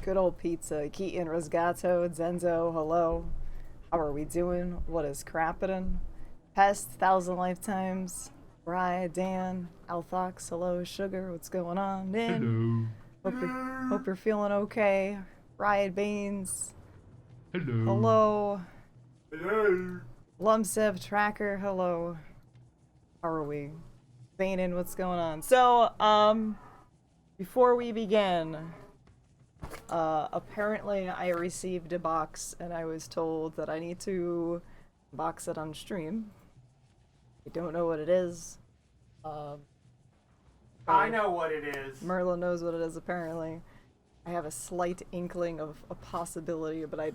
Good old pizza. Keaton, Rasgato, Zenzo, hello. How are we doing? What is crappin'? Pest, Thousand Lifetimes. Rye, Dan, Althox, hello. Sugar, what's going on? Nin. Hello. Hope you're feeling okay. Riot Baines. Hello. Hello. Hello. Lumsev Tracker, hello. How are we? Bainin, what's going on? So, before we begin, apparently I received a box and I was told that I need to box it on stream. I don't know what it is. I know what it is. Merlin knows what it is, apparently. I have a slight inkling of a possibility, but I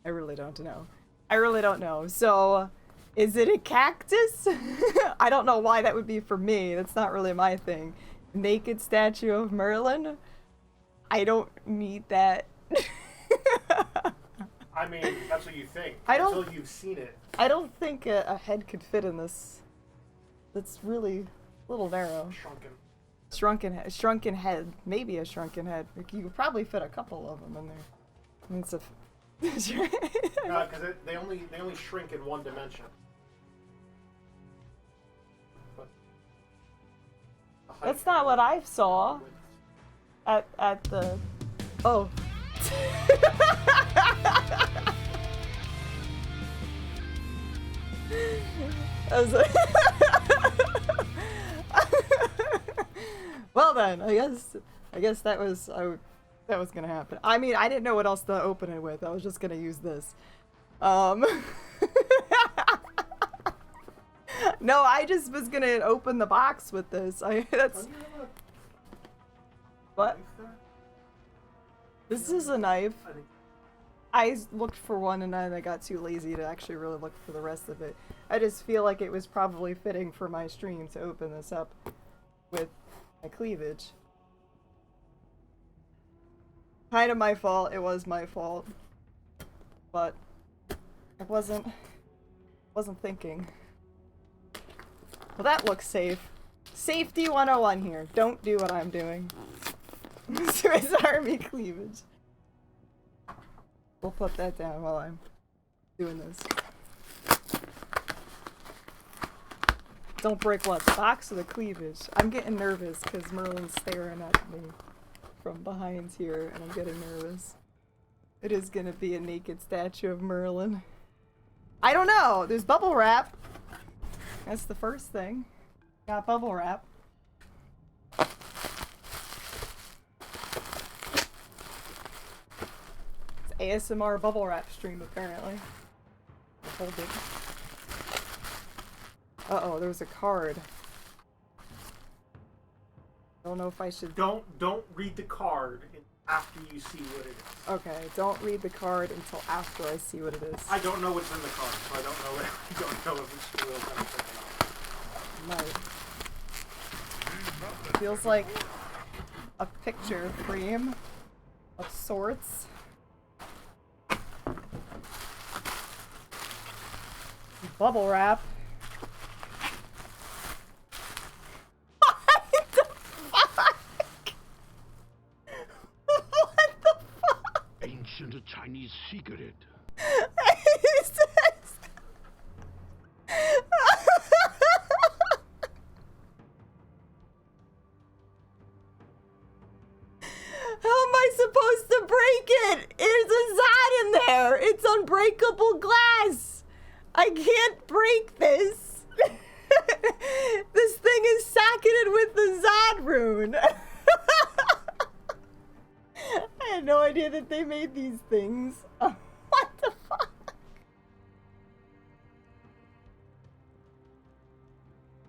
really don't know. I really don't know. So, is it a cactus? I don't know why that would be for me. That's not really my thing. Naked statue of Merlin? I don't need that. I mean, that's what you think. Until you've seen it. I don't think a head could fit in this. That's really a little narrow. Shrunken head. Maybe a shrunken head. You could probably fit a couple of them in there. I mean, it's a... Because they only shrink in one dimension. But That's not what I saw at the... Oh. I was like... Well then, I guess that was gonna happen. I mean, I didn't know what else to open it with. I was just gonna use this. No, I just was gonna open the box with this. What? This is a knife. I looked for one and then I got too lazy to actually really look for the rest of it. I just feel like it was probably fitting for my stream to open this up with my cleavage. Kind of my fault. It was my fault. But I wasn't thinking. Well, that looks safe. Safety 101 here. Don't do what I'm doing. Swiss Army cleavage. We'll put that down while I'm doing this. Don't break what? The box or the cleavage? I'm getting nervous because Merlin's staring at me from behind here and I'm getting nervous. It is gonna be a naked statue of Merlin. I don't know! There's bubble wrap. That's the first thing. Got bubble wrap. It's ASMR bubble wrap stream apparently. Hold it. Uh-oh, there's a card. I don't know if I should... Don't read the card after you see what it is. Okay, don't read the card until after I see what it is. I don't know what's in the card, so I don't know if it's real or not. Right. Feels like a picture frame of sorts. Bubble wrap. Ancient Chinese secret. How am I supposed to break it? There's a Zod in there. It's unbreakable glass. I can't break this. This thing is sacketed with the Zod rune. I had no idea that they made these things. What the fuck?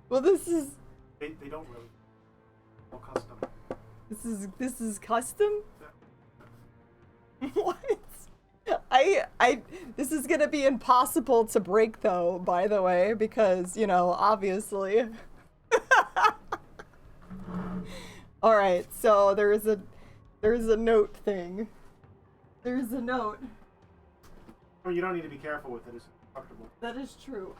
Well, this is... They don't really. All custom. This is custom? What? This is gonna be impossible to break though, by the way, because, you know, obviously. Alright, so there's a note thing. There's a note. Well, you don't need to be careful with it, it's comfortable. That is true.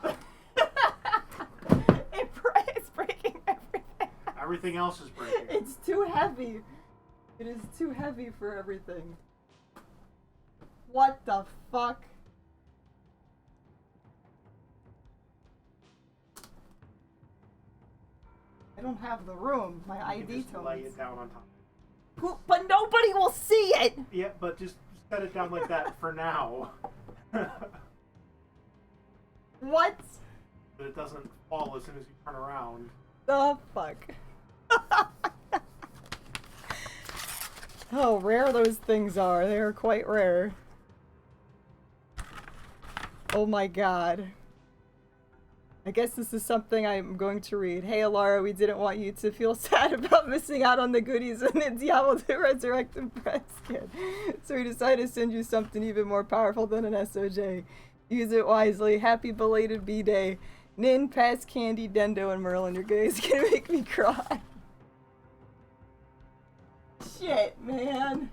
It's breaking everything. Everything else is breaking. It's too heavy. It is too heavy for everything. What the fuck? I don't have the room. My You ID can just tones. lay it down on top. But nobody will see it! Yeah, but just set it down like that for now. What? But it doesn't fall as soon as you turn around. The fuck? How rare those things are. They are quite rare. Oh my god. I guess this is something I'm going to read. Hey Alara, we didn't want you to feel sad about missing out on the goodies in the Diablo 2 Resurrected press kit. So we decided to send you something even more powerful than an SOJ. Use it wisely. Happy belated B-Day. Nin, Pass, Candy, Dendo, and Merlin. Your guys gonna make me cry. Shit, man.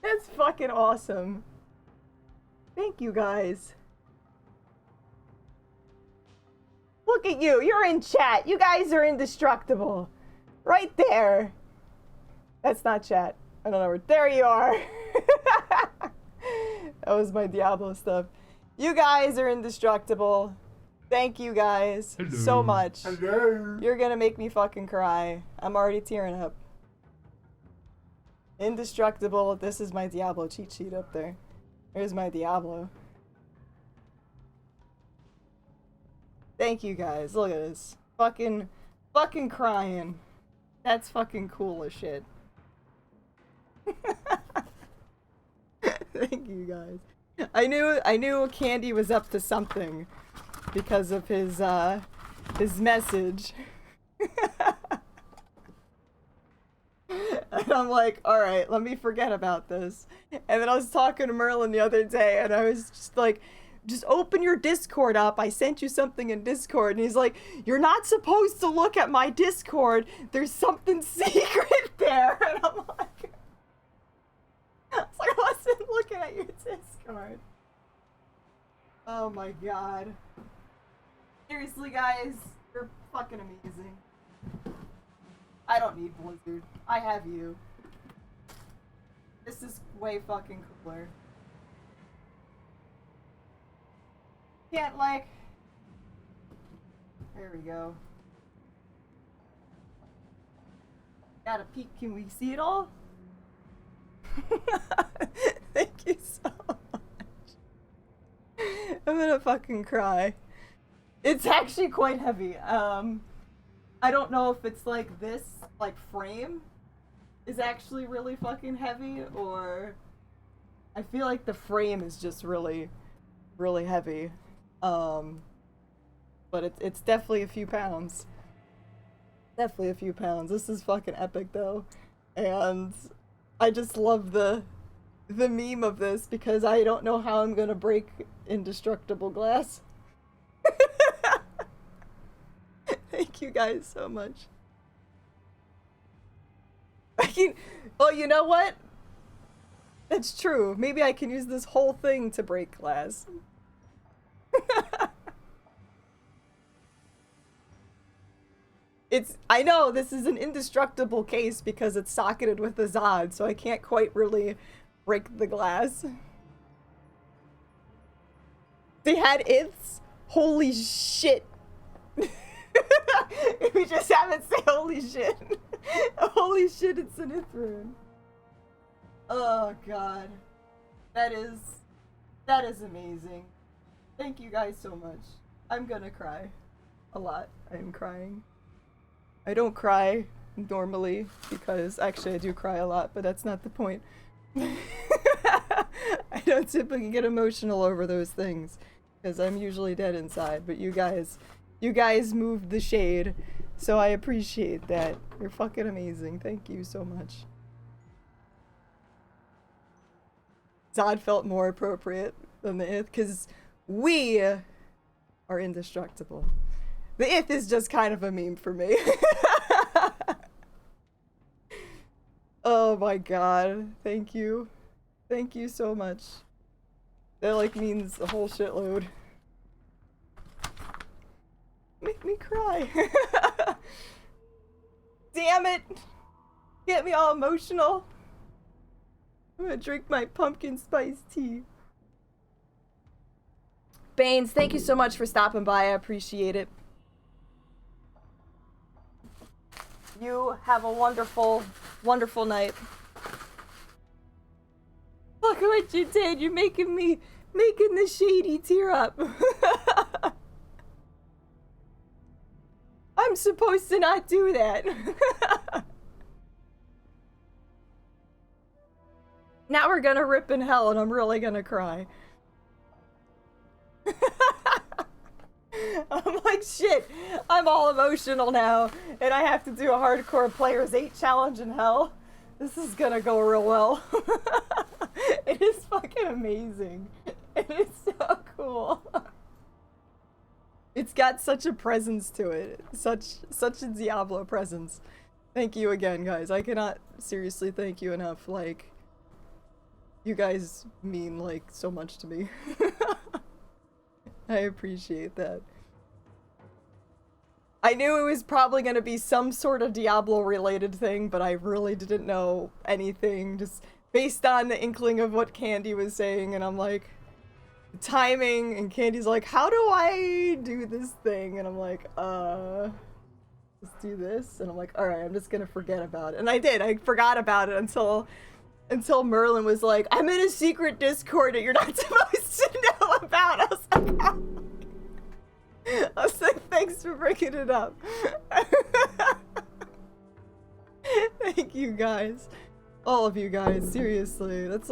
That's fucking awesome. Thank you guys. Look at you. You're in chat. You guys are indestructible. Right there. That's not chat. I don't know where. There you are. That was my Diablo stuff. You guys are indestructible. Thank you guys so much. Hello. You're gonna make me fucking cry. I'm already tearing up. Indestructible. This is my Diablo cheat sheet up there. There's my Diablo. Thank you guys. Look at this. Fucking crying. That's fucking cool as shit. Thank you guys. I knew Candy was up to something because of his message. And I'm like, alright, let me forget about this. And then I was talking to Merlin the other day and I was just like, just open your Discord up. I sent you something in Discord. And he's like, you're not supposed to look at my Discord. There's something secret there. And I'm like, I wasn't looking at your Discord. Oh my god. Seriously, guys, you're fucking amazing. I don't need Blizzard. I have you. This is way fucking cooler. Can't, like... There we go. Got a peek. Can we see it all? Thank you so much. I'm gonna fucking cry. It's actually quite heavy. I don't know if it's like this, like, frame is actually really fucking heavy, or I feel like the frame is just really, really heavy. But it's definitely a few pounds. Definitely a few pounds. This is fucking epic though. And I just love the meme of this because I don't know how I'm gonna break indestructible glass. Thank you guys so much. Oh, you know what? That's true. Maybe I can use this whole thing to break glass. I know this is an indestructible case because it's socketed with a Zod, so I can't quite really break the glass. They had ifs? Holy shit. We just haven't said holy shit. Holy shit, it's an if rune. Oh god. That is amazing. Thank you guys so much. I'm gonna cry. A lot. I am crying. I don't cry normally because actually I do cry a lot, but that's not the point. I don't typically get emotional over those things because I'm usually dead inside, but you guys moved the shade, so I appreciate that. You're fucking amazing. Thank you so much. Zod felt more appropriate than the Ith because we are indestructible. The Ith is just kind of a meme for me. Oh my god. Thank you. Thank you so much. That like means a whole shitload. Make me cry. Damn it. Get me all emotional. I'm gonna drink my pumpkin spice tea. Baines, thank you so much for stopping by. I appreciate it. You have a wonderful, wonderful night. Look what you did. You're making the shady tear up. I'm supposed to not do that. Now we're gonna rip in hell and I'm really gonna cry. I'm like, shit, I'm all emotional now, and I have to do a hardcore Players 8 challenge in hell. This is gonna go real well. It is fucking amazing. It is so cool. It's got such a presence to it. Such a Diablo presence. Thank you again, guys. I cannot seriously thank you enough. Like, you guys mean, like, so much to me. I appreciate that. I knew it was probably going to be some sort of Diablo-related thing, but I really didn't know anything, just based on the inkling of what Candy was saying, and I'm like, timing, and Candy's like, how do I do this thing? And I'm like, let's do this, and I'm like, alright, I'm just gonna forget about it. And I did, I forgot about it until Merlin was like, I'm in a secret Discord that you're not supposed to know about. I was like, thanks for bringing it up. Thank you guys. All of you guys, seriously. That's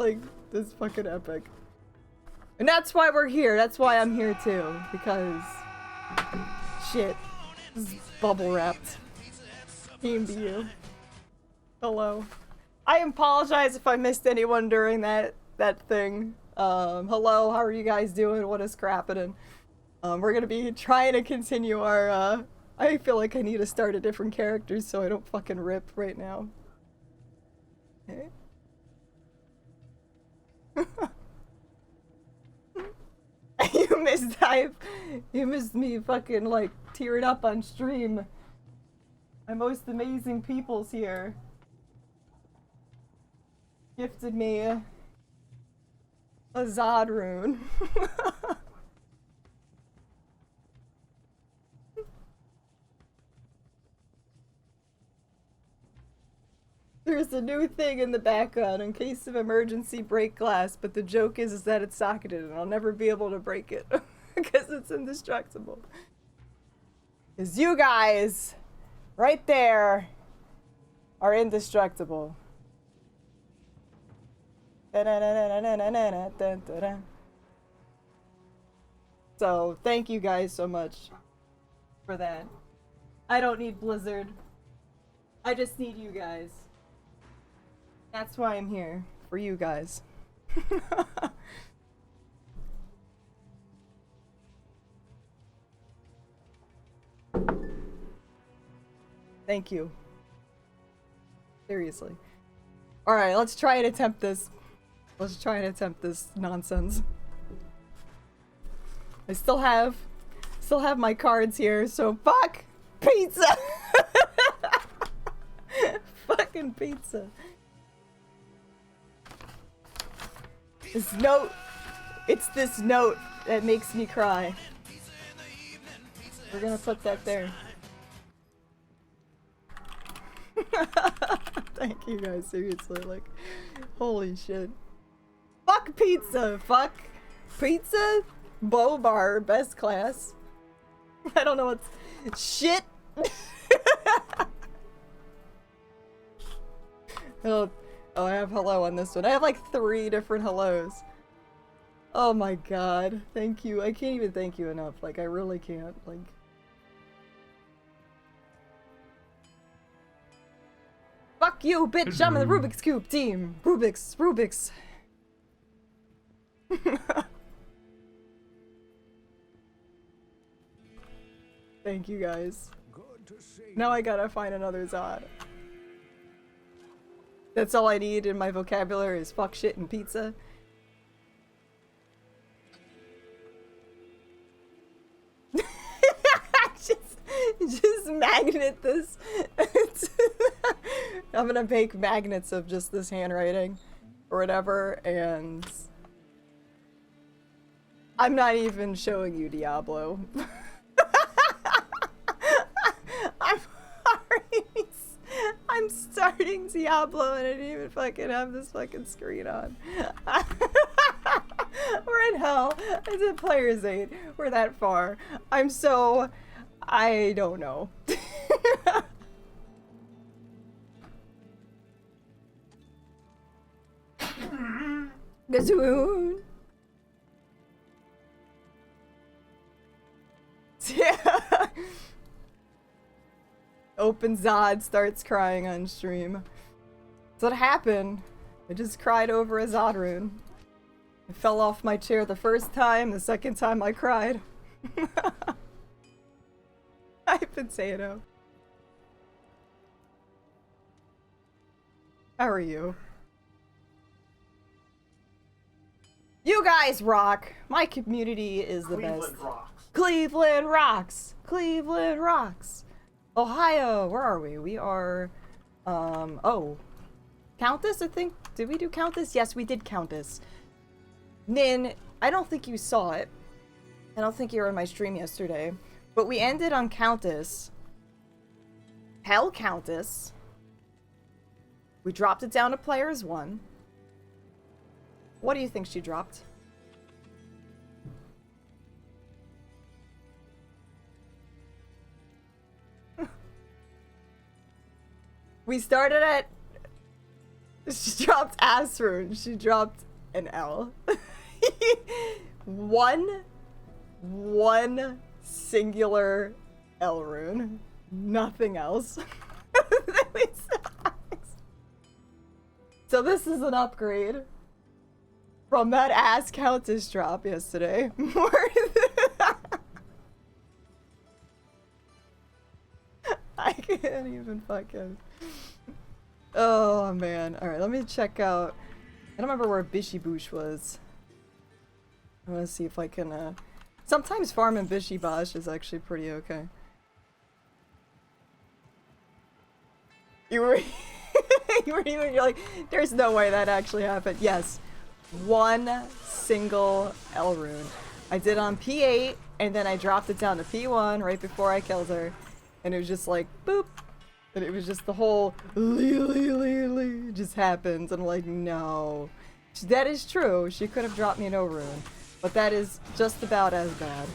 fucking epic. And that's why we're here. That's why I'm here too. Because, shit. This is bubble wrapped. Came to you. Hello. I apologize if I missed anyone during that thing. Hello, how are you guys doing? What is crappening? We're gonna be trying to continue our, I feel like I need to start a different character so I don't fucking rip right now. Okay. You missed me fucking, like, tearing up on stream. My most amazing people's here. Gifted me a Zod rune. There's a new thing in the background in case of emergency break glass, but the joke is that it's socketed and I'll never be able to break it because it's indestructible. Because you guys right there are indestructible. So thank you guys so much for that. I don't need Blizzard. I just need you guys. That's why I'm here, for you guys. Thank you. Seriously. Alright, let's try and attempt this. Let's try and attempt this nonsense. I still have my cards here, so fuck pizza! Fucking pizza. This note, it's this note that makes me cry. We're gonna put that there. Thank you guys, seriously, like, holy shit. Fuck pizza, fuck pizza, Bow Bar, best class. I don't know what's, shit. Oh, I have hello on this one. I have like 3 different hellos. Oh my god. Thank you. I can't even thank you enough. Like, I really can't. Like... Fuck you, bitch! I'm in the Rubik's Cube team! Rubik's. Thank you guys. Now I gotta find another Zod. That's all I need in my vocabulary is fuck, shit, and pizza. just magnet this. I'm gonna make magnets of just this handwriting or whatever, and I'm not even showing you Diablo. I'm starting Diablo and I didn't even fucking have this fucking screen on. We're in hell. It's a player's aid. We're that far. I don't know. Gazoon. Yeah. Open Zod, starts crying on stream. That's what happened. I just cried over a Zod rune. I fell off my chair the first time, the second time I cried. Hi, Potato. How are you? You guys rock! My community is the best. Cleveland rocks. Cleveland rocks! Cleveland rocks! Ohio, where are we? We are, oh. Countess, I think? Did we do Countess? Yes, we did Countess. Nin, I don't think you saw it. I don't think you were in my stream yesterday. But we ended on Countess. Hell Countess. We dropped it down to players 1. What do you think she dropped? We started at... She dropped Asrun. She dropped an L. One singular L rune. Nothing else. So this is an upgrade from that ass Countess drop yesterday. I can't even fucking... Oh man. Alright, let me check out... I don't remember where Bishibush was. I want to see if I can, sometimes farming Bishibosh is actually pretty okay. You're like, there's no way that actually happened. Yes. One single L rune. I did on P8, and then I dropped it down to P1 right before I killed her. And it was just like, boop. And it was just the whole Lee just happens. And I'm like, no. That is true. She could have dropped me an O rune. But that is just about as bad.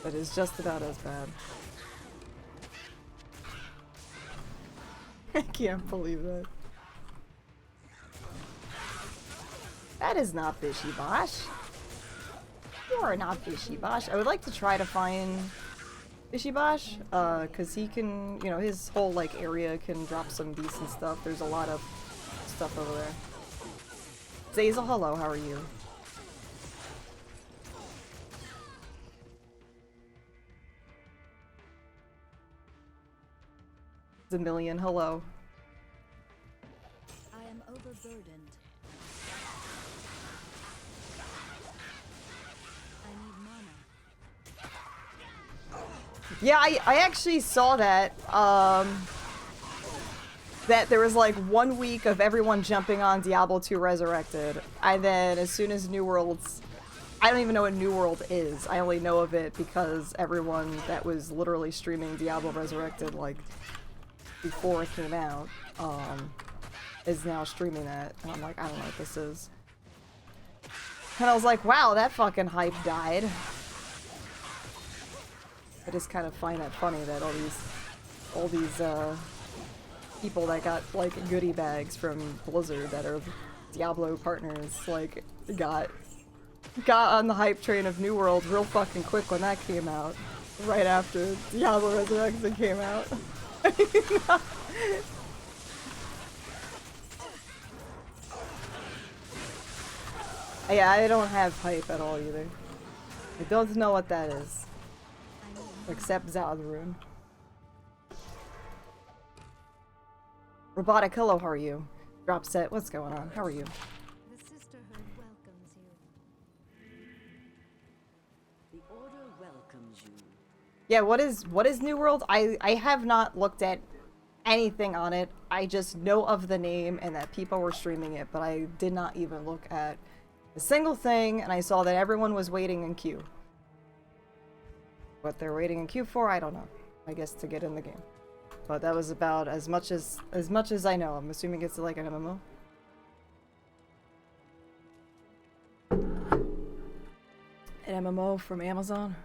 That is just about as bad. I can't believe that. That is not Bishibosh. You are not Bishibosh. I would like to try to find Bishibosh, cause he can, you know, his whole like area can drop some decent stuff. There's a lot of stuff over there. Zazel, hello, how are you? Zamillion, hello. I am overburdened. I need mana. Yeah, I actually saw that, that there was like 1 week of everyone jumping on Diablo 2 Resurrected, and then as soon as New World's... I don't even know what New World is. I only know of it because everyone that was literally streaming Diablo Resurrected, like, before it came out, is now streaming that, and I'm like, I don't know what this is. And I was like, wow, that fucking hype died. I just kind of find that funny that all these people that got like goodie bags from Blizzard that are Diablo partners, like, got on the hype train of New World real fucking quick when that came out, right after Diablo Resurrected came out. Yeah, I don't have hype at all either. I don't know what that is. Except Zadrun. Robotic, hello, how are you? Drop set, what's going on? How are you? The sisterhood welcomes you. The order welcomes you. Yeah, what is New World? I have not looked at anything on it. I just know of the name and that people were streaming it, but I did not even look at a single thing, and I saw that everyone was waiting in queue. What they're waiting in queue for, I don't know. I guess to get in the game. But that was about as much as I know. I'm assuming it's like an MMO. An MMO from Amazon.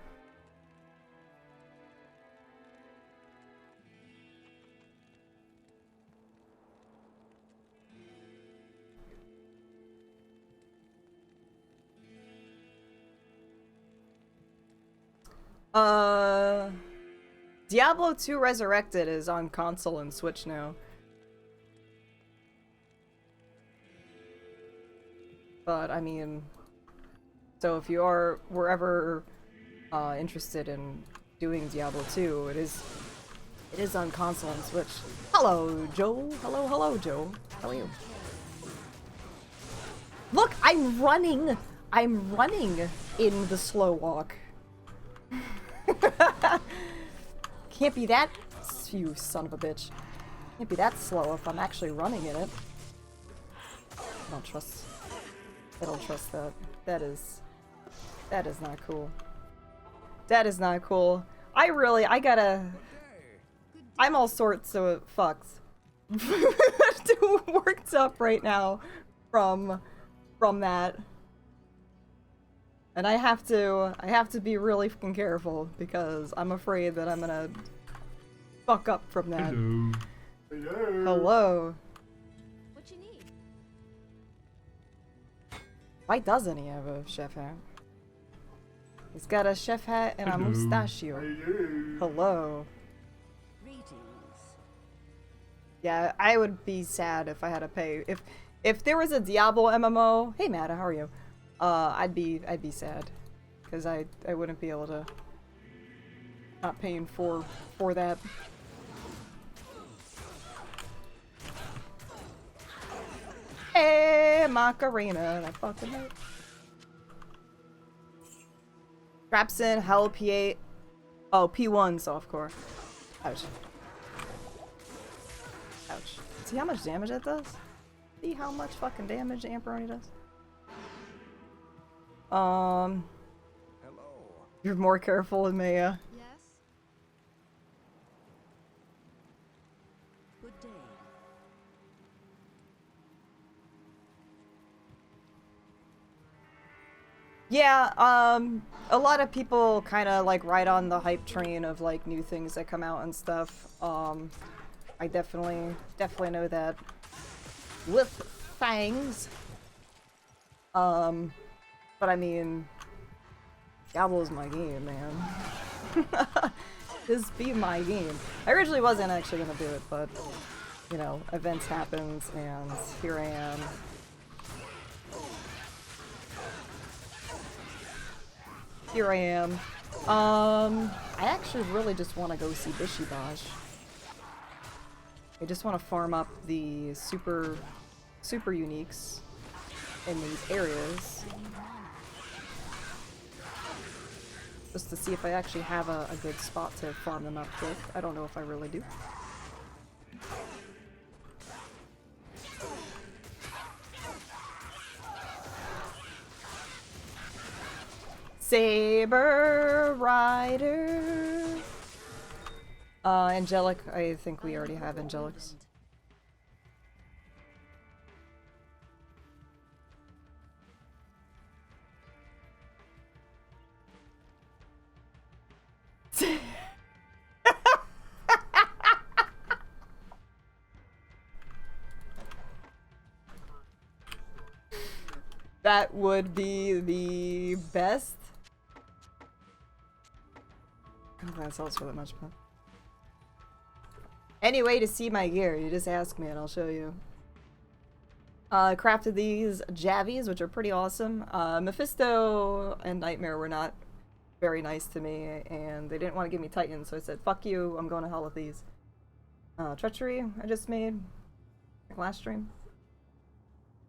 Diablo 2 Resurrected is on console and Switch now. But, I mean... So if you were ever interested in doing Diablo 2, it is on console and Switch. Hello, Joe. Hello, Joe. How are you? Look, I'm running! I'm running in the slow walk. Can't be that, you son of a bitch. Can't be that slow if I'm actually running in it. I don't trust that. That is not cool. That is not cool. I'm all sorts of fucked. Too worked up right now from that. And I have to be really fucking careful because I'm afraid that I'm gonna fuck up from that. Hello. What you need? Why doesn't he have a chef hat? He's got a chef hat and a mustachio. Hello. Greetings. Yeah, I would be sad if I had to pay. If there was a Diablo MMO, hey Matt, how are you? I'd be sad, because I wouldn't be able to not paying for that. Hey Macarena, that fucking hurt. Traps in hell P8. Oh, P1 softcore. Ouch. Ouch. See how much damage that does? See how much fucking damage the Amperoni does? Hello. You're more careful than me, yeah. Yes? Good day. Yeah, a lot of people kind of like ride on the hype train of like new things that come out and stuff. I definitely know that with fangs. But I mean, Diablo's my game, man. This be my game. I originally wasn't actually gonna do it, but you know, events happened, and here I am. Here I am. I actually really just want to go see Bishibash. I just want to farm up the super uniques in these areas. Just to see if I actually have a good spot to farm them up with. I don't know if I really do. Saber Rider. Angelic, I think we already have Angelics. That would be the best. I don't think that sells for that much, but anyway, to see my gear, you just ask me and I'll show you. Crafted these Javies, which are pretty awesome. Mephisto and Nightmare were not very nice to me, and they didn't want to give me Titans, so I said, fuck you, I'm going to hell with these. Treachery, I just made like last stream.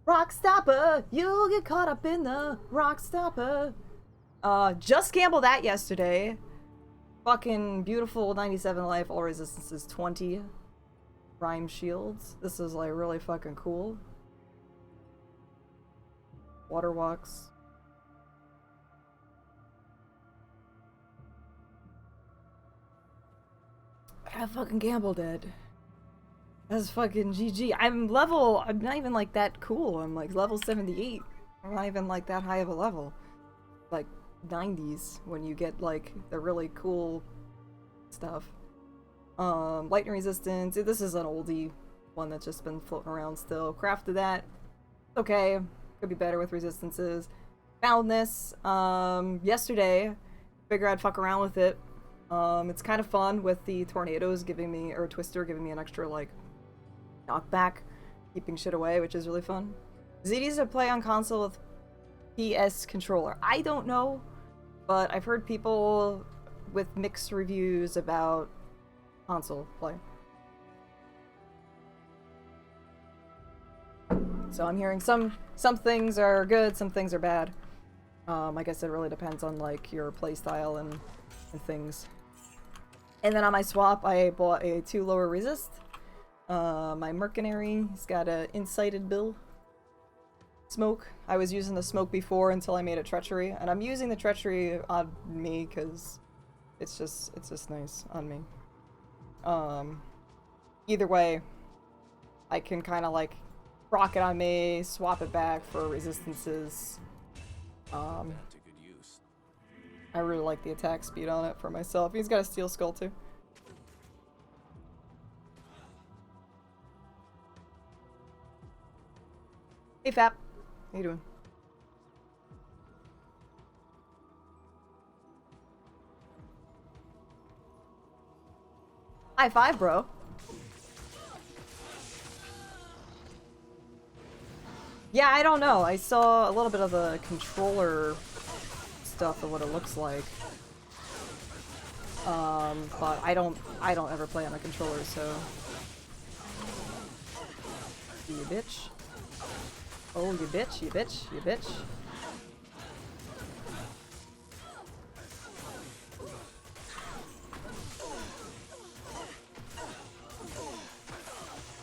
Rock Stopper, you'll get caught up in the Rock Stopper. Just gambled that yesterday. Fucking beautiful 97 life, all resistance is 20. Rhyme shields. This is like really fucking cool. Water walks. I fucking gambled it. That's fucking GG. I'm not even like that cool. I'm like level 78. I'm not even like that high of a level. Like 90s when you get like the really cool stuff. Lightning resistance. This is an oldie one that's just been floating around still. Crafted that. Okay. Could be better with resistances. Found this yesterday. Figured I'd fuck around with it. It's kind of fun with the tornadoes giving me, or Twister giving me an extra like knockback, keeping shit away, which is really fun. Is it easy to play on console with PS controller? I don't know, but I've heard people with mixed reviews about console play. So I'm hearing some things are good, some things are bad. I guess it really depends on like your playstyle and things. And then on my swap, I bought a 2 lower resist. My mercenary, he's got a incited bill. Smoke. I was using the smoke before until I made a treachery, and I'm using the treachery on me because it's just nice on me. Either way, I can kind of like rock it on me, swap it back for resistances. I really like the attack speed on it for myself. He's got a steel skull too. Hey Fap, how you doing? High five, bro. Yeah, I don't know. I saw a little bit of the controller stuff of what it looks like. But I don't ever play on a controller, so. You bitch. Oh, you bitch, you bitch, you bitch.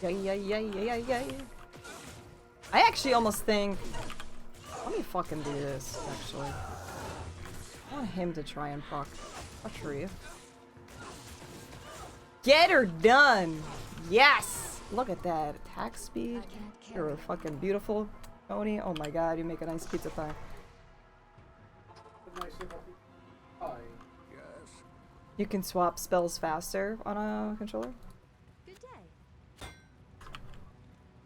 Yeah. I actually almost think... Let me fucking do this, actually. I want him to try and proc treachery. Get her done! Yes! Look at that. Attack speed. You're fucking beautiful, Tony. Oh my god, you make a nice pizza pie. You can swap spells faster on a controller? Good day.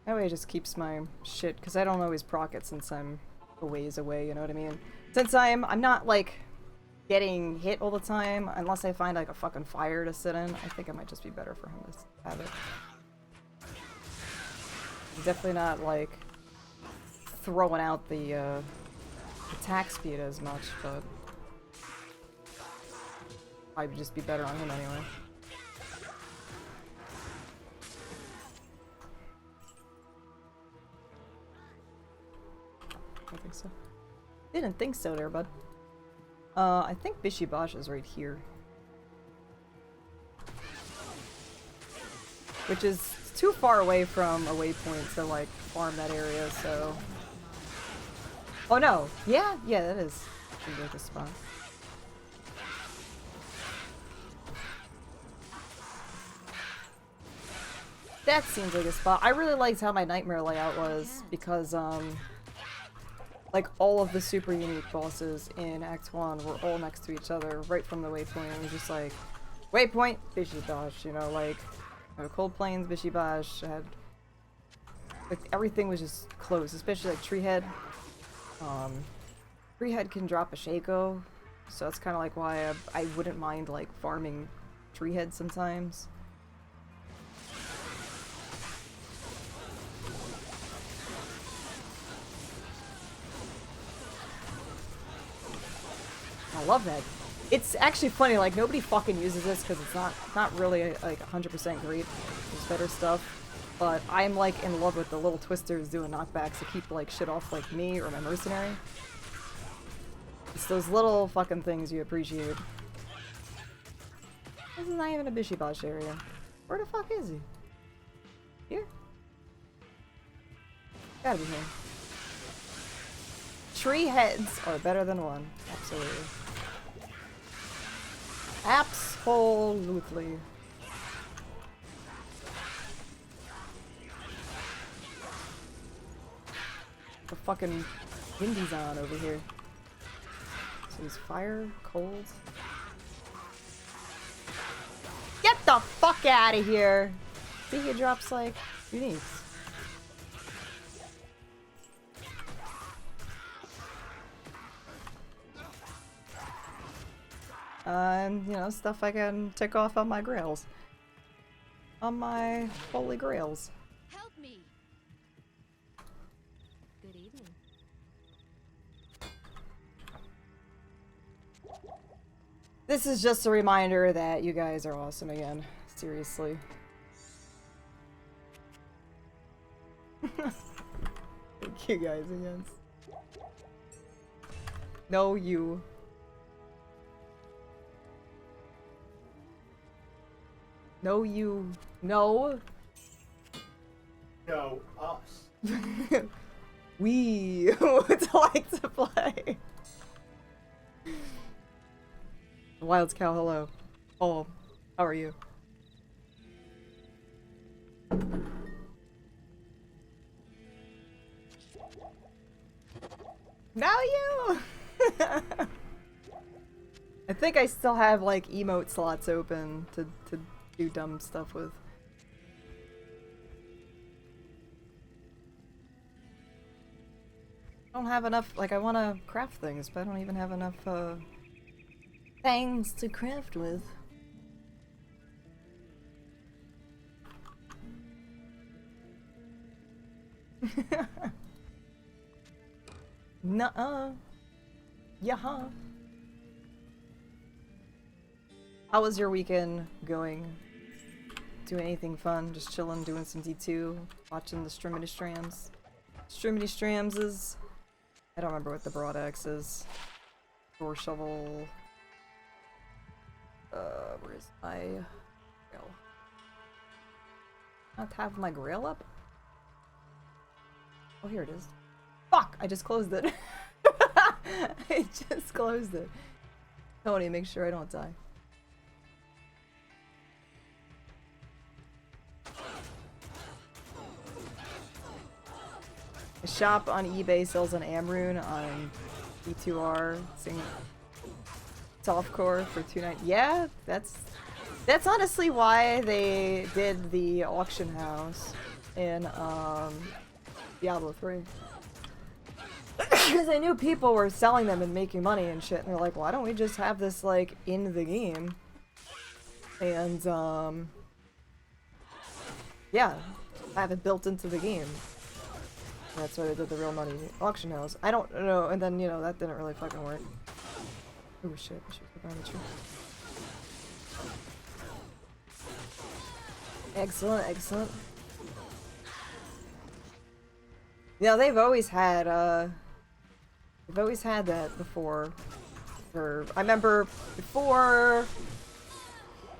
That way it just keeps my shit, because I don't always proc it since I'm a ways away, you know what I mean? Since I'm not, like, getting hit all the time, unless I find, like, a fucking fire to sit in, I think it might just be better for him to have it. Definitely not, like, throwing out the, attack speed as much, but... I would just be better on him anyway. I think so. Didn't think so there, bud. I think Bishibash is right here. Which is too far away from a waypoint to, like, farm that area, so... Oh no! Yeah, that is. Seems like a spot. That seems like a spot. I really liked how my nightmare layout was, because, like, all of the super unique bosses in Act 1 were all next to each other, right from the waypoint. It was just like, waypoint, Bishibash, you know, like, Cold Plains, Bishibash, had, like, everything was just close, especially, like, Treehead. Treehead can drop a Shaco, so that's kind of like why I wouldn't mind, like, farming Treehead sometimes. I love that. It's actually funny, like, nobody fucking uses this because it's not really, like, 100% great. There's better stuff. But I'm, like, in love with the little twisters doing knockbacks to keep, like, shit off, like, me or my mercenary. It's those little fucking things you appreciate. This is not even a Bishibash area. Where the fuck is he? Here? Gotta be here. Tree heads are better than one. Absolutely. Absolutely. The fucking windy's on over here. So there's fire, cold. Get the fuck out of here! See, he drops like uniques. And, you know, stuff I can tick off on my grails. On my holy grails. Help me. Good evening. This is just a reminder that you guys are awesome again. Seriously. Thank you guys again. No, you. No, you. No. No, us. We would like to play. Wilds Cow, hello. Oh, how are you? Now you! I think I still have like emote slots open to do dumb stuff with. I don't have enough, like I want to craft things, but I don't even have enough things to craft with. Nuh-uh. Yaha. How was your weekend going? Doing anything fun? Just chilling, doing some D2, watching the Strimity Strams. Strimity Strams is... I don't remember what the broad axe is. Door shovel... where's my grail? Not have my grail up? Oh, here it is. Fuck! I just closed it. I just closed it. Tony, make sure I don't die. A shop on eBay sells an Amrune on E2R softcore for $2.99. Yeah, that's honestly why they did the auction house in Diablo 3. Because I knew people were selling them and making money and shit, and they're like, why don't we just have this like in the game? And yeah, have it built into the game. And that's why they did the real money auction house. I don't know, and then you know that didn't really fucking work. Oh shit, I should go behind the tree. Excellent, excellent. Yeah, they've always had that before. I remember before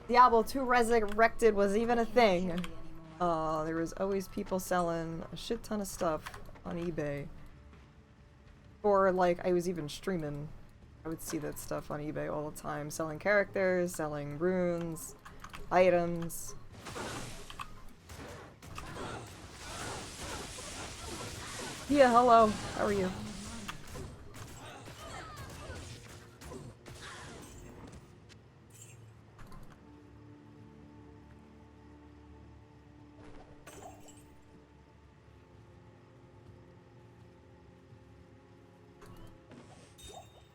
Diablo 2 Resurrected was even a thing. There was always people selling a shit ton of stuff on eBay. Or like I was even streaming. I would see that stuff on eBay all the time. Selling characters, selling runes, items. Yeah, hello. How are you?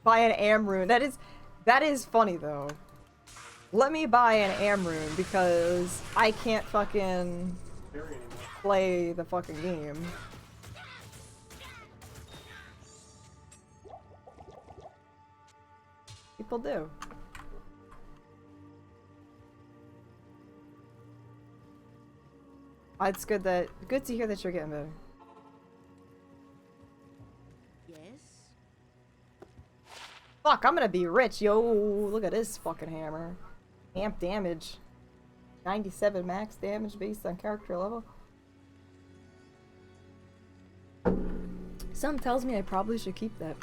Buy an Amrune. That is funny though. Let me buy an Amrune because I can't fucking play the fucking game. People do. It's good to hear that you're getting better. Fuck, I'm gonna be rich, yo! Look at this fucking hammer. Amp damage. 97 max damage based on character level. Something tells me I probably should keep that.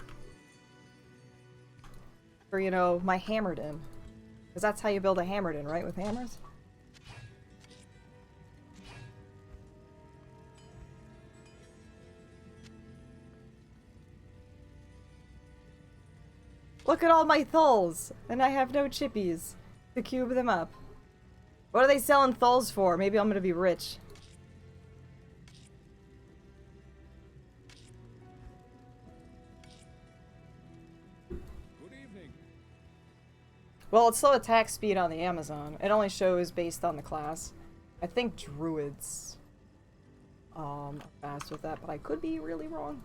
For, you know, my hammered in. Because that's how you build a hammered in, right? With hammers? Look at all my thulls! And I have no chippies to cube them up. What are they selling thulls for? Maybe I'm gonna be rich. Well, it's slow attack speed on the Amazon. It only shows based on the class. I think druids are fast with that, but I could be really wrong.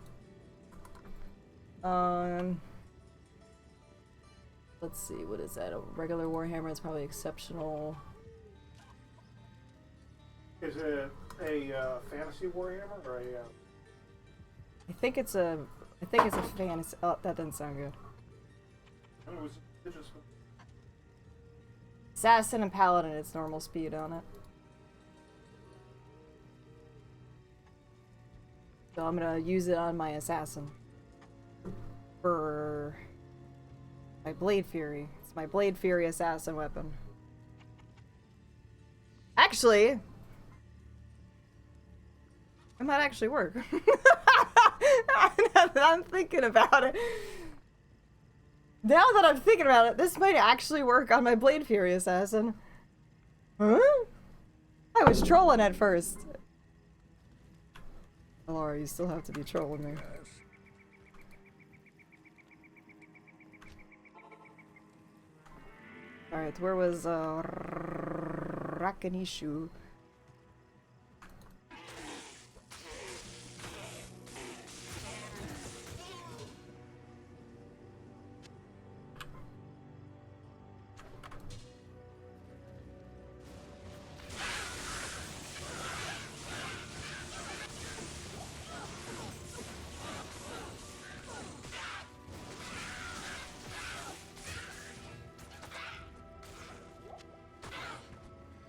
Let's see, what is that? A regular Warhammer is probably exceptional. Is it a fantasy warhammer or a? I think it's a fantasy. Oh, that doesn't sound good. I mean, it just Assassin and Paladin, it's normal speed on it. So I'm gonna use it on my Assassin. For my Blade Fury. It's my Blade Fury Assassin weapon. Actually, it might actually work. Now that I'm thinking about it. Now that I'm thinking about it, this might actually work on my Blade Fury Assassin. Huh? I was trolling at first. Laura, you still have to be trolling me. Alright, where was Rakanishu?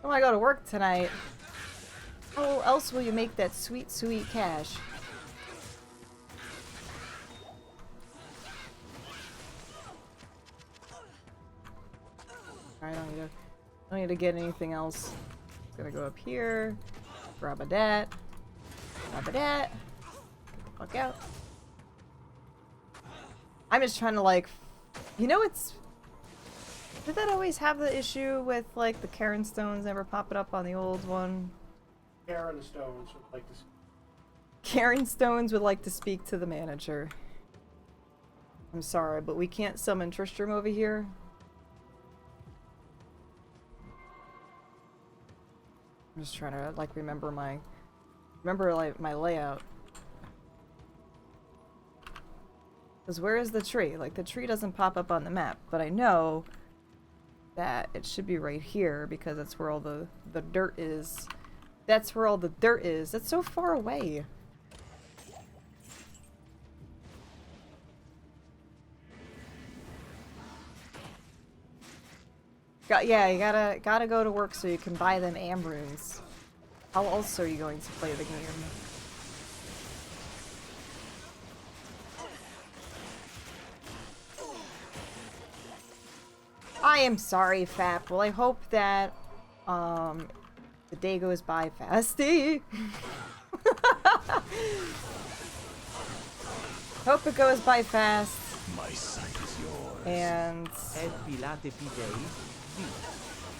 Oh, I go to work tonight. How else will you make that sweet, sweet cash? I don't need to get anything else. Gonna go up here, grab a dat, fuck out. I'm just trying to like, you know, did that always have the issue with like the Karen stones never popping up on the old one? Karen Stones would like to. Karen stones would like to speak to the manager. I'm sorry, but we can't summon Tristram over here. I'm just trying to like remember my layout. Because where is the tree? Like the tree doesn't pop up on the map, but I know that it should be right here because that's where all the dirt is. That's where all the dirt is. That's so far away. Yeah, you gotta go to work so you can buy them Ambrunes. How else are you going to play the game? I am sorry, Fap. Well, I hope that the day goes by fasty. Hope it goes by fast. My sight is yours. And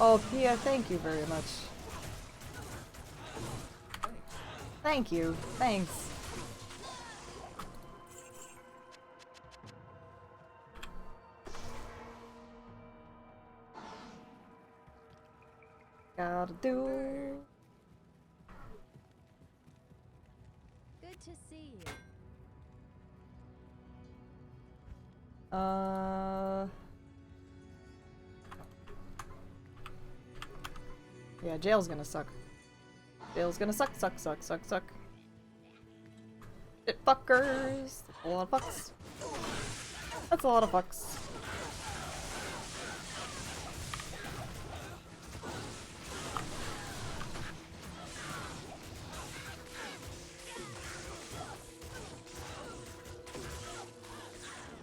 oh, Pia, thank you very much. Thank you. Thanks. Gotta do. Good to see you. Yeah, jail's gonna suck. Jail's gonna suck. Shit fuckers. A lot of fucks. That's a lot of fucks.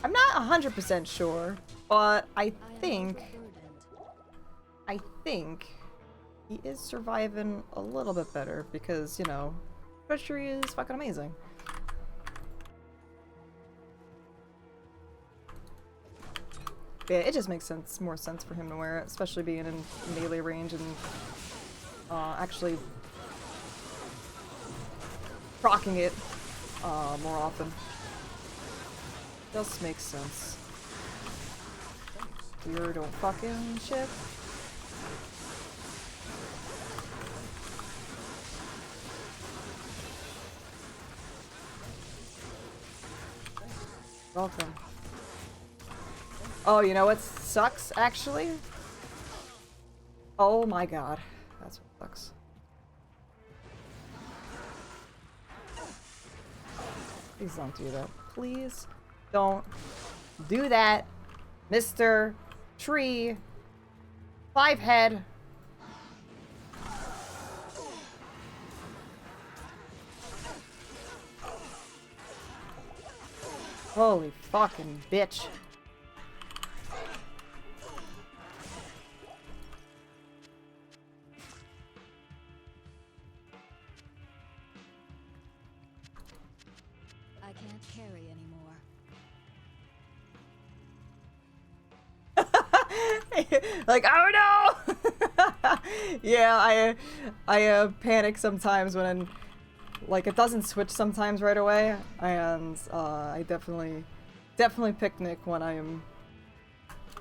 I'm not 100% sure, but I think he is surviving a little bit better because, you know, treachery is fucking amazing. Yeah, it just makes more sense for him to wear it, especially being in melee range and actually proccing it more often. Just makes sense. Weird old fucking shit. Welcome. Oh, you know what sucks, actually? Oh my god. That's what sucks. Please don't do that. Please don't do that, Mr. Tree 5-head. Holy fucking bitch. I can't carry anymore. Like, oh no! Yeah, I panic sometimes when like it doesn't switch sometimes right away, and I definitely picnic when I am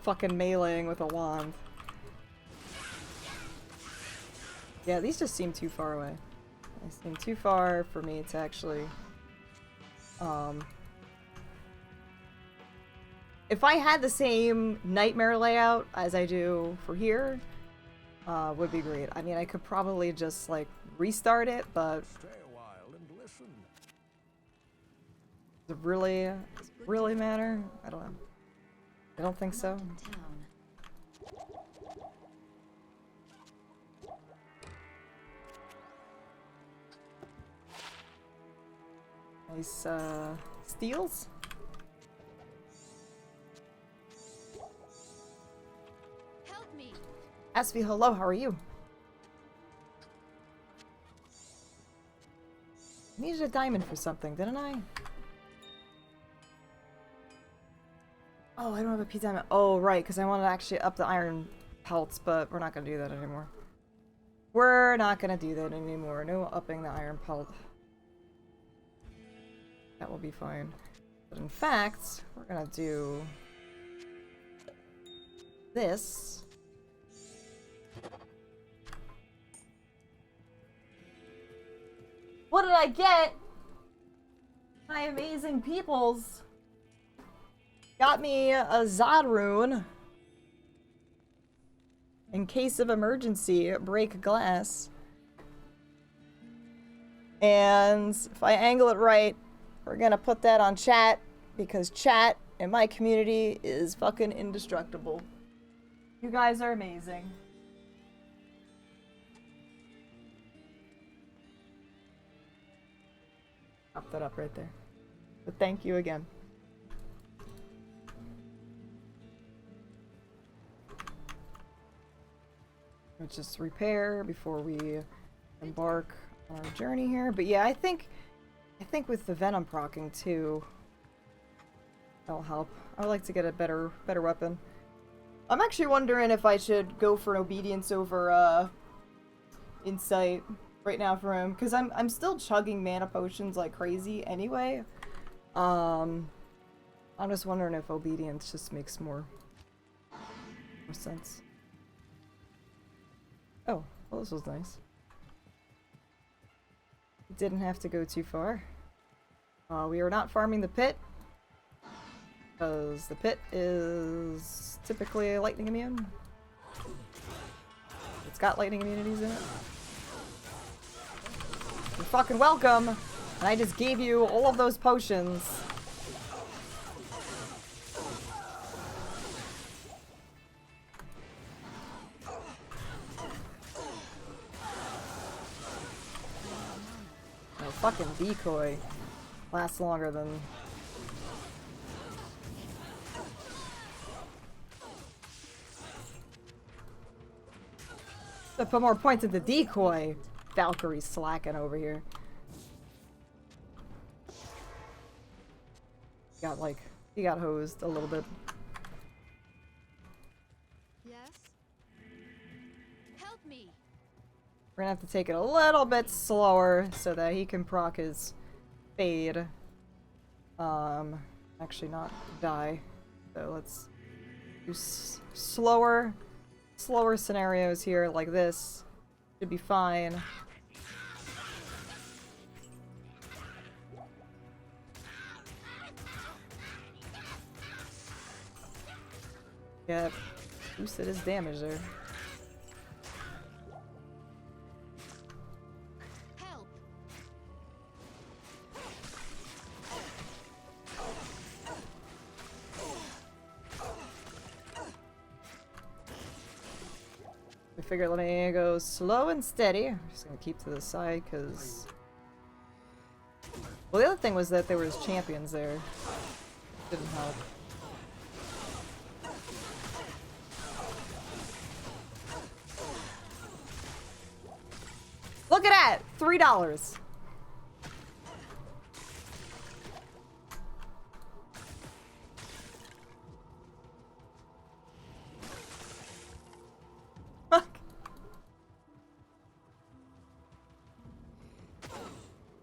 fucking meleeing with a wand. Yeah, these just seem too far away. They seem too far for me to actually if I had the same nightmare layout as I do for here, would be great. I mean, I could probably just like restart it, but Stay a while and listen. does it really matter? I don't know. I don't think so. Not in town. Nice steals. Help me. Asvi, hello, how are you? I needed a diamond for something, didn't I? Oh, I don't have a P diamond. Oh, right, because I wanted to actually up the iron pelts, but we're not going to do that anymore. We're not going to do that anymore. No upping the iron pelt. That will be fine. But in fact, we're going to do this. What did I get? My amazing peoples got me a Zod rune. In case of emergency, break glass. And if I angle it right, we're gonna put that on chat, because chat in my community is fucking indestructible. You guys are amazing. Pop that up right there. But thank you again. Let's just repair before we embark on our journey here. But yeah, I think with the venom proccing too, that'll help. I would like to get a better weapon. I'm actually wondering if I should go for an obedience over insight right now for him, because I'm still chugging mana potions like crazy anyway. I'm just wondering if obedience just makes more sense. Oh, well, this was nice. Didn't have to go too far. We are not farming the pit, because the pit is typically lightning immune. It's got lightning immunities in it. You're fucking welcome! And I just gave you all of those potions. No fucking decoy lasts longer than I put more points in the decoy. Valkyrie's slacking over here. He got hosed a little bit. Yes? Help me. We're gonna have to take it a little bit slower so that he can proc his fade. Actually not die. So let's do slower scenarios here like this. Should be fine. Yep. Boosted his damage there. Help. I figured let me go slow and steady. I'm just gonna keep to the side because. Well, the other thing was that there was champions there. Didn't help. Look at that! $3. Fuck.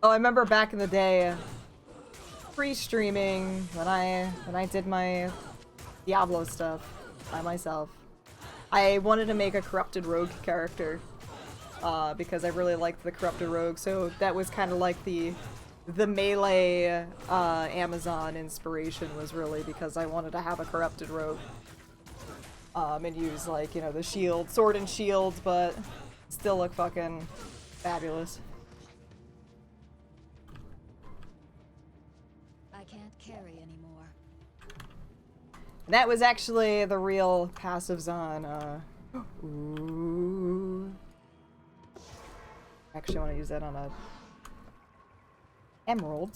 Oh, I remember back in the day, pre-streaming, when I did my Diablo stuff by myself, I wanted to make a corrupted rogue character. Because I really liked the corrupted rogue, so that was kind of like the melee Amazon inspiration was really because I wanted to have a corrupted rogue and use like, you know, the shield, sword and shield, but still look fucking fabulous. I can't carry anymore. And that was actually the real passives on ooh. Actually, I want to use that on a emerald.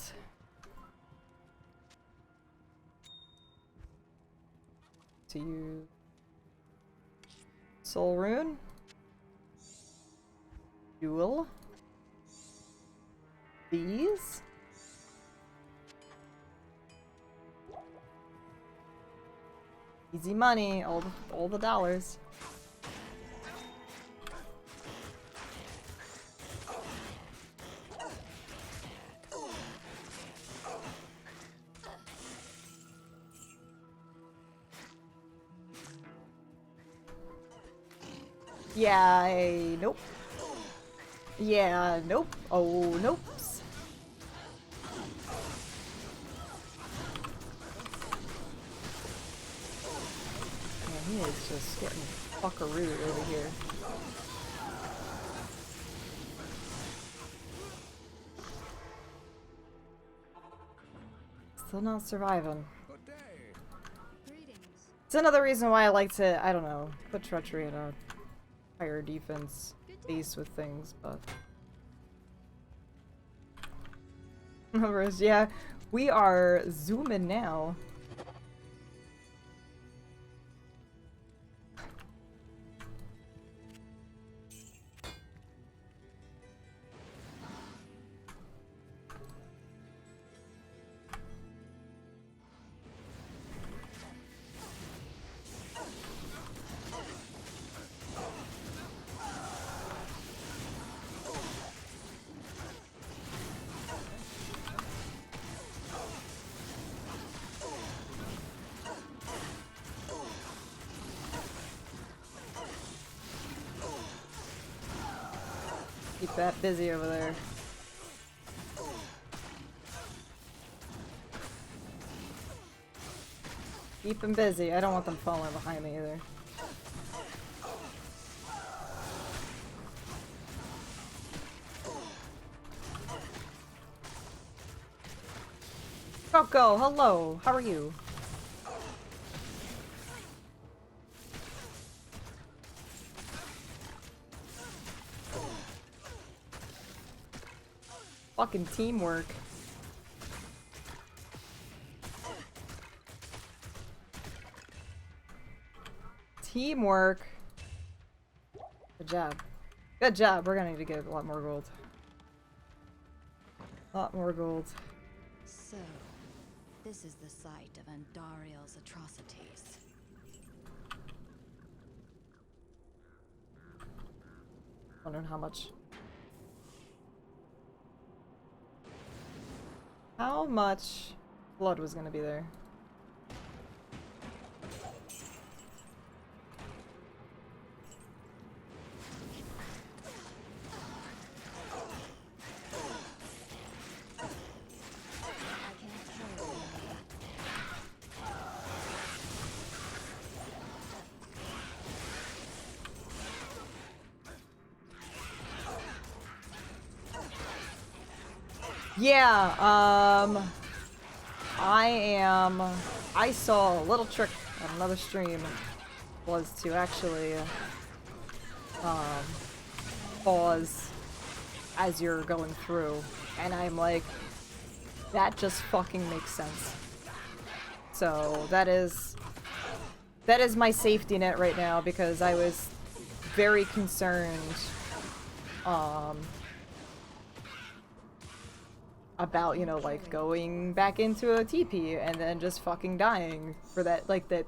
To use soul rune, duel, these. Easy money, all the dollars. Yeah, nope. Yeah, nope. Oh, nope. Man, he is just getting fuckaroo over here. Still not surviving. Greetings. It's another reason why I like to, I don't know, put treachery in a higher defense base with things, but yeah, we are zooming now. Keep that busy over there. Keep them busy. I don't want them falling behind me either. Coco, hello. How are you? Fucking teamwork. Teamwork. Good job. Good job. We're gonna need to get a lot more gold. A lot more gold. So, this is the site of Andariel's atrocities. Wondering how much blood was gonna be there. I can't carry anymore. Yeah, I saw a little trick on another stream was to actually pause as you're going through, and I'm like, that just fucking makes sense. So that is my safety net right now, because I was very concerned about, you know, like going back into a TP and then just fucking dying for that, like that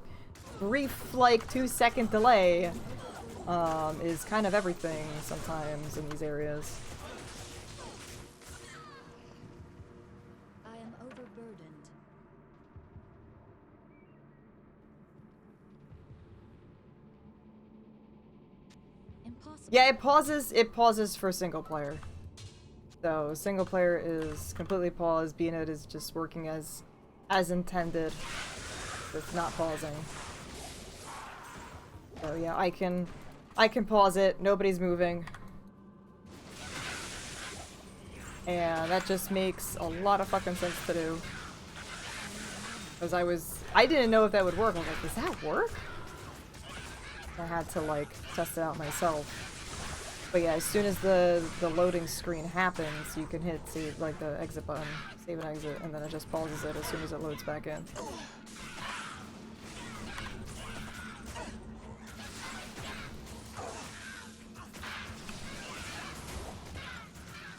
brief like 2-second delay is kind of everything sometimes in these areas. I am overburdened. Impossible. Yeah, it pauses for single player. So single player is completely paused, being it is just working as intended. It's not pausing. So yeah, I can pause it, nobody's moving. And that just makes a lot of fucking sense to do. Because I didn't know if that would work. I was like, does that work? I had to like test it out myself. But yeah, as soon as the loading screen happens, you can hit save, like the exit button, save and exit, and then it just pauses it as soon as it loads back in.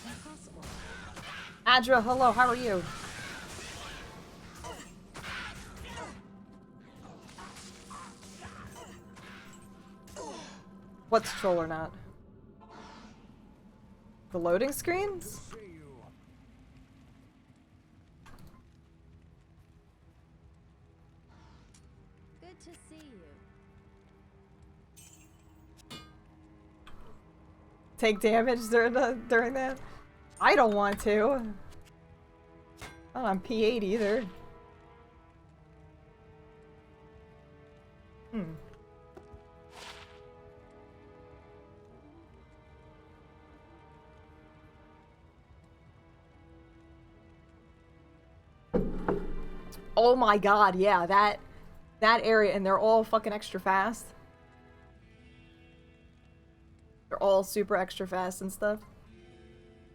Impossible. Adra, hello, how are you? What's troll or not? The loading screens? Good to see you. Take damage during that? I don't want to. Not on P8 either. Oh my god, yeah, that area, and they're all fucking extra fast. They're all super extra fast and stuff.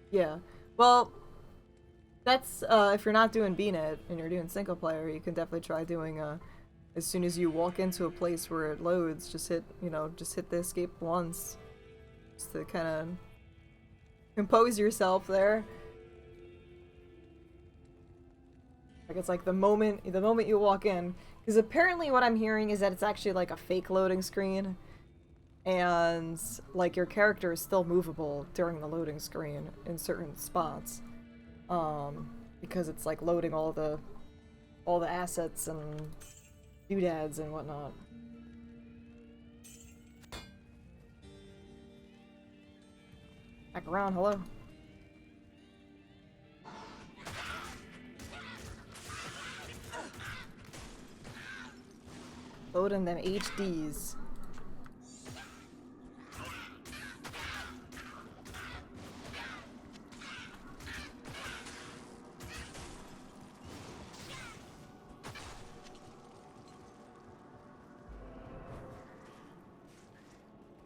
Yeah. Well, that's, if you're not doing BNet and you're doing single player, you can definitely try doing, as soon as you walk into a place where it loads, just hit the escape once. Just to kind of compose yourself there. Like, it's like the moment you walk in, because apparently what I'm hearing is that it's actually like a fake loading screen, and like your character is still movable during the loading screen in certain spots, because it's like loading all the assets and doodads and whatnot. Back around, hello. Loading them HDs.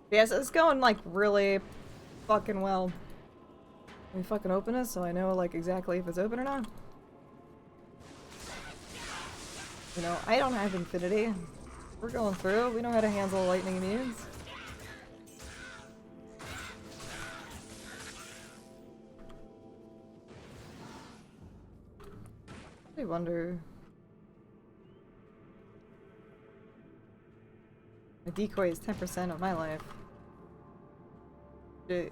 Yes, it's going like really fucking well. Let me fucking open it so I know like exactly if it's open or not. You know, I don't have infinity. We're going through. We know how to handle lightning immunes. I wonder. My decoy is 10% of my life.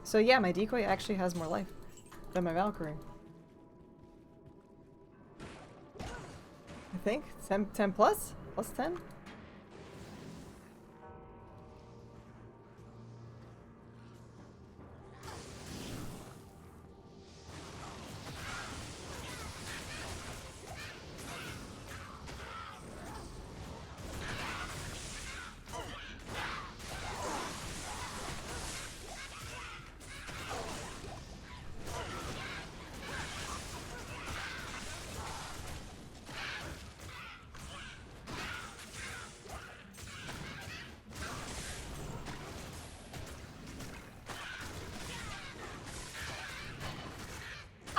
So yeah, my decoy actually has more life than my Valkyrie. I think 10 plus? Plus 10?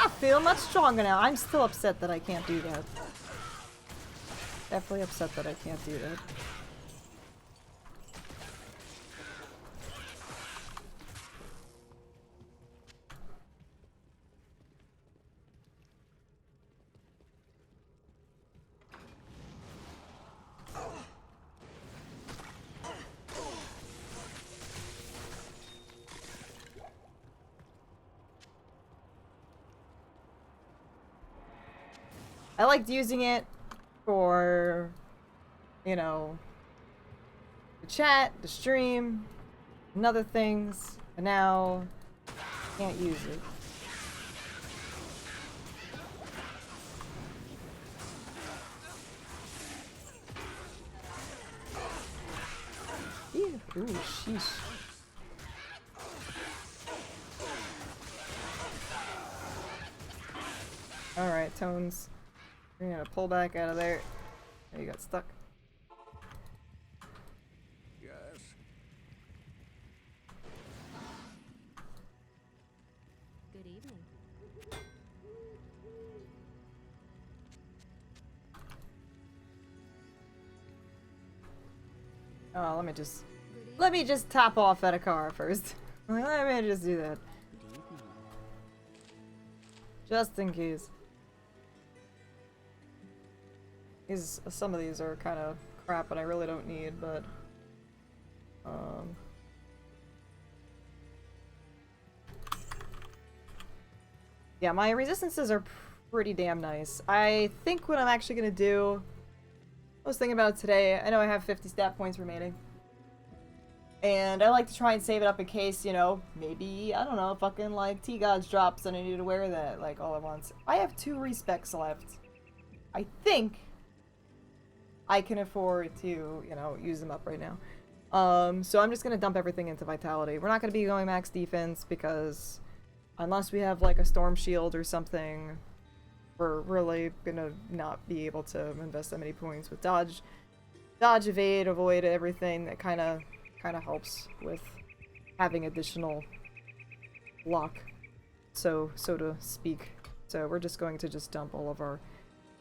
I feel much stronger now. I'm still upset that I can't do that. Definitely upset that I can't do that. I liked using it for, you know, the chat, the stream, and other things, but now I can't use it. Ew. Ooh, sheesh. Alright, Tones. You're gonna pull back out of there. Oh, you got stuck. Yes. Good evening. Oh, let me just top off at a car first. Let me just do that. Good evening. Just in case. Some of these are kind of crap and I really don't need, but yeah, my resistances are pretty damn nice. I think what I'm actually gonna do, I was thinking about it today. I know I have 50 stat points remaining. And I like to try and save it up in case, you know, maybe, I don't know, fucking like T-Gods drops and I need to wear that like all at once. I have 2 respecs left. I think I can afford to, you know, use them up right now. So I'm just gonna dump everything into Vitality. We're not gonna be going max defense because unless we have like a Storm Shield or something, we're really gonna not be able to invest that many points with dodge, evade, avoid, everything that kind of helps with having additional luck, so to speak. So we're just going to dump all of our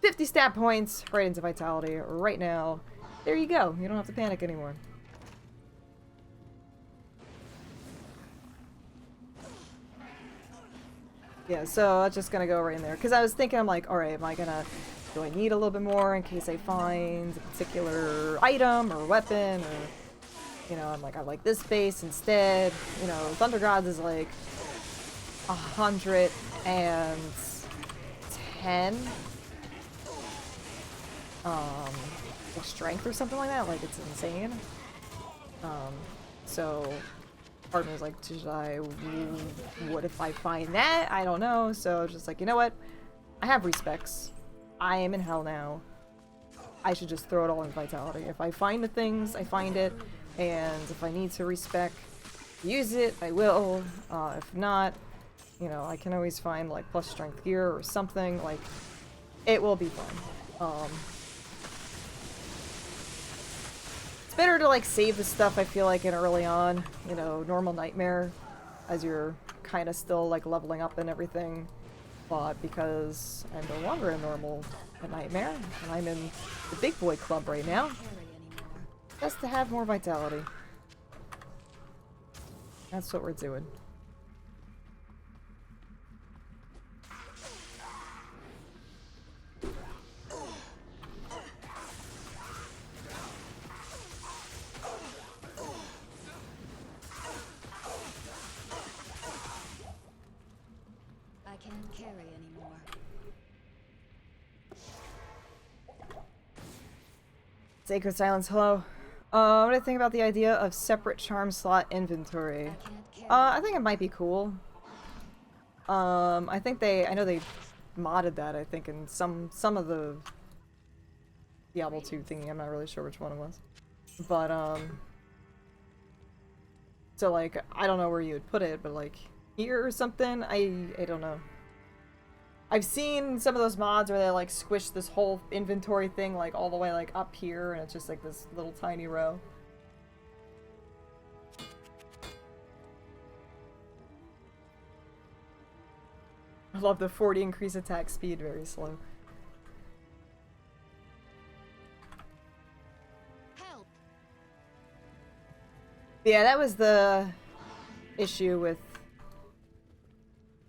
50 stat points right into Vitality right now. There you go. You don't have to panic anymore. Yeah, so that's just gonna go right in there. Because I was thinking, I'm like, alright, do I need a little bit more in case I find a particular item or weapon, or, you know, I'm like, I like this base instead. You know, Thunder Gods is like 110 like strength or something like that. Like, it's insane. So part of me was like, what if I find that? I don't know. So I was just like, you know what? I have respecs. I am in hell now. I should just throw it all in Vitality. If I find the things, I find it. And if I need to respec, use it, I will. If not, you know, I can always find like plus strength gear or something. Like, it will be fun. It's better to like save the stuff, I feel like, in early on, you know, normal Nightmare, as you're kind of still like leveling up and everything. But because I'm no longer a normal Nightmare, and I'm in the big boy club right now, just to have more Vitality. That's what we're doing. Sacred Silence, hello. What do you think about the idea of separate charm slot inventory? I think it might be cool. I know they modded that, I think, in some of the Diablo 2 thingy. I'm not really sure which one it was. But, so, like, I don't know where you would put it, but, like, here or something? I don't know. I've seen some of those mods where they, like, squish this whole inventory thing, like, all the way, like, up here, and it's just, like, this little tiny row. I love the 40 increase attack speed, very slow. Help. Yeah, that was the issue with,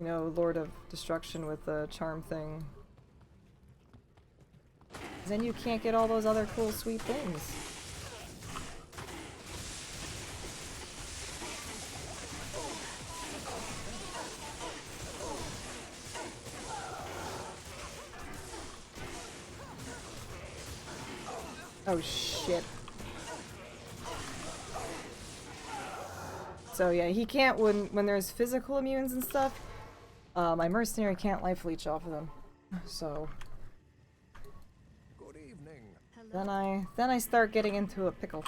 you know, Lord of Destruction with the charm thing. 'Cause then you can't get all those other cool, sweet things. Oh shit. So yeah, he can't when there's physical immunes and stuff. My mercenary can't life leech off of them. So Good evening. then I start getting into a pickle.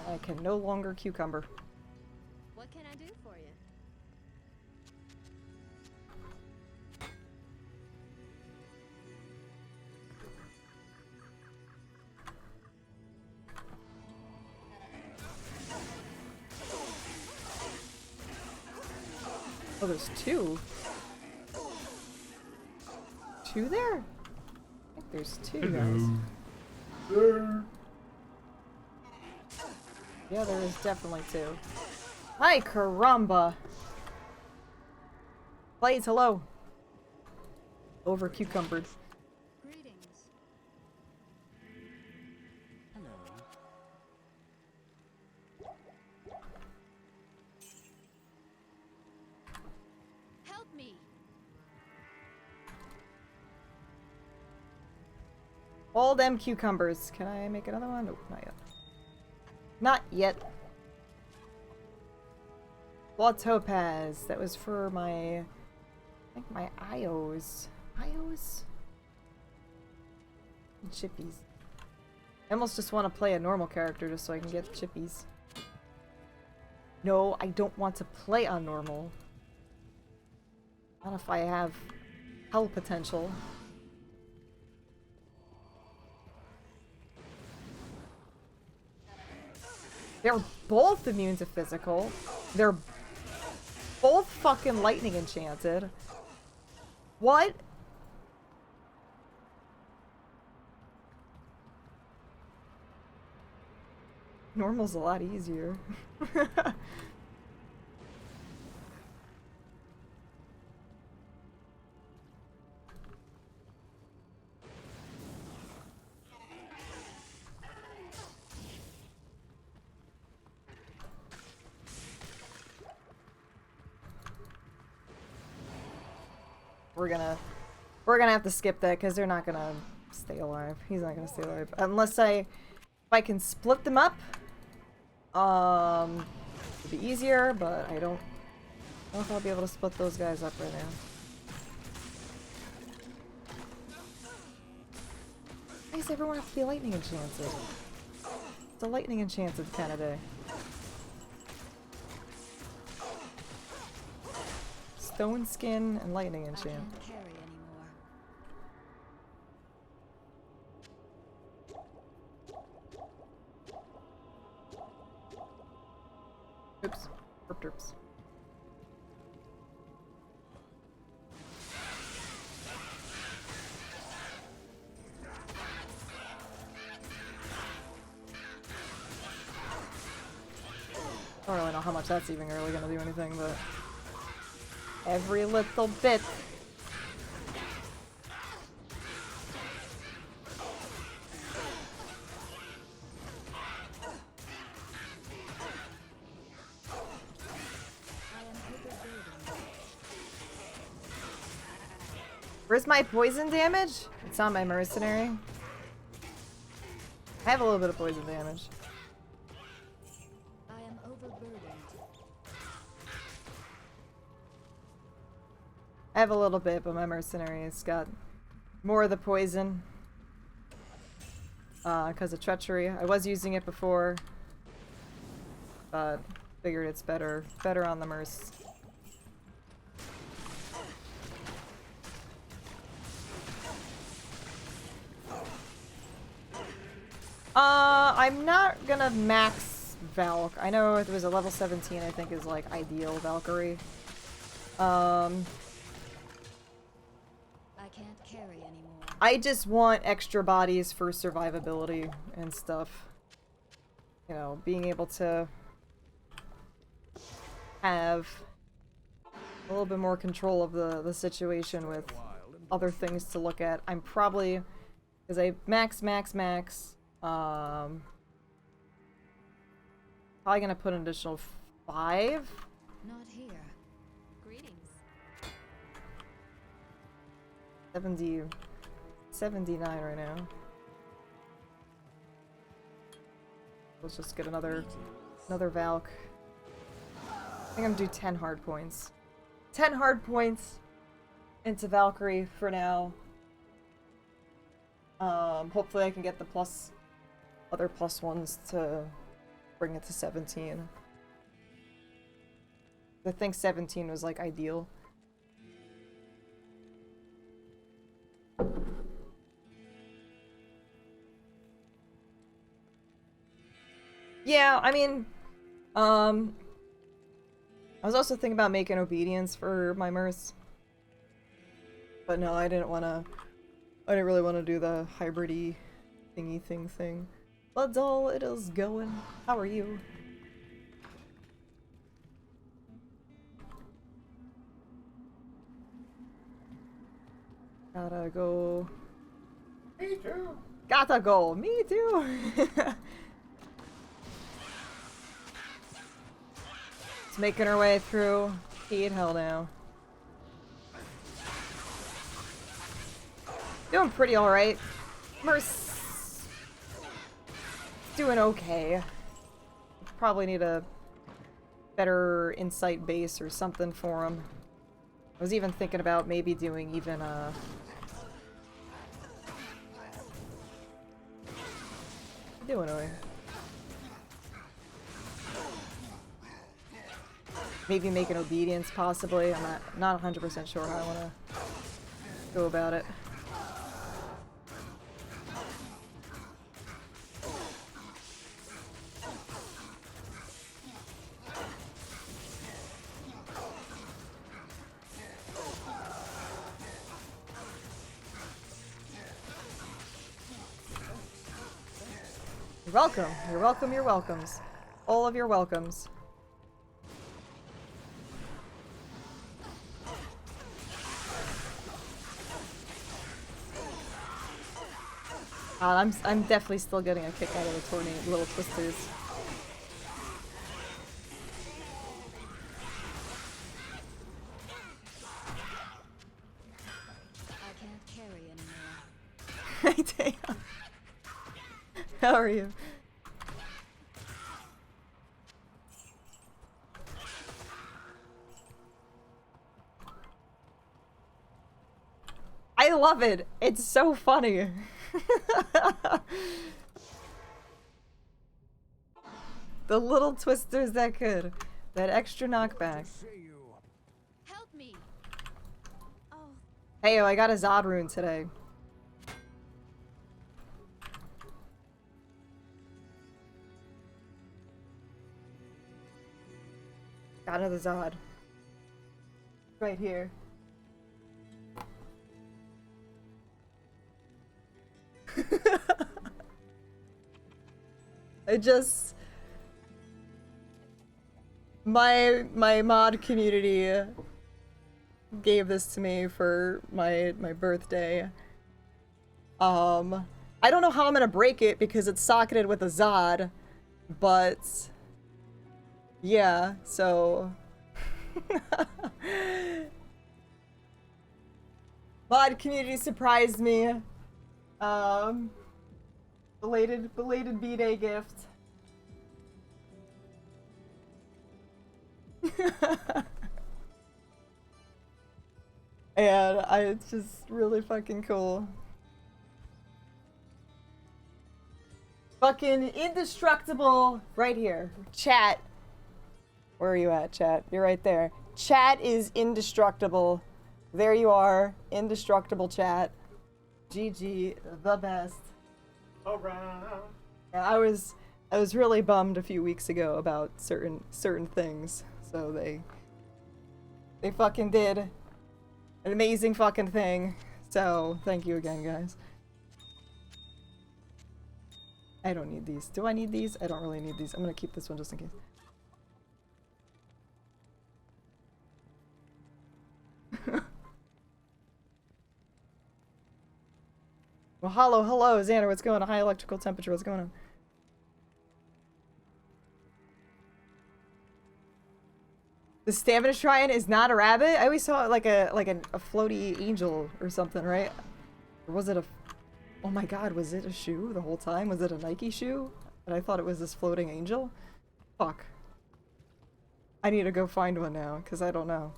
I can no longer cucumber. What can I do for you? Oh, there's two. Two there? I think there's two guys. Yeah, there is definitely two. Hi, caramba! Blades, hello! Over cucumbered. Greetings. Hello. Help me. All them cucumbers. Can I make another one? Nope, not yet. Not yet. Blood topaz. That was for my, I think my IOs. IOs? And chippies. I almost just want to play a normal character just so I can get chippies. No, I don't want to play on normal. Not if I have hell potential. They're both immune to physical. They're both fucking lightning enchanted. What? Normal's a lot easier. We're gonna have to skip that because they're not gonna stay alive. He's not gonna stay alive unless if I can split them up. It'd be easier, but I don't know if I'll be able to split those guys up right now. Why does everyone have to be lightning enchanted? It's a lightning enchanted kind of day. Stone skin and lightning I enchant. can't carry anymore. Oops. Derp derps. I don't really know how much that's even really gonna do anything, but every little bit. Where's my poison damage? It's on my mercenary. I have a little bit of poison damage. I am overburdened. I have a little bit, but my mercenary's got more of the poison. Because of treachery. I was using it before, but figured it's better on the merc. I'm not gonna max Valk. I know it was a level 17, I think is like ideal Valkyrie. I can't carry anymore. I just want extra bodies for survivability and stuff. You know, being able to have a little bit more control of the situation with other things to look at. I'm probably, because I max, probably gonna put an additional 5. Not here. Greetings. 79 right now. Let's just get another Valk. I think I'm gonna do 10 hard points. 10 hard points into Valkyrie for now. Hopefully I can get the other plus ones to bring it to 17. I think 17 was like ideal. Yeah, I mean, I was also thinking about making obedience for my mercs. But no, I didn't really want to do the hybrid-y thingy thing. But all it is going. How are you? Gotta go. Me too. Gotta go. Me too. It's making her way through. Eat hell now. Doing pretty alright. Merce. Doing okay. Probably need a better insight base or something for him. I was even thinking about maybe doing even doing away. Maybe make an obedience, possibly. I'm not 100% sure how I want to go about it. You're welcome. You're welcome. You're welcomes. All of your welcomes. I'm definitely still getting a kick out of the tornado little twisters. I can't carry anymore. Damn. How are you? I love it. It's so funny. The little twisters that could. That extra knockback. Help me. Oh, Hey, I got a Zod rune today. Got another Zod. Right here. I just... My mod community gave this to me for my birthday. I don't know how I'm gonna break it because it's socketed with a Zod, but yeah, so mod community surprised me. Belated B-Day gift. And it's just really fucking cool. Fucking indestructible right here. Chat. Where are you at, chat? You're right there. Chat is indestructible. There you are. Indestructible chat. GG, the best. Around. Yeah, I was really bummed a few weeks ago about certain things. So they fucking did an amazing fucking thing. So thank you again, guys. I don't need these. Do I need these? I don't really need these. I'm gonna keep this one just in case. Well, hello, Xander, what's going on? High electrical temperature, what's going on? The stamina shrine is not a rabbit? I always saw it like a floaty angel or something, right? Or was it a... Oh my god, was it a shoe the whole time? Was it a Nike shoe? And I thought it was this floating angel? Fuck. I need to go find one now, because I don't know.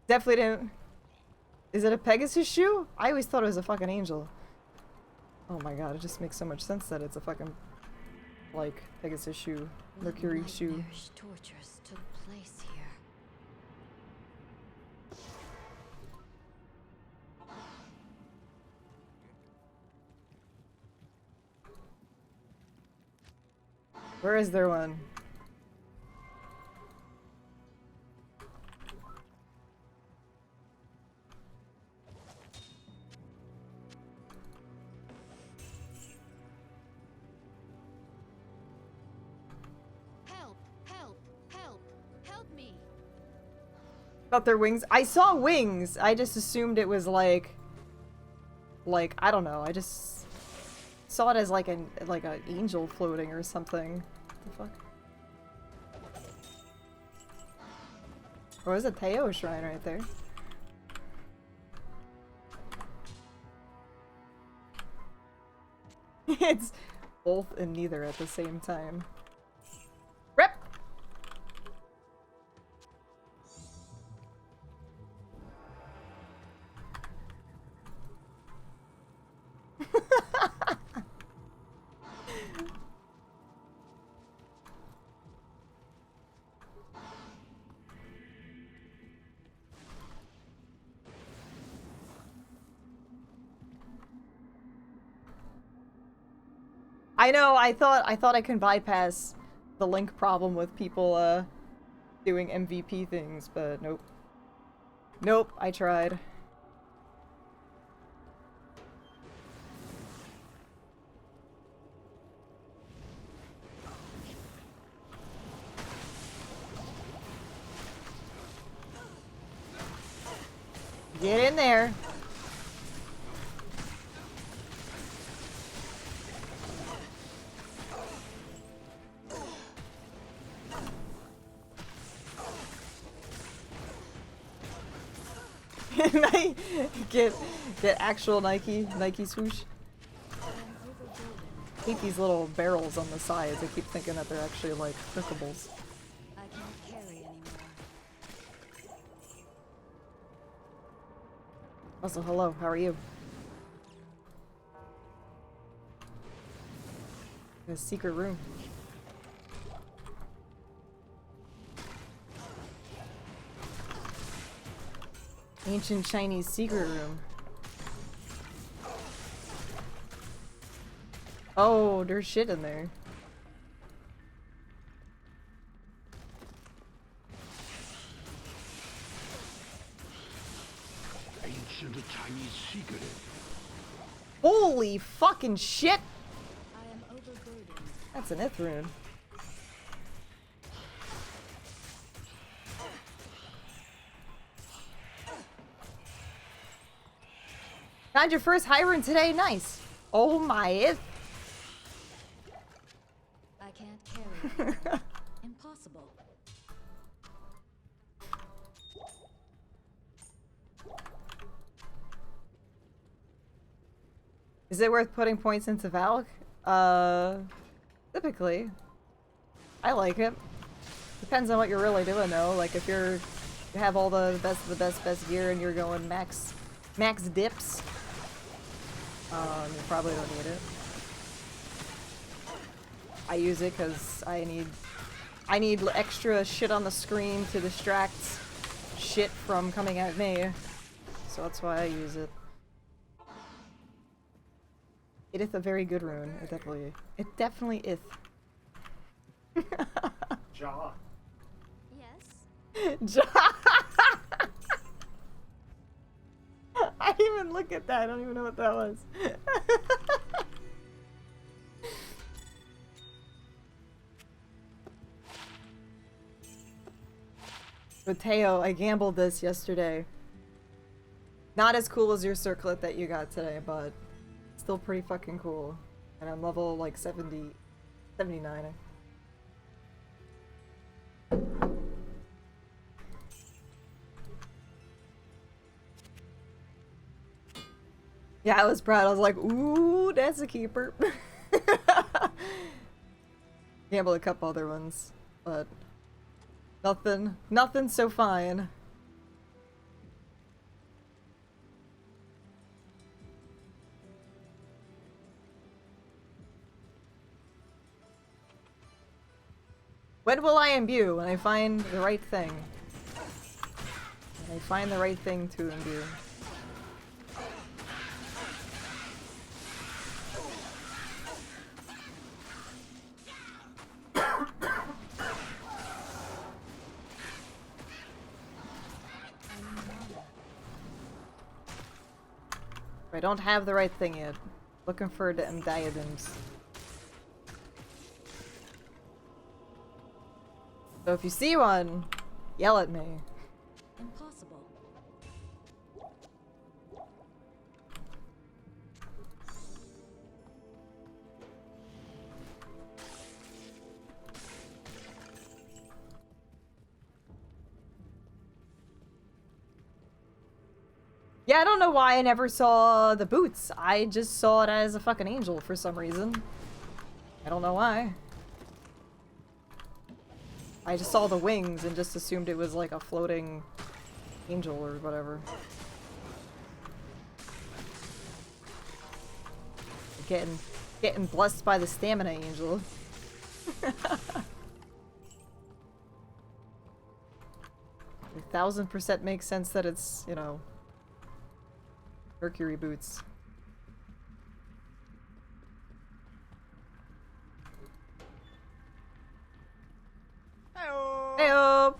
Definitely didn't... Is it a Pegasus shoe? I always thought it was a fucking angel. Oh my god, it just makes so much sense that it's a fucking, like, Pegasus shoe, Mercury shoe. Nightmarish tortures took place here. Where is there one? About their wings? I saw wings! I just assumed it was like, I don't know, I just saw it as like an angel floating or something. What the fuck? Or is a Teo shrine right there? It's both and neither at the same time. Rip! I know, I thought I can bypass the link problem with people doing MVP things, but nope. Nope, I tried. Get in there. Get actual Nike swoosh. Hate these little barrels on the sides. I keep thinking that they're actually like clickables. I can't carry anymore. Also, hello, how are you? In a secret room. Ancient Chinese secret room. Oh, there's shit in there. Ancient Chinese secret. Holy fucking shit! I am overburdened. That's an Ith rune. Found your first high rune today? Nice. Oh my Ith. I can't carry anymore. Impossible. Is it worth putting points into Valk? Typically. I like it. Depends on what you're really doing though. Like if you have all the best of the best gear and you're going max dips, you probably don't need it. I use it because I need extra shit on the screen to distract shit from coming at me. So that's why I use it. It is a very good rune. It definitely is. Jaw. Yes. I didn't even look at that. I don't even know what that was. Mateo, I gambled this yesterday. Not as cool as your circlet that you got today, but still pretty fucking cool. And I'm level like 70, 79. Yeah, I was proud. I was like, ooh, that's a keeper. Gambled a couple other ones, but nothing so fine. When will I imbue? When I find the right thing. When I find the right thing to imbue. I don't have the right thing yet. Looking for them diadems. So if you see one, yell at me. Impossible. Yeah, I don't know why I never saw the boots. I just saw it as a fucking angel for some reason. I don't know why. I just saw the wings and just assumed it was like a floating angel or whatever. Getting blessed by the stamina angel. 1000% makes sense that it's, you know, Mercury boots. Heyo. Heyo!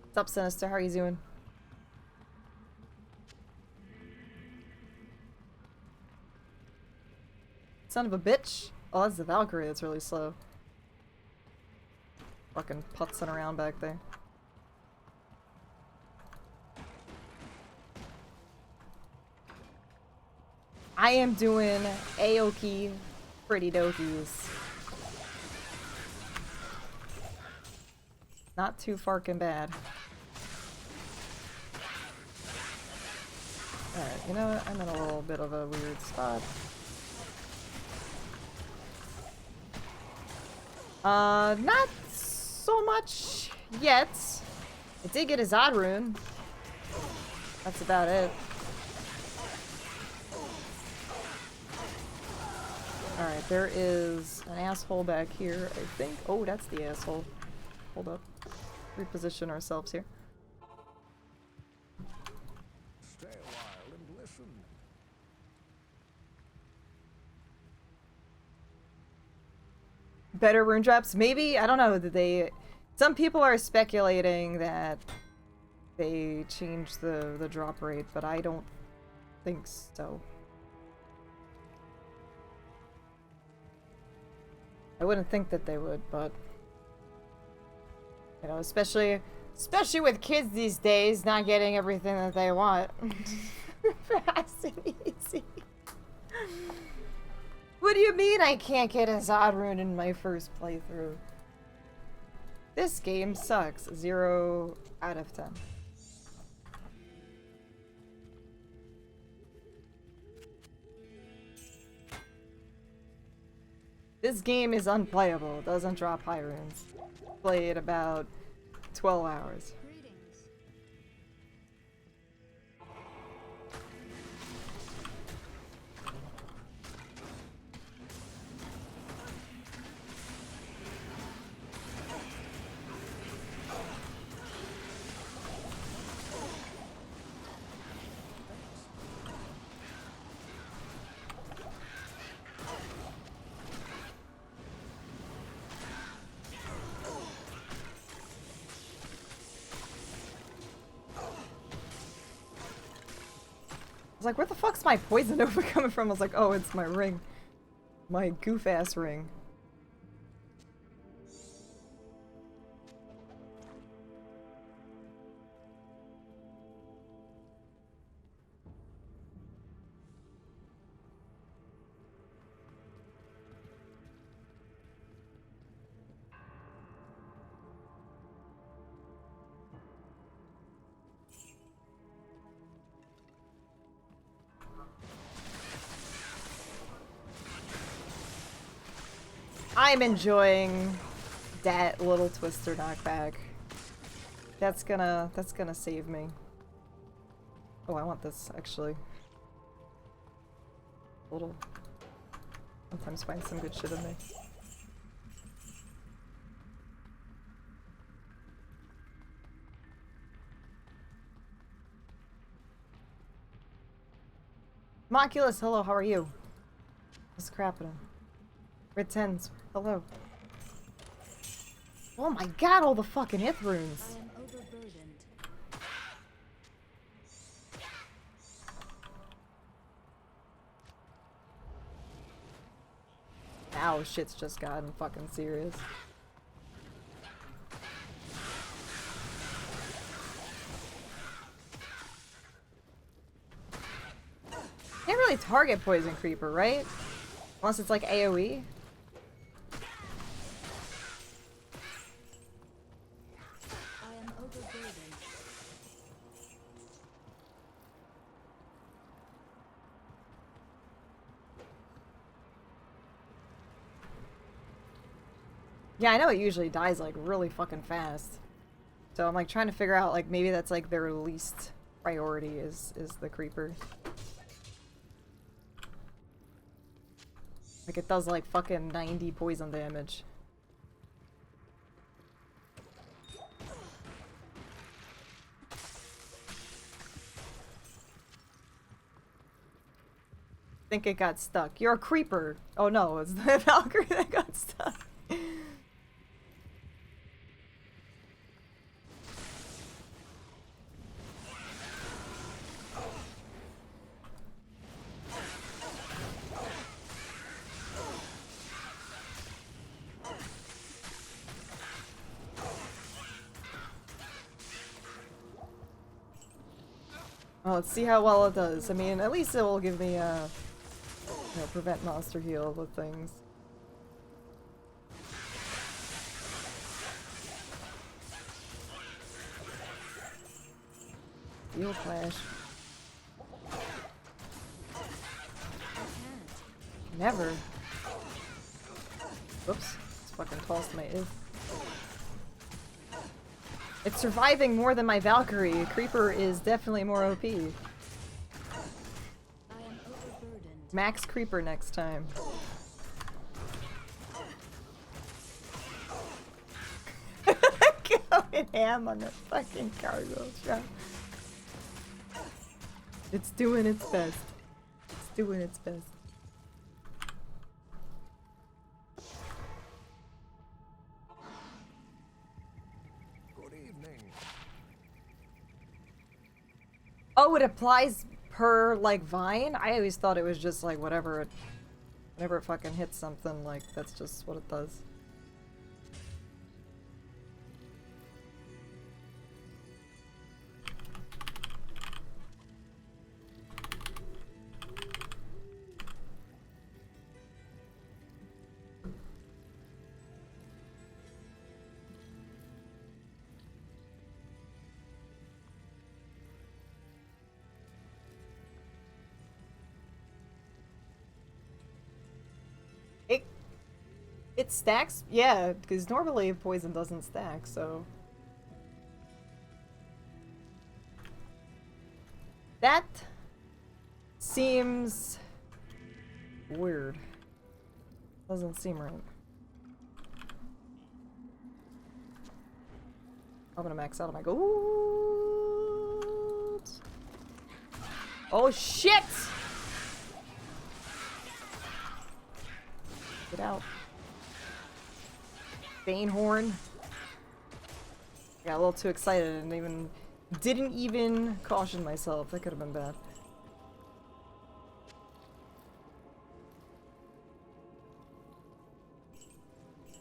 What's up, Sinister? How are you doing? Son of a bitch! Oh, that's the Valkyrie that's really slow. Fucking putzing around back there. I am doing Aoki pretty dokies. Not too farkin' bad. Alright, you know what? I'm in a little bit of a weird spot. Not so much yet. I did get a Zod rune. That's about it. Alright, there is an asshole back here, I think. Oh, that's the asshole. Hold up. Reposition ourselves here. Stay a while and listen. Better rune drops? Maybe? I don't know. Did they... Some people are speculating that they changed the drop rate, but I don't think so. I wouldn't think that they would, but... You know, especially with kids these days not getting everything that they want. Fast and easy. What do you mean I can't get a Zod rune in my first playthrough? This game sucks. 0 out of 10. This game is unplayable. It doesn't drop high runes. Played about 12 hours. Greetings. I was like, where the fuck's my poison over coming from? I was like, oh, it's my ring. My goof-ass ring. I'm enjoying that little twister knockback. That's gonna save me. Oh, I want this actually. Little. Sometimes find some good shit in me. Moculus, hello, how are you? What's crappening? Red 10s, hello. Oh my god, all the fucking hit runes. I am overburdened. Now shit's just gotten fucking serious. Can't really target Poison Creeper, right? Unless it's like AoE. I am overburdened. Yeah, I know it usually dies like really fucking fast. So I'm like trying to figure out like maybe that's like their least priority is the creeper. Like it does like fucking 90 poison damage. Think it got stuck. You're a creeper. Oh no, it's the Valkyrie that got stuck. Well, let's see how well it does. I mean, at least it will give me, you know, prevent monster heal with things. Steel Clash. Never. Whoops. It's fucking tossed my if. It's surviving more than my Valkyrie. Creeper is definitely more OP. I am overburdened. Max Creeper next time. Going ham on the fucking cargo shop. It's doing its best. It's doing its best. Good evening. Oh, it applies per like vine? I always thought it was just like whenever it fucking hits something, like that's just what it does. It stacks? Yeah, because normally poison doesn't stack, so... That seems weird. Doesn't seem right. I'm gonna max out on my gold. Oh shit! Get out. Banehorn. Got a little too excited and didn't even caution myself. That could have been bad.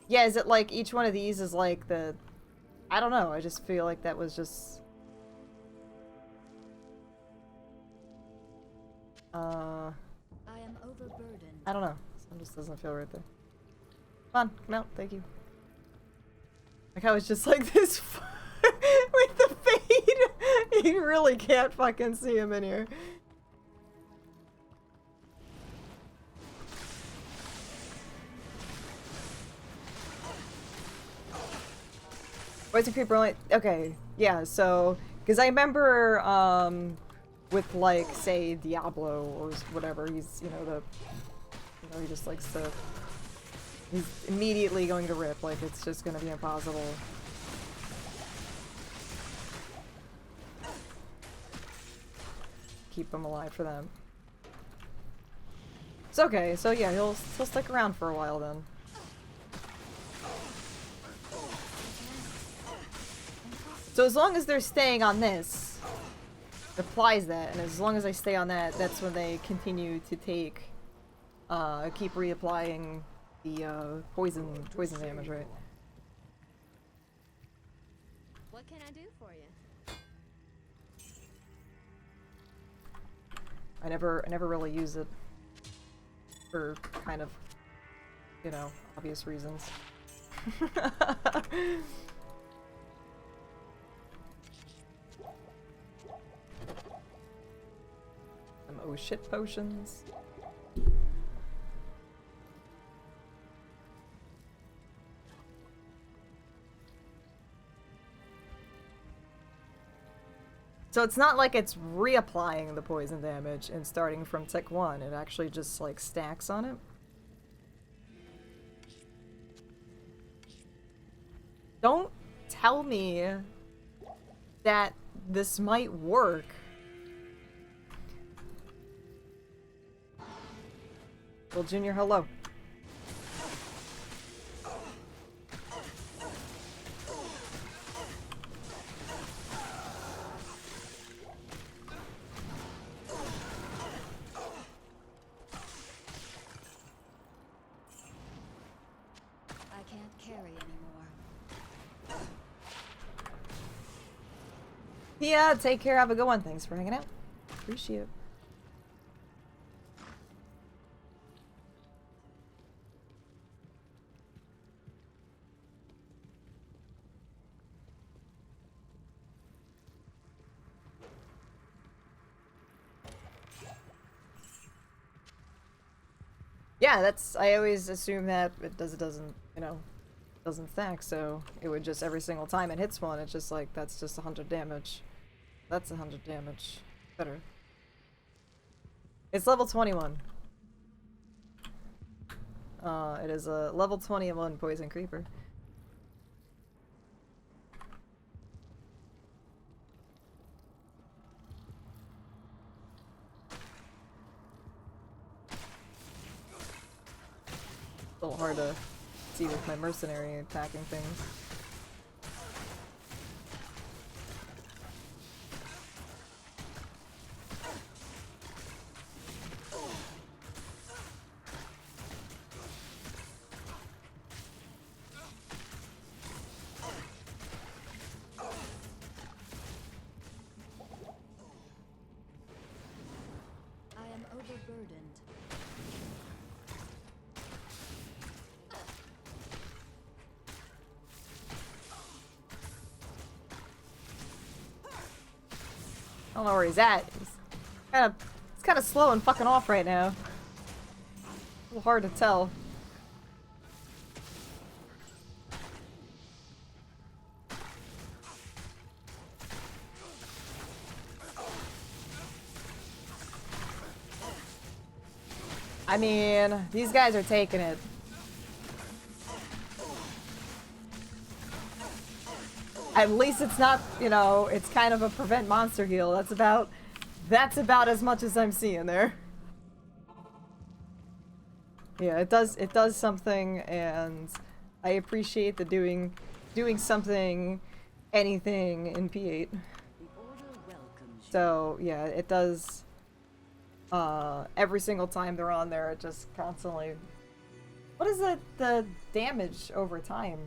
Yeah, is it like each one of these is like the... I don't know, I just feel like that was just... I am overburdened. I don't know. It just doesn't feel right there. Come on, come out, thank you. Like I was just like this with the fade. You really can't fucking see him in here. Poison creeper only. Okay, yeah. So, because I remember, with like say Diablo or whatever, he's he just likes to. He's immediately going to rip. Like it's just going to be impossible. Keep him alive for them. It's okay. So yeah, he'll stick around for a while then. So as long as they're staying on this, it applies that, and as long as I stay on that, that's when they continue to take, keep reapplying the poison damage, right? What can I do for you? I never really use it for kind of, obvious reasons. Some oh shit potions. So it's not like it's reapplying the poison damage and starting from tick 1. It actually just like stacks on it. Don't tell me that this might work. Well, Junior, hello. I can't carry anymore. Yeah, take care. Have a good one. Thanks for hanging out. Appreciate it. Yeah, that's, I always assume that it doesn't, doesn't stack, so it would just, every single time it hits one, it's just like, that's just 100 damage. That's 100 damage. Better. It's level 21. It is a level 21 poison creeper. A little hard to see with my mercenary attacking things. I am overburdened. I don't know where he's at. He's kind of slow and fucking off right now. A little hard to tell. I mean, these guys are taking it. At least it's not, you know, it's kind of a prevent monster heal. That's about as much as I'm seeing there. Yeah, it does something, and I appreciate the doing something, anything in P8. So yeah, it does. Every single time they're on there, it just constantly. What is the damage over time?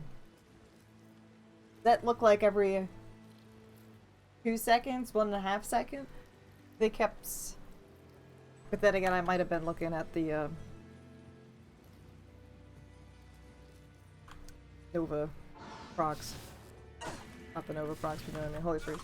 That look like every 2 seconds, 1.5 seconds? They kept. But then again, I might have been looking at the Nova procs. Not the Nova procs, but you know what I mean. Holy freak.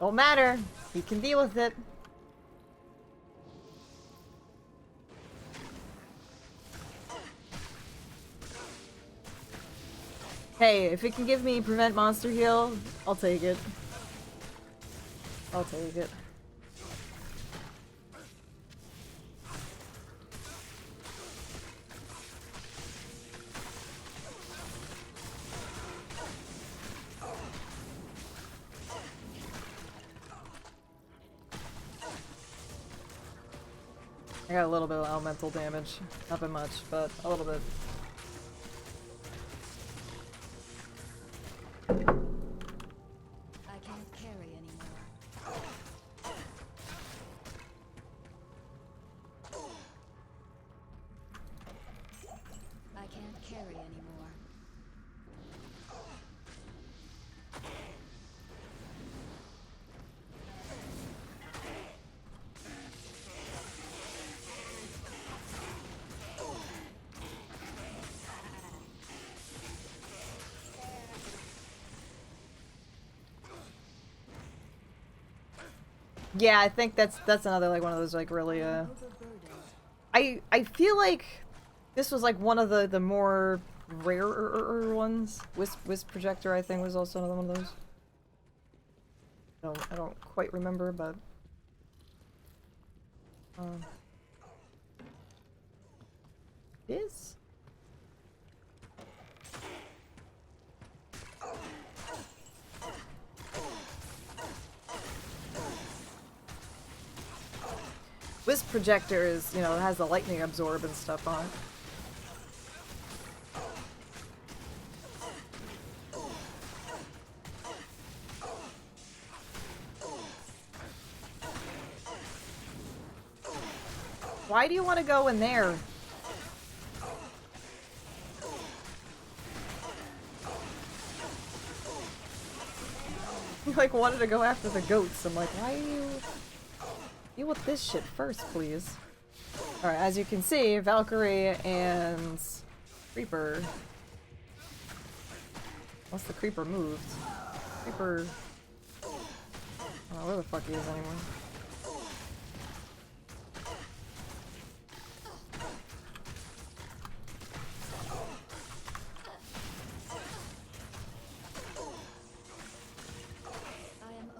Don't matter. He can deal with it. Hey, if it can give me prevent monster heal, I'll take it. I'll take it. I got a little bit of elemental damage. Nothing much, but a little bit. I can't carry anymore. I can't carry anymore. Yeah, I think that's another like one of those like really I feel like this was like one of the more rarer ones. Wisp projector I think was also another one of those. I don't quite remember, but is Wisp projector is, you know, it has the lightning absorb and stuff on it. Why do you want to go in there? You like wanted to go after the goats. I'm like, why are you deal with this shit first, please? Alright, as you can see, Valkyrie and Creeper. Unless the Creeper moved. Creeper. I don't know where the fuck he is anymore.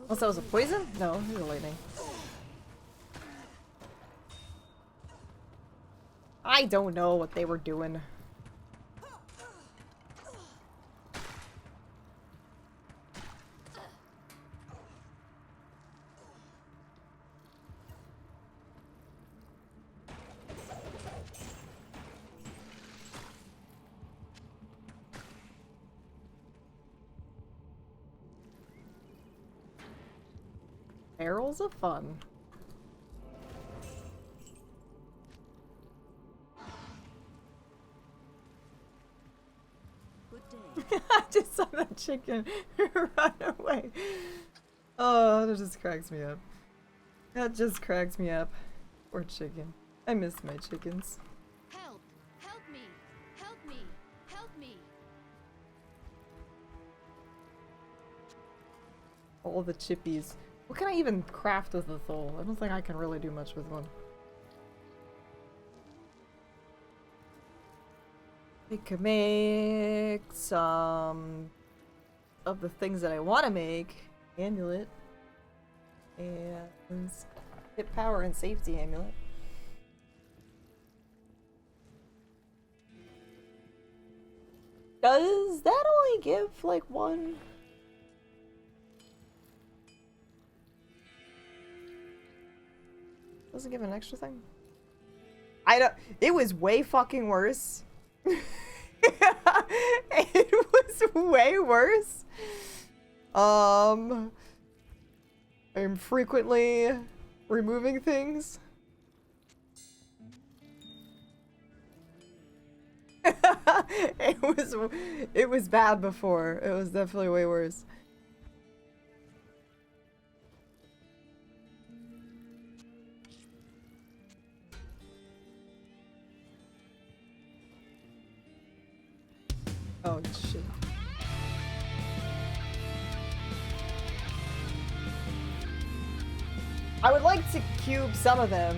Unless that was a poison? No, it was a lightning. I don't know what they were doing. Barrels of fun. I just saw that chicken run away. Oh, that just cracks me up. That just cracks me up. Poor chicken. I miss my chickens. Help! Help me! Help me! Help me! All the chippies. What can I even craft with a thole? I don't think I can really do much with one. We could make some of the things that I want to make. Amulet. And hit power and safety amulet. Does that only give like one? Doesn't give an extra thing? I don't. It was way fucking worse. It was way worse. I'm frequently removing things. It was bad before. It was definitely way worse. Oh shit. I would like to cube some of them.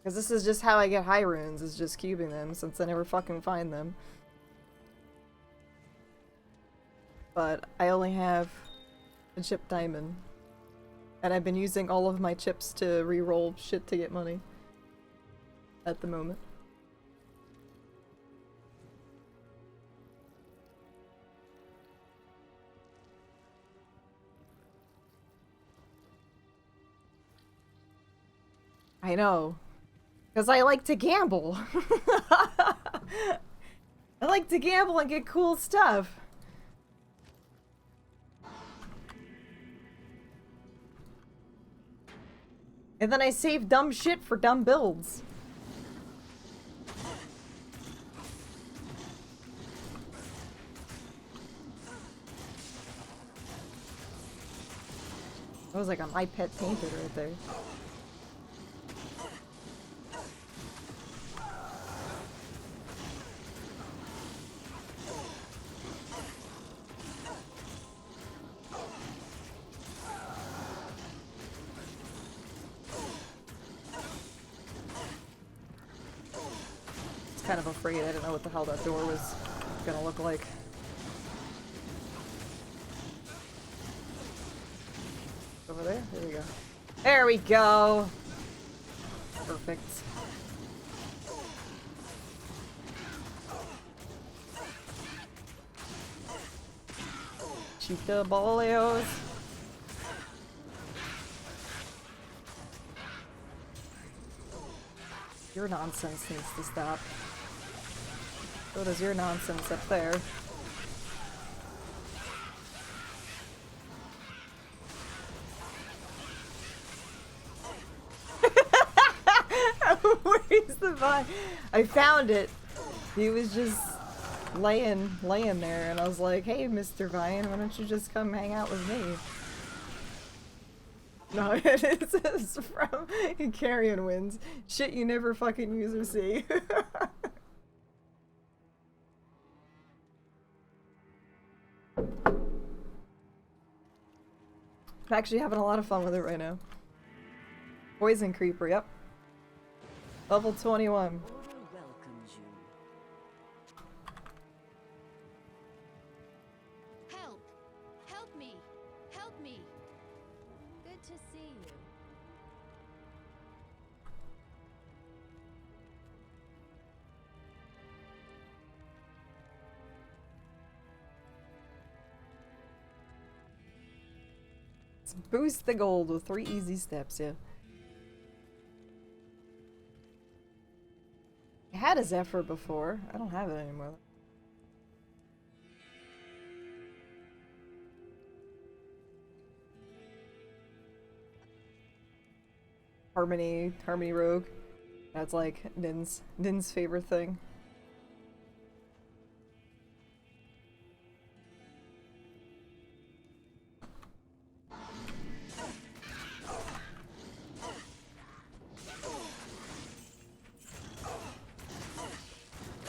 Because this is just how I get high runes, is just cubing them, since I never fucking find them. But I only have a chip diamond. And I've been using all of my chips to re-roll shit to get money. At the moment. I know. Because I like to gamble. I like to gamble and get cool stuff. And then I save dumb shit for dumb builds. That was like a my pet painted right there. Kind of afraid. I didn't know what the hell that door was gonna look like. Over there? There we go. There we go! Perfect. Cheetah Bolios. Your nonsense needs to stop. So does your nonsense up there. Where's the vine? I found it. He was just laying there, and I was like, "Hey, Mr. Vine, why don't you just come hang out with me?" No, it says from Carrion Winds. Shit you never fucking use or see. I'm actually having a lot of fun with it right now. Poison Creeper, yep. Level 21. Welcomes you. Help! Help me! Help me! Good to see you. Let's boost the gold with 3 easy steps, yeah. I had a Zephyr before. I don't have it anymore. Harmony Rogue. That's like Nin's favorite thing.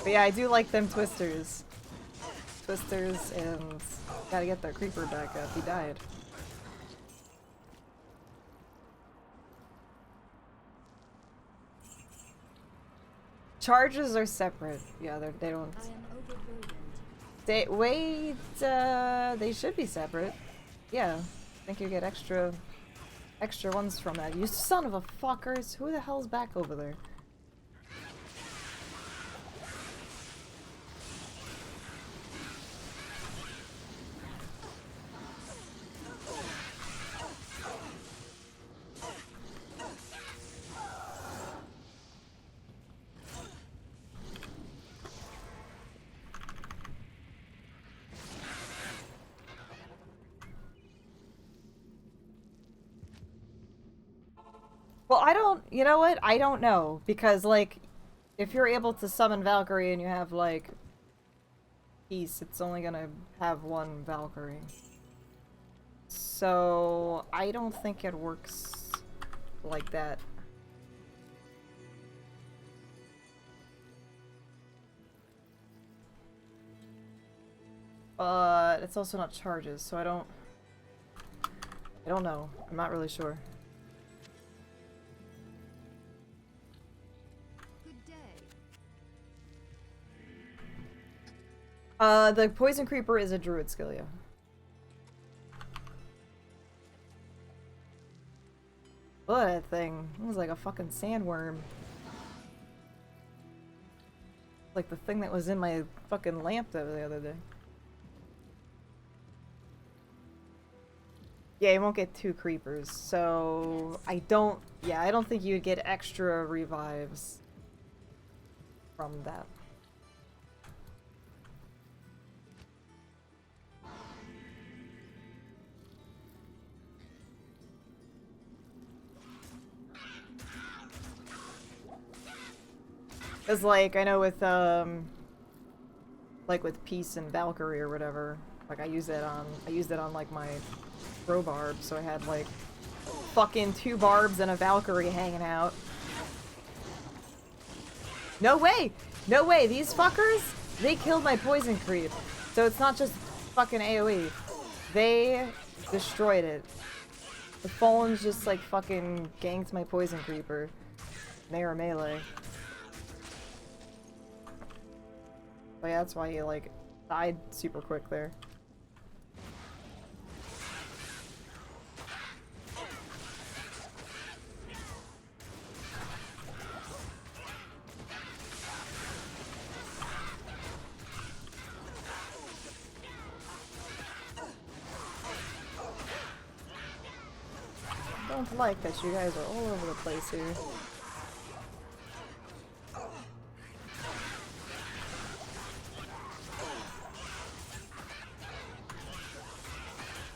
But yeah, I do like them twisters. twisters and gotta get that creeper back up. He died. Charges are separate. Yeah, they don't. I am overburdened. They should be separate. Yeah, I think you get extra ones from that. You son of a fuckers! Who the hell's back over there? Well, I don't, you know what? I don't know. Because, like, if you're able to summon Valkyrie and you have, like, Peace, it's only gonna have one Valkyrie. So, I don't think it works like that. But it's also not charges, so I don't know. I'm not really sure. The Poison Creeper is a druid skill, yeah. Look at that thing. It was like a fucking sandworm. Like the thing that was in my fucking lamp the other day. Yeah, you won't get 2 creepers, so I don't think you'd get extra revives from that. Cause like, I know with, like with Peace and Valkyrie or whatever, like I used it on like my throw barb, so I had like fucking 2 barbs and a Valkyrie hanging out. No way! No way! These fuckers, they killed my poison creep. So it's not just fucking AoE. They destroyed it. The Fallens just like fucking ganked my poison creeper. They are melee. But yeah, that's why he like died super quick there. I don't like that you guys are all over the place here.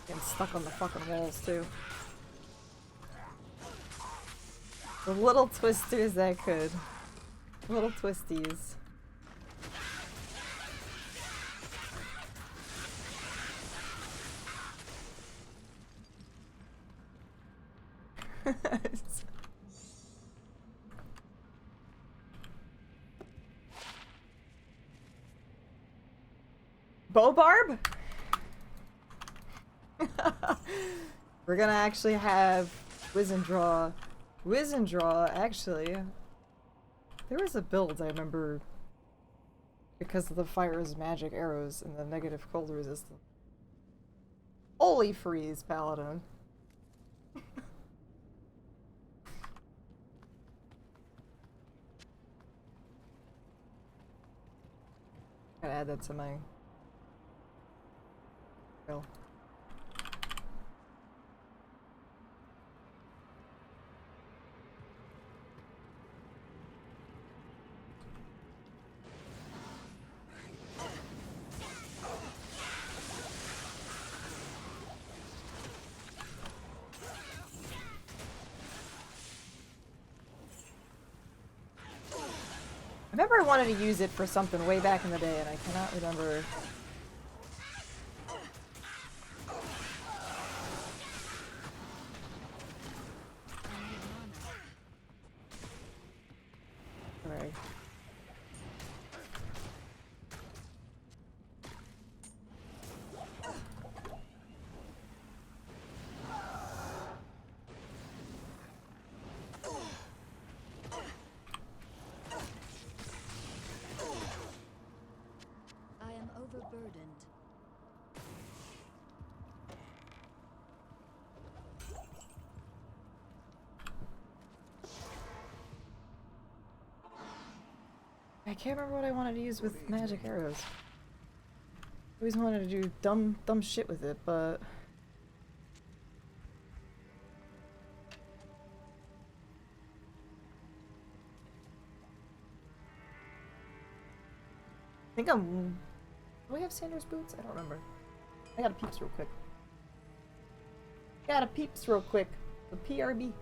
Getting stuck on the fucking walls too. The little twisters that could. Little twisties. Bobarb? We're gonna actually have Wizendraw. Wizendraw, actually. There was a build I remember because of the fire's magic arrows and the negative cold resistance. Holy freeze, Paladin. Gotta add that to my bill. I remember I wanted to use it for something way back in the day, and I cannot remember. Alright. overburdened. I can't remember what I wanted to use with magic arrows. I always wanted to do dumb shit with it, but I think I'm. Do we have Sanders boots? I don't remember. I gotta peeps real quick. Gotta peeps real quick. The PRB.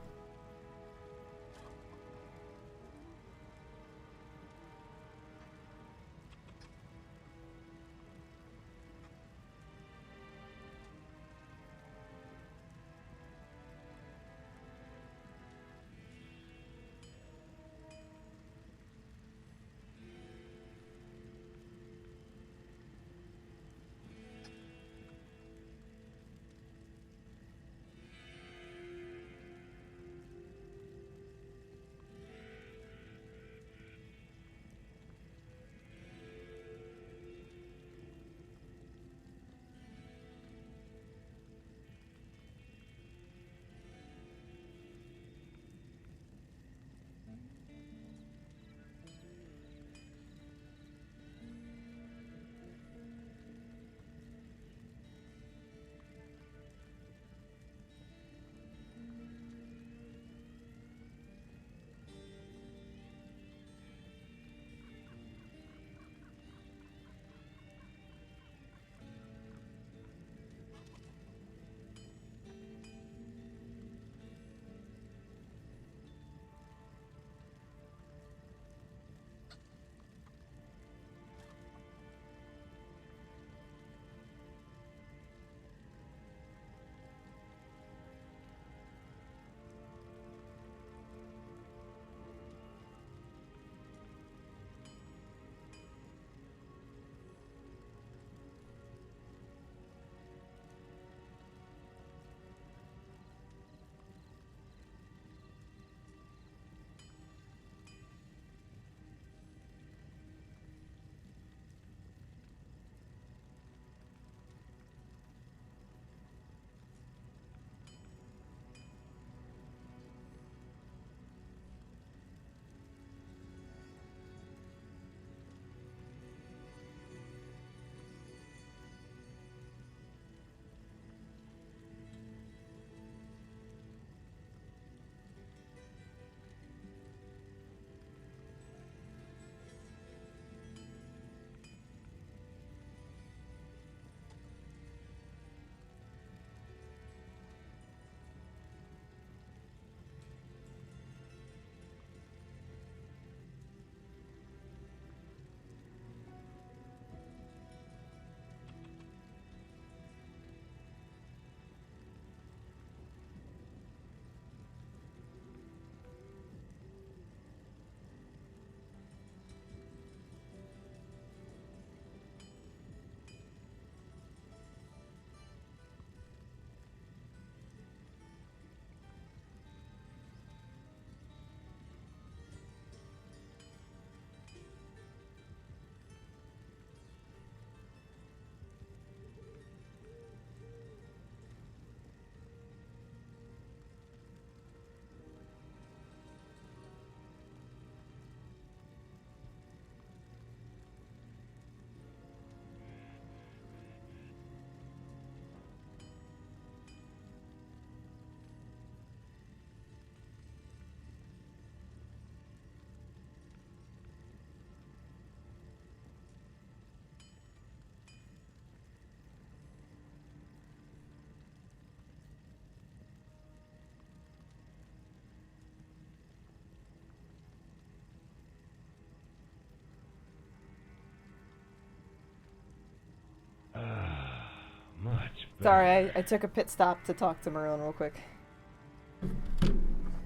Much better. Sorry, I took a pit stop to talk to Maroon real quick.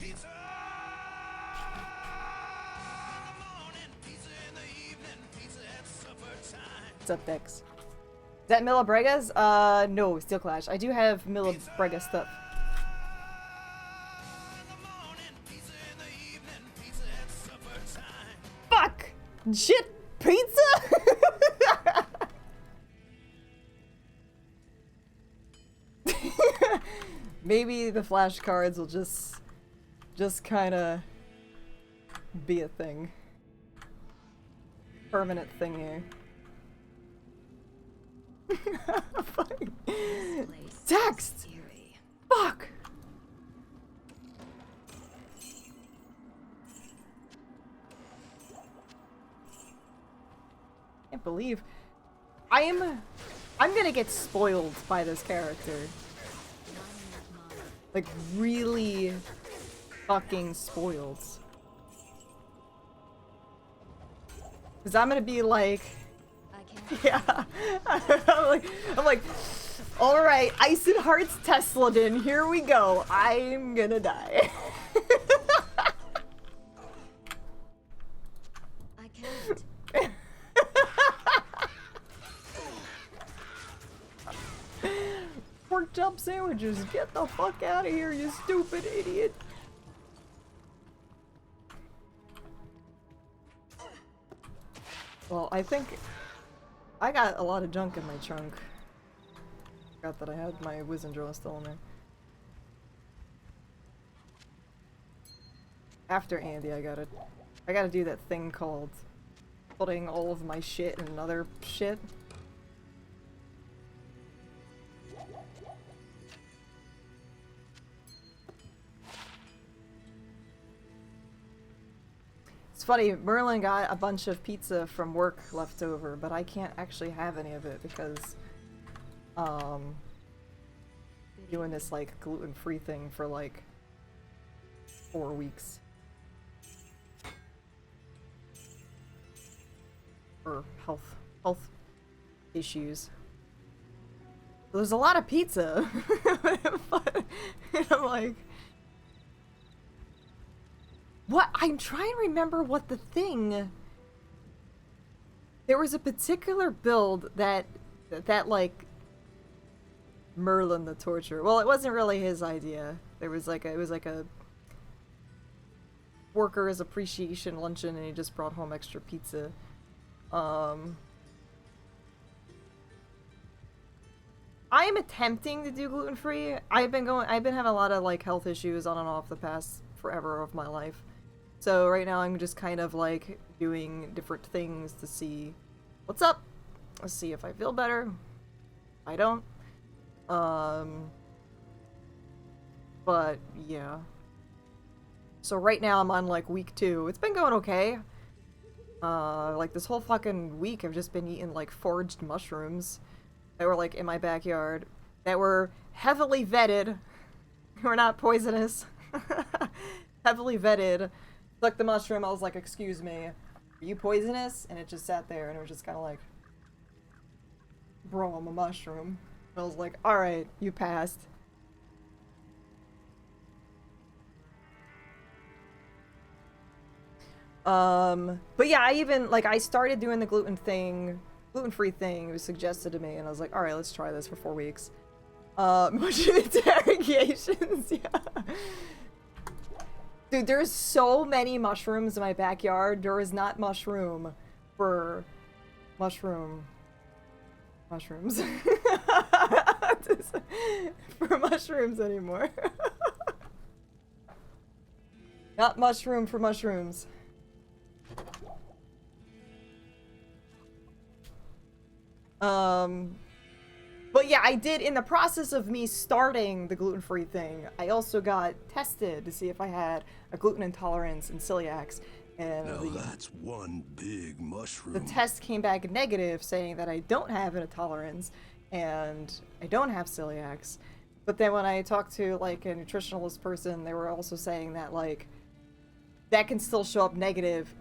Pizza in the morning, pizza in the evening, pizza at supper time. What's up, Dex? Is that Mila Brega's? No, Steel Clash. I do have Mila Brega stuff. In the morning, pizza in the evening, pizza at supper time. Fuck! Shit! Pizza? maybe the flashcards will just kind of be a thing. Permanent thing here. Text! Fuck! Can't believe I'm gonna get spoiled by this character. Like, really fucking spoiled. Cause I'm gonna be like, yeah. I'm like, all right, Ice and Hearts Tesladin, here we go. I'm gonna die. I can't. Pork chop sandwiches, get the fuck out of here, you stupid idiot. Well, I think I got a lot of junk in my trunk. Forgot that I had my Wizandrel still in there. After Andy, I gotta do that thing called putting all of my shit in another shit. It's funny, Merlin got a bunch of pizza from work left over, but I can't actually have any of it because doing this like gluten-free thing for like 4 weeks. For health issues. So there's a lot of pizza. But I'm like, what? I'm trying to remember what the thing. There was a particular build that like Merlin the Torturer. Well, it wasn't really his idea. It was like a workers' appreciation luncheon, and he just brought home extra pizza. I am attempting to do gluten-free. I've been having a lot of like health issues on and off the past forever of my life. So right now I'm just kind of like doing different things to see what's up. Let's see if I feel better. I don't. But yeah. So right now I'm on like week 2. It's been going okay. Like this whole fucking week I've just been eating like foraged mushrooms that were like in my backyard that were heavily vetted. Were not poisonous. Heavily vetted. Took the mushroom, I was like, excuse me, are you poisonous? And it just sat there and it was just kind of like, bro, I'm a mushroom. And I was like, alright, you passed. But yeah, I started doing the gluten-free thing, it was suggested to me, and I was like, alright, let's try this for 4 weeks. Mushroom interrogations, yeah. Dude, there's so many mushrooms in my backyard, there is not mushroom for mushrooms. For mushrooms anymore. Not mushroom for mushrooms. But yeah, I did, in the process of me starting the gluten-free thing, I also got tested to see if I had a gluten intolerance and celiacs. And now that's one big mushroom. The test came back negative, saying that I don't have an intolerance and I don't have celiacs. But then when I talked to like a nutritionalist person, they were also saying that like that can still show up negative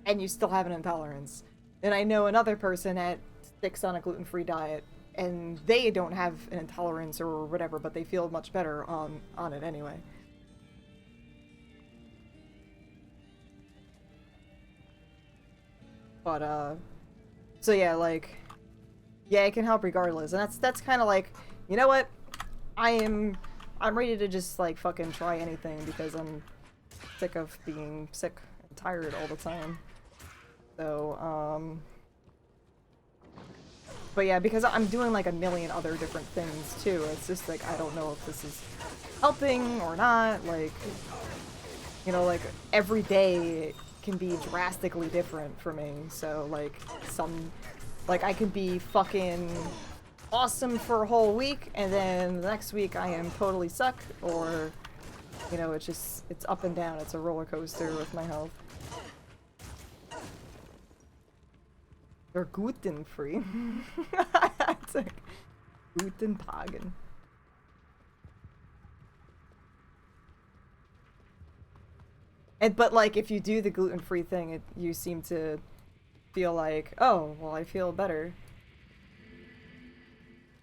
and you still have an intolerance. And I know another person that sticks on a gluten-free diet and they don't have an intolerance or whatever, but they feel much better on it anyway. But so yeah, like, yeah, it can help regardless, and that's kind of like, you know what, I'm ready to just like fucking try anything because I'm sick of being sick and tired all the time. So But yeah, because I'm doing like a million other different things too, it's just like I don't know if this is helping or not. Like, you know, like every day can be drastically different for me. So like like I could be fucking awesome for a whole week, and then the next week I am totally suck, or, you know, it's up and down. It's a roller coaster with my health. They're gluten-free. It's like gluten-pagan. But like, if you do the gluten-free thing, you seem to feel like, oh, well, I feel better.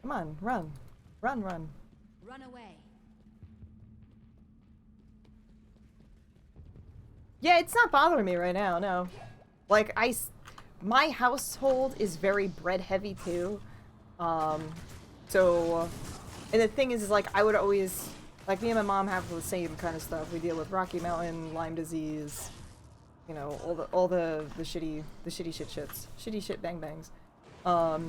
Come on, run. Run, run. Run away. Yeah, it's not bothering me right now, no. Like, my household is very bread heavy too. So, and the thing is like, I would always, like, me and my mom have the same kind of stuff. We deal with Rocky Mountain, Lyme disease, you know, all the shitty shits. Shitty shit bang bangs. So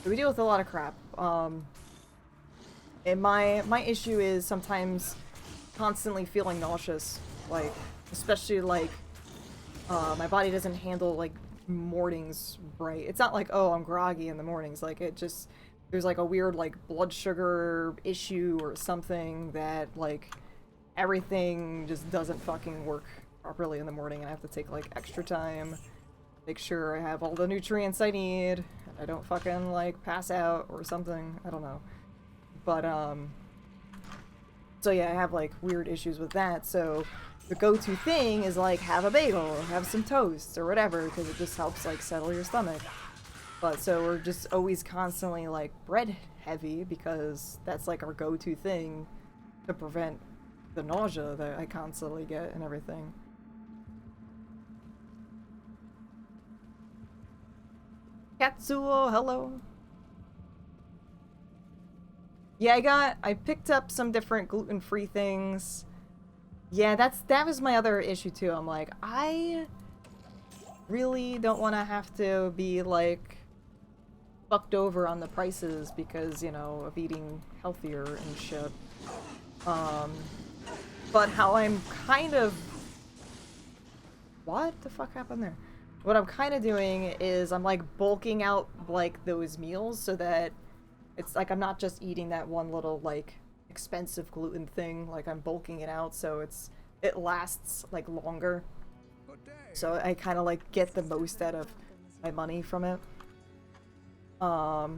we deal with a lot of crap. And my issue is sometimes constantly feeling nauseous, like, especially like, my body doesn't handle like mornings right. It's not like, oh, I'm groggy in the mornings. Like, it just, there's like a weird like blood sugar issue or something that like everything just doesn't fucking work properly in the morning, and I have to take like extra time, make sure I have all the nutrients I need, and I don't fucking like pass out or something. I don't know. But so yeah, I have like weird issues with that. So the go-to thing is like have a bagel or have some toast or whatever, because it just helps like settle your stomach. But so we're just always constantly like bread heavy, because that's like our go-to thing to prevent the nausea that I constantly get and everything. Katsuo, hello. Yeah, I picked up some different gluten-free things. Yeah, that was my other issue too. I'm like, I really don't want to have to be like fucked over on the prices because, you know, of eating healthier and shit. But how I'm kind of... What the fuck happened there? What I'm kind of doing is I'm like bulking out like those meals so that it's like I'm not just eating that one little like expensive gluten thing. Like, I'm bulking it out so it lasts like longer. So I kind of like get the most out of my money from it. How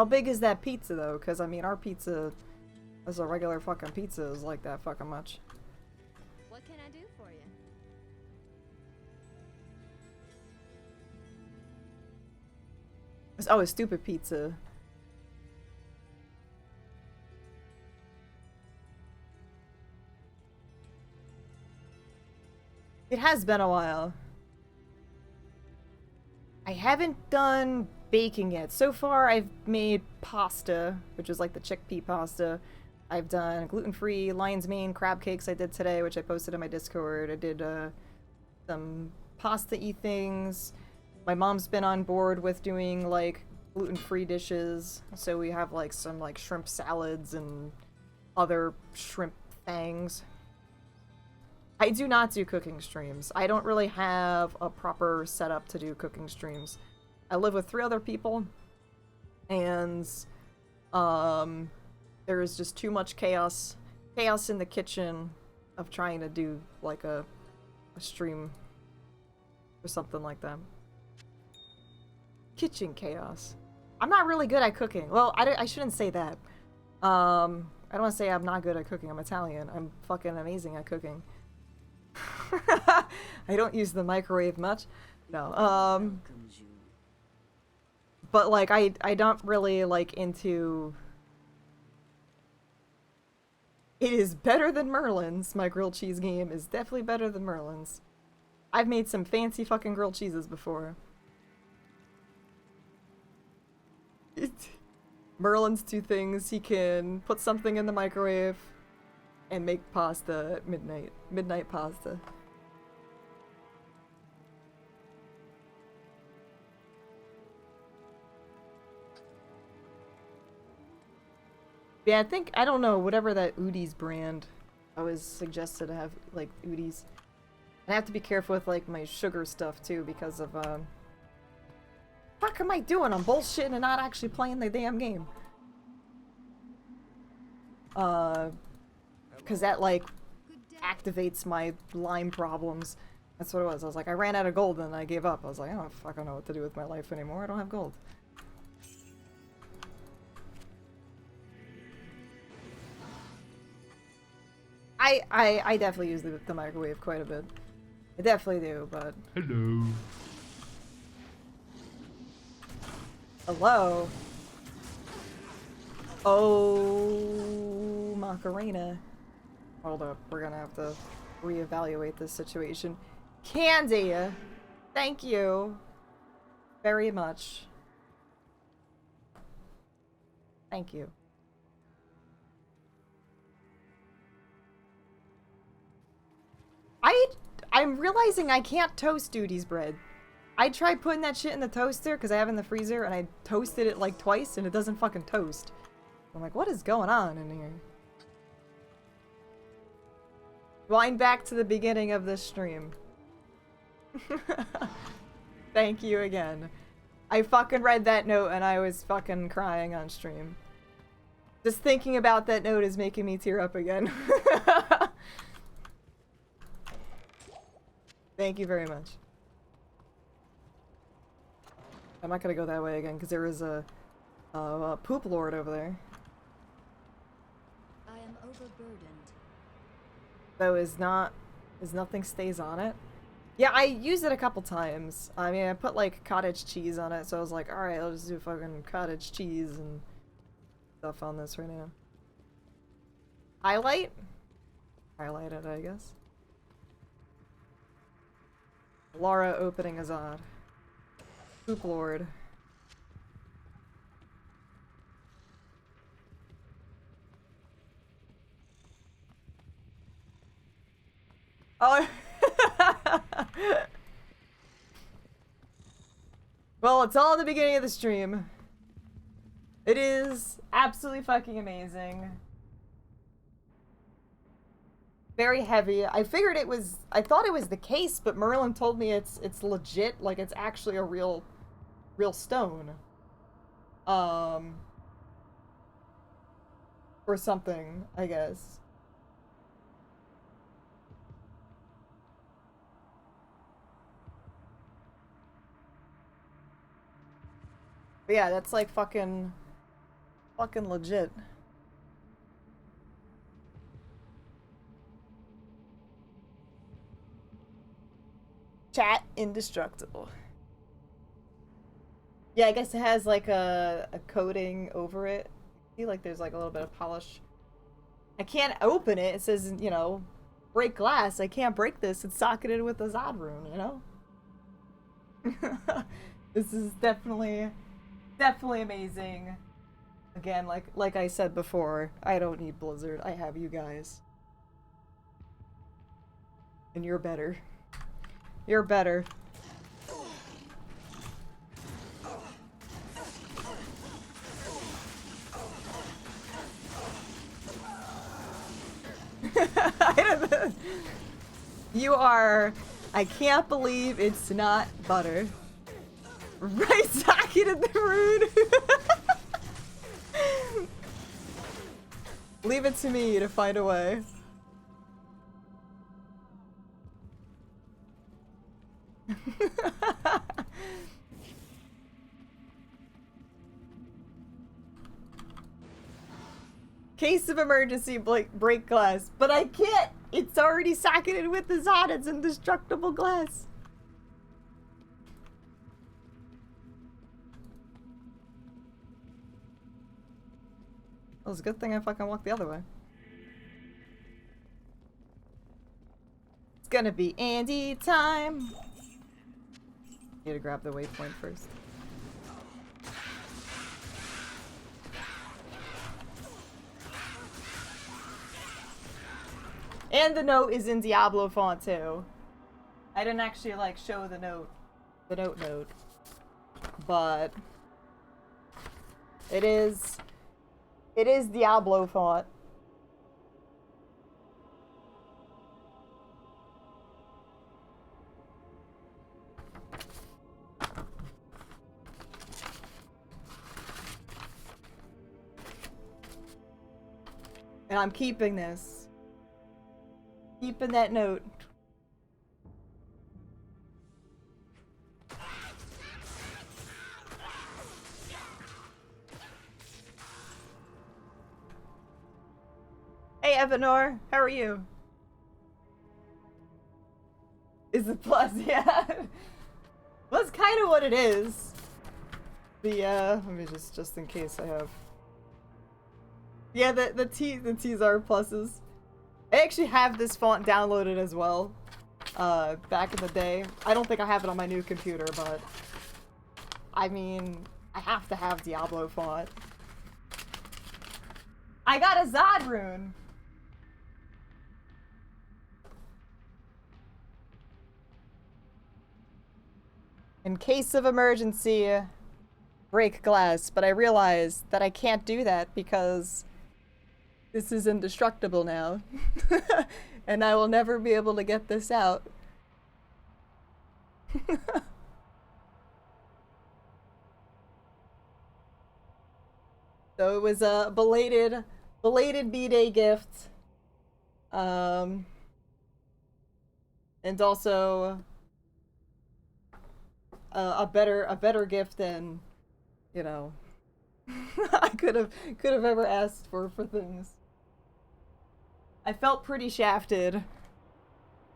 big is that pizza though? Because I mean, our pizza as a regular fucking pizza is like that fucking much. What can I do for you? Oh, a stupid pizza. It has been a while. I haven't done baking yet. So far, I've made pasta, which is like the chickpea pasta. I've done gluten-free lion's mane crab cakes I did today, which I posted in my Discord. I did some pasta-y things. My mom's been on board with doing like gluten-free dishes. So we have like some like shrimp salads and other shrimp things. I do not do cooking streams. I don't really have a proper setup to do cooking streams. I live with 3 other people, and there is just too much chaos in the kitchen of trying to do like a stream or something like that. Kitchen chaos. I'm not really good at cooking. Well, I shouldn't say that. I don't want to say I'm not good at cooking. I'm Italian. I'm fucking amazing at cooking. I don't use the microwave much. No. But like I don't really like into... It is better than Merlin's. My grilled cheese game is definitely better than Merlin's. I've made some fancy fucking grilled cheeses before. Merlin's 2 things. He can put something in the microwave and make pasta at midnight. Midnight pasta. Yeah, I think, I don't know, whatever that Udi's brand. I was suggested to have, like, Udi's. I have to be careful with, like, my sugar stuff, too, because of, fuck am I doing? I'm bullshitting and not actually playing the damn game. Because that, like, activates my Lyme problems. That's what it was. I was like, I ran out of gold and I gave up. I was like, I don't fucking know what to do with my life anymore. I don't have gold. I definitely use the microwave quite a bit. I definitely do, but... Hello. Hello? Oh, Macarena. Hold up, we're gonna have to reevaluate this situation. Candy! Thank you very much. Thank you. I'm realizing I can't toast Duty's bread. I tried putting that shit in the toaster because I have it in the freezer and I toasted it like twice and it doesn't fucking toast. I'm like, what is going on in here? Wind back to the beginning of this stream. Thank you again. I fucking read that note and I was fucking crying on stream. Just thinking about that note is making me tear up again. Thank you very much. I'm not gonna go that way again because there is a poop lord over there. I am overburdened. Though nothing stays on it. Yeah, I used it a couple times. I mean, I put like cottage cheese on it, so I was like, alright, I'll just do fucking cottage cheese and stuff on this right now. Highlight? Highlight it, I guess. Laura opening Azad. Poop Lord. Oh. Well, it's all at the beginning of the stream. It is absolutely fucking amazing. Very heavy. I figured it was, I thought it was the case, but Merlin told me it's legit, like it's actually a real stone. Or something, I guess. But yeah, that's like fucking legit. Chat indestructible. Yeah, I guess it has like a coating over it. See, like there's like a little bit of polish. I can't open it. It says, you know, break glass. I can't break this. It's socketed with a Zod rune, you know? This is definitely amazing. Again, like I said before, I don't need Blizzard. I have you guys. And you're better. You're better. You are... I can't believe it's not butter. Right socketed the rune. Leave it to me to find a way. Case of emergency, break glass. But I can't! It's already socketed with the Zod. It's indestructible glass. Well, it's a good thing I fucking walked the other way. It's gonna be Andy time. Need to grab the waypoint first. And the note is in Diablo font too. I didn't actually like show the note, but it It is Diablo font. And I'm keeping this. Keeping that note. Hey Evanor, how are you? Is it plus? Yeah. Well, that's kind of what it is. Let me just in case I have. Yeah, the T's are pluses. I actually have this font downloaded as well. Back in the day. I don't think I have it on my new computer, but I mean, I have to have Diablo font. I got a Zod rune. In case of emergency, break glass, but I realized that I can't do that because this is indestructible now. And I will never be able to get this out. So it was a belated B-Day gift. And also a better gift than, you know, I could have ever asked for things. I felt pretty shafted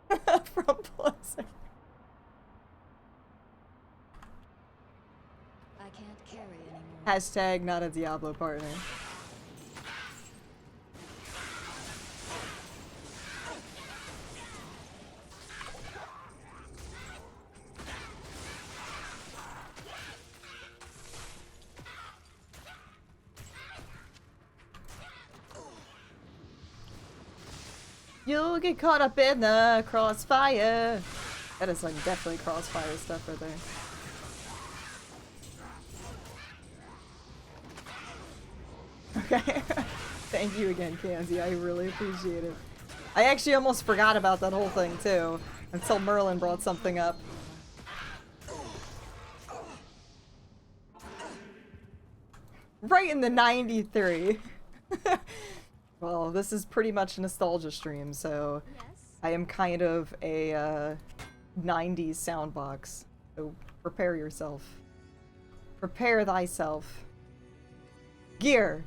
from Blizzard. I can't carry anymore. Hashtag not a Diablo partner. You'll get caught up in the crossfire. That is like definitely crossfire stuff right there. Okay. Thank you again, Kanzi. I really appreciate it. I actually almost forgot about that whole thing too, until Merlin brought something up. Right in the 93. Well, this is pretty much a nostalgia stream, so Yes. I am kind of a 90s soundbox. So prepare yourself. Prepare thyself. Gear.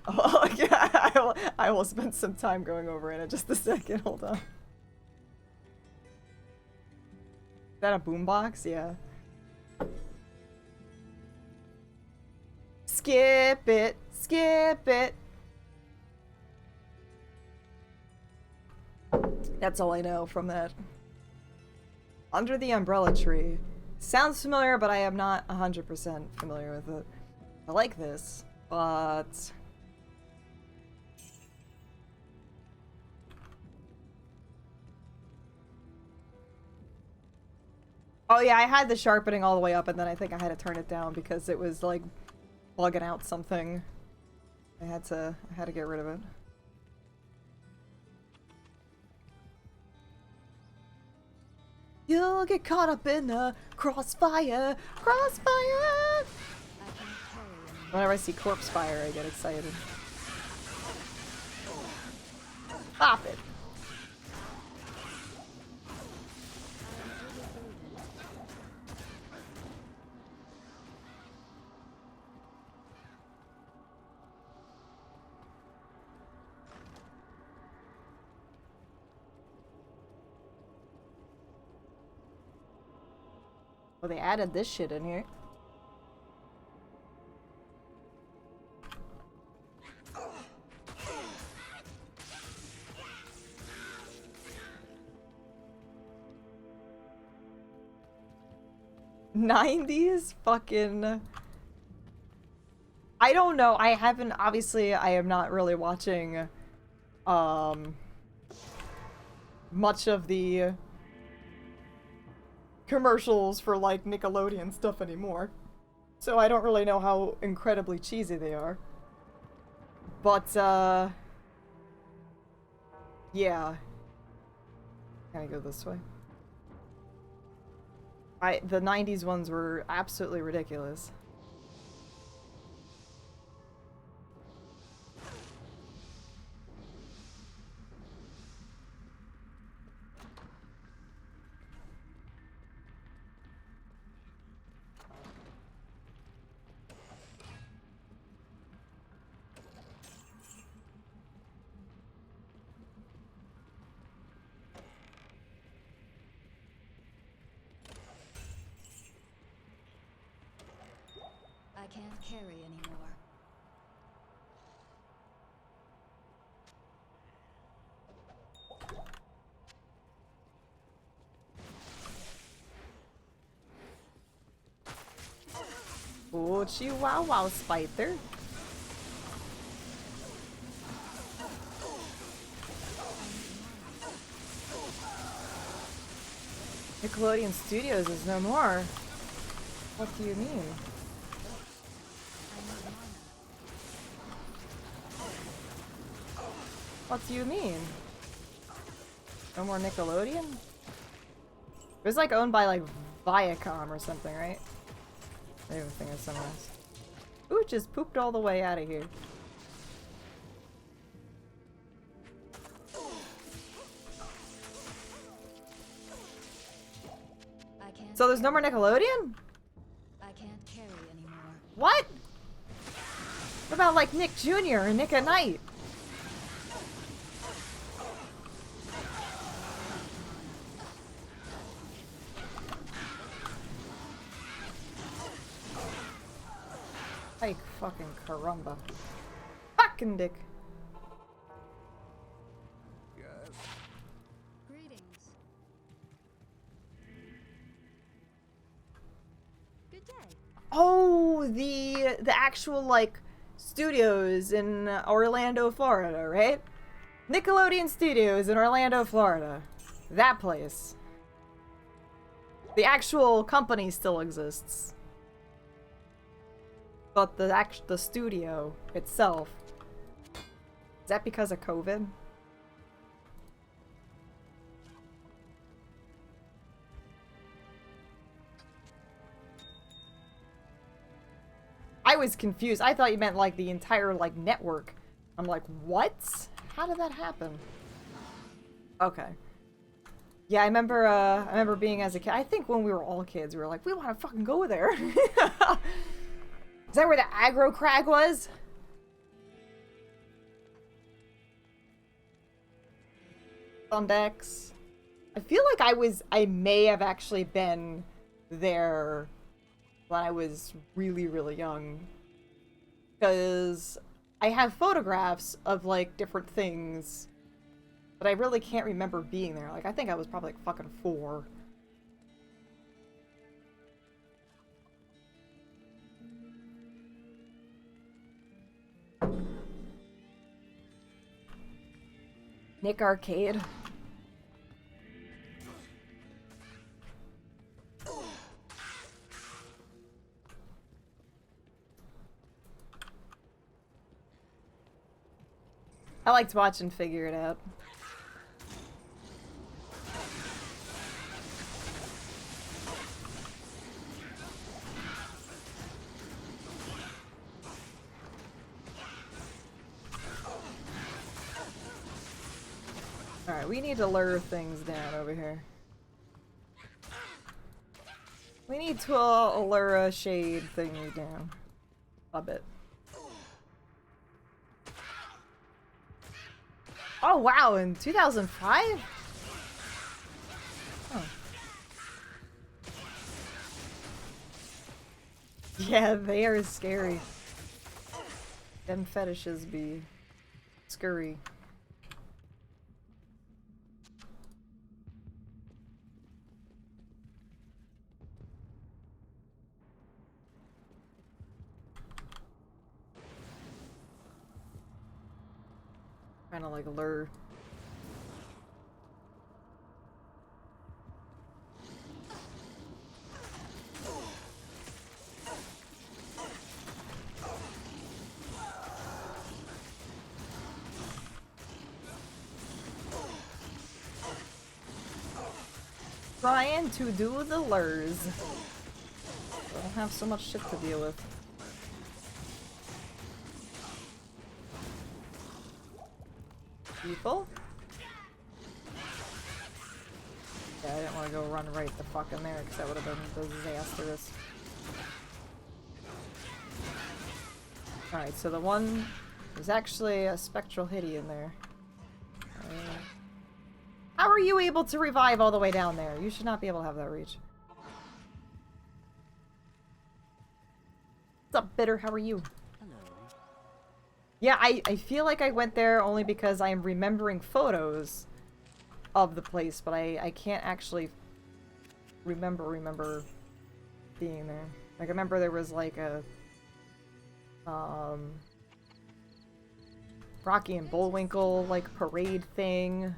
Oh, yeah, I will spend some time going over it in just a second. Hold on. Is that a boombox? Yeah. Skip it. Skip it. That's all I know from that. Under the Umbrella Tree. Sounds familiar, but I am not 100% familiar with it. I like this, but... Oh yeah, I had the sharpening all the way up, and then I think I had to turn it down because it was like bugging out something. I had to get rid of it. You'll get caught up in the crossfire, crossfire. Whenever I see corpse fire, I get excited. Pop it. Well, they added this shit in here. '90s fucking... I don't know. I haven't... Obviously, I am not really watching much of the commercials for like Nickelodeon stuff anymore. So I don't really know how incredibly cheesy they are. But, yeah. Can I go this way? The 90s ones were absolutely ridiculous. I can't carry anymore. Oh, Chihuahua spider. Nickelodeon Studios is no more. What do you mean? What do you mean? No more Nickelodeon? It was like owned by like Viacom or something, right? I don't think it's someone else. Ooh, just pooped all the way out of here. I can't So there's no more Nickelodeon? I can't carry anymore. What? What about like Nick Jr. and Nick at Night? Like fucking caramba. Fucking dick. Greetings. Good day. Oh, the actual like studios in Orlando, Florida, right? Nickelodeon Studios in Orlando, Florida. That place. The actual company still exists. But the studio itself. Is that because of COVID? I was confused. I thought you meant like the entire like network. I'm like, what? How did that happen? Okay. Yeah, I remember being as a kid. I think when we were all kids, we were like, we want to fucking go there. Is that where the aggro crag was? Thundex. I feel like I may have actually been there when I was really, really young. Because I have photographs of like different things, but I really can't remember being there. Like, I think I was probably like fucking 4. Nick Arcade. I liked watching Figure It Out. Alright, we need to lure things down over here. We need to lure a shade thingy down. A bit. Oh wow, in 2005? Oh. Yeah, they are scary. Them fetishes be scurry. Trying to like lure. Trying to do the lures. I don't have so much shit to deal with. People? Yeah, I didn't want to go run right the fuck in there because that would have been disastrous. Alright, so the one... There's actually a spectral hitty in there. How are you able to revive all the way down there? You should not be able to have that reach. What's up, Bitter? How are you? Hello. Yeah, I feel like I went there only because I am remembering photos of the place, but I can't actually remember being there. Like, I remember there was like a Rocky and Bullwinkle like parade thing.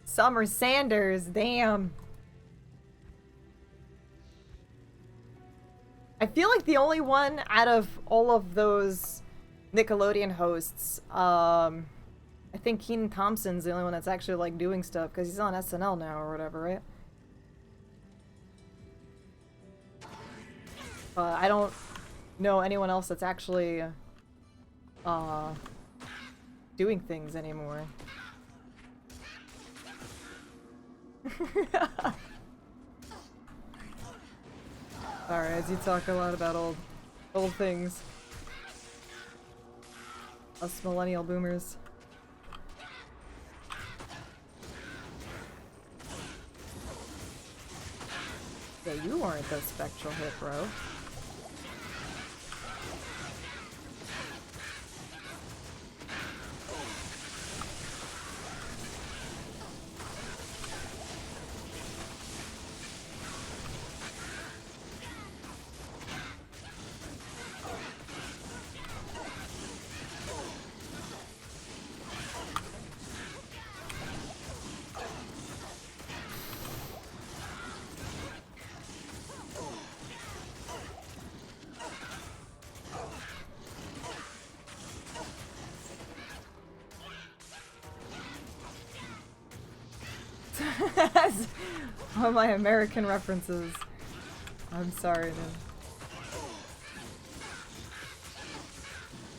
Summer Sanders, damn. I feel like the only one out of all of those Nickelodeon hosts, I think Kenan Thompson's the only one that's actually like doing stuff because he's on SNL now or whatever, right? I don't know anyone else that's actually doing things anymore. Sorry, as you talk a lot about old things. Us millennial boomers. Yeah, you weren't the spectral hit, bro. All my American references. I'm sorry, man.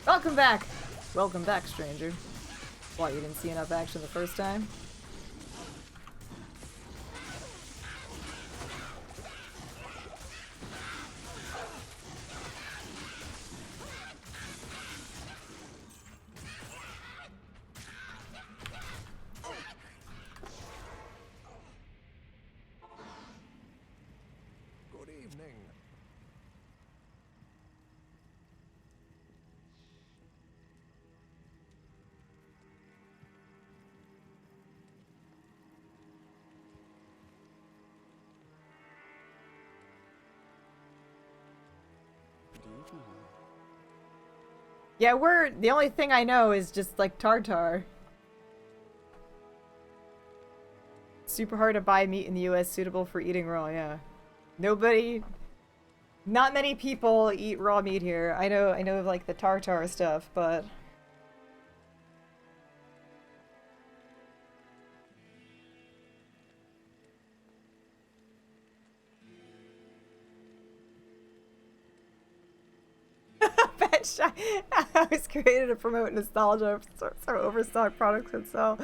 Welcome back! Welcome back, stranger. What, you didn't see enough action the first time? Good evening. Yeah, the only thing I know is just like tartar. Super hard to buy meat in the US suitable for eating raw, yeah. Not many people eat raw meat here. I know like the tartar stuff, but I was created to promote nostalgia so overstock products would sell.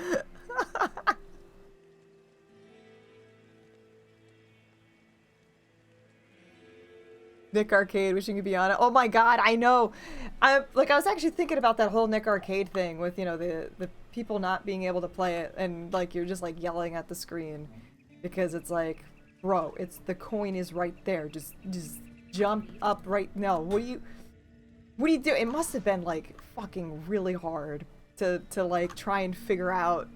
Nick Arcade, wishing you could be on it. Oh my god, I know! I was actually thinking about that whole Nick Arcade thing with, you know, the people not being able to play it and like you're just like yelling at the screen. Because it's like, bro, the coin is right there. Just jump up right now. What do you do? It must have been like fucking really hard to like try and figure out,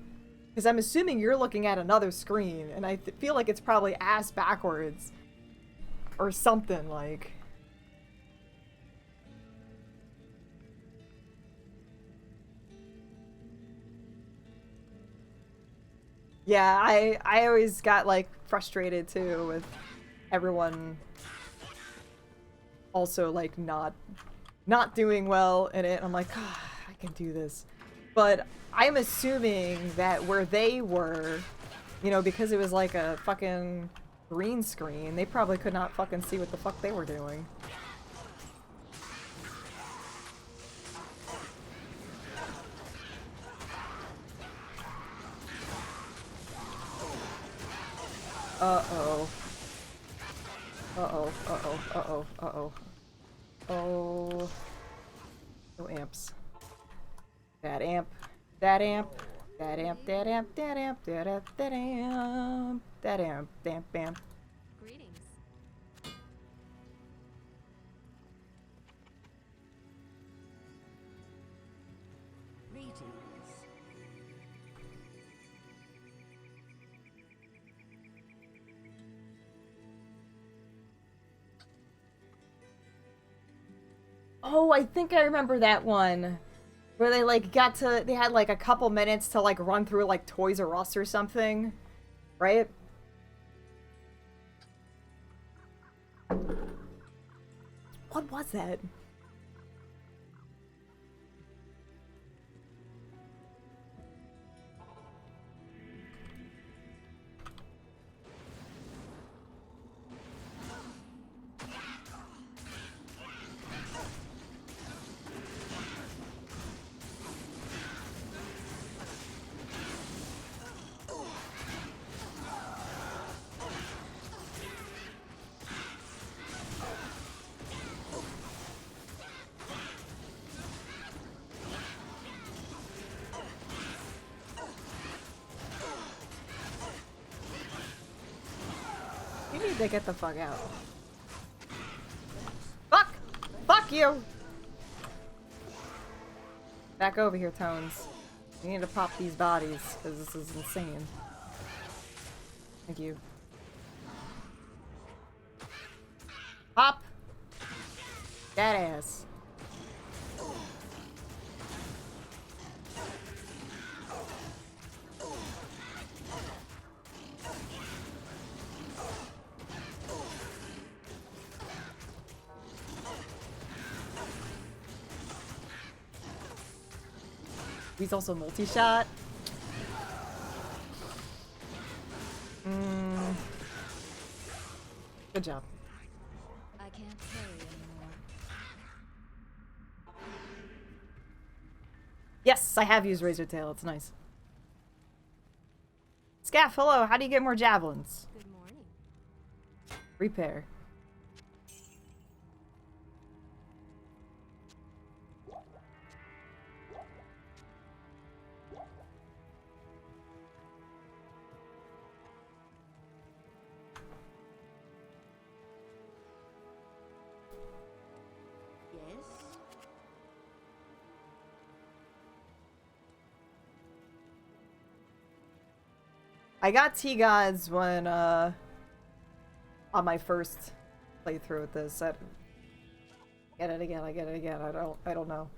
because I'm assuming you're looking at another screen and I feel like it's probably ass backwards or something like. Yeah, I always got like frustrated too with everyone also like not doing well in it. I'm like, ah, I can do this. But I'm assuming that where they were, you know, because it was like a fucking green screen, they probably could not fucking see what the fuck they were doing. Uh-oh. Uh-oh, uh-oh, uh-oh, uh-oh. Oh. No amps. That amp. That amp. That amp, that amp, that amp, that amp, that amp. That amp, damp, amp. Greetings. Greetings. Oh, I think I remember that one. Where they like they had like a couple minutes to like run through like Toys R Us or something. Right? What was that? You need to get the fuck out. Fuck! Fuck you! Back over here, Tones. You need to pop these bodies, because this is insane. Thank you. Pop! That ass. He's also multi-shot. Good job. I can't carry anymore. Yes, I have used Razor Tail. It's nice. Scaff, hello. How do you get more javelins? Good morning. Repair. Yes? I got T-Gods when, on my first playthrough with this. I get it again, I get it again. I don't know.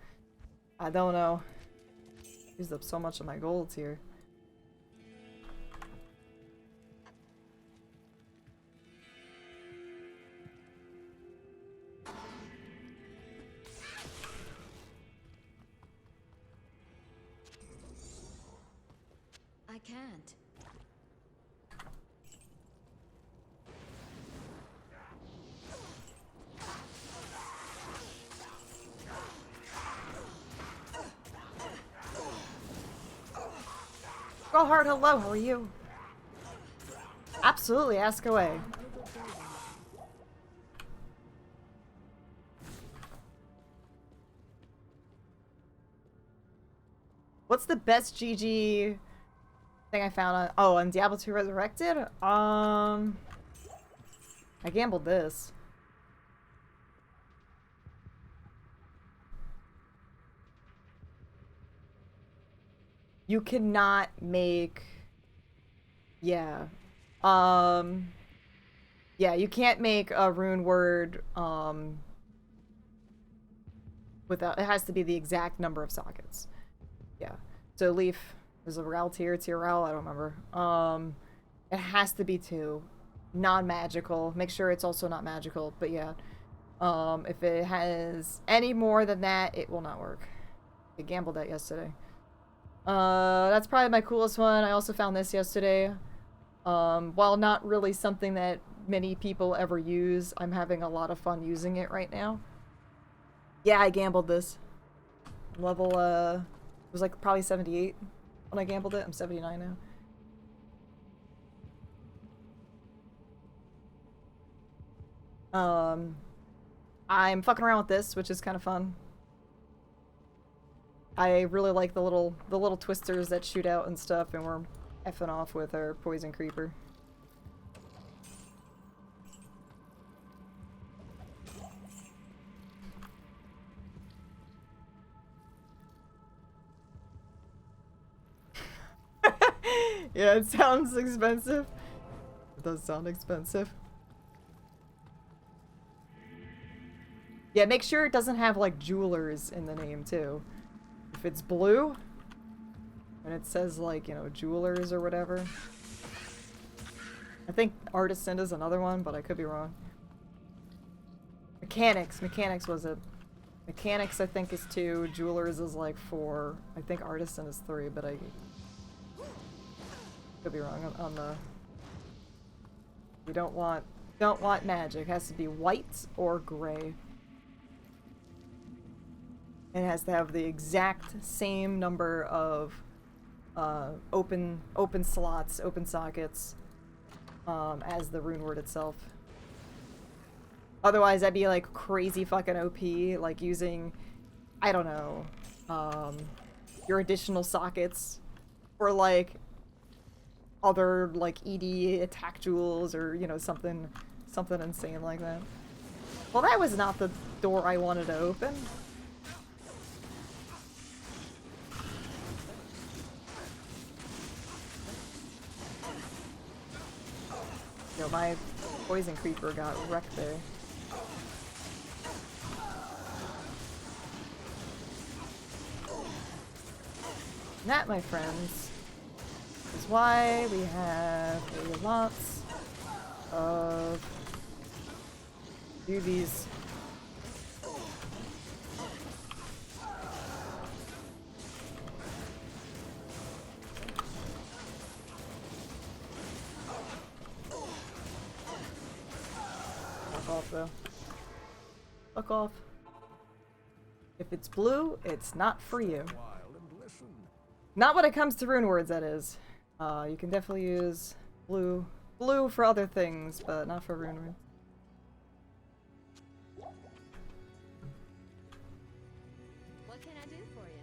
I don't know. Used up so much of my golds here. I can't. Go hard, hello, how are you? Absolutely, ask away. What's the best GG thing I found on on Diablo 2 Resurrected? I gambled this. You cannot make yeah. Yeah, you can't make a rune word without it has to be the exact number of sockets. Yeah. So Leaf, There's a Ral tier, Ral, I don't remember. It has to be 2. Non-magical. Make sure it's also not magical, but yeah. If it has any more than that, it will not work. I gambled that yesterday. That's probably my coolest one. I also found this yesterday. While not really something that many people ever use, I'm having a lot of fun using it right now. Yeah, I gambled this. Level, it was like probably 78 when I gambled it. I'm 79 now. I'm fucking around with this, which is kind of fun. I really like the little twisters that shoot out and stuff, and we're effing off with our poison creeper. Yeah, it sounds expensive. It does sound expensive. Yeah, make sure it doesn't have like jewelers in the name too. If it's blue and it says like, you know, jewelers or whatever. I think artisan is another one, but I could be wrong. Mechanics was it. Mechanics I think is 2, jewelers is like 4. I think artisan is 3, but I could be wrong on the. You don't want magic. It has to be white or gray. It has to have the exact same number of open slots, open sockets as the rune word itself. Otherwise, that'd be like crazy fucking OP, like using, I don't know, your additional sockets or like other like ED attack jewels or, you know, something insane like that. Well, that was not the door I wanted to open. Yo, my poison creeper got wrecked there. And that, my friends, is why we have lots of these. Fuck off, though. Fuck off. If it's blue, it's not for you. Not when it comes to rune words, that is. You can definitely use blue for other things, but not for rune words. What can I do for you?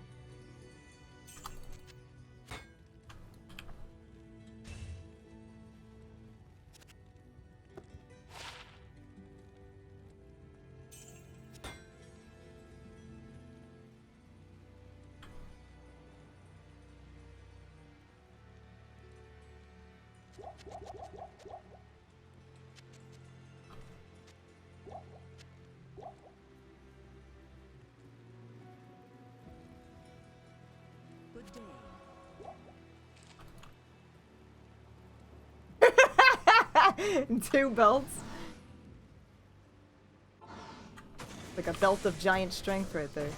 Good day. 2 belts. Like a belt of giant strength right there.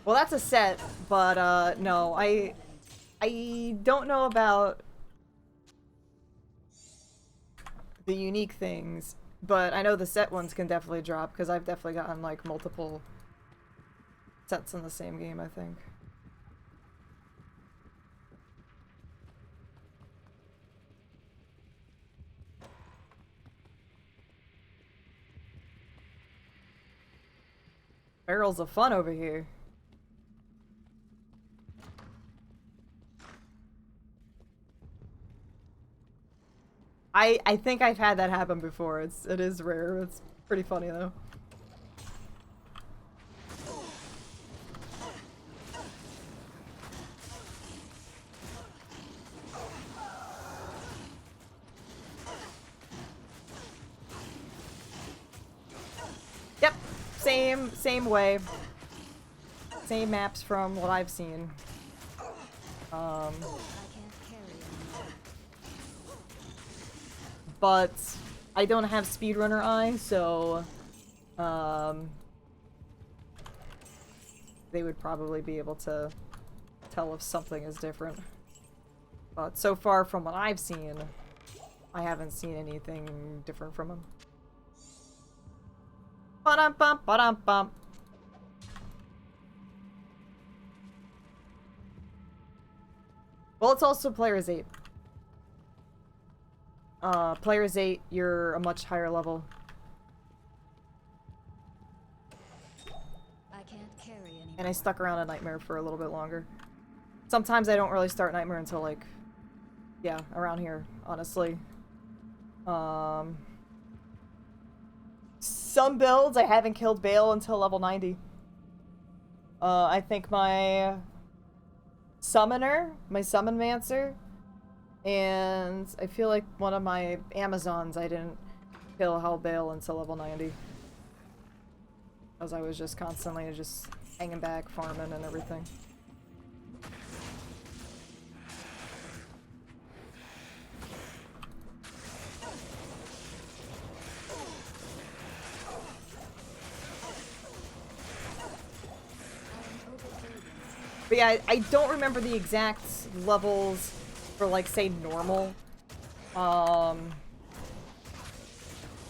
Well, that's a set, but no, I don't know about the unique things, but I know the set ones can definitely drop because I've definitely gotten like multiple sets in the same game, I think. Barrels of fun over here. I think I've had that happen before. It is rare. It's pretty funny though. Yep, same way. Same maps from what I've seen. I can't carry anymore. But I don't have speedrunner eye, so they would probably be able to tell if something is different. But so far from what I've seen, I haven't seen anything different from them. Ba-dum-bum, ba-dum-bum. Well, it's also Player's 8. Player's 8, you're a much higher level. I can't carry anymore. And I stuck around a Nightmare for a little bit longer. Sometimes I don't really start Nightmare until, like, yeah, around here, honestly. Some builds, I haven't killed Bale until level 90. I think my Summoner, my Summonmancer, and I feel like one of my Amazons I didn't kill Hellbale until level 90. Because I was just constantly just hanging back, farming and everything. But yeah, I don't remember the exact levels for, like, say, normal.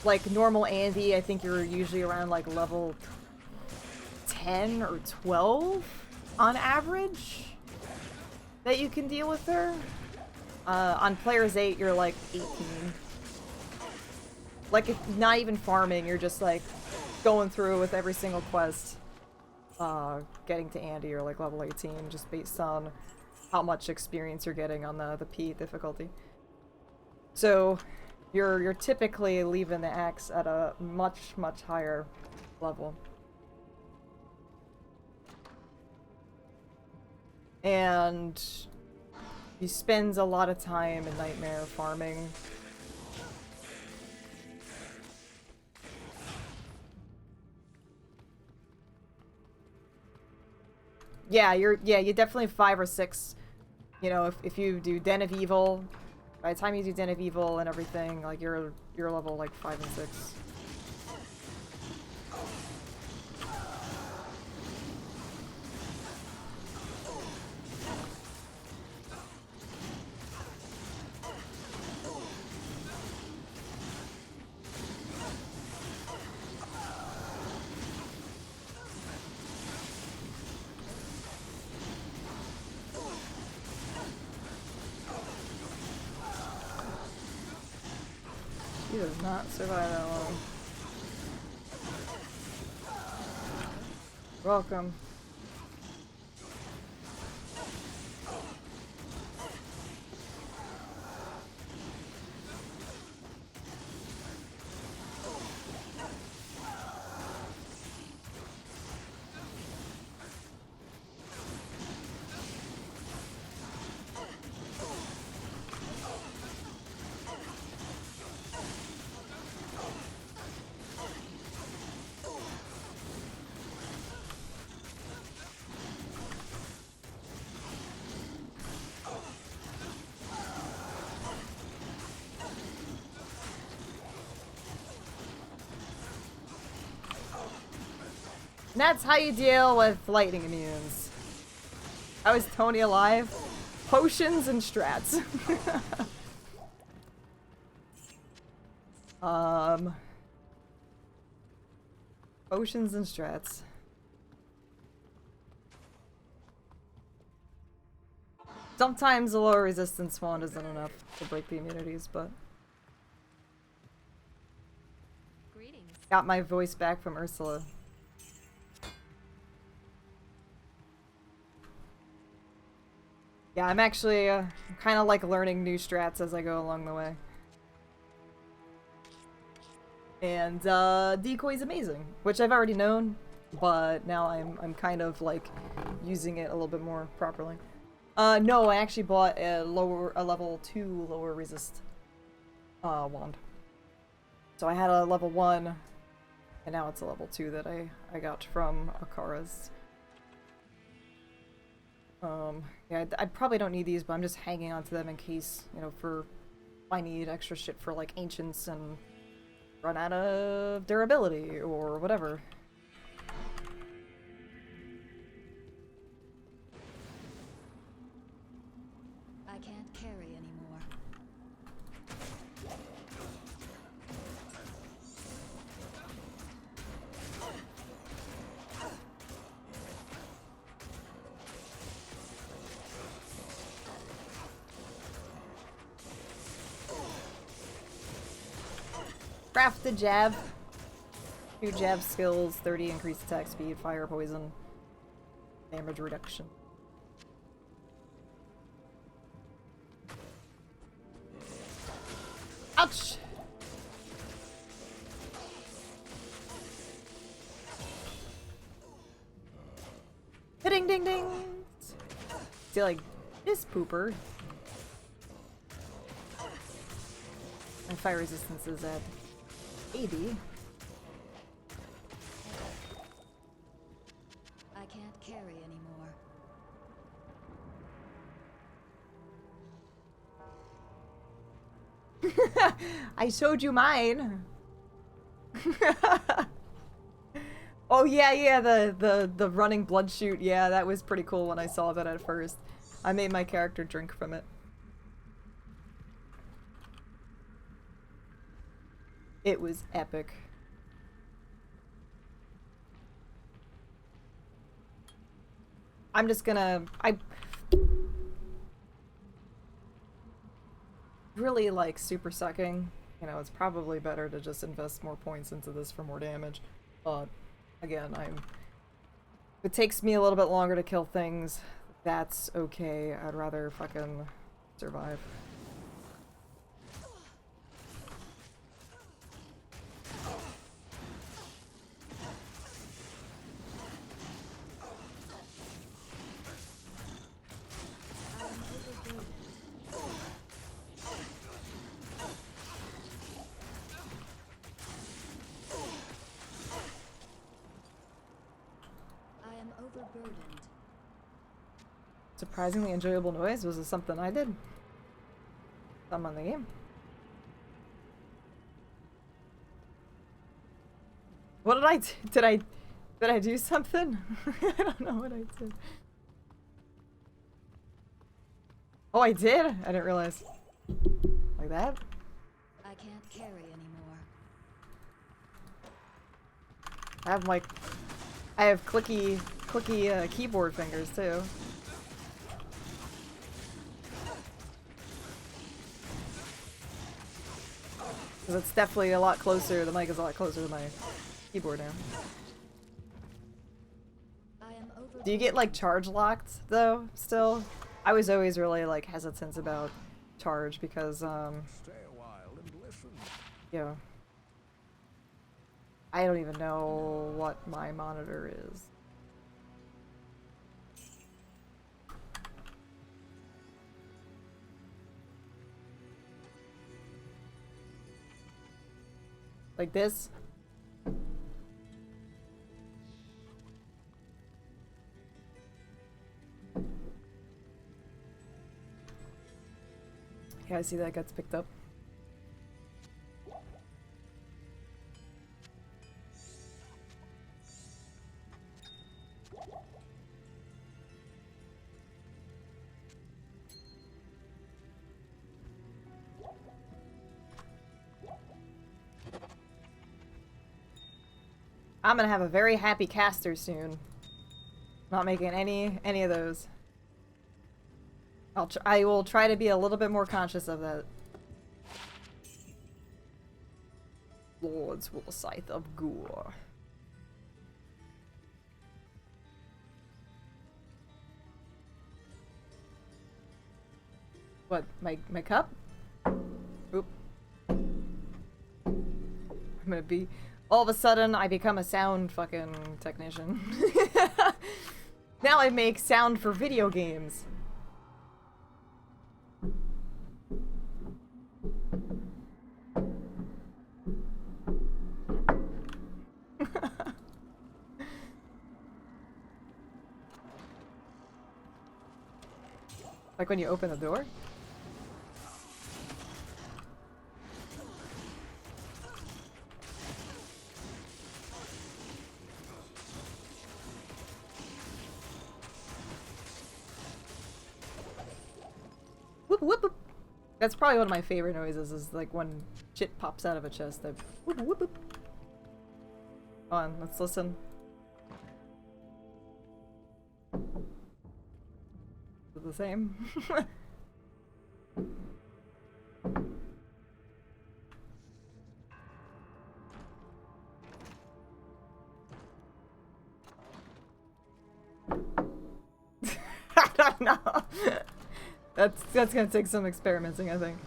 Like, normal Andy, I think you're usually around, like, level 10 or 12 on average that you can deal with her. On Player's 8, you're, like, 18. Like, if not even farming, you're just, like, going through with every single quest. Getting to Andy or like level 18 just based on how much experience you're getting on the P difficulty. So you're typically leaving the axe at a much higher level. And he spends a lot of time in Nightmare farming. Yeah, you're definitely 5 or 6. You know, if you do Den of Evil, by the time you do Den of Evil and everything, like you're level like 5 and 6. He does not survive that long. Welcome. And that's how you deal with lightning immunes. How is Tony alive? Potions and strats. Potions and strats. Sometimes the lower resistance one isn't enough to break the immunities, but... Greetings. Got my voice back from Ursula. Yeah, I'm actually kind of like learning new strats as I go along the way. And decoy's amazing, which I've already known, but now I'm kind of like using it a little bit more properly. No, I actually bought a level 2 lower resist wand. So I had a level 1, and now it's a level 2 that I got from Akara's. Yeah, I probably don't need these, but I'm just hanging on to them in case, you know, for I need extra shit for like ancients and run out of durability or whatever. I can't carry anymore. Craft the jab. 2 jab skills, 30 increased attack speed, fire, poison, damage reduction. Ouch! Ding ding ding! See, like, this pooper. My fire resistance is at 80. I can't carry anymore. I showed you mine. Oh yeah, the running blood shoot. Yeah, that was pretty cool when I saw that at first. I made my character drink from it. It was epic. I'm just gonna... I really like super sucking. You know, it's probably better to just invest more points into this for more damage. But, again, if it takes me a little bit longer to kill things, that's okay. I'd rather fucking survive. Overburdened. Surprisingly enjoyable noise. Was this something I did? I'm on the game. What did I do? Did I do something? I don't know what I did. Oh, I did? I didn't realize. Like that? I can't carry anymore. I have clicky keyboard fingers too. Cause it's definitely a lot closer. The mic is a lot closer to my keyboard now. Do you get like charge locked though? Still, I was always really like hesitant about charge because Stay a while and listen. yeah. I don't even know what my monitor is. Like this? Yeah, I see that gets picked up. I'm gonna have a very happy caster soon. Not making any of those. I will try to be a little bit more conscious of that. Lord's will scythe of gore. What, my cup? Oop. I'm gonna be... All of a sudden, I become a sound fucking technician. Now I make sound for video games. Like when you open the door? Whoop whoop whoop. That's probably one of my favorite noises, is like when shit pops out of a chest. That whoop whoop whoop. Hold on, let's listen. Is it the same? I don't know. That's gonna take some experimenting, I think.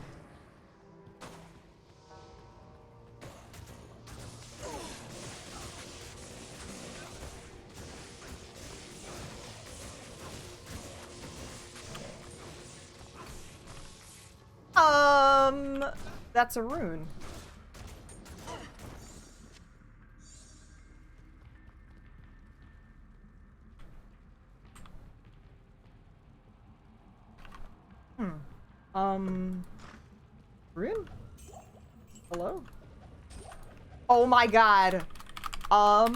That's a rune. Rune? Hello? Oh my god. Hello?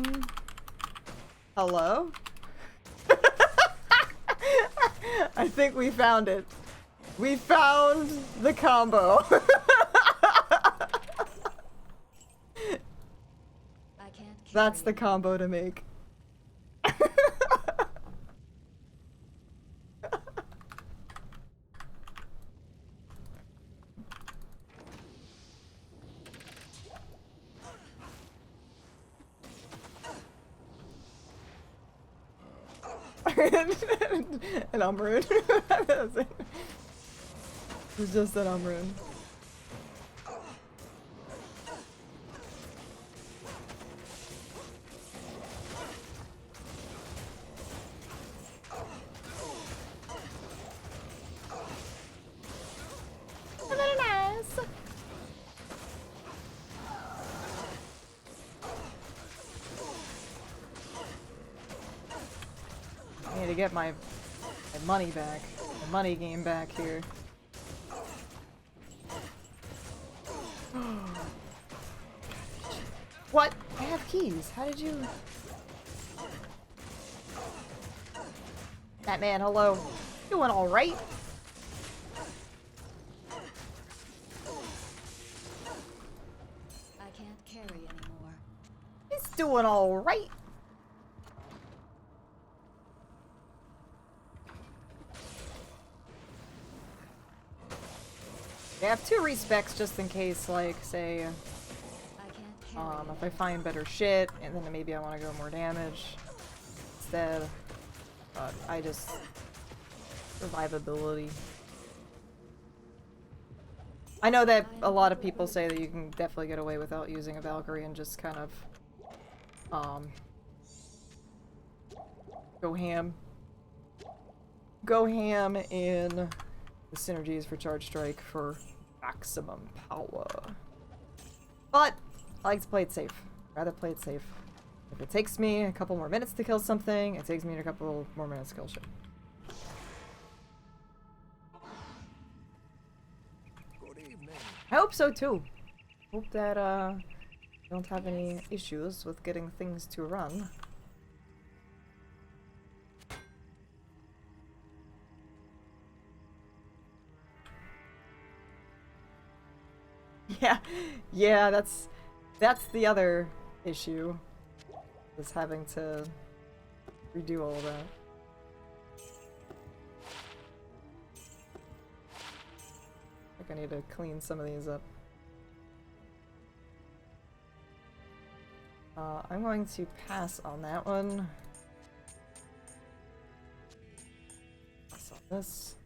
I think we found it. We found the combo. That's the combo to make. An Umbroon. It's just an Umbroon. Very nice. I need to get my money back. My money game back here. What? I have keys. How did you... Batman, hello. Doing alright? I can't carry anymore. He's doing alright. I have 2 respecs just in case, like, say, if I find better shit, and then maybe I want to go more damage instead. But I just... survivability. I know that a lot of people say that you can definitely get away without using a Valkyrie and just kind of, go ham. Go ham in the synergies for Charge Strike for maximum power. But I like to play it safe. Rather play it safe. If it takes me a couple more minutes to kill something, it takes me a couple more minutes to kill shit. Good evening. I hope so too. Hope that you don't have any issues with getting things to run. Yeah, that's the other issue, is having to redo all of that. I think I need to clean some of these up. I'm going to pass on that one. Pass on this.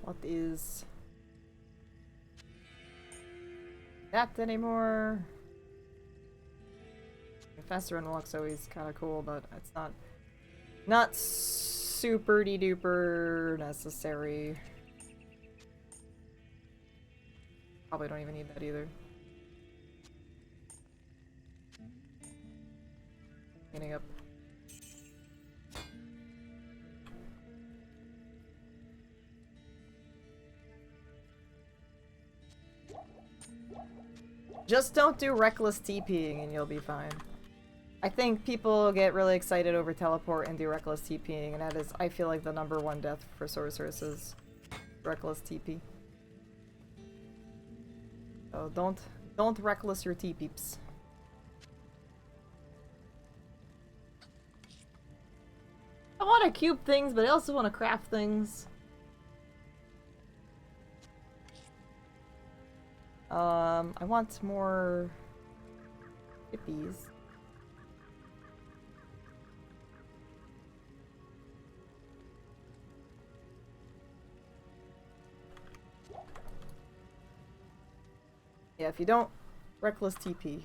What is that anymore? Faster unlock's always kind of cool, but it's not super duper necessary. Probably don't even need that either. Cleaning up. Just don't do reckless TPing and you'll be fine. I think people get really excited over teleport and do reckless TPing, and that is, I feel like, the #1 death for sorceress reckless TP. So don't reckless your TPeeps. I want to cube things, but I also want to craft things. I want more hippies. Yeah, if you don't reckless TP,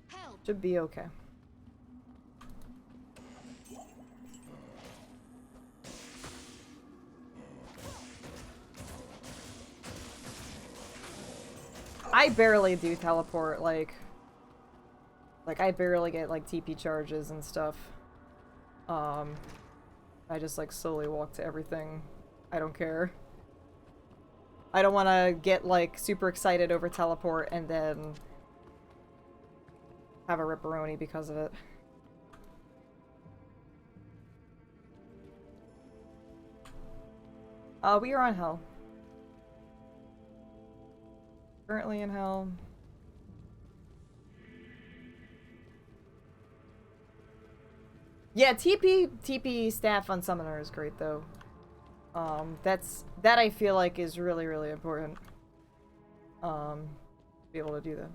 Help! should be okay. I barely do teleport, like I barely get like TP charges and stuff. I just like slowly walk to everything. I don't care. I don't want to get like super excited over teleport and then have a ripperoni because of it. We are on hell. Currently in hell. Yeah, TP staff on summoner is great though. That I feel like is really, really important. To be able to do that.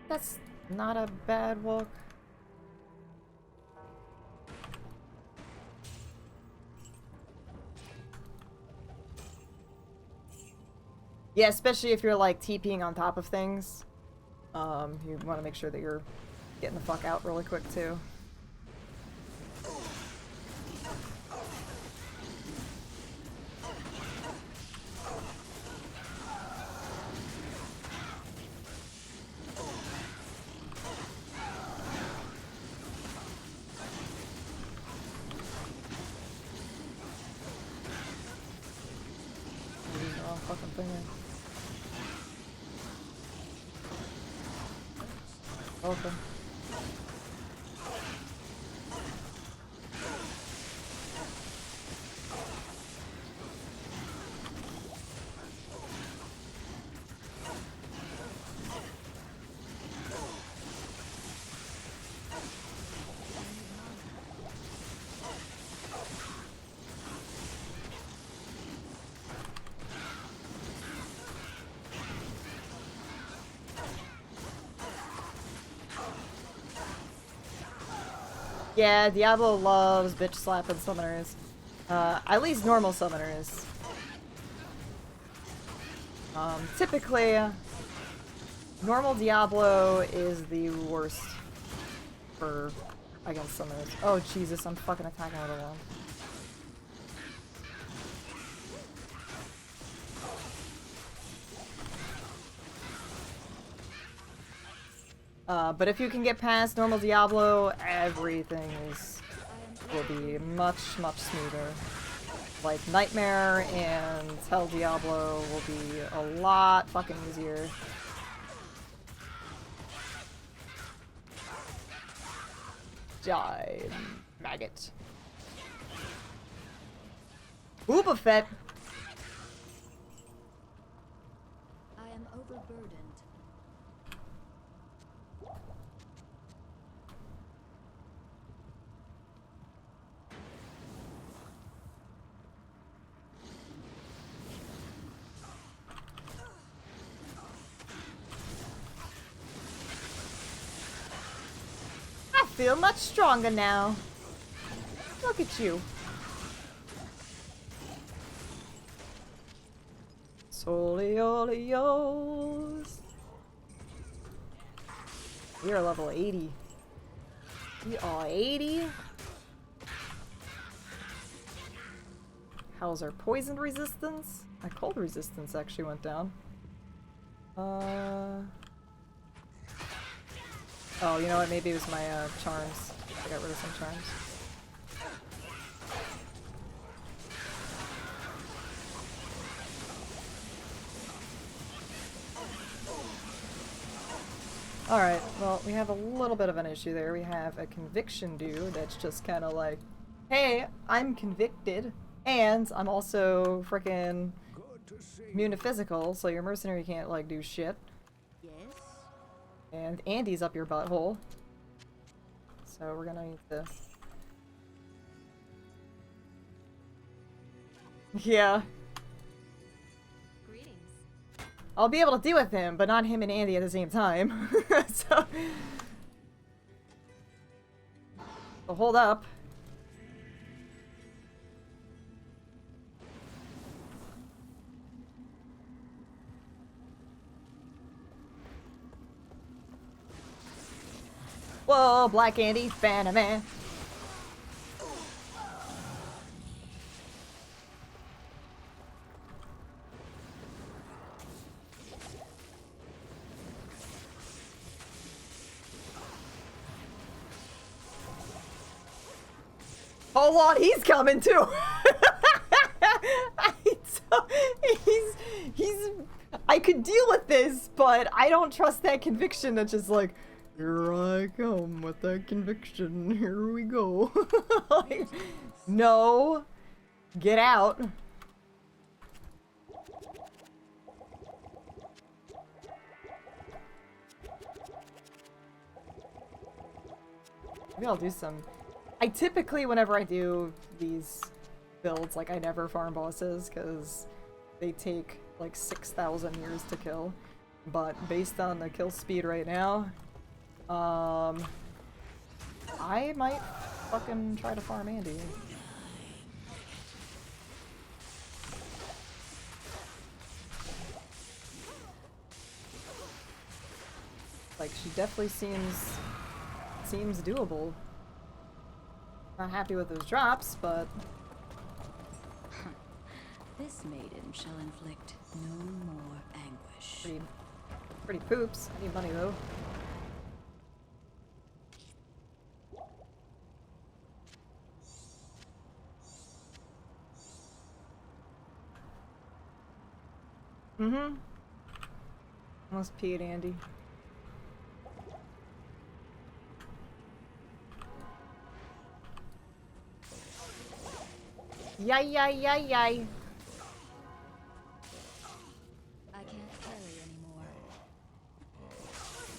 That's not a bad walk. Yeah, especially if you're like TPing on top of things. You want to make sure that you're getting the fuck out really quick too. Fucking thing in. Welcome. Yeah, Diablo loves bitch slapping summoners. At least normal summoners. Typically, normal Diablo is the worst for against summoners. Oh Jesus, I'm fucking attacking out of the wall. But if you can get past normal Diablo, everything will be much, much smoother. Like, Nightmare and Hell Diablo will be a lot fucking easier. Die, maggot. Boba Fett! I am overburdened. I feel much stronger now. Look at you. Soliolios. We are level 80. We are 80. How's our poison resistance? My cold resistance actually went down. Oh, you know what? Maybe it was my charms. I got rid of some charms. Alright, well, we have a little bit of an issue there. We have a conviction dude that's just kind of like, hey, I'm convicted, and I'm also frickin' immune to physical, so your mercenary can't, like, do shit. Yes? And Andy's up your butthole. So we're gonna need to... Yeah. Greetings. I'll be able to deal with him, but not him and Andy at the same time. So hold up. Whoa, Black Andy, fan of man. Hold on, he's coming too. he's. I could deal with this, but I don't trust that conviction. That's just like, here I come with that conviction. Here we go. Like, no, get out. Maybe I'll do some. I typically, whenever I do these builds, like, I never farm bosses, because they take, like, 6,000 years to kill. But based on the kill speed right now, I might fucking try to farm Andy. Like, she definitely seems doable. Not happy with those drops, but... This maiden shall inflict no more anguish. Pretty poops. I need money, though. Mm-hmm. Almost peed, Andy. Yay, yay, yay, yay. I can't carry anymore.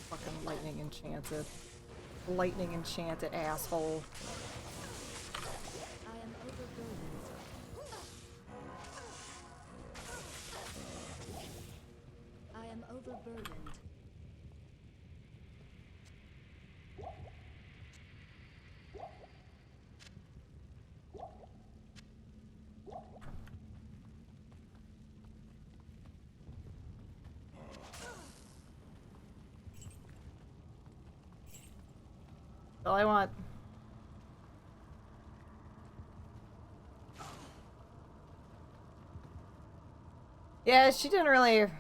Fucking lightning enchanted. Lightning enchanted asshole. I am overburdened. I am overburdened. All I want. Yeah, she didn't really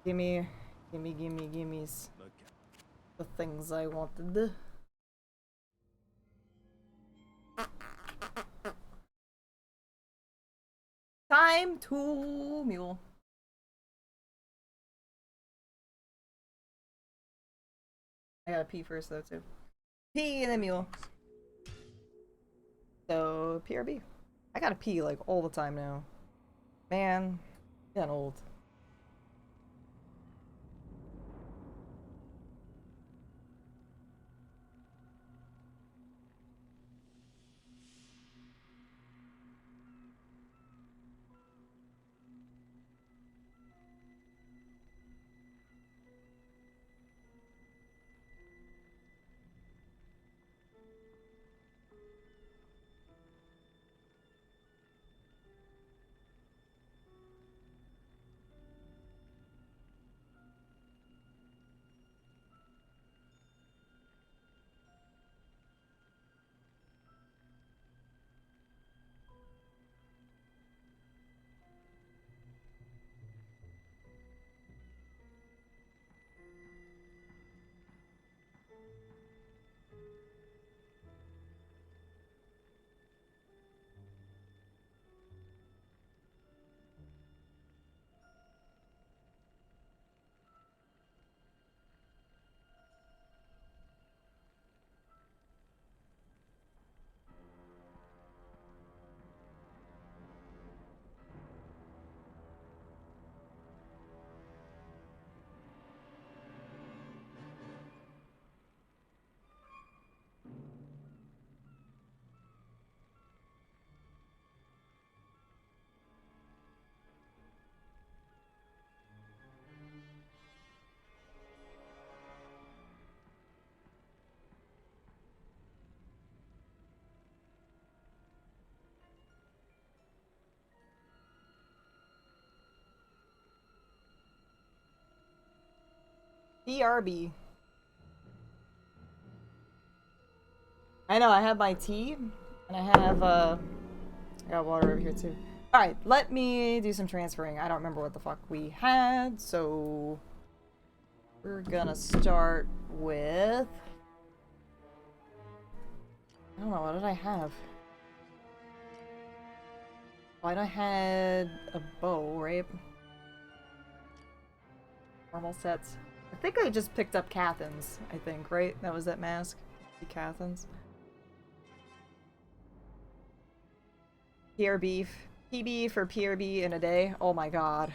gimme gimmes the things I wanted. Time to mule. I gotta pee first though too. Pee and then mule. So PRB. I gotta pee like all the time now. Man, getting old. BRB. I know, I have my tea, and I have, I got water over here too. Alright, let me do some transferring. I don't remember what the fuck we had, so... We're gonna start with... I don't know, what did I have? Oh, I had a bow, right? Normal sets. I think I just picked up Cathin's, I think, right? That was that mask? The Cathin's. PRB. PB for PRB in a day. Oh my god.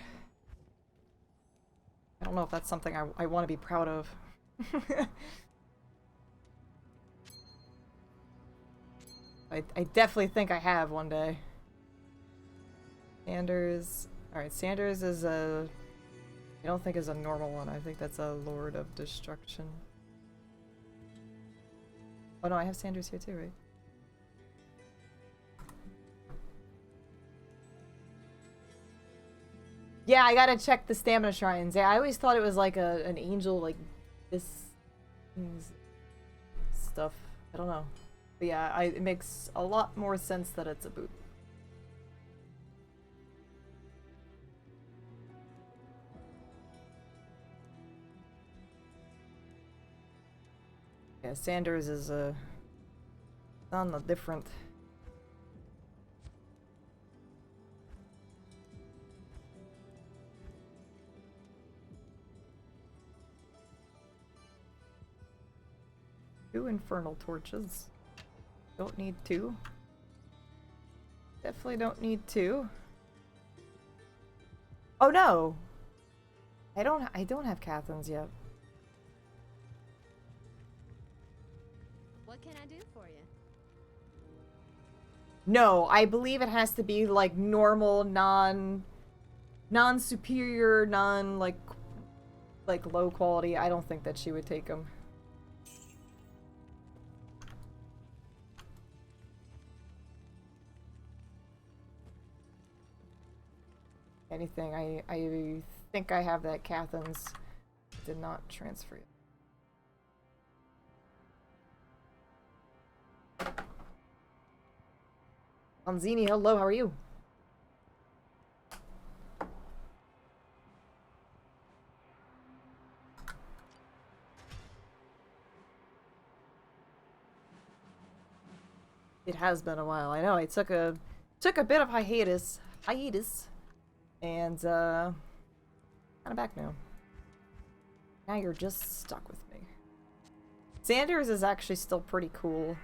I don't know if that's something I want to be proud of. I definitely think I have one day. Sanders. Alright, Sanders is a... I don't think is a normal one. I think that's a Lord of Destruction. Oh no, I have Sanders here too, right? Yeah, I gotta check the stamina shrines. Yeah, I always thought it was like an angel, like this stuff. I don't know. But yeah, it makes a lot more sense that it's a boot. Yeah, Sanders is on the different. Two infernal torches. Don't need two. Definitely don't need two. Oh no! I don't have Cathin's yet. What can I do for you? No, I believe it has to be like normal, non-superior, like low quality. I don't think that she would take them. Anything. I think I have that Cathin's. Did not transfer it. Anzini, hello, how are you? It has been a while. I know. I took a bit of hiatus, and kind of back now. Now you're just stuck with me. Sanders is actually still pretty cool,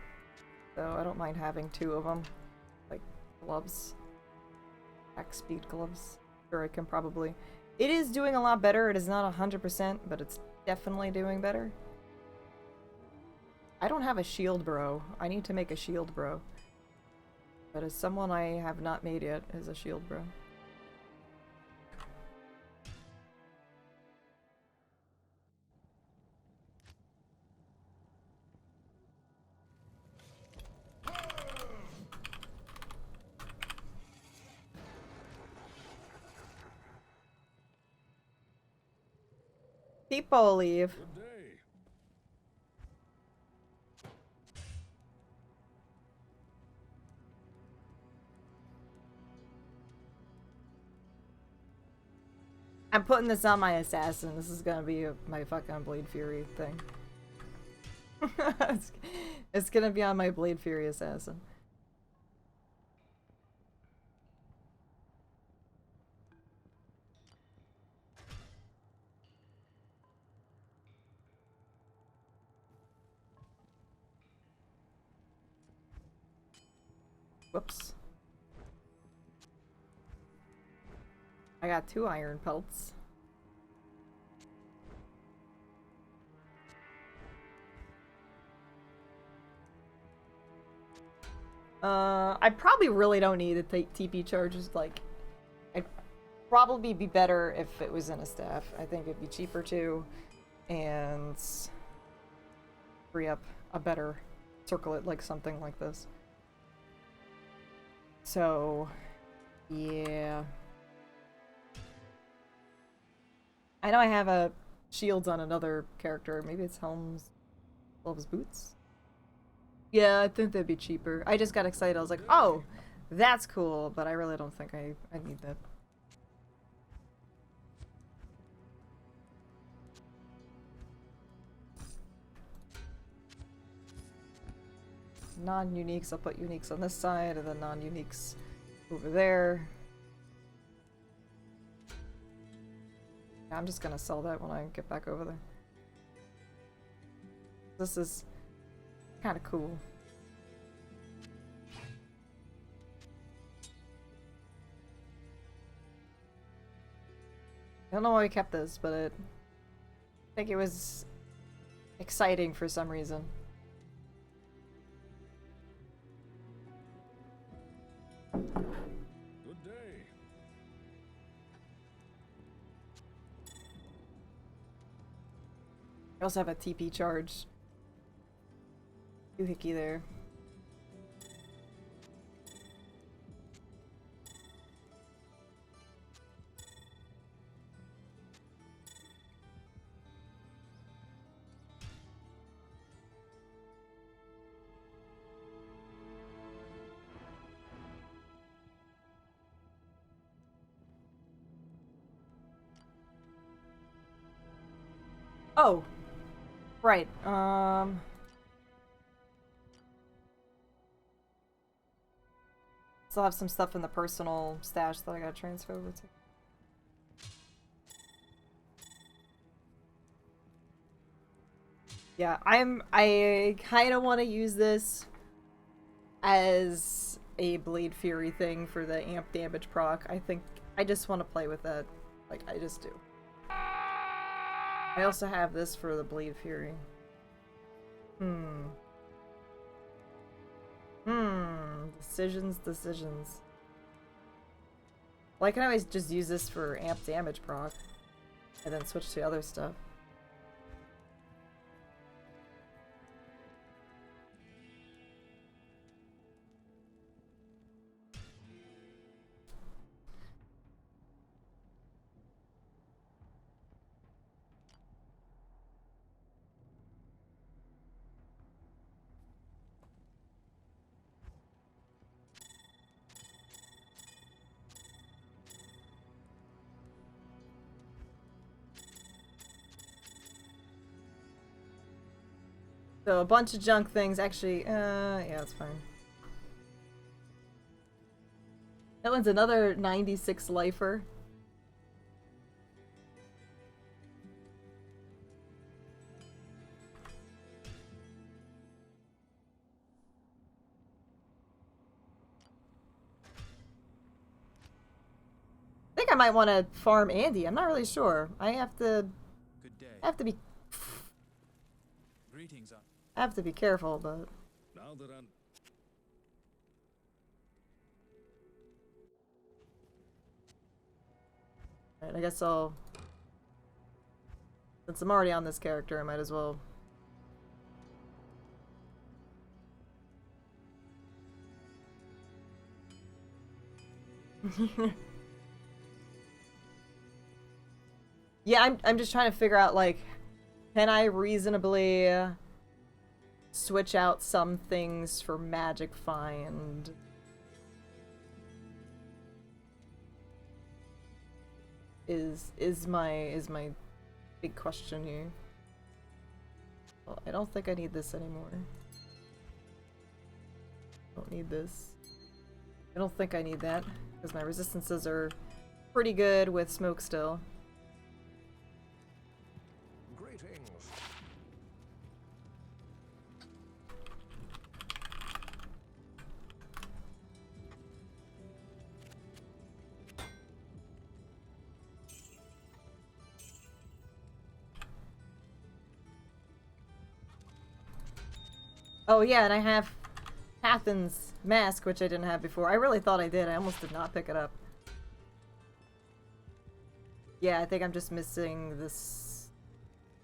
so I don't mind having two of them, like gloves, back speed gloves. Sure, I can probably. It is doing a lot better. It is not 100%, but it's definitely doing better. I don't have a shield bro. I need to make a shield bro. But as someone I have not made yet is a shield bro. People leave. Good day. I'm putting this on my assassin. This is gonna be my fucking Blade Fury thing. It's gonna be on my Blade Fury assassin. Whoops. I got 2 iron pelts. I probably really don't need to take TP charges. Like, I'd probably be better if it was in a staff. I think it'd be cheaper too, and free up a better circlet, like something like this. So, yeah. I know I have a shields on another character. Maybe it's Helm's boots? Yeah, I think that'd be cheaper. I just got excited. I was like, oh, that's cool, but I really don't think I need that. Non-uniques, I'll put uniques on this side, and then non-uniques over there. Yeah, I'm just gonna sell that when I get back over there. This is kind of cool. I don't know why we kept this, but I think it was exciting for some reason. Good day. I also have a TP charge. Doohickey there. Oh, right. Still have some stuff in the personal stash that I gotta transfer over to. Yeah, I kind of want to use this as a Blade Fury thing for the amp damage proc. I think I just want to play with that. Like, I just do. I also have this for the Blade Fury. Decisions. Well, I can always just use this for amp damage proc. And then switch to other stuff. So a bunch of junk things. Actually, yeah, it's fine. That one's another 96 lifer. I think I might want to farm Andy. I'm not really sure. I have to be Greetings, I have to be careful, but Now that I'm alright, I guess I'll, since I'm already on this character, I might as well. Yeah, I'm just trying to figure out, like, can I reasonably switch out some things for magic find? Is my big question here. Well, I don't think I need this anymore. Don't need this. I don't think I need that, because my resistances are pretty good with smoke still. greetings. Oh yeah, and I have Hathin's mask, which I didn't have before. I really thought I did. I almost did not pick it up. Yeah, I think I'm just missing this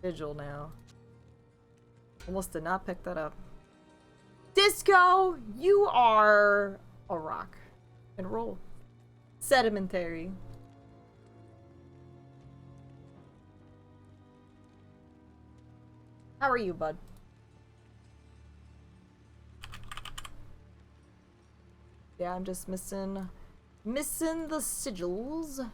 sigil now. Almost did not pick that up. Disco, you are a rock and roll. Sedimentary. How are you, bud? Yeah, I'm just missing the sigils.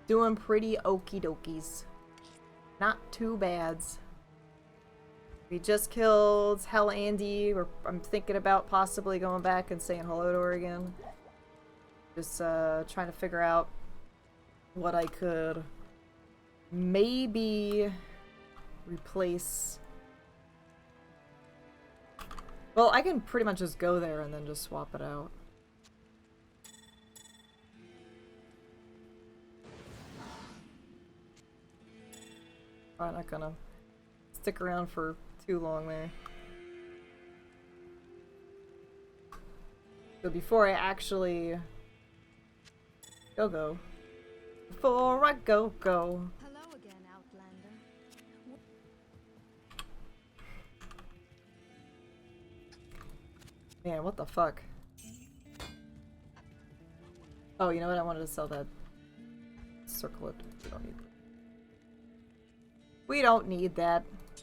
Doing pretty okie dokies. Not too bads. We just killed Hell Andy. I'm thinking about possibly going back and saying hello to her again. Just trying to figure out what I could maybe replace. Well, I can pretty much just go there and then just swap it out. I'm not gonna stick around for too long there. So before I actually go. Before I go. Hello again, Outlander. Man, what the fuck? Oh, you know what? I wanted to sell that circlet. We don't need that. I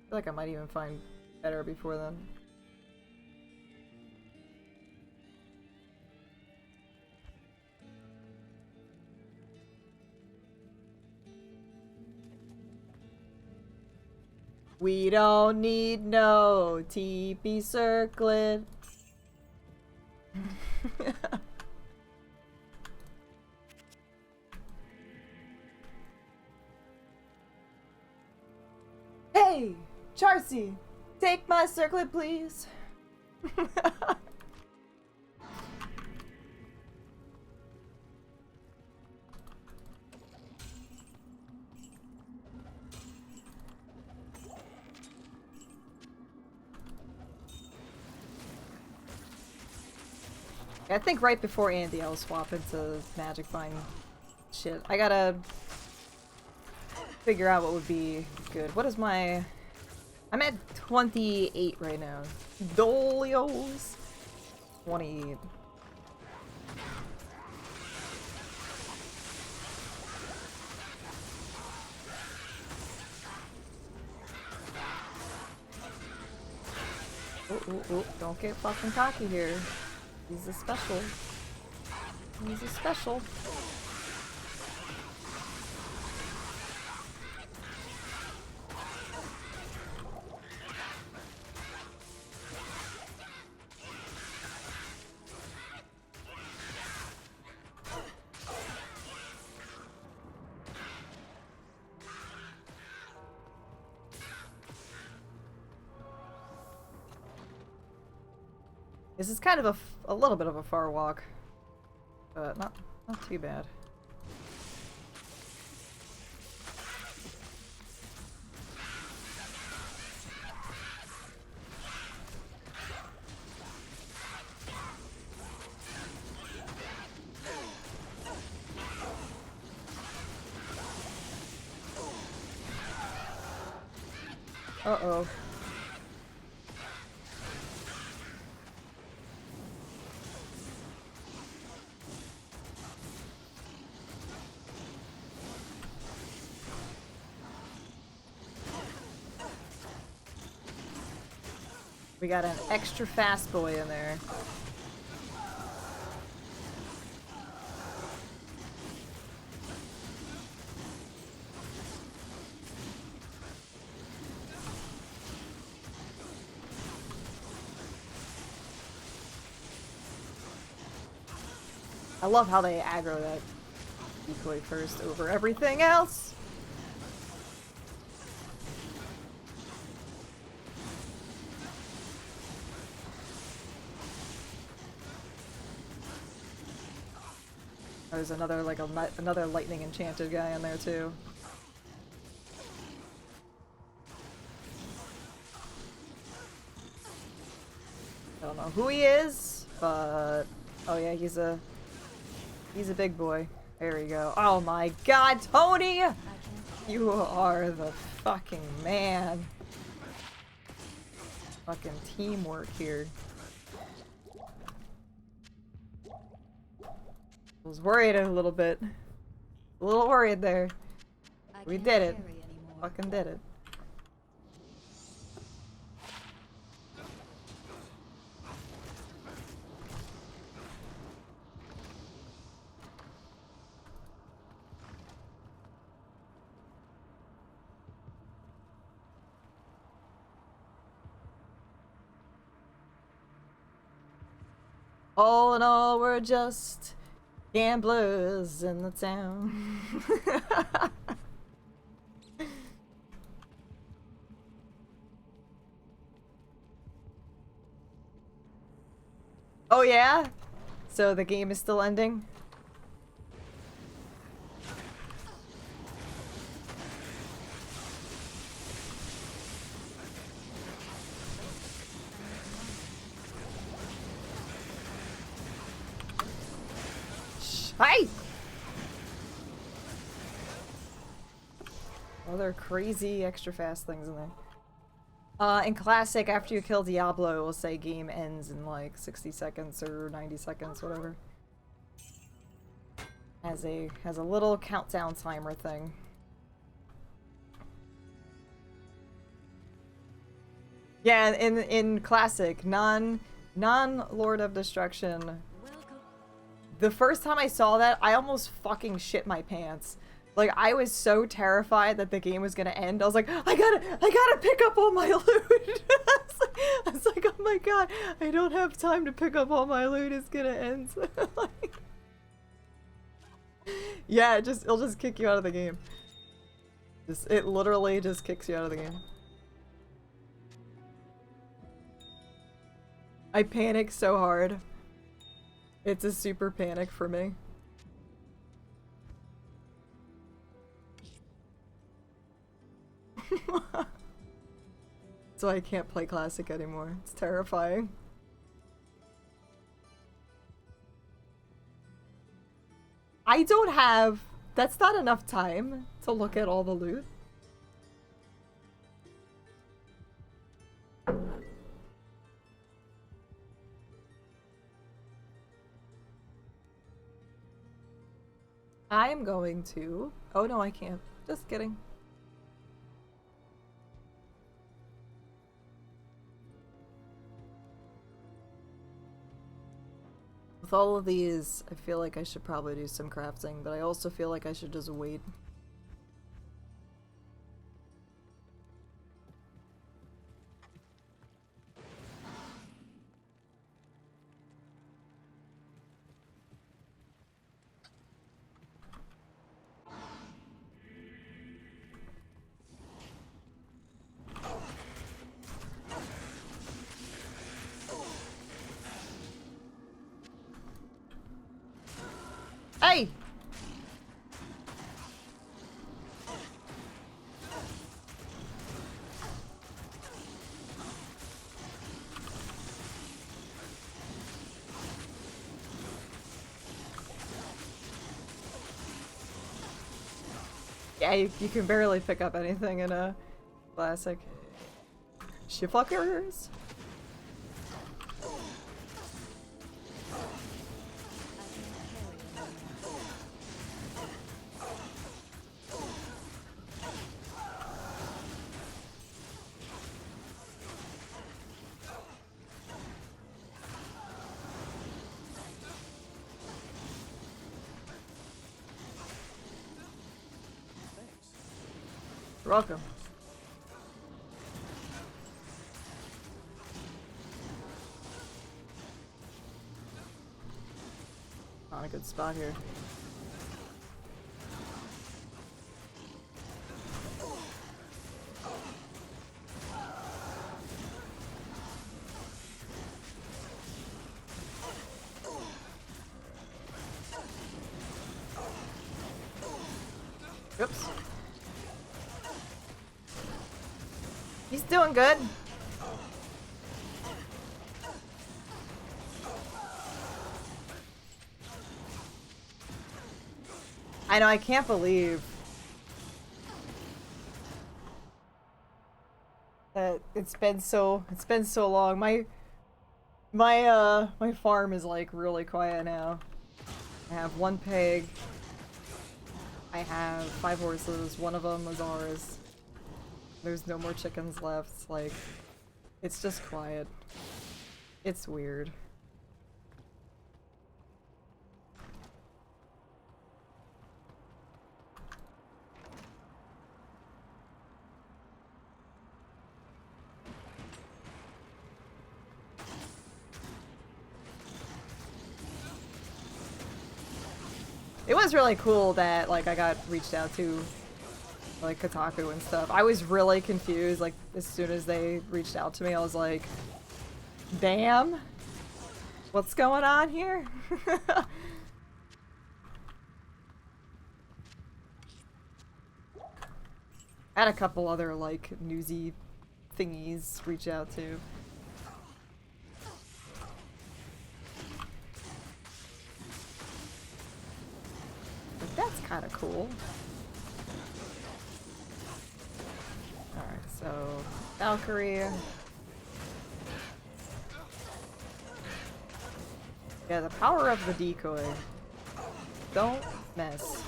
feel like I might even find better before then. We don't need no TP circlet. Hey, Charcy, take my circlet, please. I think right before Andy, I'll swap into Magic Find shit. I gotta figure out what would be good. What is my... I'm at 28 right now. Dolios. 28. Oh, don't get fucking cocky here. He's a special. He's a special. This is kind of a little bit of a far walk, but not too bad. Uh-oh. We got an extra fast boy in there. I love how they aggro that decoy first over everything else. There's another another lightning enchanted guy in there too. I don't know who he is. But oh yeah, he's a big boy. There we go. Oh my god, Tony! You are the fucking man. Fucking teamwork here. I was worried a little bit. A little worried there. We did it. Fucking did it. All in all, we're just gamblers in the town. Oh yeah? So the game is still ending? Hi! Oh, there are crazy extra fast things in there. In Classic, after you kill Diablo, it will say game ends in like 60 seconds or 90 seconds, whatever. Has a little countdown timer thing. Yeah, in Classic, non-Lord of Destruction. The first time I saw that, I almost fucking shit my pants. Like, I was so terrified that the game was gonna end. I was like, I gotta pick up all my loot. I was like, oh my god, I don't have time to pick up all my loot. It's gonna end. Like, yeah, it'll just kick you out of the game. It literally just kicks you out of the game. I panic so hard. It's a super panic for me. So I can't play Classic anymore. It's terrifying. I don't have... That's not enough time to look at all the loot. I'm going to... Oh no, I can't. Just kidding. With all of these, I feel like I should probably do some crafting, but I also feel like I should just wait. Hey! Yeah, you can barely pick up anything in a Classic. Shitfuckers! You're welcome. On a good spot here. Oops. He's doing good. I know, I can't believe that it's been so long. My farm is like really quiet now. I have 1 pig. I have 5 horses. One of them is ours. There's no more chickens left. Like, it's just quiet. It's weird. It was really cool that, like, I got reached out to, like, Kotaku and stuff. I was really confused, like, as soon as they reached out to me, I was like, damn, what's going on here? I had a couple other, like, newsy thingies reach out to. But that's kind of cool. Alright, so Valkyrie. Yeah, the power of the decoy. Don't mess.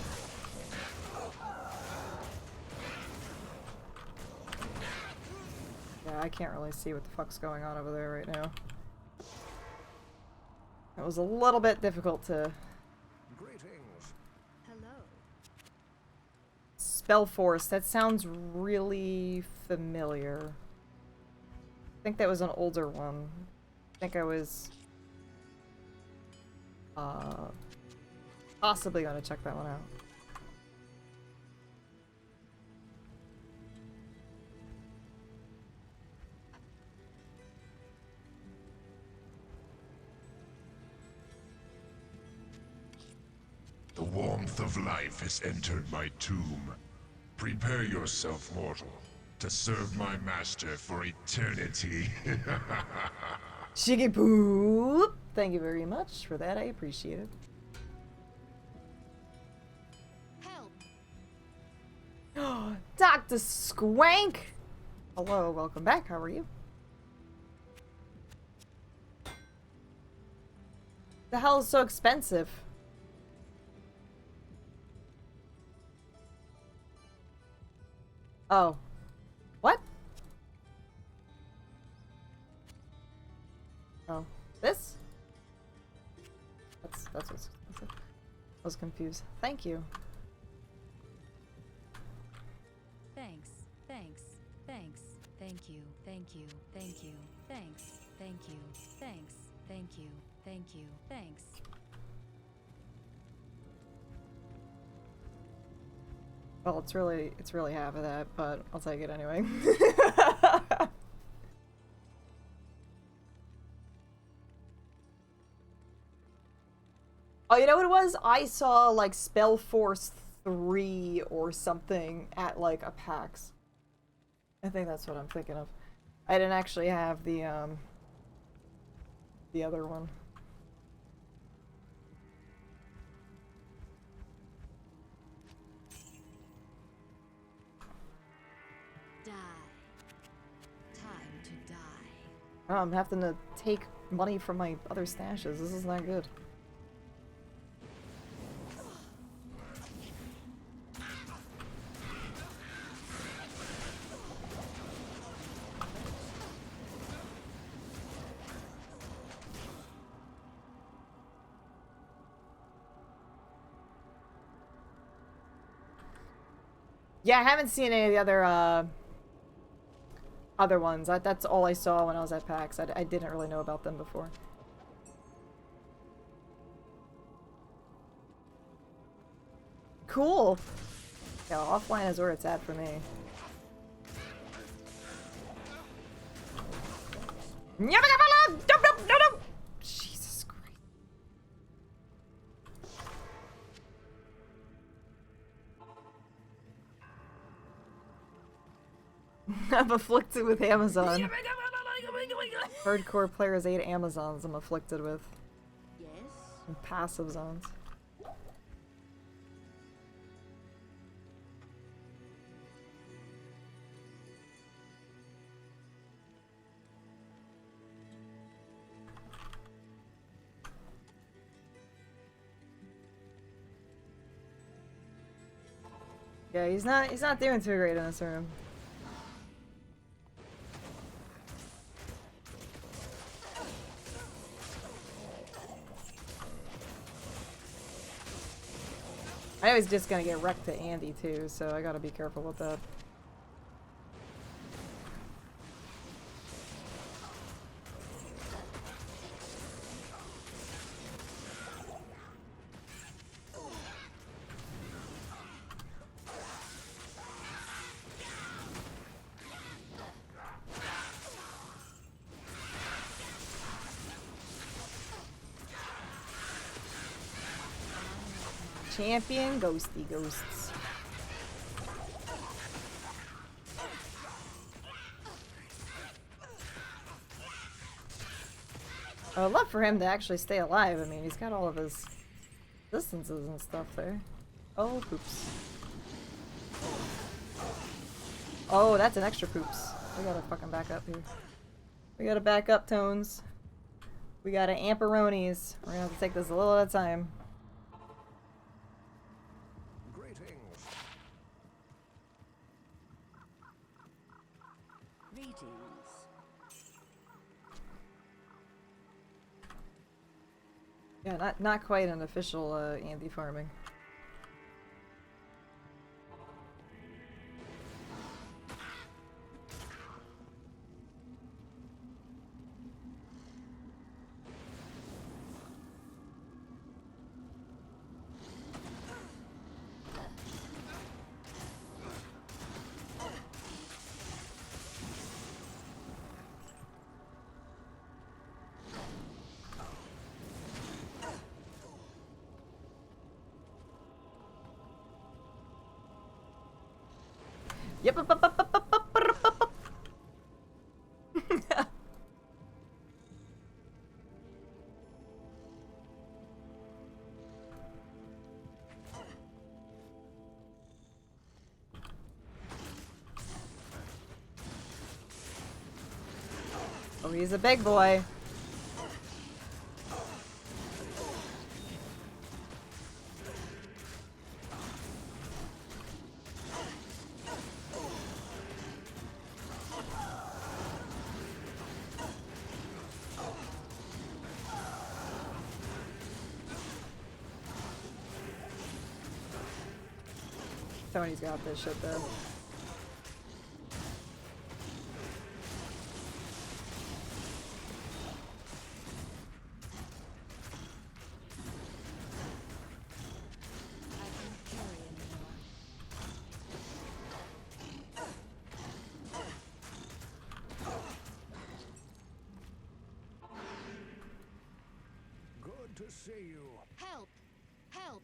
Yeah, I can't really see what the fuck's going on over there right now. It was a little bit difficult to... Greetings. Hello. Spellforce, that sounds really familiar. I think that was an older one. I think I was... possibly gonna check that one out. The warmth of life has entered my tomb. Prepare yourself, mortal, to serve my master for eternity. Shiggy poop! Thank you very much for that, I appreciate it. Help! Dr. Squank! Hello, welcome back, how are you? The hell is so expensive? Oh. What? Oh. This? That's what's expensive. I was confused. Thank you. Thanks. Thanks. Thanks. Thank you. Thank you. Thank you. Thanks. Thank you. Thanks. Thank you. Thank you. Thanks. Well, it's really half of that, but I'll take it anyway. Oh, you know what it was? I saw, like, Spellforce 3 or something at, like, a PAX. I think that's what I'm thinking of. I didn't actually have the other one. Die. Time to die. Oh, I'm having to take money from my other stashes. This is not good. Yeah, I haven't seen any of the other ones. That's all I saw when I was at PAX. I didn't really know about them before. Cool. Yeah, offline is where it's at for me. Jesus Christ. I'm afflicted with Amazon. Hardcore players 8 Amazons I'm afflicted with. Yes? And passive zones. Yeah, he's not doing too great in this room. I know he's just gonna get wrecked to Andy too, so I gotta be careful with that. Champion ghosty ghosts. I would love for him to actually stay alive. I mean, he's got all of his distances and stuff there. Oh, poops. Oh, that's an extra poops. We gotta fucking back up here. We gotta back up, Tones. We gotta amperonis. We're gonna have to take this a little at a time. Yeah, not quite an official Andy farming. Yep. Oh, he's a big boy. Tony's got this shit though. Good to see you. Help! Help!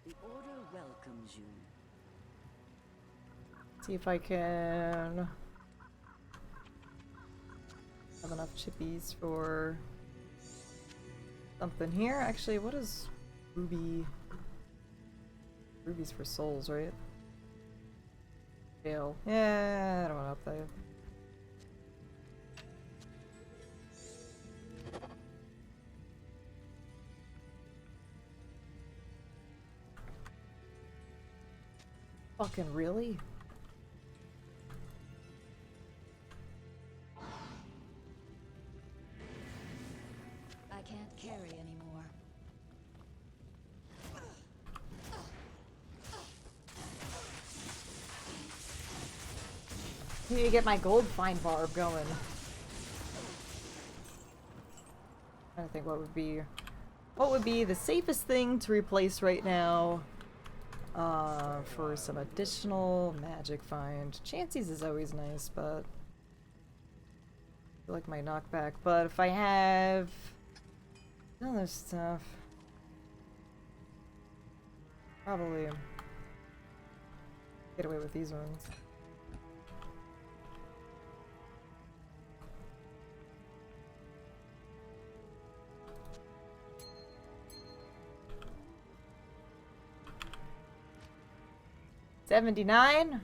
The Order welcomes you. See if I can have enough chippies for something here. Actually, what is ruby? Ruby's for souls, right? Jail. Yeah, I don't want to update. Fucking really? I can't carry anymore. Need to get my gold fine barb going. I think what would be the safest thing to replace right now for some additional magic find. Chances is always nice, but I feel like my knockback. But if I have other stuff, probably get away with these ones. $79.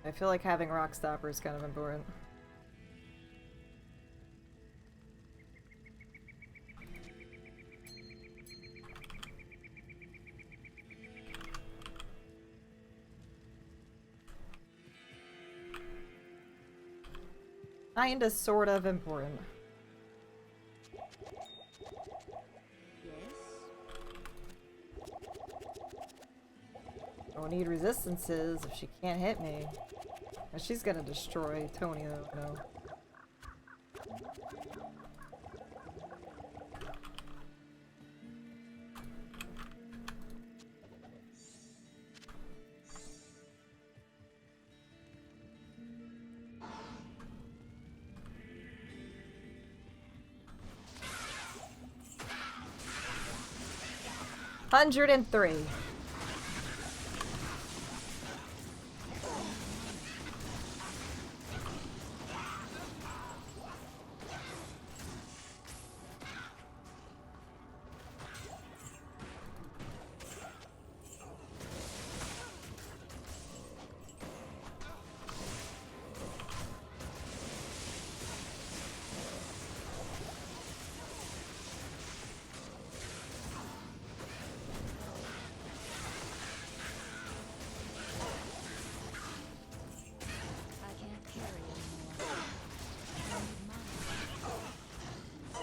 I feel like having rock stopper is kind of important. Kinda, sort of important. Yes? Don't need resistances if she can't hit me. And she's gonna destroy Tony though, no. $103.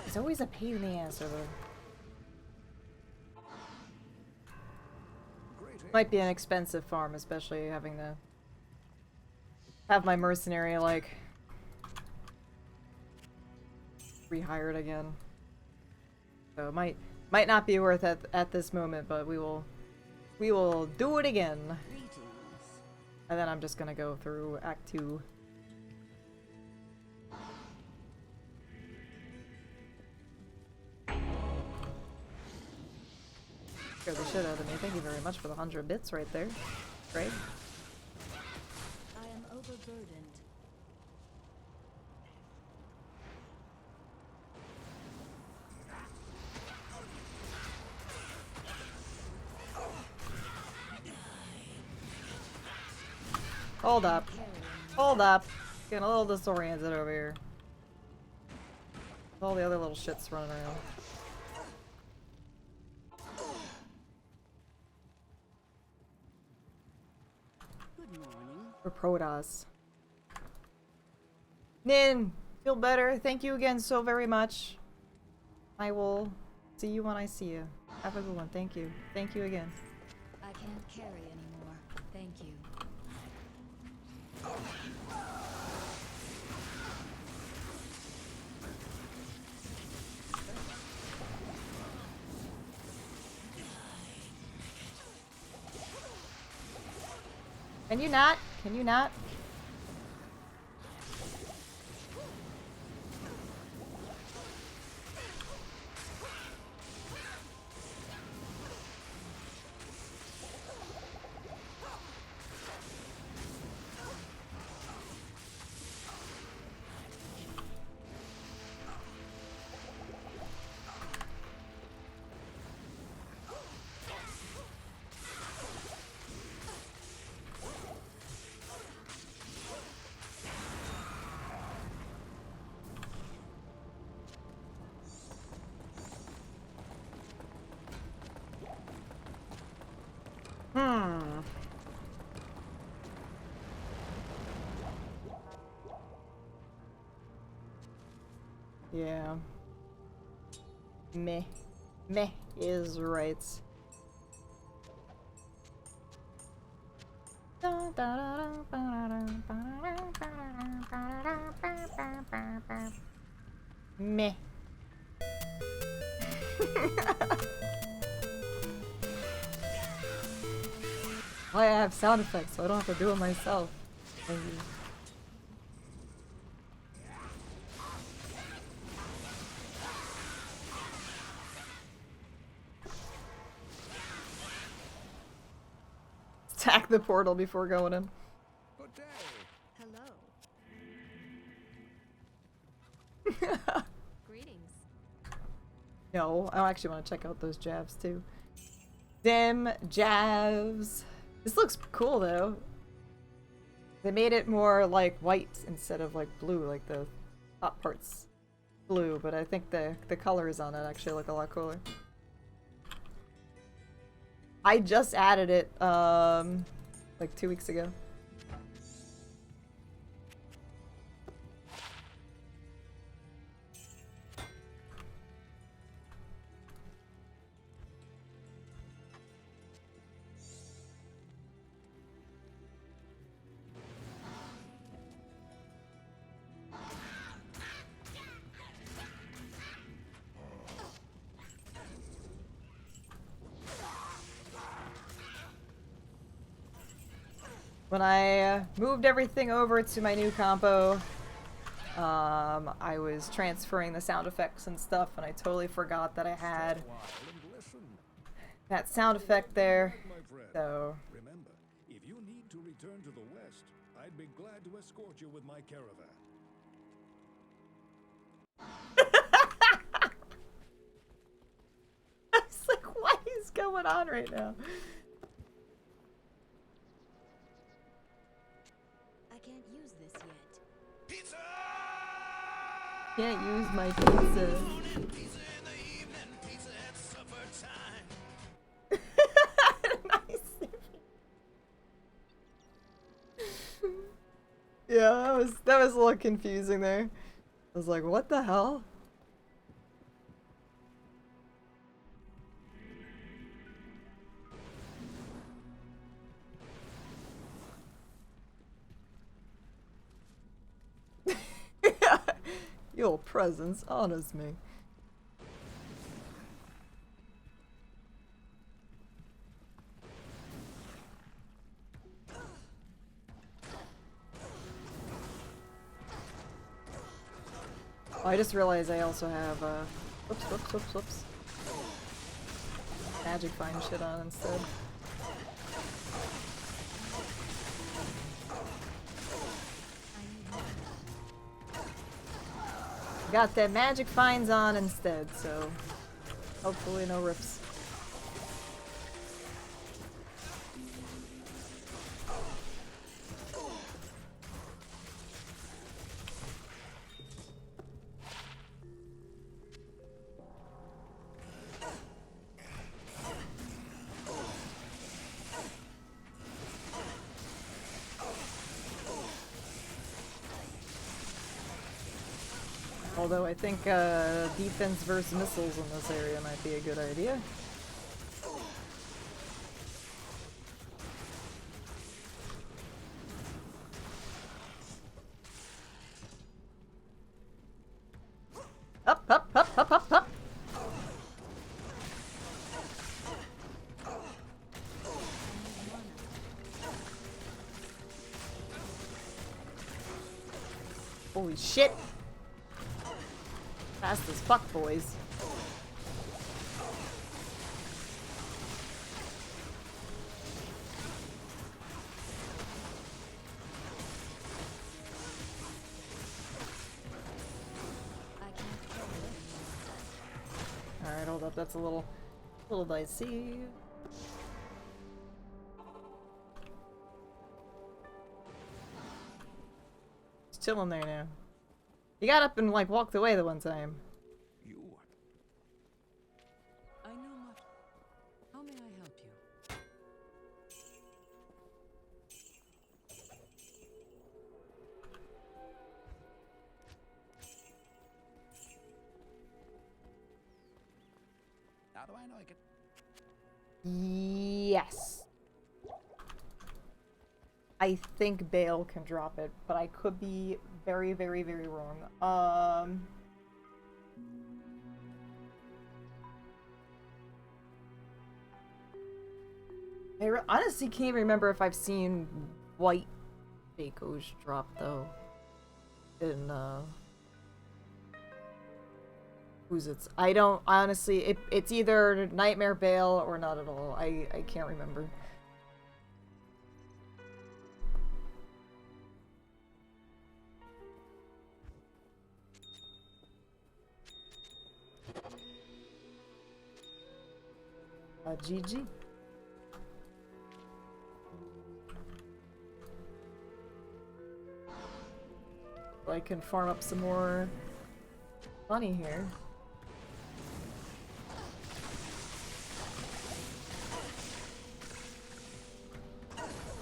It's always a pain in the ass over there. Might be an expensive farm, especially having to have my mercenary, like, rehired again. So it might not be worth it at this moment, but we will do it again. Greetings. And then I'm just gonna go through Act 2. Scared the shit out of me. Thank you very much for the 100 bits right there. Great. I am overburdened. Hold up. Hold up. Getting a little disoriented over here. All the other little shits running around. Good morning. For Protoss. Nin! Feel better. Thank you again so very much. I will see you when I see you. Have a good one. Thank you. Thank you again. I can't carry anymore. Thank you. Can you not? Can you not? Yeah. Meh. Meh is right. Meh. Well, I have sound effects, so I don't have to do it myself. Thank you. Attack the portal before going in. Good day. Hello. Greetings. No, I actually want to check out those Javs too. Dim Javs. This looks cool though. They made it more like white instead of like blue, like the top parts blue, but I think the colors on it actually look a lot cooler. I just added it like 2 weeks ago. When I moved everything over to my new compo, I was transferring the sound effects and stuff, and I totally forgot that I had that sound effect there. So Remember, if you need to return to the west, I'd be glad to escort you with my caravan. I was like, what is going on right now? I can't use this yet. Pizza! Can't use my pizza. Morning, pizza in the evening, pizza at supper time. Nice. Yeah, that was a little confusing there. I was like, what the hell? Your presence honors me. Oh, I just realized I also have, whoops. Magic find shit on instead. Got the magic finds on instead, so hopefully no rips. Although I think defense versus missiles in this area might be a good idea. Up. Holy shit! Fast as fuck, boys. Alright, hold up, that's a little dicey. It's chilling there now. You got up and like walked away the one time. You. I know much. How may I help you? How do I know I can? Yes. I think Bale can drop it, but I could be very, very, very wrong. I honestly can't remember if I've seen white Bakos drop though. In who's it's? I don't honestly. It's either Nightmare Bale or not at all. I can't remember. GG. I can farm up some more money here.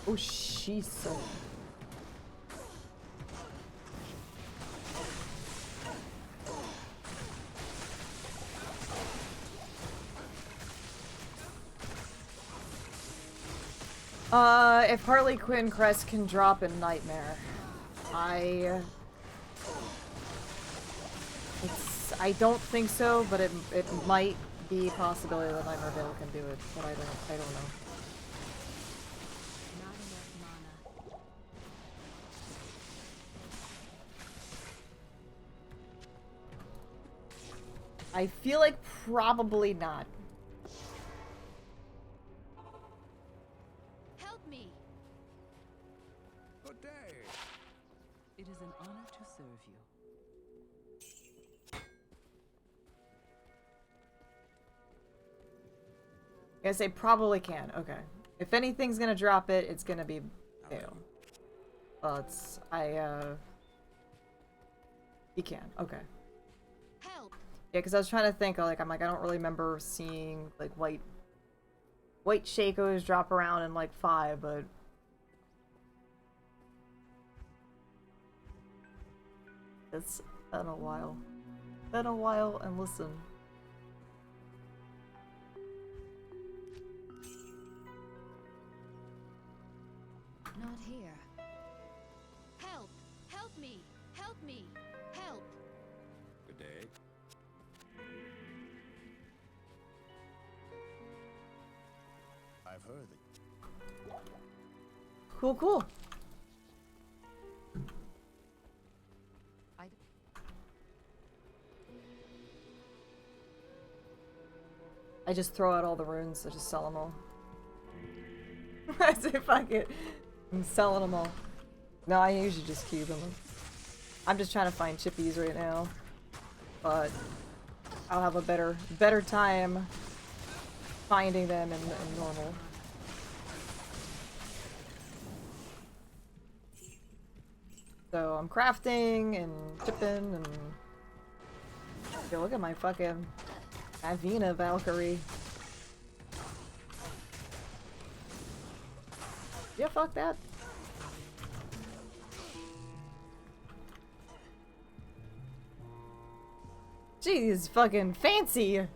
Oh, she's so. If Harley Quinn Crest can drop in Nightmare, I don't think so, but it might be a possibility that Nightmare Veil can do it, but I don't know. Not enough mana. I feel like probably not. Help me! Good day. It is an honor to serve you. I say probably can. Okay. If anything's gonna drop it, it's gonna be ew. But he can. Okay. Help! Yeah, because I was trying to think, like, I'm like, I don't really remember seeing, like, white Shakos drop around in, like, 5, but... It's been a while. Been a while, and listen. Not here. Help! Help me! Help me! Help! Good day. I've heard that. Cool, cool. I just throw out all the runes, I just sell them all. I say fuck it. I'm selling them all. No, I usually just keep them. I'm just trying to find chippies right now. But I'll have a better time finding them in normal. So I'm crafting and chipping and... Yo, look at my fucking Avena Valkyrie. Yeah, fuck that. Jeez, fucking fancy. Yeah,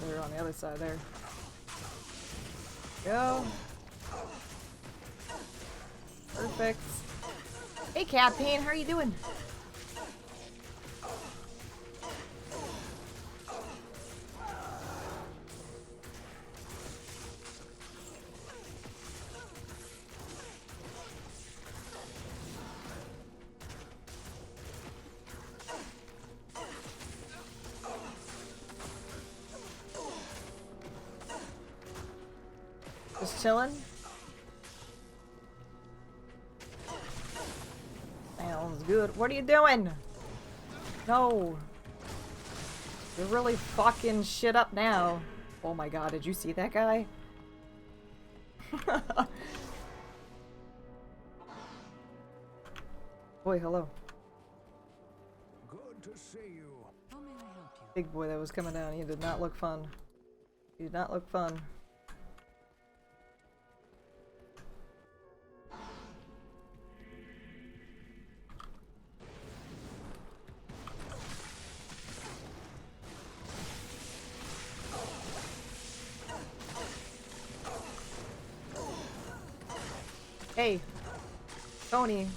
they're on the other side there. Go. Perfect. Hey, Captain, how are you doing? Just chilling. Sounds good. What are you doing? No. You're really fucking shit up now. Oh my god, did you see that guy? Boy, hello. Good to see you. How may I help you? Big boy that was coming down. He did not look fun. He did not look fun. Hey, Tony.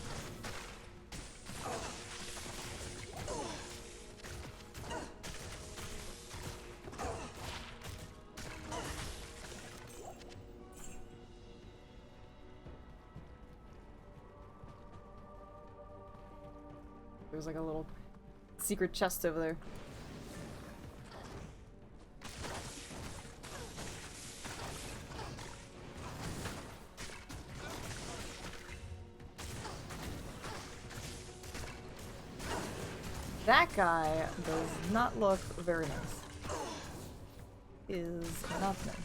There's like a little secret chest over there. That guy does not look very nice. Is not nice.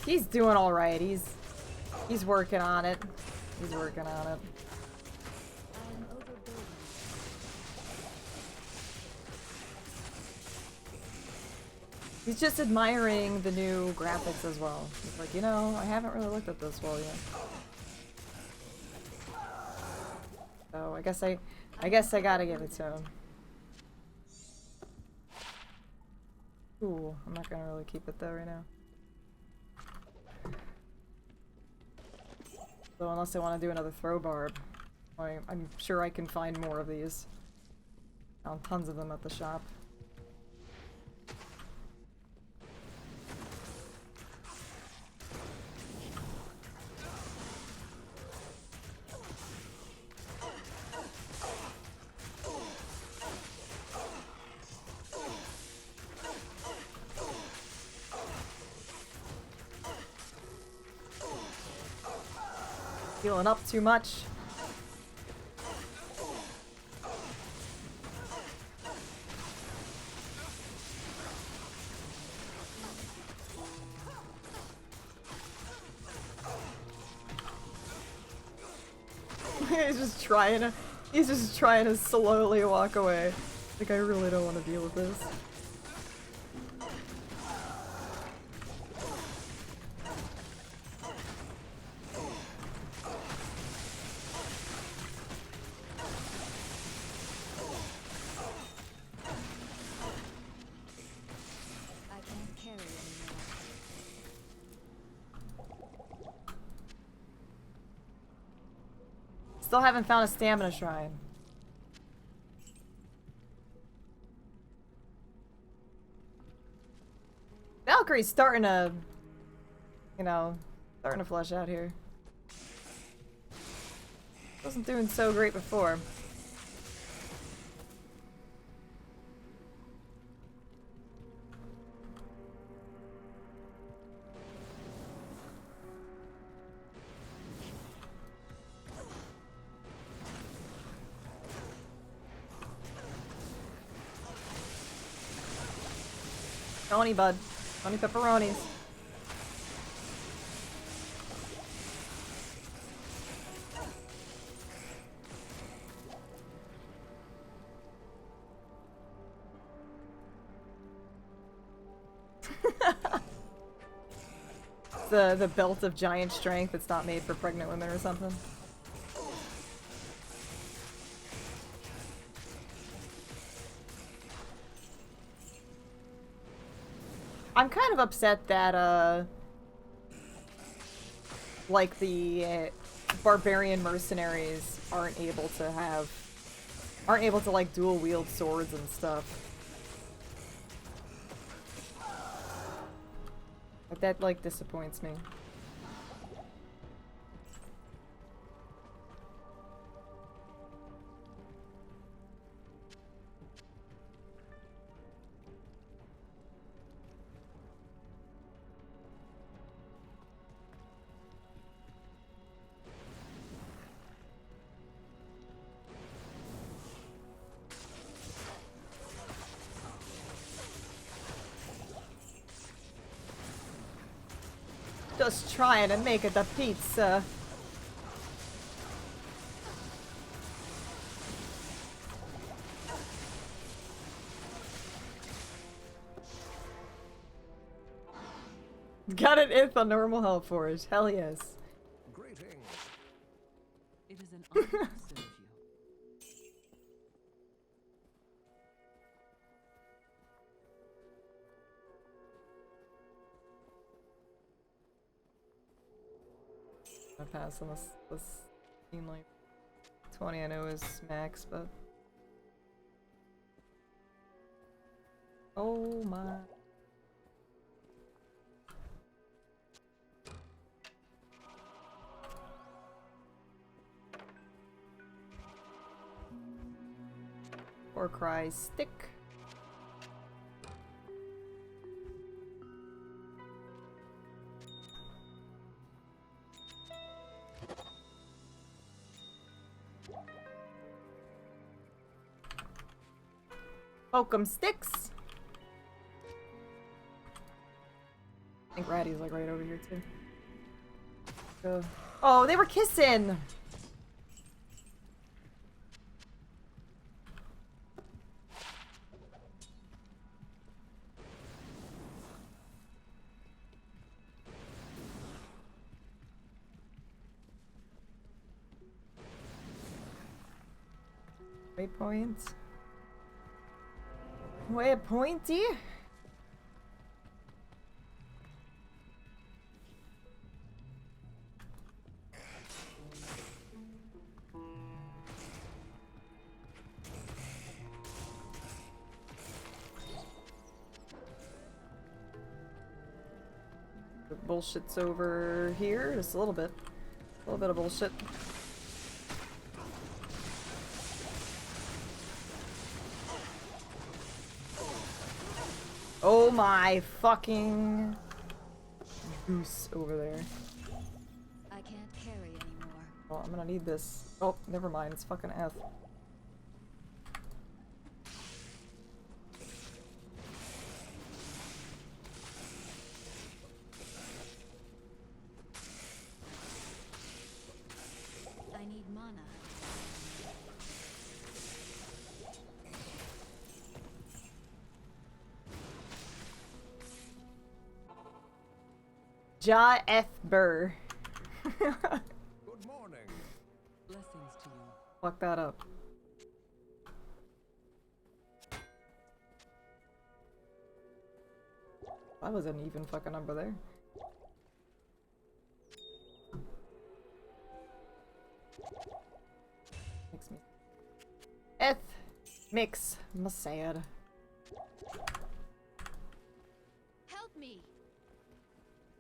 He's doing all right. He's working on it. He's working on it. I'm overburdened. He's just admiring the new graphics as well. He's like, you know, I haven't really looked at this well yet. I guess I gotta give it to him. Ooh, I'm not gonna really keep it though right now. So unless I want to do another throw barb, I'm sure I can find more of these. Found tons of them at the shop. Healing up too much. He's just trying to slowly walk away. Like, I really don't want to deal with this. I can't carry anymore. Still haven't found a stamina shrine. Valkyrie's starting to, you know, starting to flesh out here. Wasn't doing so great before. Tony, bud. Tony pepperonis. The belt of giant strength that's not made for pregnant women or something. I'm kind of upset that, like, the barbarian mercenaries aren't able to, like, dual wield swords and stuff. But that, like, disappoints me. Just trying to make it the pizza. Got an if on normal health forge. Hell yes. Greetings. It is an honor to serve you. I pass on this seem like 20 I know is max, but oh my. Or cry stick. Oakum sticks. I think Ratty's like right over here too. Oh, they were kissing. Waypoint. Waypointy? The bullshit's over here, just a little bit. A little bit of bullshit. Oh my fucking goose over there. I can't carry anymore. Well, I'm gonna need this. Oh, never mind. It's fucking F. I need mana. Ja F. Burr. Good morning. Blessings to you. Fuck that up. That was an even fucking number there. Makes me. F. Mix. I'm sad. Help me.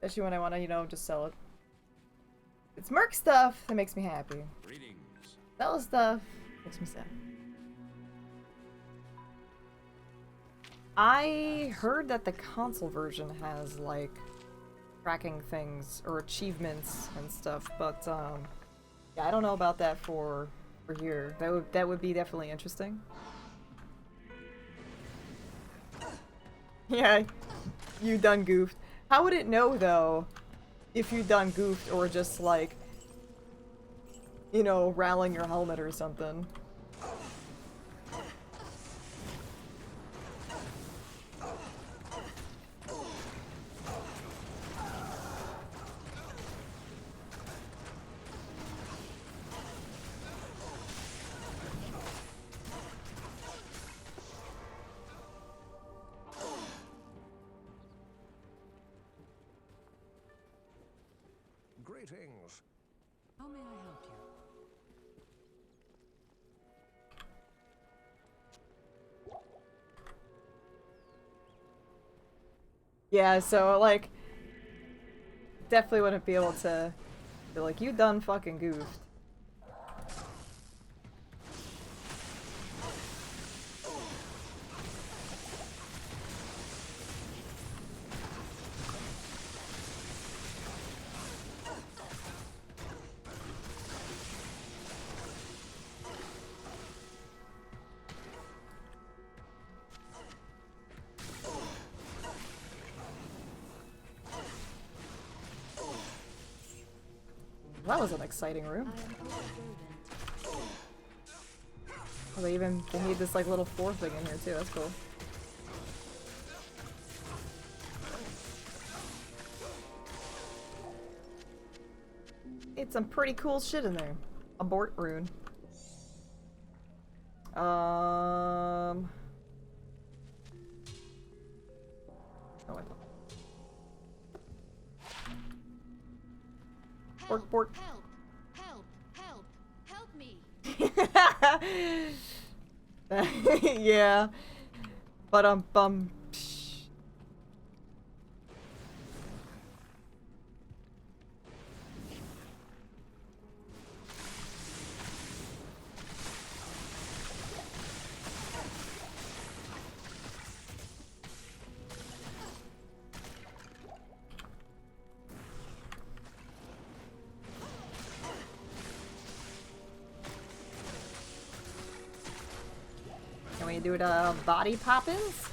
Especially when I want to, you know, just sell it. It's Merc stuff that makes me happy. Greetings. Sell stuff makes me sad. I heard that the console version has, like, tracking things or achievements and stuff, but, yeah, I don't know about that for here. That would be definitely interesting. Yeah, you done goofed. How would it know, though, if you done goofed or just, like, you know, rattling your helmet or something? Greetings. How may I help you? Yeah, so, like, definitely wouldn't be able to be like, you done fucking goofed. That was an exciting room. I am overburdened. Oh, they need this like little floor thing in here too. That's cool. It's some pretty cool shit in there. Abort rune. Oh, I don't. Help, Bork. help, help, help, help me. Yeah. But can we do the body poppins?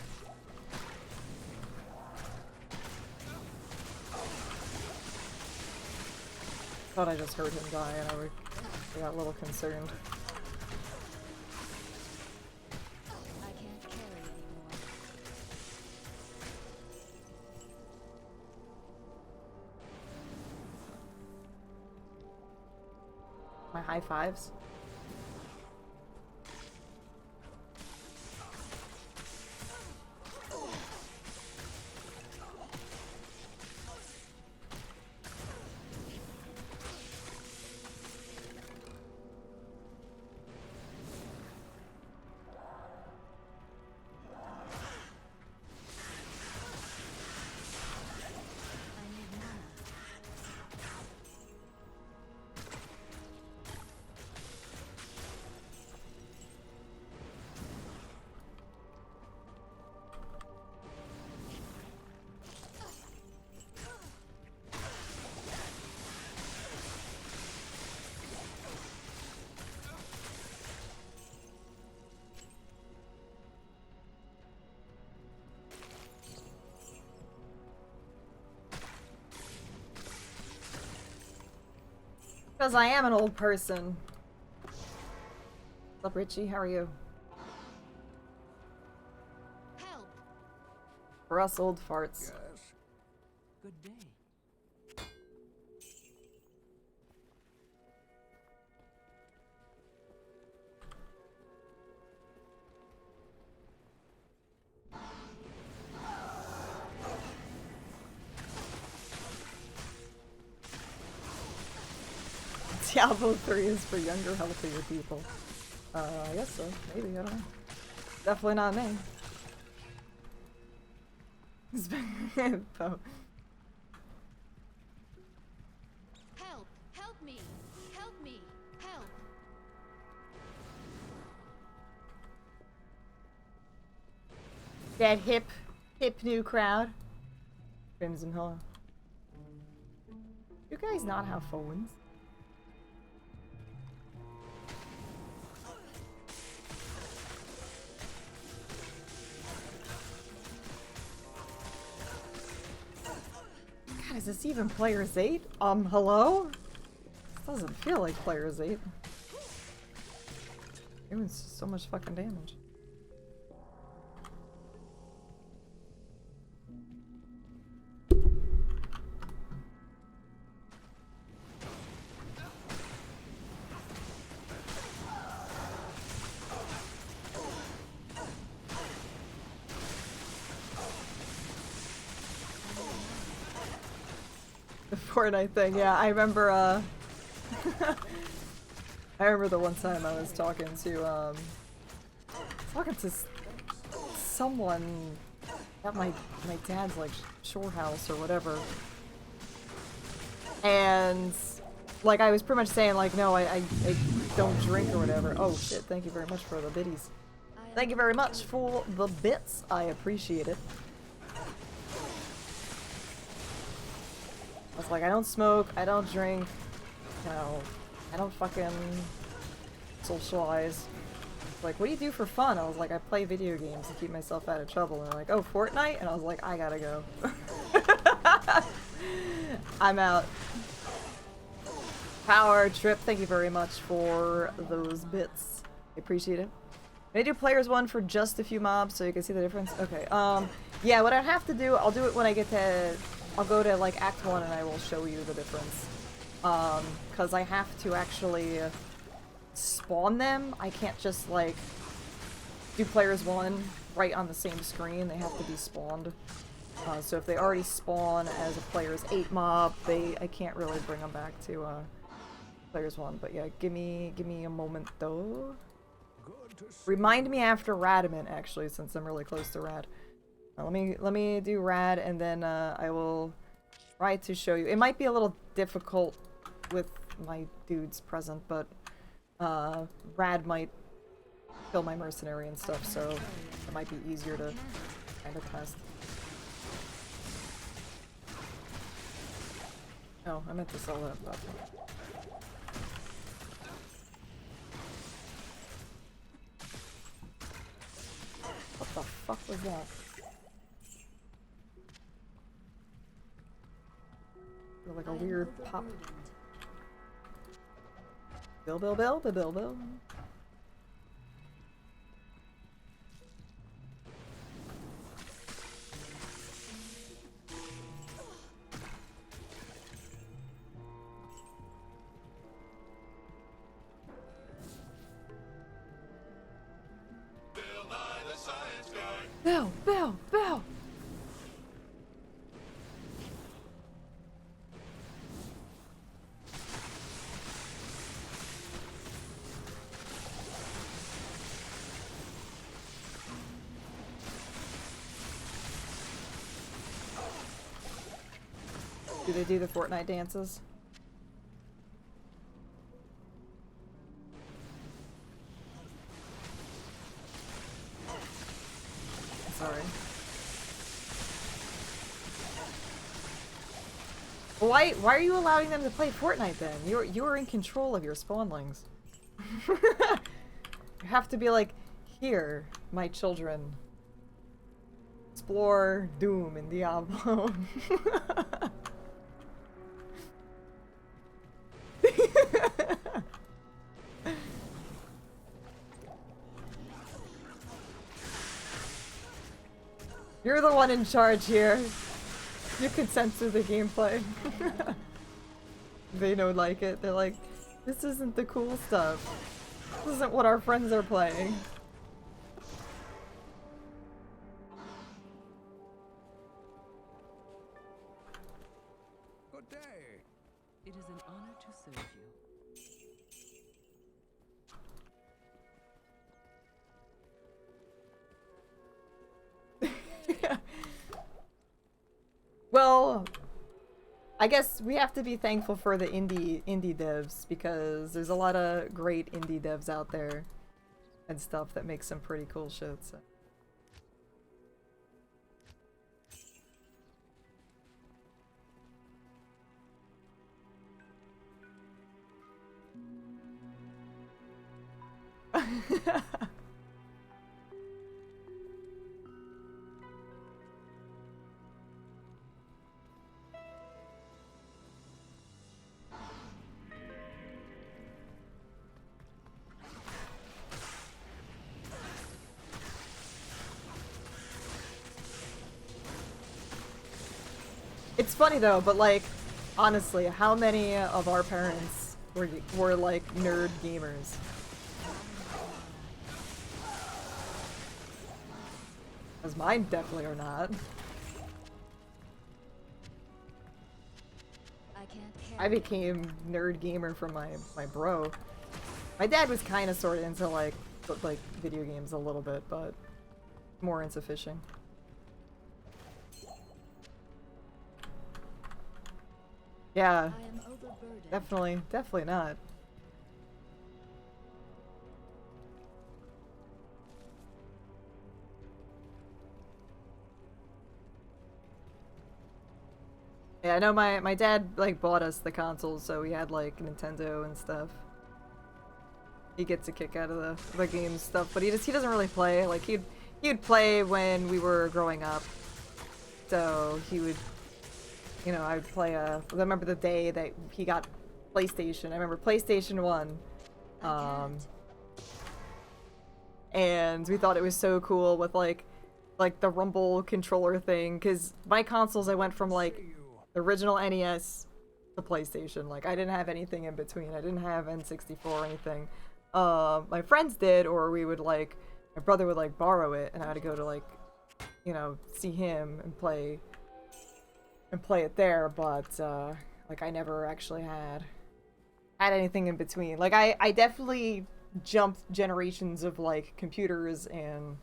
Thought I just heard him die and I got a little concerned. I can't carry anymore. My high fives. Because I am an old person. What's up, Richie? How are you? Help! For us old farts. Yes. Good day. Diablo 3 is for younger, healthier people. I guess so. Maybe, I don't know. Definitely not me. It's been- oh. Help! Help me! Help me! Help! That hip new crowd. Crimson Hello. You guys not have phones? God, is this even Players 8? Hello? This doesn't feel like Players 8. Doing so much fucking damage. The Fortnite thing, yeah, I remember, I remember the one time I was talking to someone at my dad's, like, shore house or whatever. And, like, I was pretty much saying, like, no, I don't drink or whatever. Oh, shit, thank you very much for the biddies. Thank you very much for the bits. I appreciate it. I was like, I don't smoke, I don't drink, you know, I don't fucking socialize. Like, what do you do for fun? I was like, I play video games to keep myself out of trouble. And they're like, oh, Fortnite? And I was like, I gotta go. I'm out. Power Trip, thank you very much for those bits. I appreciate it. Can I do players 1 for just a few mobs so you can see the difference? Okay, yeah, what I'd have to do, I'll do it when I get to... I'll go to, like, Act 1 and I will show you the difference. Because I have to actually spawn them. I can't just, like, do players 1 right on the same screen. They have to be spawned. So if they already spawn as a players 8 mob, I can't really bring them back to, players 1. But yeah, give me a moment, though. Remind me after Radamant, actually, since I'm really close to Rad. Let me do Rad, and then I will try to show you. It might be a little difficult with my dudes present, but Rad might kill my mercenary and stuff, so it might be easier to kind of test. Oh, I meant to sell that. But... what the fuck was that? Like a weird pop. Bill. Bill! Do they do the Fortnite dances? Sorry. Why are you allowing them to play Fortnite then? You're in control of your spawnlings. You have to be like, here, my children. Explore Doom and Diablo. You're the one in charge here. You can censor the gameplay. They don't like it. They're like, this isn't the cool stuff. This isn't what our friends are playing. Good day. It is an honor to serve you. Well, I guess we have to be thankful for the indie devs because there's a lot of great indie devs out there and stuff that make some pretty cool shit. So. It's funny though, but like, honestly, how many of our parents were like nerd gamers? Because mine definitely are not. I became nerd gamer from my bro. My dad was kind of sort of into like video games a little bit, but more into fishing. Yeah, definitely not. Yeah, I know my dad like bought us the consoles, so we had like Nintendo and stuff. He gets a kick out of the game stuff, but he doesn't really play. Like he'd play when we were growing up, so he would. You know, I would play I remember the day that he got PlayStation. I remember PlayStation 1. And we thought it was so cool with like the rumble controller thing, because my consoles I went from like the original NES to PlayStation. Like I didn't have anything in between. I didn't have N64 or anything. My friends did, or we would like my brother would like borrow it and I had to go to like, you know, see him and play it there, but like I never actually had anything in between. Like I definitely jumped generations of like computers and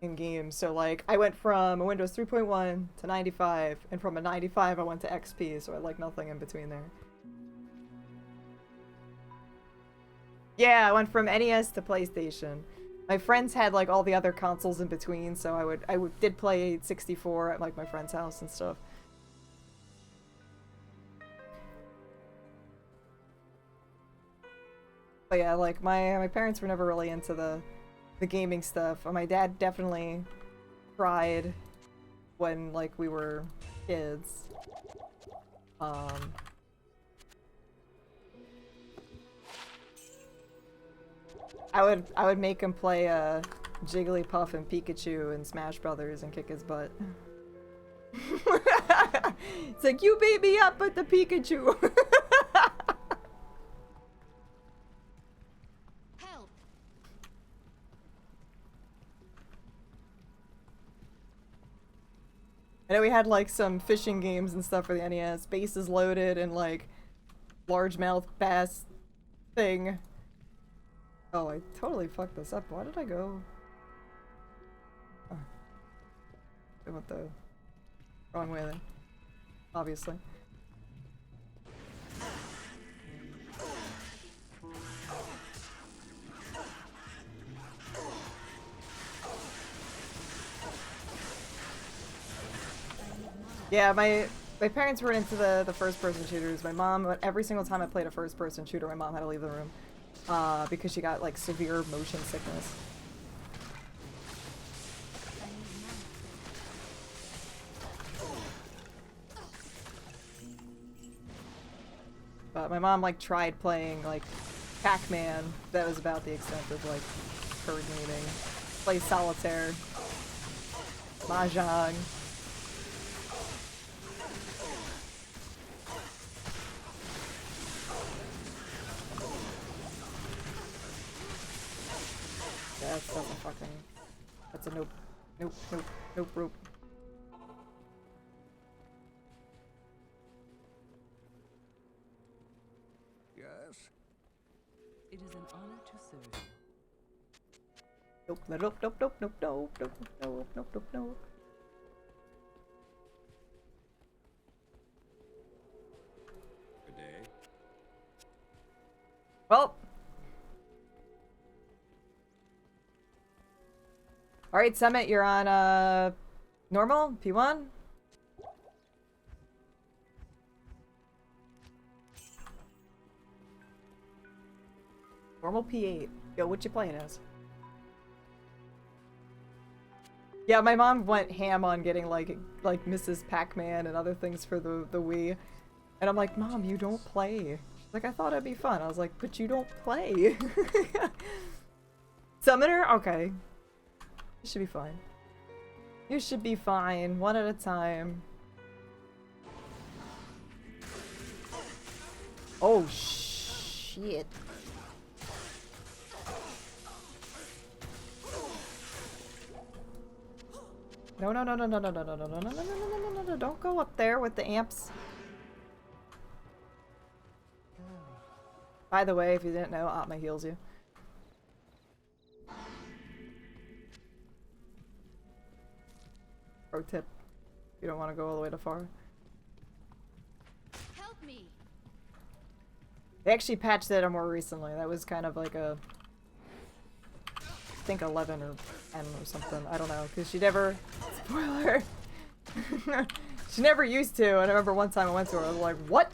in games. So like I went from a Windows 3.1 to 95, and from a 95 I went to XP, so I like nothing in between there. Yeah, I went from NES to PlayStation. My friends had like all the other consoles in between, so I did play 64 at like my friend's house and stuff. But yeah, like my parents were never really into the gaming stuff. My dad definitely tried when like we were kids. I would make him play Jigglypuff and Pikachu and Smash Brothers and kick his butt. It's like, you beat me up with the Pikachu. I know we had like some fishing games and stuff for the NES, Bases Loaded and like largemouth bass thing. Oh, I totally fucked this up. Why did I go? Oh. I went the wrong way then. Obviously. Yeah, my parents were into the first-person shooters. My mom, every single time I played a first-person shooter, my mom had to leave the room because she got like severe motion sickness. But my mom like tried playing like Pac-Man. That was about the extent of like her gaming. Play solitaire. Mahjong. Yeah, that's a fucking... That's a nope. Nope, nope, nope, rope. Yes? It is an honor to serve you. Nope, nope, nope, nope, nope, nope, nope, nope, nope, nope, nope. Good day. Well. Alright, Summit, you're on, normal? P1? Normal P8. Yo, what you playing as? Yeah, my mom went ham on getting like Mrs. Pac-Man and other things for the Wii. And I'm like, Mom, you don't play. She's like, I thought it'd be fun. I was like, but you don't play. Summoner? Okay. You should be fine. You should be fine. One at a time. Oh, shit. No, no, no, no, no, no, no, no, no, no, no, no, no, no, no, no, no, don't go up there with the amps. By the way, if you didn't know, Atma heals you. Pro tip. You don't want to go all the way too far. Help me. They actually patched it more recently. That was kind of like a... I think 11 or 10 or something. I don't know, because she never... Spoiler! She never used to, and I remember one time I went to her, I was like, what?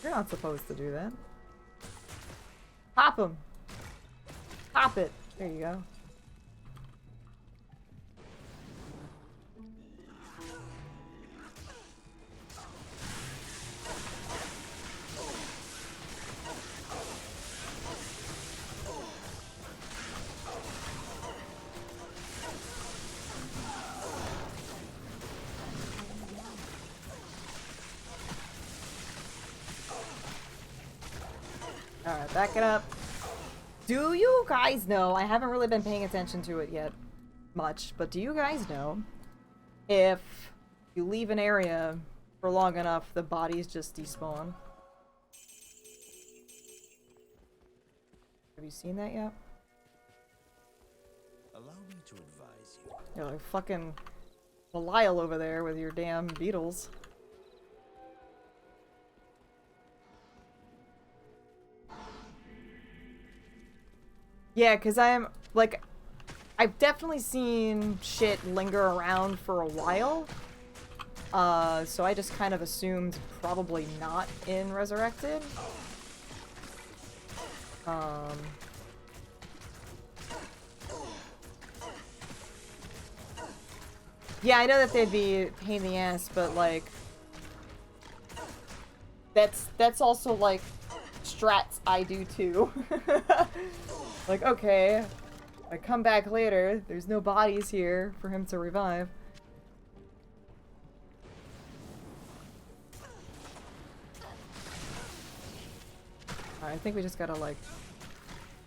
You're not supposed to do that. Pop him! Pop it! There you go. Alright, back it up. Do you guys know, I haven't really been paying attention to it yet much, but do you guys know if you leave an area for long enough, the bodies just despawn? Have you seen that yet? Allow me to advise you. You're like fucking Belial over there with your damn beetles. Yeah, because I'm, like, I've definitely seen shit linger around for a while. So I just kind of assumed probably not in Resurrected. Yeah, I know that they'd be a pain in the ass, but, like, that's also, like, strats I do too. Like, okay, I come back later, there's no bodies here for him to revive. I think we just gotta, like,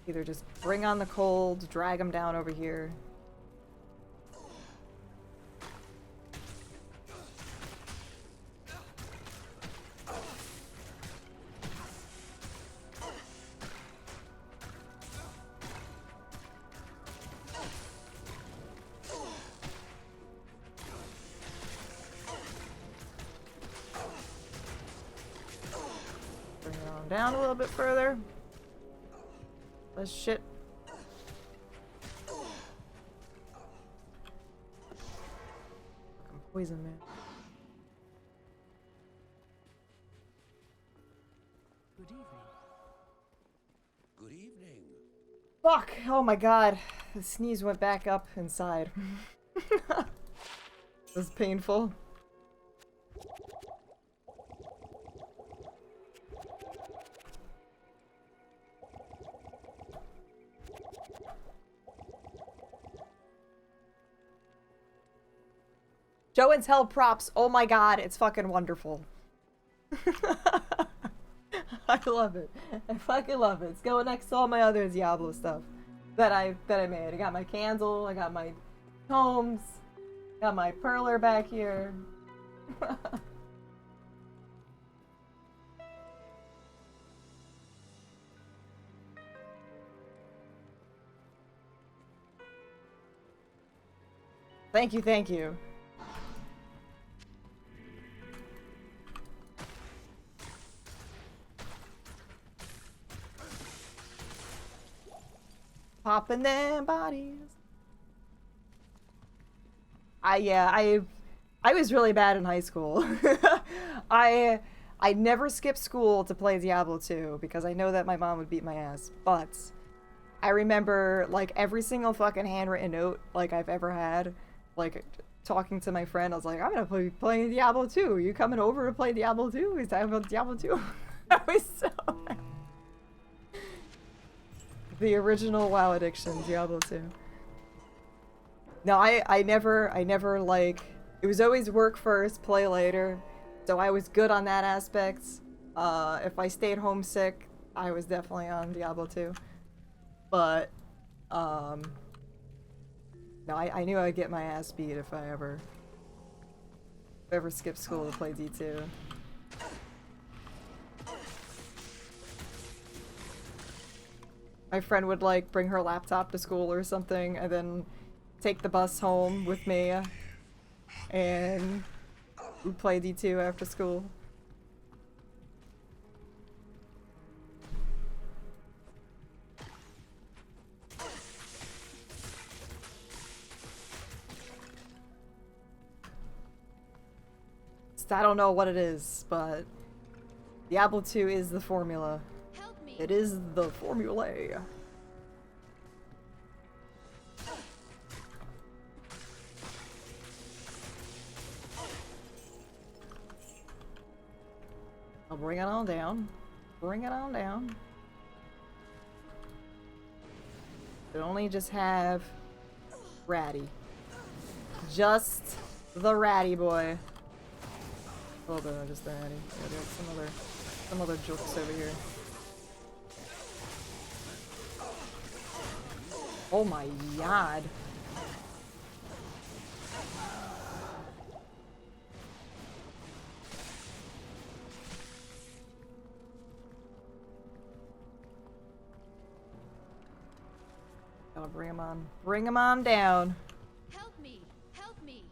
either just bring on the cold, drag him down over here. Down a little bit further. Less shit. Fucking poison, man. Good evening. Good evening. Fuck! Oh my god. The sneeze went back up inside. It was painful. Show and tell props. Oh my god, it's fucking wonderful. I love it. I fucking love it. It's going next to all my other Diablo stuff that I made. I got my candle, I got my tomes, got my perler back here. Thank you, thank you. Popping them bodies. I was really bad in high school. I never skipped school to play Diablo 2 because I know that my mom would beat my ass. But I remember like every single fucking handwritten note like I've ever had, like talking to my friend. I was like, I'm gonna be playing Diablo 2. You coming over to play Diablo 2? He's talking about Diablo 2. I was so mad. The original WoW addiction, Diablo 2. No, I never like, it was always work first, play later. So I was good on that aspect. If I stayed homesick, I was definitely on Diablo 2. But, no, I knew I'd get my ass beat if I ever skipped school to play D2. My friend would like bring her laptop to school or something and then take the bus home with me and we'd play D2 after school. I don't know what it is, but Diablo 2 is the formula. Help me. It is the formulae. I'll bring it on down. Bring it on down. But only just have Ratty. Just the Ratty boy. A little bit of just the Ratty. Yeah, there's some other jokes over here. Oh my god. Gotta bring him on. Bring him on down. Help me. Help me.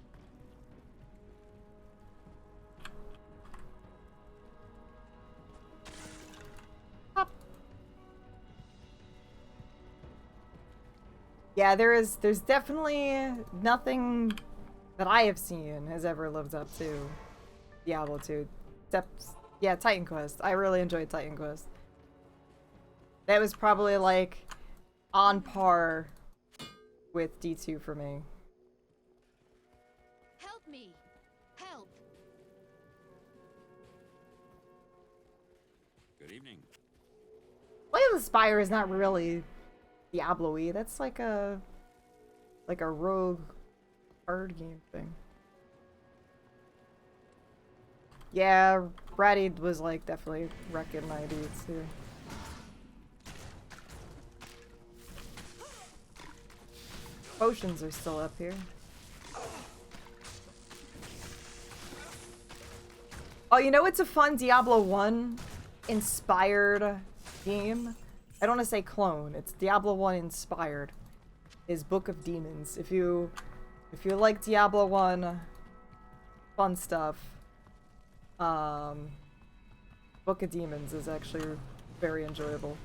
Yeah, there's definitely nothing that I have seen has ever lived up to Diablo 2. Except, yeah, Titan Quest. I really enjoyed Titan Quest. That was probably like on par with D2 for me. Help me. Help. Good evening. Slay the Spire is not really Diablo-y. That's like a rogue card game thing. Yeah, Ratty was like definitely wrecking my dudes too. Potions are still up here. Oh, you know it's a fun Diablo 1 inspired game? I don't want to say clone. It's Diablo 1 inspired. Is Book of Demons. If you like Diablo 1 fun stuff, Book of Demons is actually very enjoyable.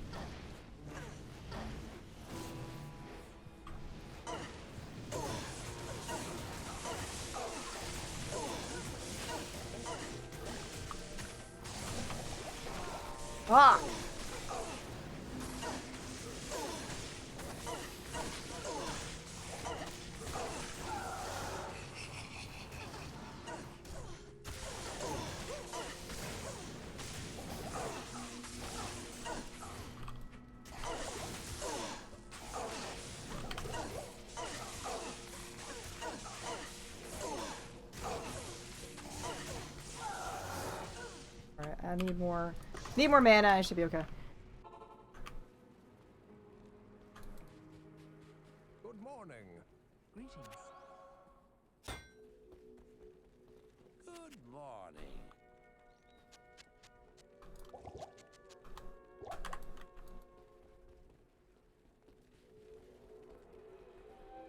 Ah! need more mana. I should be okay. Good morning. Greetings. Good morning.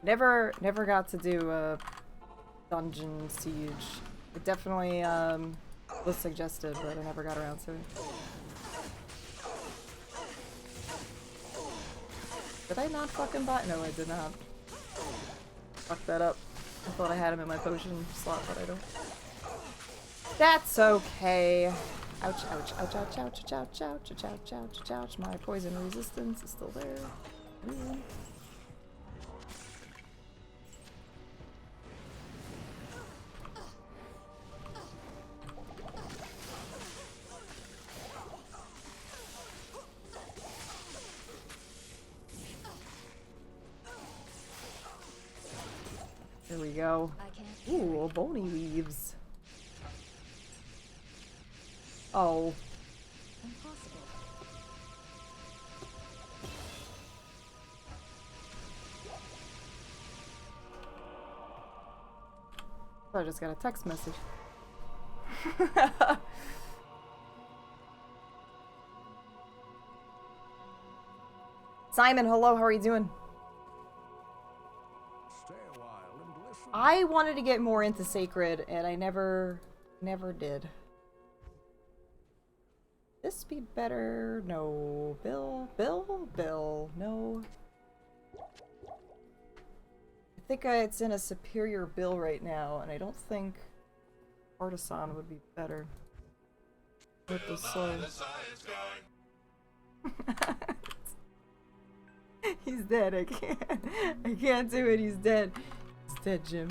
Never got to do a dungeon siege. It definitely was suggested, but I never got around to it. Did I not fucking buy? No, I did not. Fuck that up. I thought I had him in my potion slot, but I don't. That's okay. Ouch, ouch, ouch, ouch, ouch, ouch, ouch, ouch, ouch, ouch, ouch. My poison resistance is still there. Ooh. There we go. Ooh, bony leaves. Oh. Impossible. I just got a text message. Simon, hello, how are you doing? Stay a while and listen. I wanted to get more into Sacred, and I never did. This be better? No. Bill, no. I think it's in a superior bill right now, and I don't think Artisan would be better. With the soul. He's dead, I can't do it, he's dead. He's dead, Jim.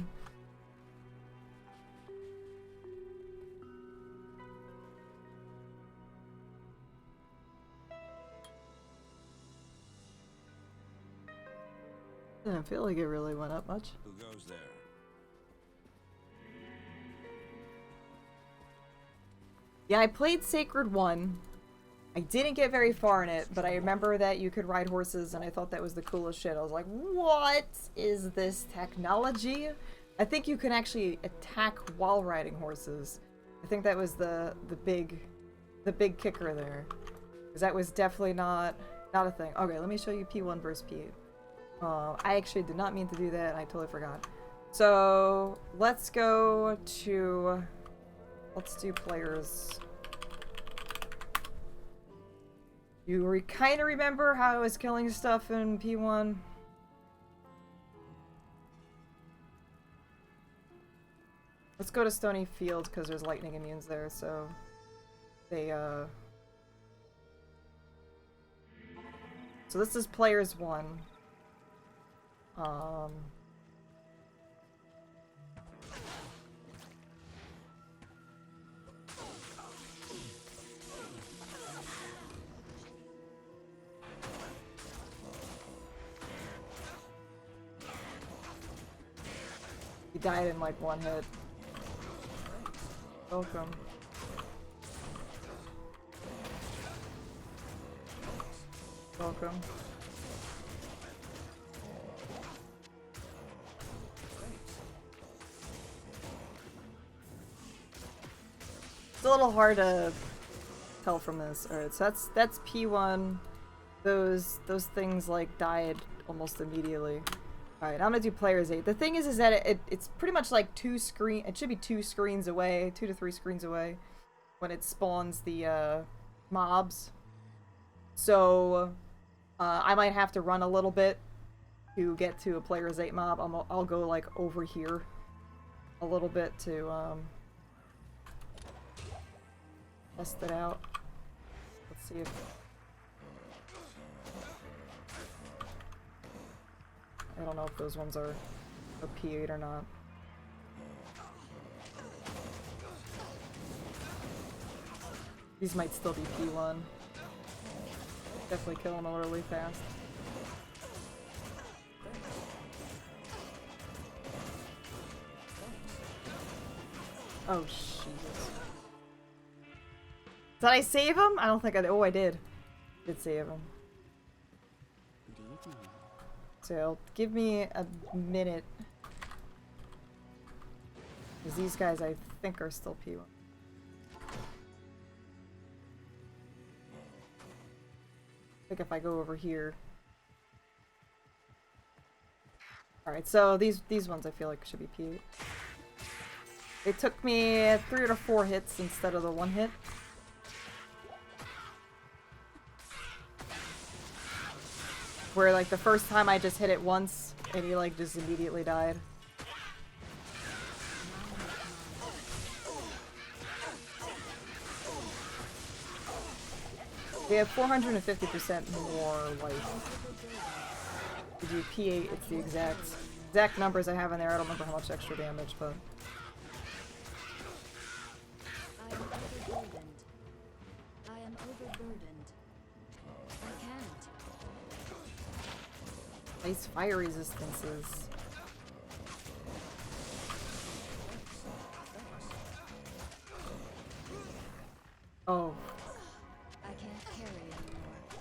Doesn't feel like it really went up much. Who goes there? Yeah, I played Sacred 1. I didn't get very far in it, but I remember that you could ride horses, and I thought that was the coolest shit. I was like, what is this technology? I think you can actually attack while riding horses. I think that was the big kicker there. Because that was definitely not a thing. Okay, let me show you P1 versus P8. I actually did not mean to do that, and I totally forgot. So, let's do players. You kind of remember how I was killing stuff in P1? Let's go to Stony Field, because there's lightning immunes there, so they, So this is players 1. He died in like one hit. Welcome. Welcome. It's a little hard to tell from this. Alright, so that's P1. Those things like died almost immediately. Alright, I'm gonna do players 8. The thing is that it's pretty much like it should be 2 screens away, 2 to 3 screens away when it spawns the mobs. So I might have to run a little bit to get to a players 8 mob. I'll go like over here a little bit to test it out. Let's see if I don't know if those ones are a P8 or not. These might still be P1. Definitely killing them really fast. Oh, shit. Did I save him? I don't think I did. Oh, I did. Did save him. So, give me a minute. Because these guys, I think, are still P1. I think if I go over here. Alright, so these ones I feel like should be P8. It took me 3 or 4 hits instead of the 1 hit. Where like the first time I just hit it once and he like just immediately died. We have 450% more life. We do P8, it's the exact numbers I have in there. I don't remember how much extra damage, but... I am overburdened. I am overburdened. I can't. Nice fire resistances. Oh. I can't carry anymore.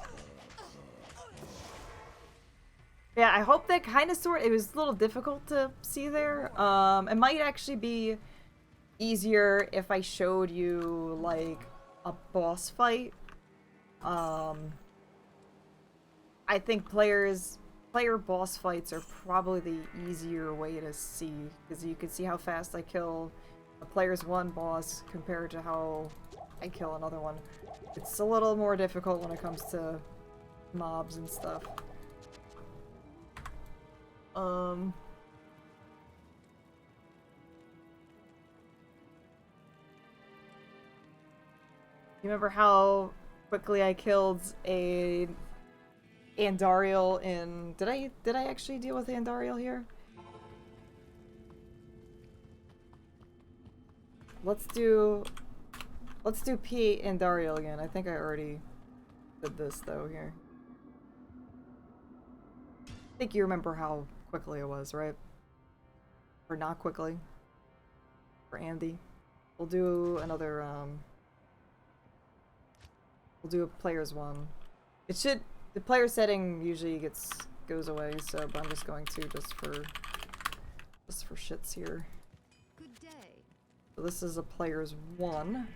Yeah, I hope that kind of sort. It was a little difficult to see there. It might actually be easier if I showed you like a boss fight. I think player boss fights are probably the easier way to see, because you can see how fast I kill a player's one boss compared to how I kill another one. It's a little more difficult when it comes to mobs and stuff. You remember how quickly I killed a Andariel in... Did I actually deal with Andariel here? Let's do P8 Andariel again. I think I already did this though here. I think you remember how quickly it was, right? Or not quickly. For Andy. We'll do another we'll do a player's one. It should... The player setting usually goes away, so but I'm just going to just for shits here. Good day. So this is a player's one.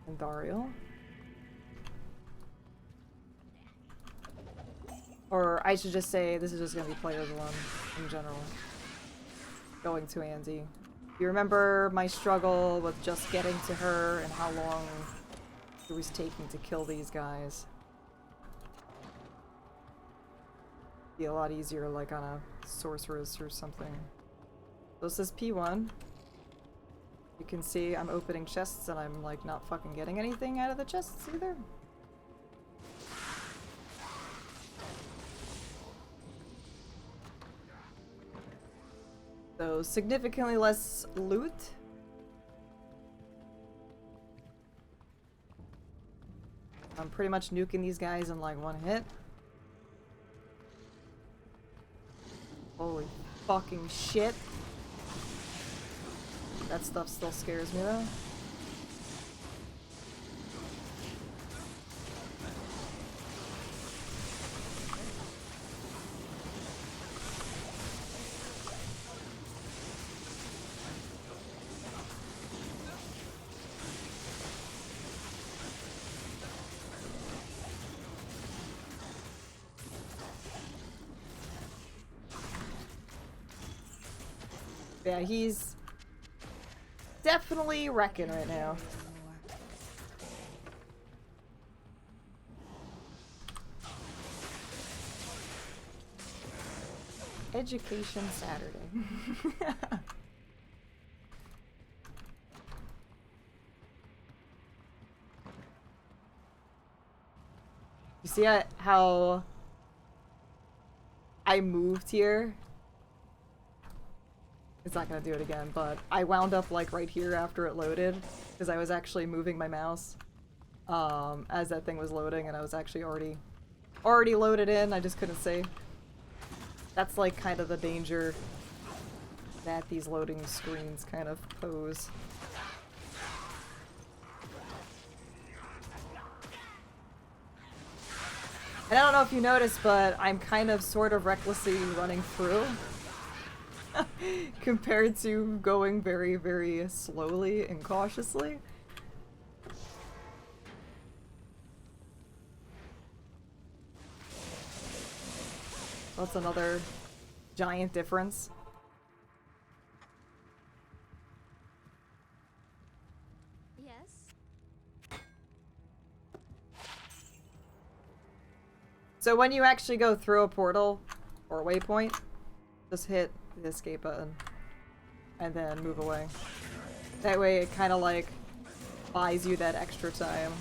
Andariel. Or I should just say this is just gonna be player's one in general. Going to Andy. You remember my struggle with just getting to her and how long it was taking to kill these guys. Be a lot easier like on a sorceress or something. So this is P1. You can see I'm opening chests and I'm like not fucking getting anything out of the chests either. So significantly less loot. I'm pretty much nuking these guys in like 1 hit. Holy fucking shit. That stuff still scares me though. Yeah, he's definitely wrecking right now. Education Saturday. You see how I moved here? It's not gonna do it again, but I wound up like right here after it loaded because I was actually moving my mouse as that thing was loading, and I was actually already loaded in. I just couldn't see. That's like kind of the danger that these loading screens kind of pose. And I don't know if you noticed, but I'm kind of sort of recklessly running through compared to going very, very slowly and cautiously. That's another giant difference. Yes. So when you actually go through a portal or a waypoint, just hit the escape button and then move away. That way it kind of like buys you that extra time.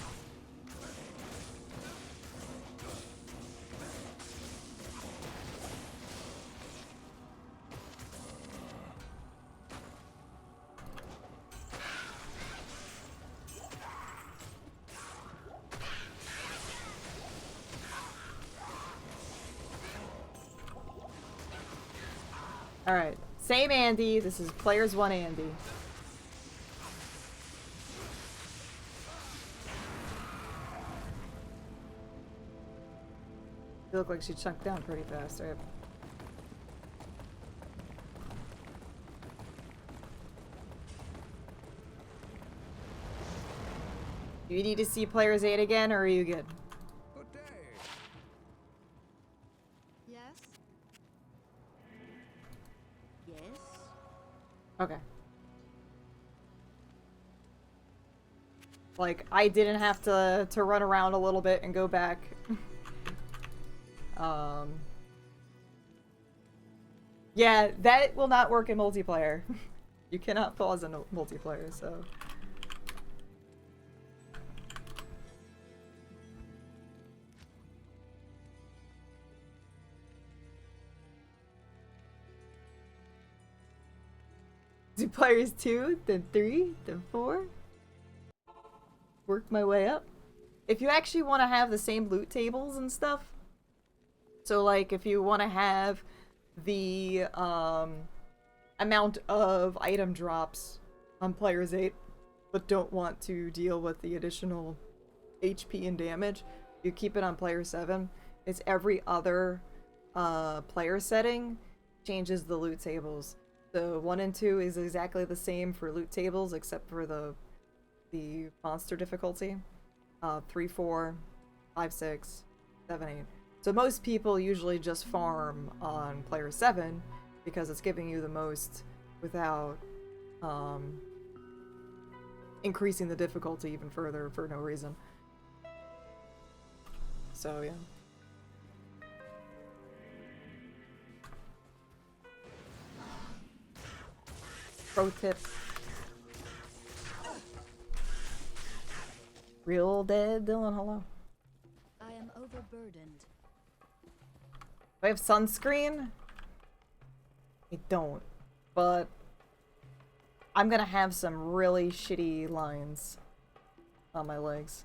Alright, same Andy. This is players 1 Andy. You look like she chunked down pretty fast, right? Do you need to see players 8 again, or are you good? Good day. Yes. Yes. Okay. Like, I didn't have to run around a little bit and go back. Yeah, that will not work in multiplayer. You cannot pause in multiplayer, so... Do players 2, then 3, then 4? Work my way up. If you actually want to have the same loot tables and stuff, so like if you want to have the amount of item drops on players 8, but don't want to deal with the additional HP and damage, you keep it on player 7. It's every other player setting changes the loot tables. The 1 and 2 is exactly the same for loot tables, except for the monster difficulty. 3, 4, 5, 6, 7, 8. So most people usually just farm on player 7 because it's giving you the most without increasing the difficulty even further for no reason. So yeah. Pro tip. Real dead Dylan, hello. I am overburdened. Do I have sunscreen? I don't. But I'm gonna have some really shitty lines on my legs.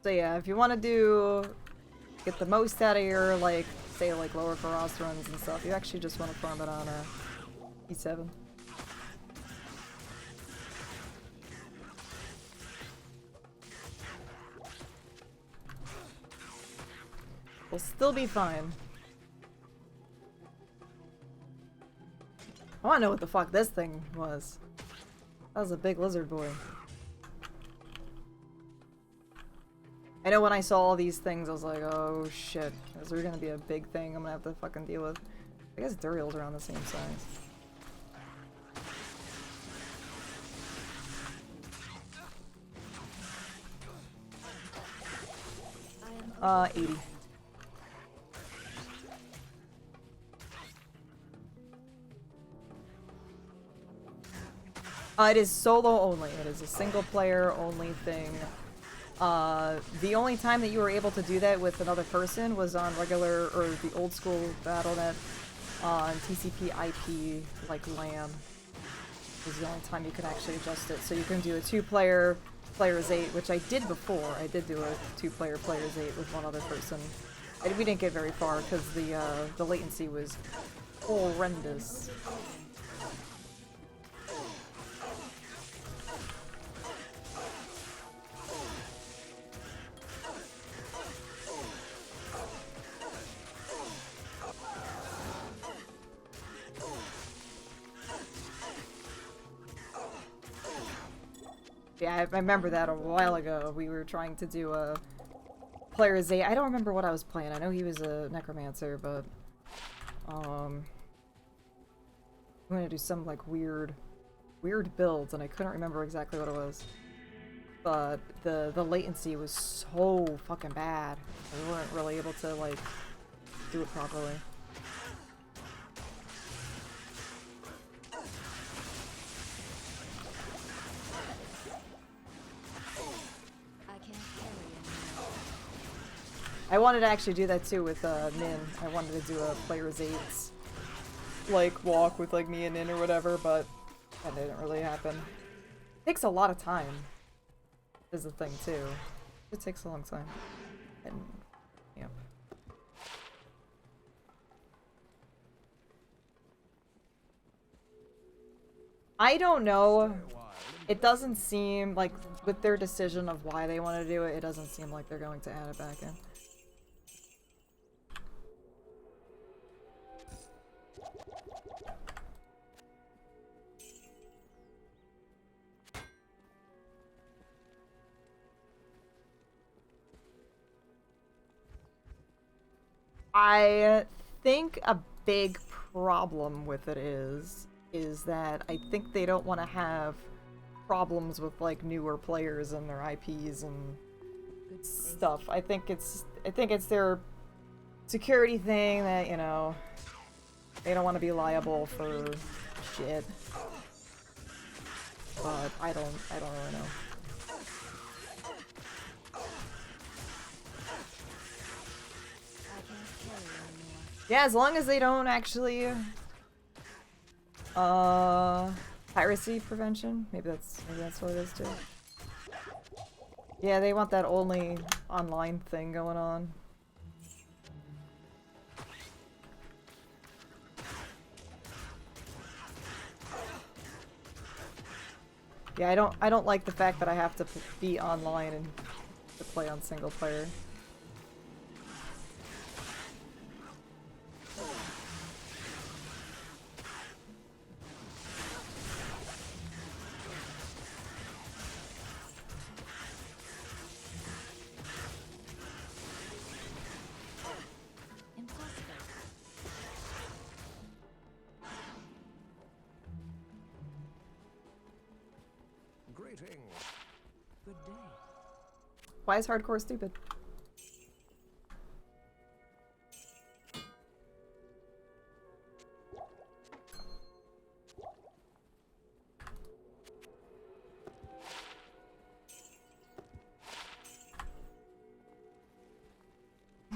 So yeah, if you want to get the most out of your, like, say, like, lower Karas runs and stuff, you actually just want to farm it on E7. We'll still be fine. I wanna know what the fuck this thing was. That was a big lizard boy. I know when I saw all these things, I was like, oh shit, is there gonna be a big thing I'm gonna have to fucking deal with? I guess Duriel's around the same size. 80. It is solo only. It is a single player only thing. The only time that you were able to do that with another person was on regular, or the old school BattleNet on TCP IP, like LAN. Was the only time you could actually adjust it. So you can do a 2-player players 8, which I did before. I did do a 2-player players 8 with one other person. And we didn't get very far because the latency was horrendous. Yeah, I remember that a while ago. We were trying to do a players 8. I don't remember what I was playing. I know he was a necromancer, but I'm gonna do some like weird builds, and I couldn't remember exactly what it was. But the latency was so fucking bad. We weren't really able to like do it properly. I wanted to actually do that too with Nin. I wanted to do a players 8's like walk with like me and Nin or whatever, but that didn't really happen. It takes a lot of time, is the thing too. It takes a long time. And yeah. I don't know. It doesn't seem like with their decision of why they want to do it, it doesn't seem like they're going to add it back in. I think a big problem with it is that I think they don't want to have problems with like newer players and their IPs and stuff. I think it's their security thing that, you know, they don't want to be liable for shit. But I don't really know. Yeah, as long as they don't actually, piracy prevention. Maybe that's what it is too. Yeah, they want that only online thing going on. Yeah, I don't like the fact that I have to be online and to play on single player. Good day. Why is hardcore stupid?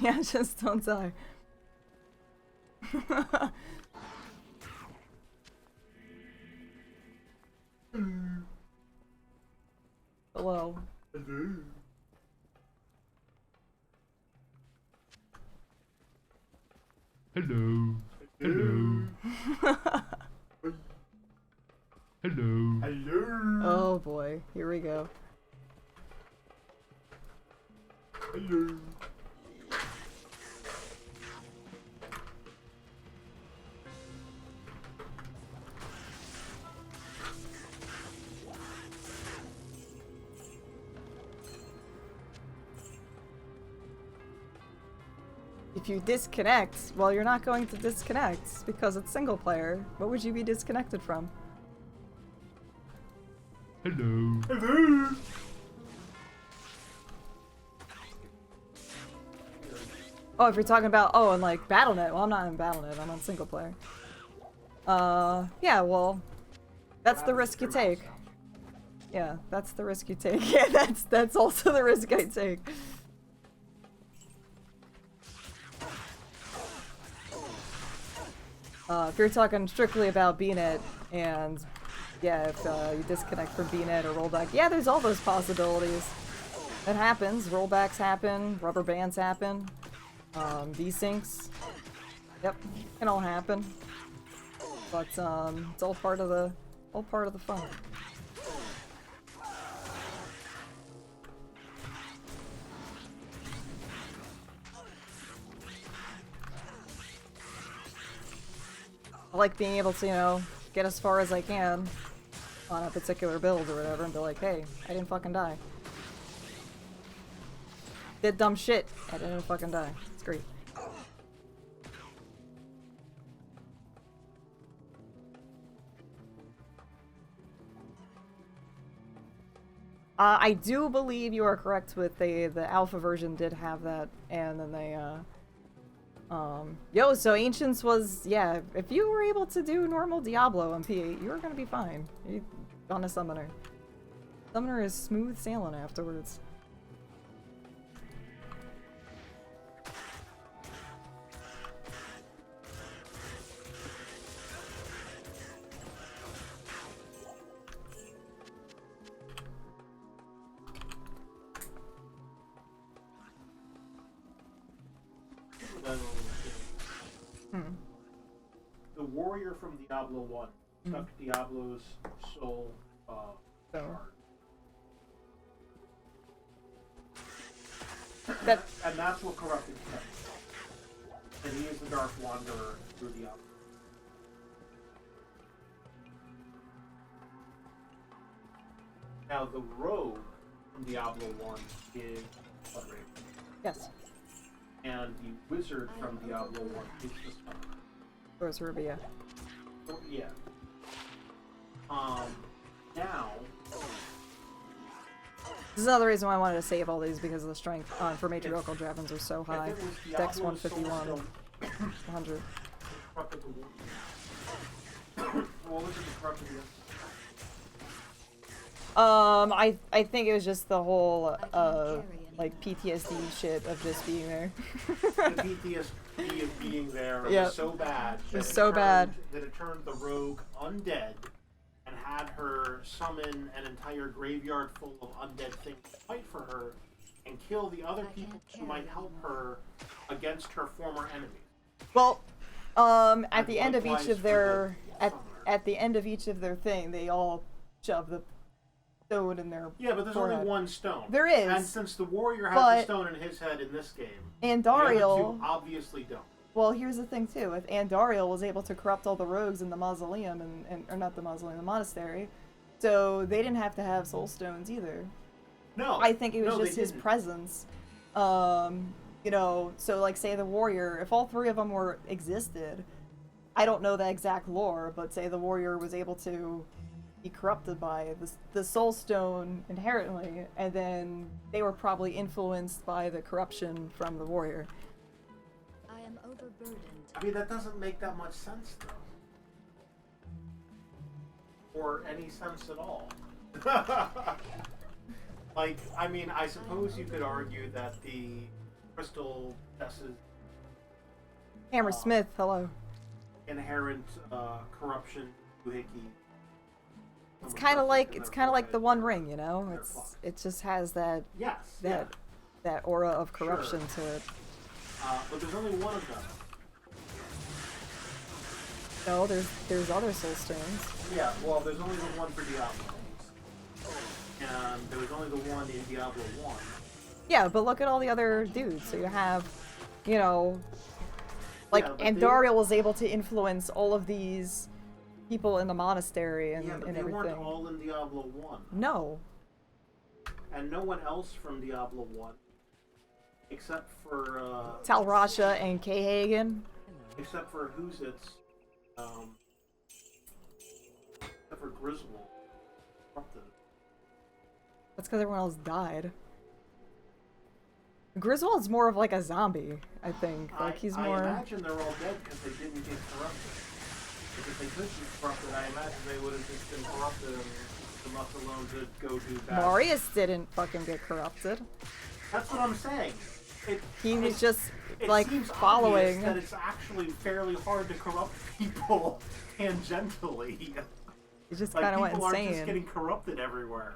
Yeah, just don't die. Hello. Hello. Hello. Hello. Hello. Hello. Oh boy, here we go. Hello. If you disconnect, well, you're not going to disconnect because it's single player. What would you be disconnected from? Hello. Hello. Oh, if you're talking about, oh, and like BattleNet. Well, I'm not in BattleNet. I'm on single player. Yeah, well, that's the risk you take. Yeah, that's the risk you take. Yeah, that's also the risk I take. If you're talking strictly about BNet, and yeah, if you disconnect from BNet or rollback, yeah, there's all those possibilities. It happens. Rollbacks happen. Rubber bands happen. Desyncs. Yep, can all happen. But it's all part of the fun. I like being able to, you know, get as far as I can on a particular build or whatever and be like, hey, I didn't fucking die. Did dumb shit. I didn't fucking die. It's great. I do believe you are correct with the alpha version did have that, and then they, yo, so Ancients was, yeah, if you were able to do normal Diablo on P8, you were gonna be fine. On a Summoner. Summoner is smooth sailing afterwards. The warrior from Diablo 1 sucked Diablo's soul shard. And that's what corrupted him. And he is the Dark Wanderer through Diablo. Now the rogue from Diablo 1 is Bloodraven. Yes. And the wizard from Diablo 1 is the Summoner. Where's Rubia? Oh, yeah. Now... This is another reason why I wanted to save all these, because of the strength for matriarchal dragons are so high. Dex 151, 100. What was it corrupted against? I think it was just the whole, like, PTSD shit of this being there. The PTSD of being there was so bad. That it turned the rogue undead and had her summon an entire graveyard full of undead things to fight for her and kill the other people who might help her against her former enemies. Well, at the end of each of their at the end of each of their thing, they all shove the stone in their but there's forehead. only one stone. There is, and since the warrior has a stone in his head in this game, Andariel the other two obviously don't. Well, here's the thing too. If Andariel was able to corrupt all the rogues in the mausoleum and or not the mausoleum, the monastery, so they didn't have to have soul stones either. No, I think it was just his presence. You know, so like say the warrior, if all three of them were existed, I don't know the exact lore, but say the warrior was able to be corrupted by the soul stone inherently, and then they were probably influenced by the corruption from the warrior. I am overburdened. I mean, that doesn't make that much sense, though. Or any sense at all. Like, I mean, I suppose you could argue that the crystal possesses Hammersmith, hello. inherent corruption, doohickey. It's kind of like the One Ring, you know. It just has that that aura of corruption to it. But there's only one of them. No, there's other soul stones. Yeah, well, there's only the one for Diablo. And there was only the one in Diablo 1. Yeah, but look at all the other dudes. So you have, you know, like, and Andariel was able to influence all of these people in the monastery and, but and they everything. weren't all in Diablo 1. No. And no one else from Diablo 1, except for Tal Rasha and Kay Hagen. Except for Who's-Its, except for Griswold. That's because everyone else died. Griswold's more of like a zombie, I think. Like he's more. I imagine they're all dead because they didn't get corrupted. Because if they could be corrupted, I imagine they would have just been corrupted and and left alone to go do bad. Marius didn't fucking get corrupted. That's what I'm saying. He was just, it like, seems following. obvious that it's actually fairly hard to corrupt people tangentially. He just like, kind of went people aren't just insane. getting corrupted everywhere.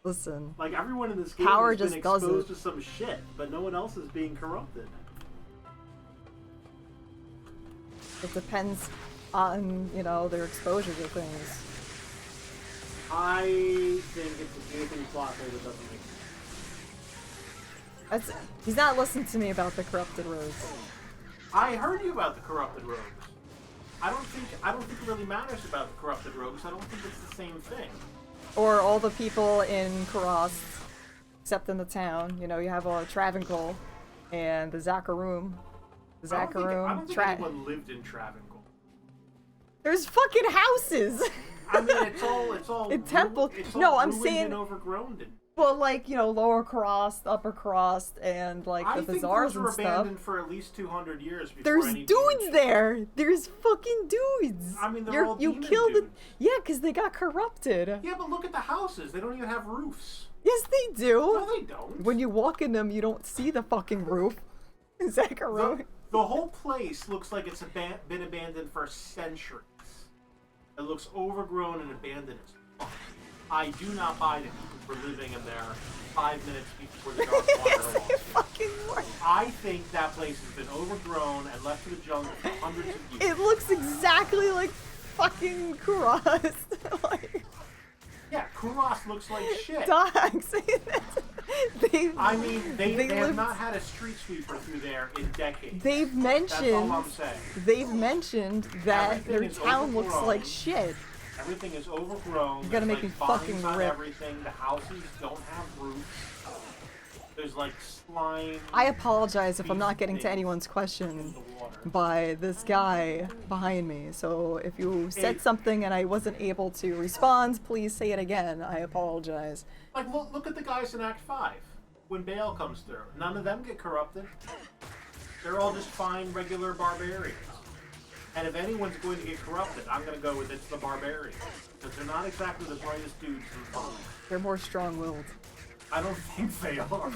Listen. Like, everyone in this game Power has been just does exposed it. to some shit, but no one else is being corrupted. It depends on, you know, their exposure to things. I think it's a gaping plot hole that doesn't make sense. He's not listening to me about the corrupted rogues. I heard you about the corrupted rogues. I don't think it really matters about the corrupted rogues. I don't think it's the same thing. Or all the people in Karast, except in the town. You know, you have Travancore and the Zakharoom. The I don't think Zakharoom. anyone lived in Travancore. There's fucking houses! I mean, it's all In Temple. It's all No, I'm ruined saying. and overgrown. Well, like, you know, Lower Karast, Upper Karast, and like the bazaars and I think those were stuff. abandoned for at least 200 years before There's any dudes demons- there. There's fucking dudes. I mean, they're all you demon killed dudes. Yeah, because they got corrupted. Yeah, but look at the houses. They don't even have roofs. Yes, they do. No, they don't. When you walk in them, you don't see the fucking roof. Zakharoom. The whole place looks like it's been abandoned for centuries. It looks overgrown and abandoned as fuck. I do not buy that people were living in there 5 minutes before the Dark Water Law. Fucking work. I think that place has been overgrown and left to the jungle for hundreds of years. It looks exactly like fucking Kurast. Like, Yeah, Kuros looks like shit. dogs. I mean, they have lived- not had a street sweeper through there in decades. They've That's all mentioned. I'm saying. They've mentioned that Everything their is town looks overgrown. like shit. Everything is overgrown. You gotta There's, make me like, fucking vines on rip. everything. The houses don't have roofs. There's like slime. I apologize if I'm not These getting to things anyone's in question the water. by this guy behind me. So if you said It- something and I wasn't able to respond, please say it again. I apologize. Like, look at the guys in Act 5 when Bale comes through. None of them get corrupted. They're all just fine, regular barbarians. And if anyone's going to get corrupted, I'm going to go with it's the barbarians. Because they're not exactly the brightest dudes in the fun. They're more strong-willed. I don't think they are.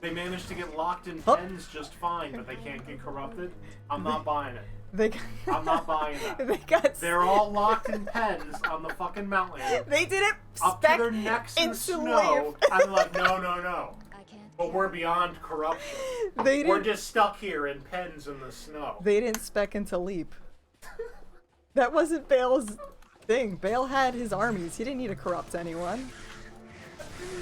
They manage to get locked in Oh. pens just fine, but they can't get corrupted. I'm not buying it. They I'm not buying that. they got They're all locked in pens on the fucking mountain, they didn't up to spec their necks in into snow. I'm like, no. I can't. But we're beyond corruption. They We're didn't. just stuck here in pens in the snow. They didn't spec into Leap. That wasn't Bale's thing. Bale had his armies. He didn't need to corrupt anyone.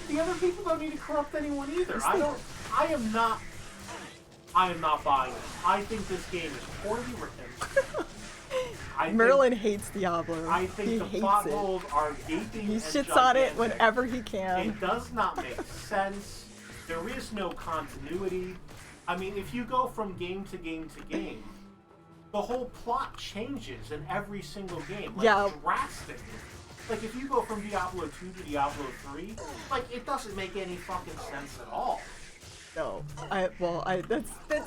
The other people don't need to corrupt anyone either. I am not buying this. I think this game is poorly written. Merlin hates Diablo. I think he the hates plot it. holes are gaping He and shits on it gigantic. whenever he can. It does not make sense. There is no continuity. I mean, if you go from game to game to game, the whole plot changes in every single game. Like, Yeah. drastically. Like, if you go from Diablo 2 to Diablo 3, like, it doesn't make any fucking sense at all. No. That's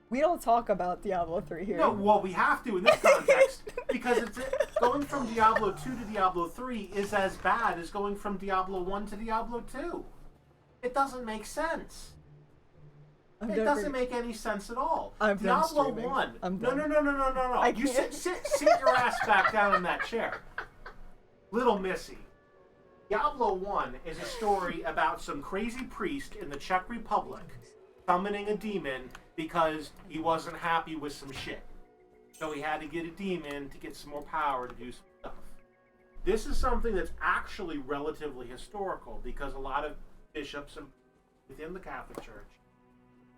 we don't talk about Diablo 3 here. No, well, we have to in this context, because it's going from Diablo 2 to Diablo 3 is as bad as going from Diablo 1 to Diablo 2. It doesn't make sense. It doesn't make any sense at all. I'm done Diablo streaming. 1. I'm No. I You can't. sit your ass back down in that chair. Little Missy. Diablo 1 is a story about some crazy priest in the Czech Republic summoning a demon because he wasn't happy with some shit. So he had to get a demon to get some more power to do some stuff. This is something that's actually relatively historical because a lot of bishops within the Catholic Church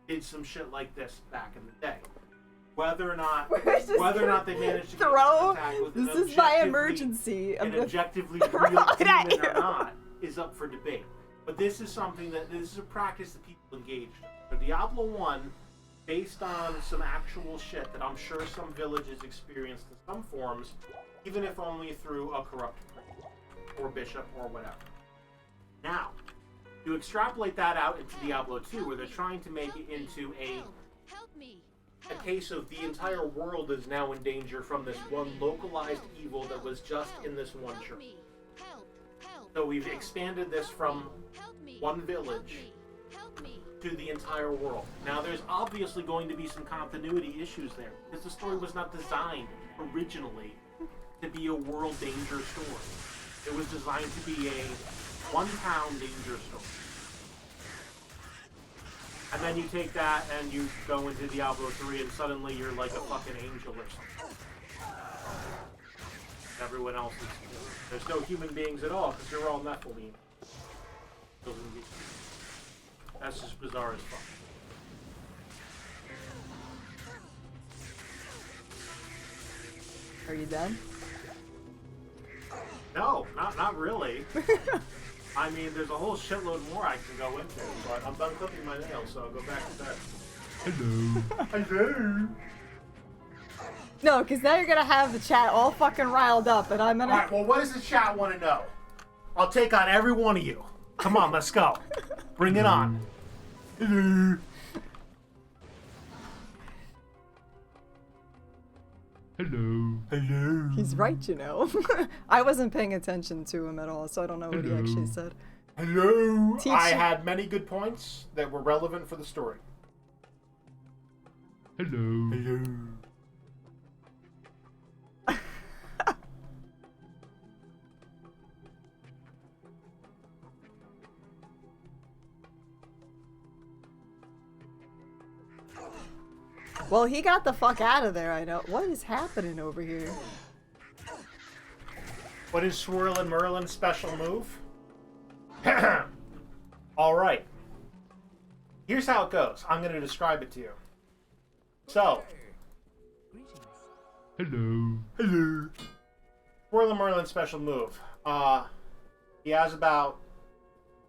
did some shit like this back in the day. Whether or not they managed to get throw. contact with This an is my objectively- emergency. I'm an gonna objectively throw real it at demon or you. not is up for debate. But this is something this is a practice that people engage in. So Diablo 1, based on some actual shit that I'm sure some villages experienced in some forms, even if only through a corrupt priest or bishop or whatever. Now, to extrapolate that out into Diablo 2, where they're trying to make it into a Help me. a case of the entire world is now in danger from this one localized evil that was just in this one church. So we've expanded this from one village to the entire world. Now there's obviously going to be some continuity issues there, because the story was not designed originally to be a world danger story. It was designed to be a one-town danger story. And then you take that and you go into Diablo 3 and suddenly you're like a fucking angel or something. Everyone else is... There's no human beings at all because you're all Nephilim. That's just bizarre as fuck. Are you done? No, not really. I mean, there's a whole shitload more I can go into, but I'm done clipping my nails, so I'll go back to bed. Hello. Hello. No, because now you're gonna have the chat all fucking riled up, and I'm gonna... Alright, well, what does the chat want to know? I'll take on every one of you. Come on, let's go. Bring it on. Hello. Hello. Hello. He's right, you know. I wasn't paying attention to him at all, so I don't know what he actually said. Hello. Teach I you- had many good points that were relevant for the story. Hello. Hello. Well, he got the fuck out of there, I know. What is happening over here? What is Swirlin' Merlin's special move? Alright. Here's how it goes. I'm going to describe it to you. So. Hello. Hello. Swirlin' Merlin's special move. He has about,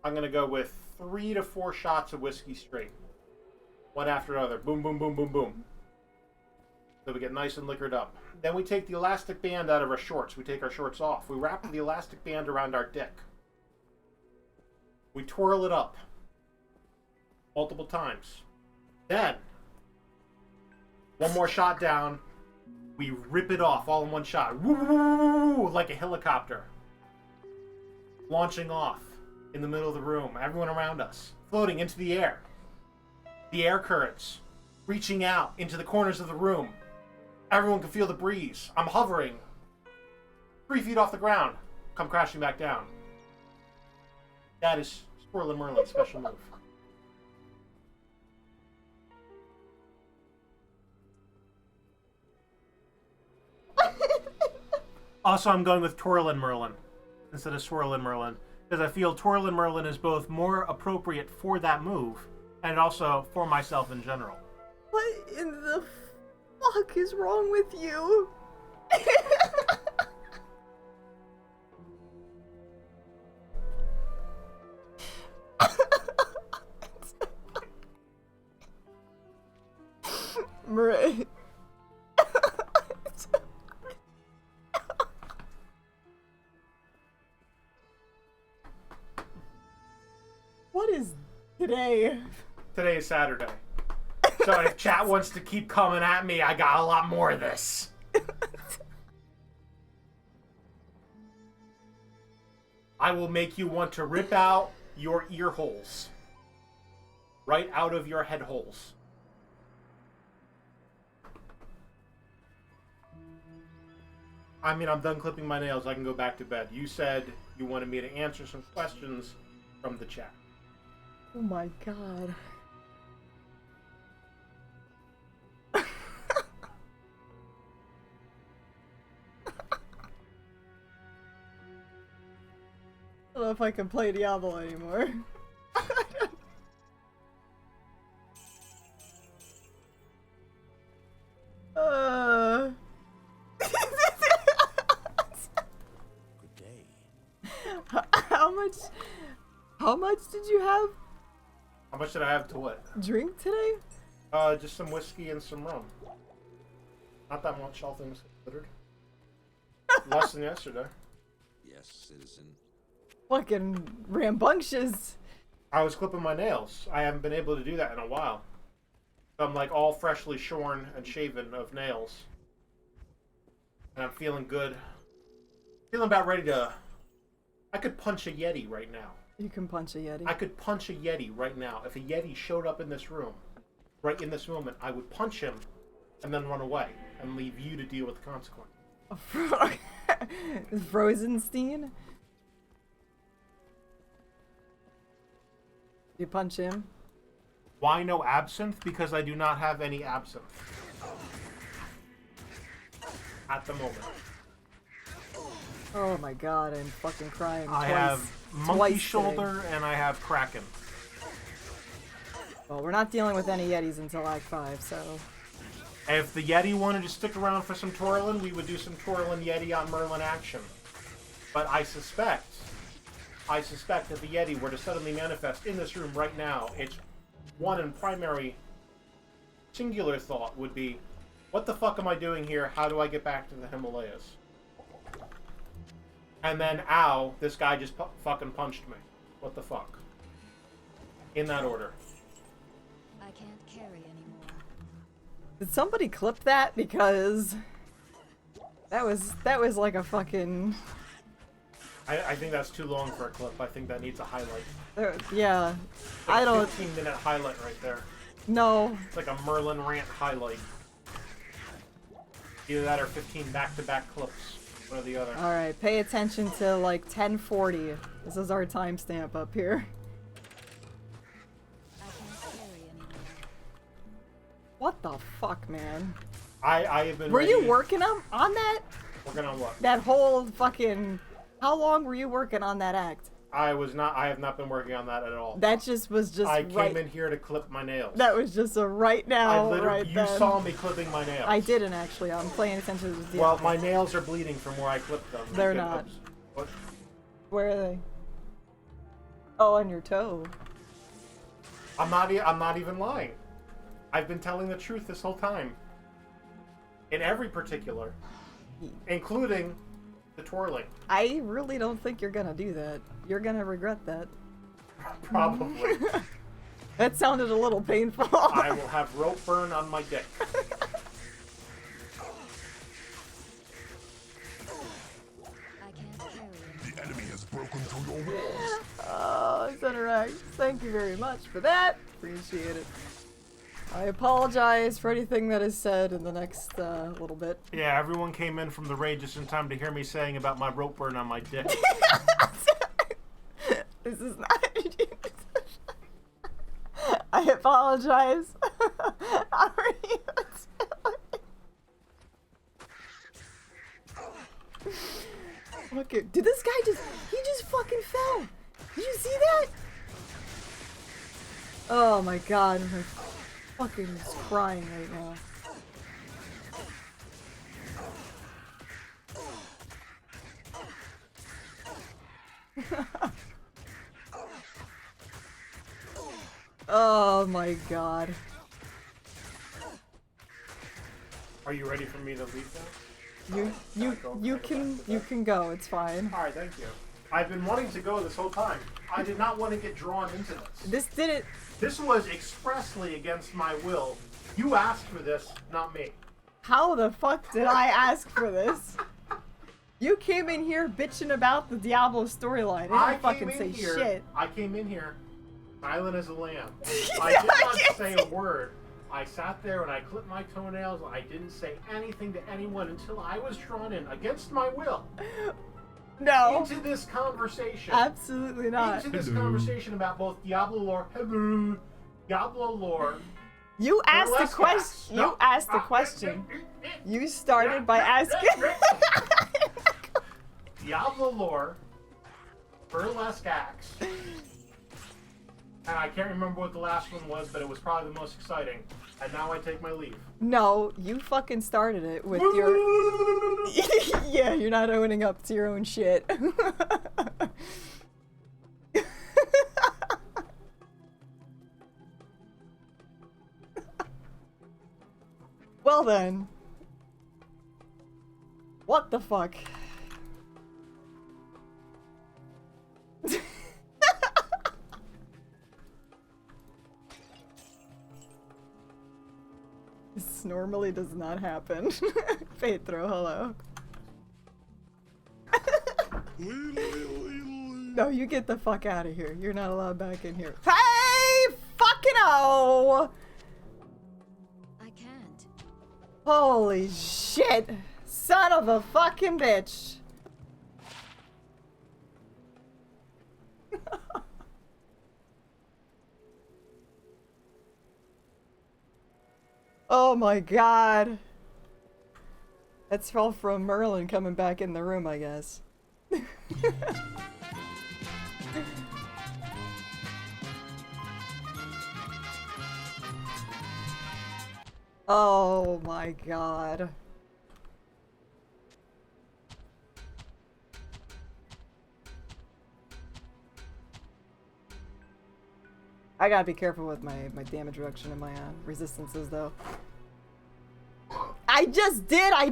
I'm going to go with 3 to 4 shots of whiskey straight. One after another. Boom, boom, boom, boom, boom. So we get nice and liquored up. Then we take the elastic band out of our shorts. We take our shorts off. We wrap the elastic band around our dick. We twirl it up. Multiple times. Then, one more shot down. We rip it off all in one shot. Woo! Like a helicopter. Launching off in the middle of the room. Everyone around us. Floating into the air. The air currents reaching out into the corners of the room. Everyone can feel the breeze. I'm hovering 3 feet off the ground. Come crashing back down. That is Swirlin' Merlin's special move. Also, I'm going with Twirlin' Merlin instead of Swirlin' Merlin, because I feel Twirlin' Merlin is both more appropriate for that move and also for myself in general. What in the fuck is wrong with you? Murray. What is today? Today is Saturday. So if chat wants to keep coming at me, I got a lot more of this. I will make you want to rip out your ear holes. Right out of your head holes. I mean, I'm done clipping my nails. I can go back to bed. You said you wanted me to answer some questions from the chat. Oh my god. I don't know if I can play Diablo anymore. Good day. How much did you have How much did I have to what? drink today? Just some whiskey and some rum. Not that much, all things considered. Less than yesterday. Yes, citizen. Fucking rambunctious. I was clipping my nails. I haven't been able to do that in a while. So I'm like all freshly shorn and shaven of nails. And I'm feeling good. Feeling about ready to... I could punch a Yeti right now. You can punch a Yeti. I could punch a Yeti right now. If a Yeti showed up in this room, right in this moment, I would punch him and then run away and leave you to deal with the consequence. Frozenstein? You punch him? Why no absinthe? Because I do not have any absinthe. At the moment. Oh my god, I'm fucking crying. I have monkey shoulder and I have kraken. Well, we're not dealing with any Yetis until Act 5, so... If the Yeti wanted to stick around for some twirling, we would do some twirling Yeti on Merlin action. But I suspect if the Yeti were to suddenly manifest in this room right now, its one and primary singular thought would be, what the fuck am I doing here? How do I get back to the Himalayas? And then, ow, this guy just fucking punched me. What the fuck? In that order. I can't carry anymore. Did somebody clip that? Because that was like a fucking... I think that's too long for a clip. I think that needs a highlight. Yeah. Like I don't... 15-minute highlight right there. No. It's like a Merlin rant highlight. Either that or 15 back-to-back clips. One or the other. Alright, pay attention to like 10:40. This is our timestamp up here. I can't carry anymore. What the fuck, man? I have been Were ready. you working on that? Working on what? That whole fucking... How long were you working on that act? I have not been working on that at all. That just was just I right... came in here to clip my nails. That was just a right now, right you then. saw me clipping my nails. I didn't actually. I'm paying attention to the Well, my nails are bleeding from where I clipped them. They're not. Oops. What? Where are they? Oh, on your toe. I'm not even lying. I've been telling the truth this whole time. In every particular, including the twirling. I really don't think you're gonna do that. You're gonna regret that. Probably. That sounded a little painful. I will have rope burn on my dick. I can't carry anymore. The enemy has broken through your walls. Oh, Centeract. Thank you very much for that. Appreciate it. I apologize for anything that is said in the next little bit. Yeah, everyone came in from the raid just in time to hear me saying about my rope burn on my dick. This is not... I apologize. How are you doing? Okay. Did this guy he just fucking fell. Did you see that? Oh my god, I'm fucking just crying right now. Oh my god. Are you ready for me to leave now? You can go, it's fine. Alright, thank you. I've been wanting to go this whole time. I did not want to get drawn into this. This was expressly against my will. You asked for this, not me. How the fuck did I ask for this? You came in here bitching about the Diablo storyline. I didn't fucking say shit. I came in here silent as a lamb. I did not say a word. I sat there and I clipped my toenails. I didn't say anything to anyone until I was drawn in against my will. No. Into this conversation. Absolutely not. Into this conversation about both Diablo lore. Hello. Diablo lore. You asked the question. You asked the question. You started by asking. Diablo lore. Burlesque acts. And I can't remember what the last one was, but it was probably the most exciting. And now I take my leave. No, you fucking started it with your... Yeah, you're not owning up to your own shit. Well then. What the fuck? This normally does not happen. Pedro, hello. No, you get the fuck out of here. You're not allowed back in here. Hey! Fucking oh! I can't. Holy shit! Son of a fucking bitch! Oh my god. That's all from Merlin coming back in the room, I guess. Oh my god. I gotta be careful with my damage reduction and my resistances, though. I just did! I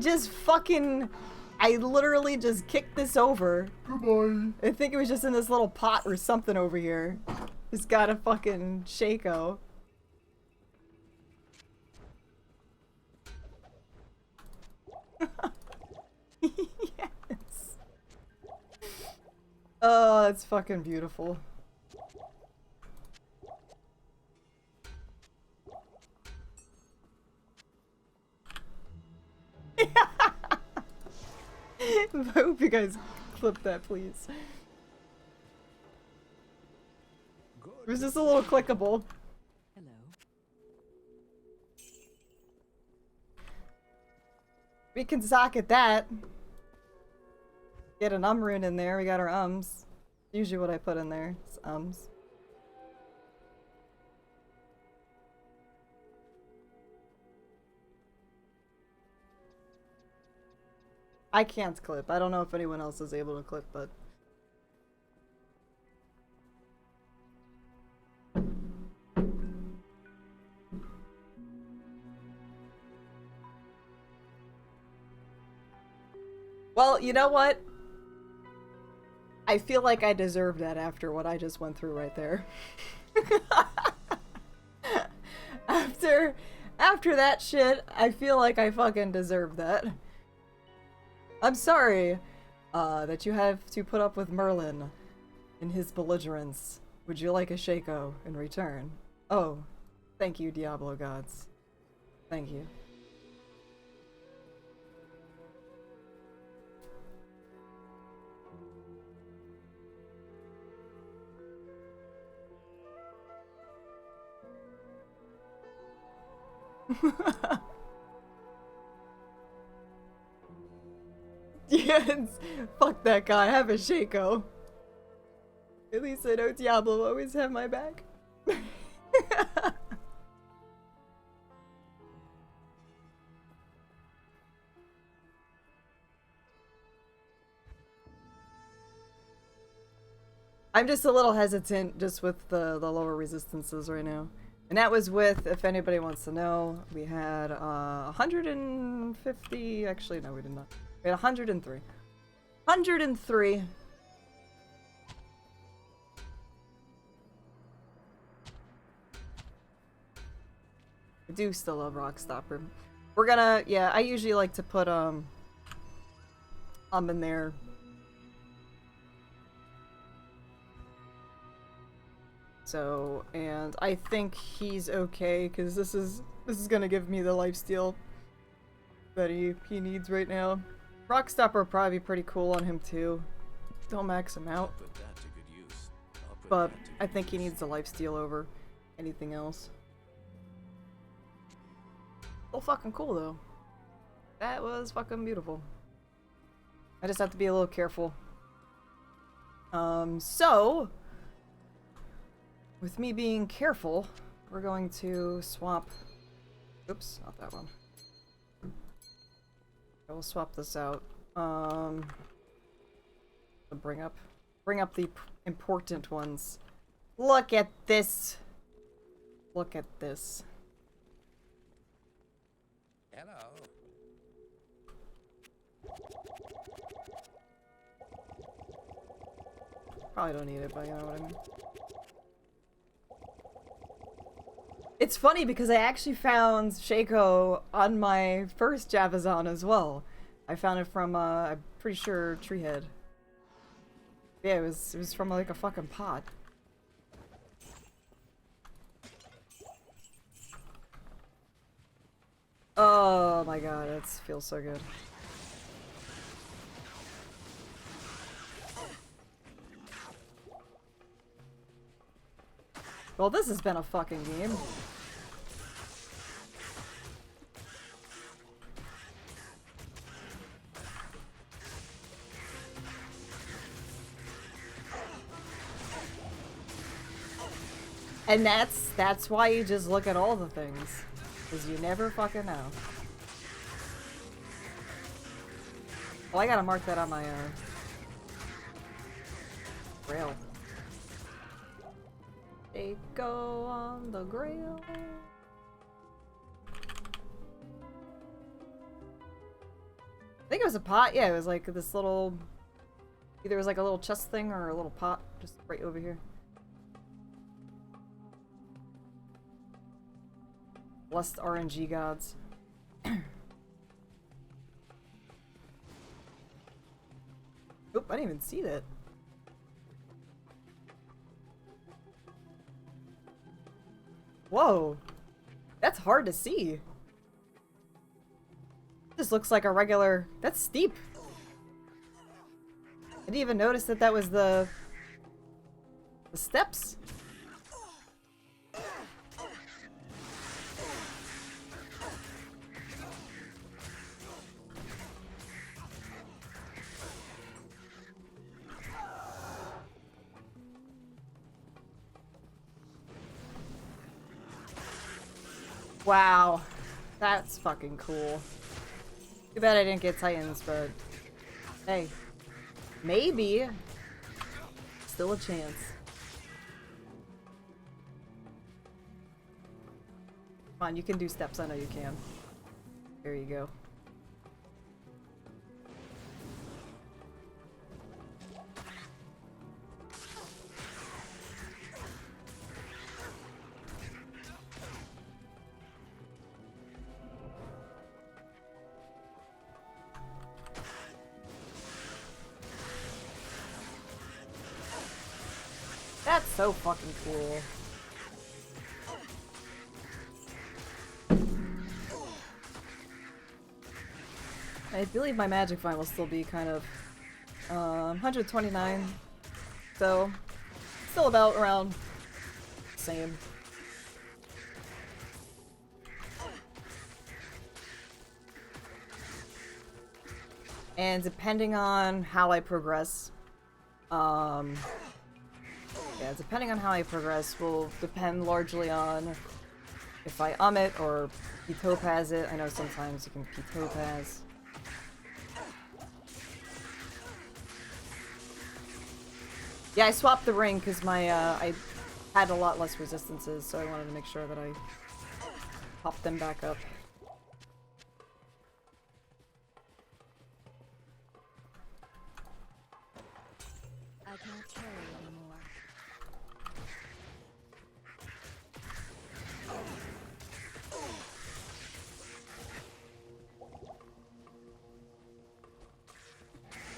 literally just kicked this over. Goodbye. I think it was just in this little pot or something over here. Just got a fucking Shaco. Yes. Oh, that's fucking beautiful. I hope you guys clip that, please. It was just a little clickable. Hello. We can socket that. Get an rune in there. We got our ums. Usually what I put in there is ums. I can't clip. I don't know if anyone else is able to clip, but... Well, you know what? I feel like I deserve that after what I just went through right there. After that shit, I feel like I fucking deserve that. I'm sorry that you have to put up with Merlin in his belligerence. Would you like a Shaco in return? Oh, thank you, Diablo gods. Thank you. Yes, fuck that guy. Have a Shaco. At least I know Diablo will always have my back. I'm just a little hesitant just with the lower resistances right now. And that was with, if anybody wants to know, we had 150, actually no we did not. We had 103. 103. I do still love Rockstopper. We're gonna, yeah, I usually like to put in there. So, and I think he's okay because this is gonna give me the lifesteal that he needs right now. Rockstopper will probably be pretty cool on him too. Don't max him out. Put that to good use. But I think he needs the lifesteal over anything else. Oh, fucking cool though. That was fucking beautiful. I just have to be a little careful. So with me being careful, we're going to swap. Oops, not that one. I will swap this out. Bring up the important ones. Look at this. Look at this. Hello. Probably don't need it, but you know what I mean. It's funny because I actually found Shaco on my first Javazon as well. I found it from, I'm pretty sure, Treehead. Yeah, it was from like a fucking pot. Oh my god, it feels so good. Well, this has been a fucking game. And that's why you just look at all the things. Because you never fucking know. Well, I gotta mark that on my rail. They go on the grail. I think it was a pot. Yeah, it was like this little... Either it was like a little chest thing or a little pot just right over here. Blessed RNG gods. Oop, I didn't even see that. Whoa. That's hard to see. This looks like a regular... That's steep. I didn't even notice that that was the steps. Wow, that's fucking cool. Too bad I didn't get Titans, but hey, maybe still a chance. Come on, you can do steps. I know you can. There you go. That's so fucking cool. I believe my magic find will still be kind of 129, so still about around the same. And depending on how I progress, yeah, depending on how I progress will depend largely on if I it or P-topaz it. I know sometimes you can P-topaz. Yeah, I swapped the ring because my I had a lot less resistances, so I wanted to make sure that I popped them back up. I can't carry anymore.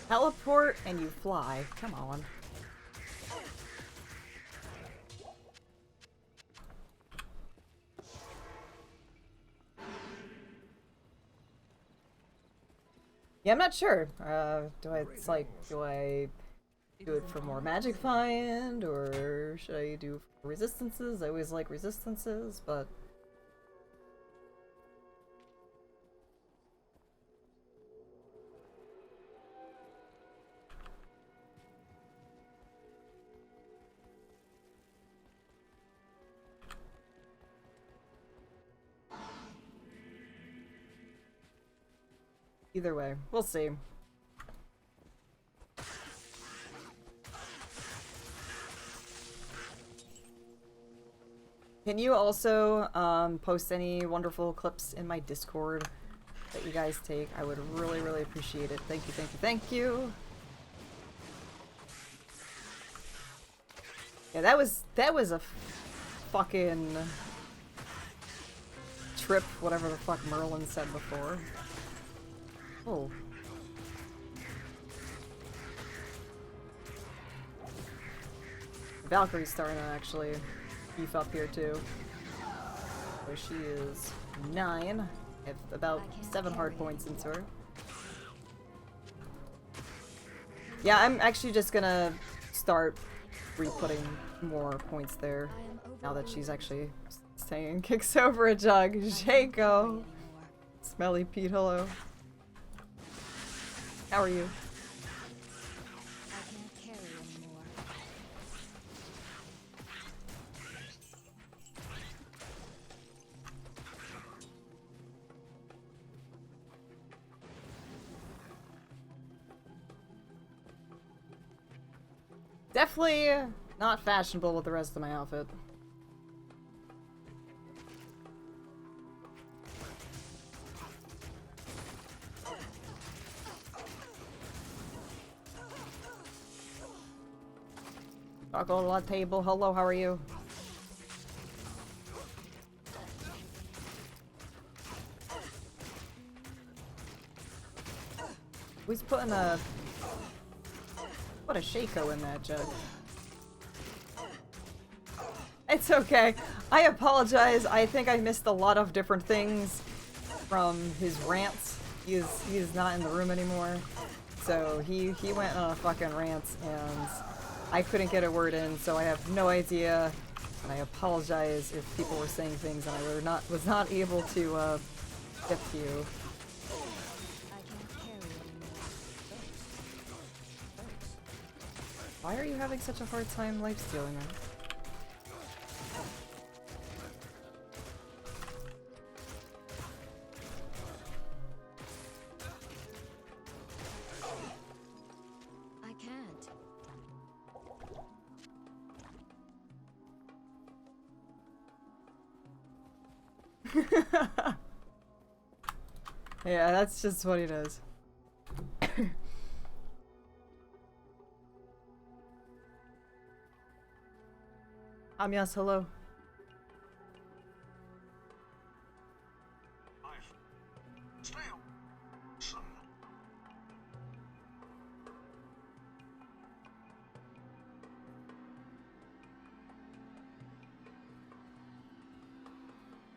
Teleport and you fly. Come on. Yeah, I'm not sure. Do I do it for more magic find, or should I do resistances? I always like resistances, but either way, we'll see. Can you also post any wonderful clips in my Discord that you guys take? I would really, really appreciate it. Thank you, thank you, thank you. Yeah, that was a fucking trip whatever the fuck Merlin said before. Oh. Valkyrie's starting to actually beef up here too. So she is 9. I have about 7 hard points into her. Yeah, I'm actually just gonna start re-putting more points there now that she's actually saying kicks over a jug. Jaco! Smelly Pete, hello. How are you? I can't carry anymore. Definitely not fashionable with the rest of my outfit. Taco table, hello, how are you? Who's putting a... What a Shaco in that jug. It's okay. I apologize. I think I missed a lot of different things from his rants. He is not in the room anymore. So he went on a fucking rant and I couldn't get a word in, so I have no idea. And I apologize if people were saying things and I was not able to get to you. Why are you having such a hard time lifestealing that? I can't. Yeah, that's just what he does. Amias, hello.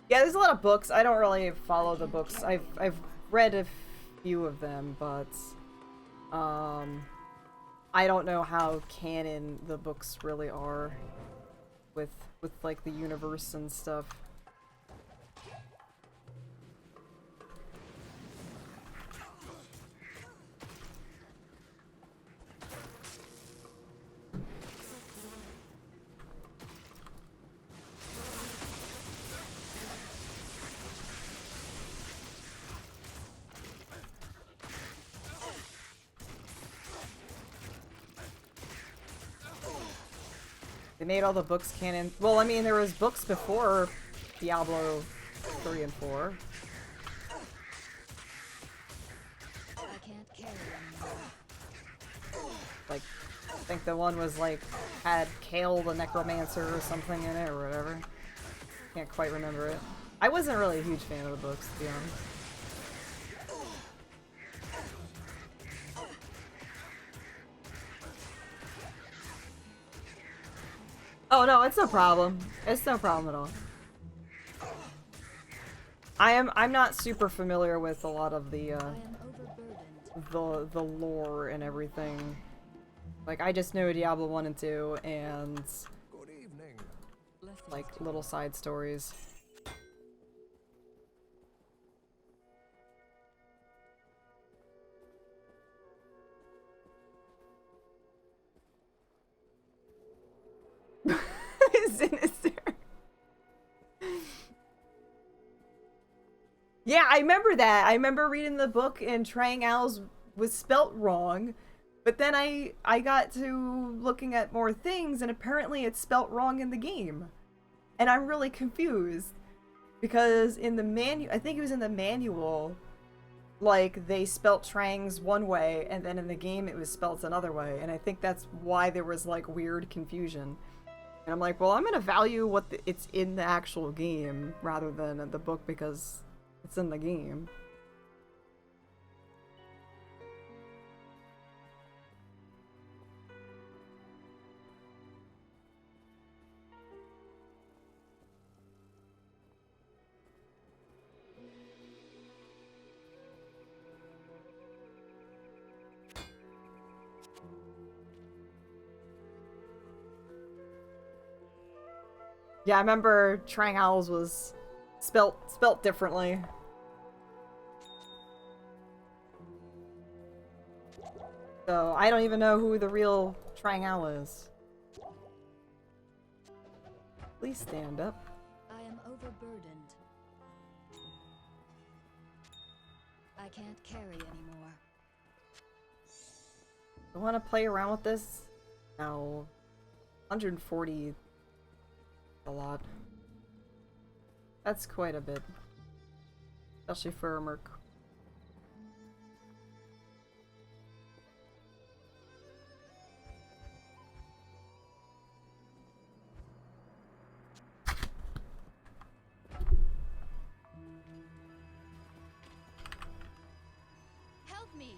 Yeah, there's a lot of books. I don't really follow the books. I've read a few of them, but I don't know how canon the books really are with like the universe and stuff. They made all the books canon. Well, I mean, there was books before Diablo 3 and 4. I can't carry anymore. Like, I think the one was like, had Kale the Necromancer or something in it or whatever. Can't quite remember it. I wasn't really a huge fan of the books, to be honest. Oh no, it's no problem. It's no problem at all. I'm not super familiar with a lot of the lore and everything. Like I just know Diablo 1 and 2 and Good evening. like little side stories. Sinister. Yeah, I remember that. I remember reading the book and Trang Owls was spelt wrong, but then I got to looking at more things and apparently it's spelt wrong in the game. And I'm really confused because in the I think it was in the manual, like they spelt Trangs one way and then in the game it was spelt another way, and I think that's why there was like weird confusion. And I'm like, well, I'm gonna value what it's in the actual game rather than the book because it's in the game. Yeah, I remember Trang Owls was spelt differently. So I don't even know who the real Trang Owl is. Please stand up. I am overburdened. I can't carry anymore. I want to play around with this? No. 140. A lot. That's quite a bit. Especially for a merc. Help me.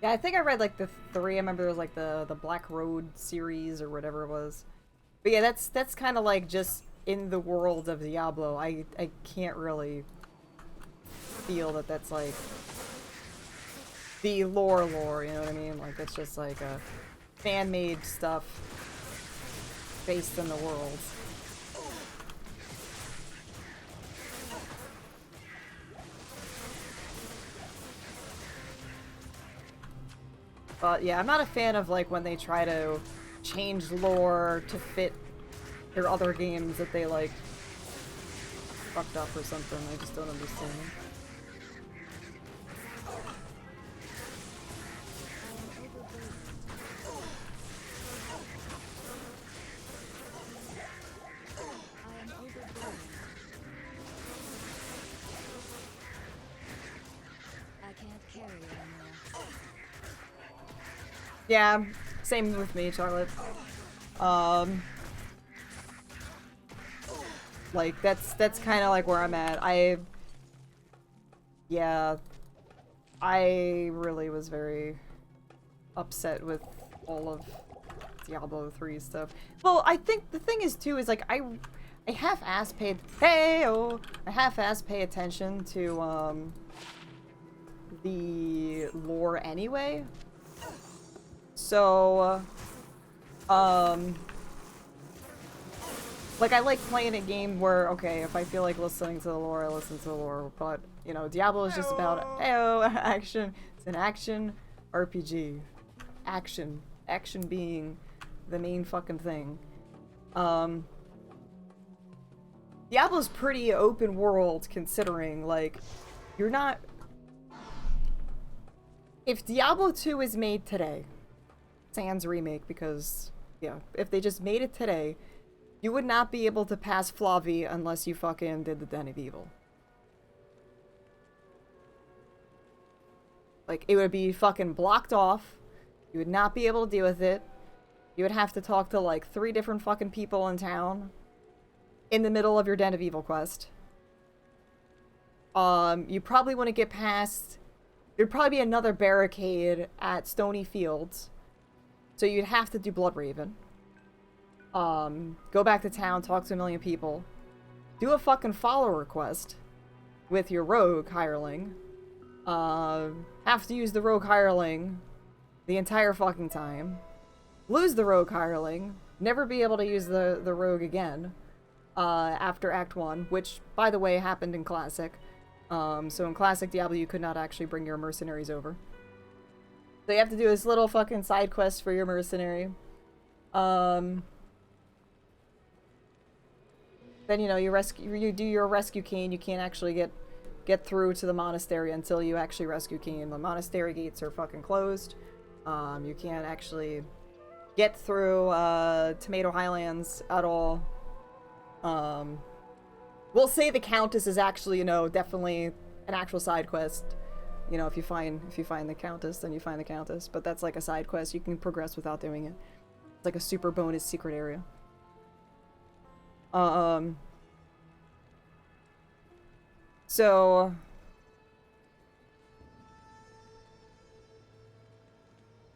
Yeah, I think I read like the 3. I remember there was like the Black Road series or whatever it was. But yeah, that's kind of like just in the world of Diablo. I can't really feel that that's like the lore, you know what I mean? Like it's just like a fan-made stuff based in the world. But yeah, I'm not a fan of like when they try to change lore to fit their other games that they like fucked up or something. I just don't understand. I can't carry anymore. Yeah, same with me, Charlotte. Like that's kind of like where I'm at. Yeah, I really was very upset with all of Diablo 3 stuff. Well, I think the thing is too is like I half-ass paid I half-ass pay attention to the lore anyway. So like I like playing a game where okay, if I feel like listening to the lore, I listen to the lore, but you know, Diablo is just about action. It's an action RPG. Action being the main fucking thing. Diablo's pretty open world considering like you're not. If Diablo 2 is made today, sans remake, because yeah, if they just made it today, you would not be able to pass Flavi unless you fucking did the Den of Evil. Like, it would be fucking blocked off. You would not be able to deal with it. You would have to talk to like 3 different fucking people in town in the middle of your Den of Evil quest. You probably wouldn't get past. There'd probably be another barricade at Stony Fields. So you'd have to do Bloodraven. Go back to town, talk to a million people. Do a fucking follower quest with your rogue hireling. Have to use the rogue hireling the entire fucking time. Lose the rogue hireling. Never be able to use the rogue again. After Act 1, which, by the way, happened in Classic. So in Classic Diablo, you could not actually bring your mercenaries over. So you have to do this little fucking side quest for your mercenary. Then, you know, you do your rescue cane. You can't actually get through to the monastery until you actually rescue Kane. The monastery gates are fucking closed. You can't actually get through Tomato Highlands at all. We'll say the Countess is actually, you know, definitely an actual side quest. You know, if you find the Countess, then you find the Countess. But that's like a side quest. You can progress without doing it. It's like a super bonus secret area. So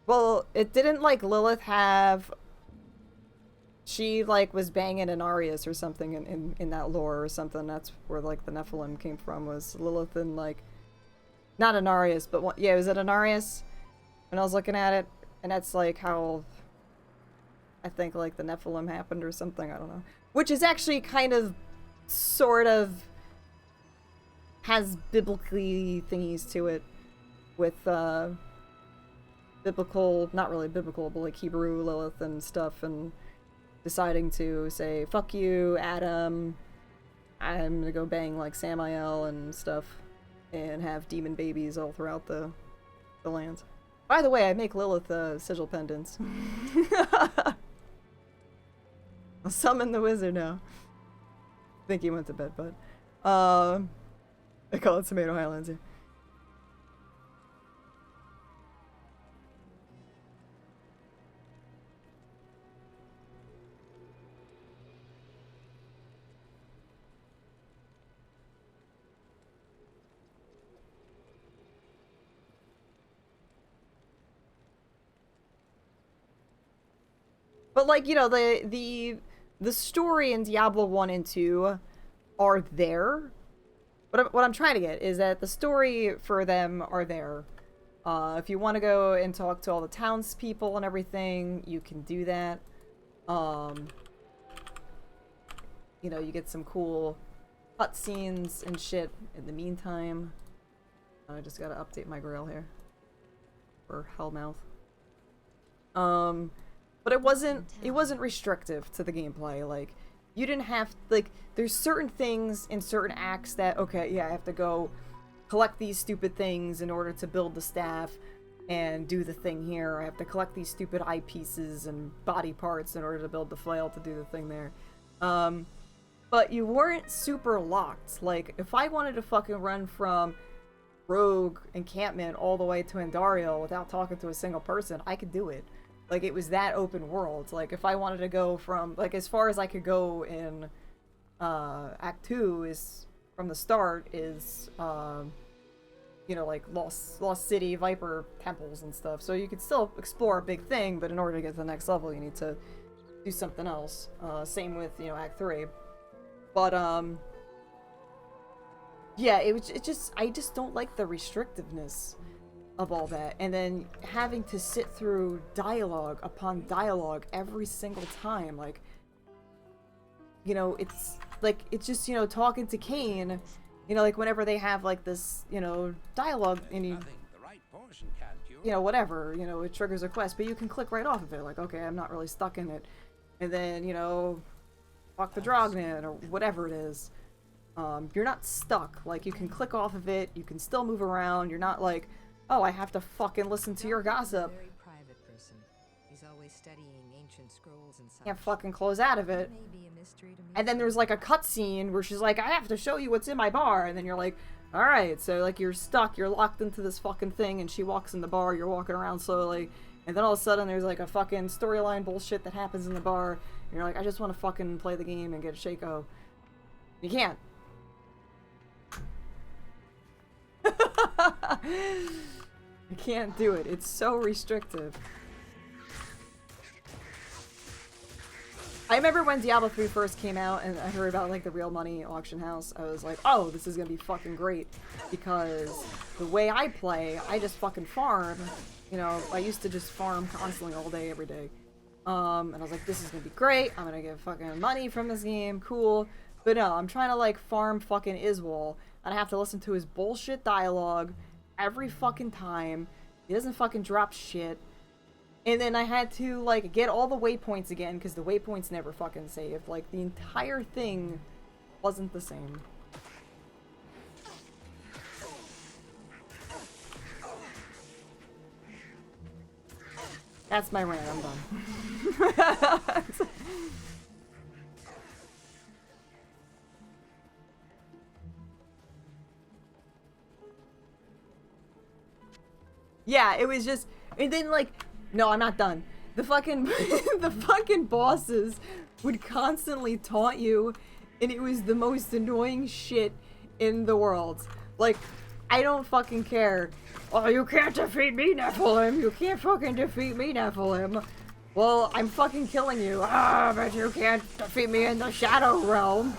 well, it didn't like Lilith have she like was banging an Arius or something in that lore or something. That's where like the Nephilim came from, was Lilith and like not an Arius, but one, yeah, was it an Arius? When I was looking at it, and that's like how I think like the Nephilim happened or something, I don't know. Which is actually kind of sort of has biblically thingies to it with biblical, not really biblical, but like Hebrew Lilith and stuff, and deciding to say fuck you Adam, I'm gonna go bang like Samael and stuff and have demon babies all throughout the lands. By the way, I make Lilith sigil pendants. I'll summon the wizard now. I think he went to bed, but I call it Tomato Highlands here. But like, you know, the story in Diablo 1 and 2 are there. What I'm trying to get is that the story for them are there. If you want to go and talk to all the townspeople and everything, you can do that. You know, you get some cool cutscenes and shit in the meantime. I just gotta update my grail here. For Hellmouth. But it wasn't restrictive to the gameplay. Like, you didn't have, like, there's certain things in certain acts that, okay, yeah, I have to go collect these stupid things in order to build the staff and do the thing here. I have to collect these stupid eyepieces and body parts in order to build the flail to do the thing there. But you weren't super locked. Like, if I wanted to fucking run from Rogue encampment all the way to Andariel without talking to a single person, I could do it. Like, it was that open world. Like, if I wanted to go from, like, as far as I could go in Act 2 is, from the start, is, you know, like, Lost City, Viper temples and stuff. So you could still explore a big thing, but in order to get to the next level, you need to do something else. Same with, you know, Act 3. But, yeah, I just don't like the restrictiveness of all that, and then having to sit through dialogue upon dialogue every single time. Like, you know, it's just, you know, talking to Cain, you know, like whenever they have like this, you know, dialogue, and you know, whatever, you know, it triggers a quest, but you can click right off of it, like, okay, I'm not really stuck in it, and then, you know, walk the Drogman or whatever it is. You're not stuck. Like, you can click off of it, you can still move around, you're not like, oh, I have to fucking listen to your gossip. Very private person. He's always studying ancient scrolls and such. Can't fucking close out of it. May be a mystery to me. And then there's like a cutscene where she's like, I have to show you what's in my bar. And then you're like, alright, so like you're stuck, you're locked into this fucking thing, and she walks in the bar, you're walking around slowly, and then all of a sudden there's like a fucking storyline bullshit that happens in the bar, and you're like, I just want to fucking play the game and get a Shaco. You can't. You can't do it. It's so restrictive. I remember when Diablo 3 first came out and I heard about like the real money auction house, I was like, oh, this is gonna be fucking great, because the way I play, I just fucking farm. You know, I used to just farm constantly all day, every day. And I was like, this is gonna be great, I'm gonna get fucking money from this game, cool. But no, I'm trying to like farm fucking Iswal, and I have to listen to his bullshit dialogue every fucking time. He doesn't fucking drop shit. And then I had to, like, get all the waypoints again, because the waypoints never fucking saved. Like, the entire thing wasn't the same. That's my rant, I'm done. Yeah, it was just, and then like, no, I'm not done. The fucking the fucking bosses would constantly taunt you, and it was the most annoying shit in the world. Like, I don't fucking care. Oh, you can't defeat me, Nephilim. You can't fucking defeat me, Nephilim. Well, I'm fucking killing you. Ah, but you can't defeat me in the Shadow Realm.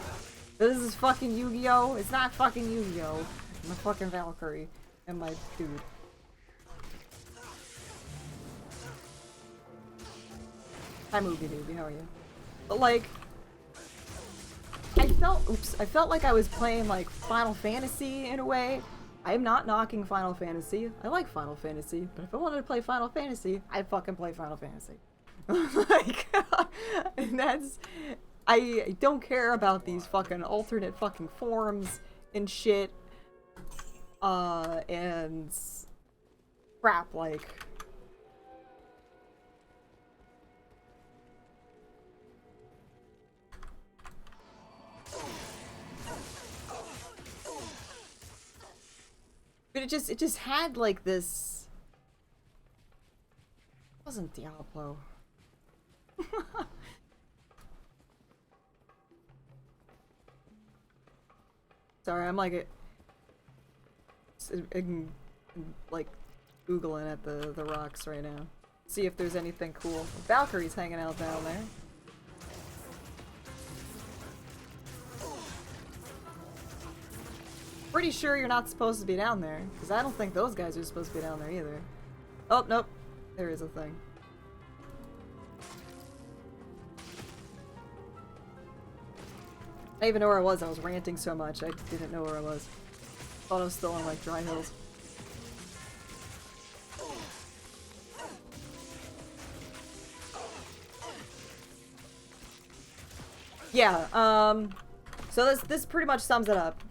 This is fucking Yu-Gi-Oh! It's not fucking Yu-Gi-Oh! I'm a fucking Valkyrie. And my dude. Hi, Movie Baby, how are you? But, like, I felt like I was playing, like, Final Fantasy in a way. I am not knocking Final Fantasy. I like Final Fantasy, but if I wanted to play Final Fantasy, I'd fucking play Final Fantasy. Like, and that's... I don't care about these fucking alternate fucking forms and shit. And crap, like... But it just had like this... It wasn't Diablo. Sorry, I'm like like Googling at the rocks right now. See if there's anything cool. Valkyrie's hanging out down there. Pretty sure you're not supposed to be down there, because I don't think those guys are supposed to be down there either. Oh, nope. There is a thing. I didn't even know where I was. I was ranting so much. I didn't know where I was. Thought I was still on, like, dry hills. Yeah, so this pretty much sums it up.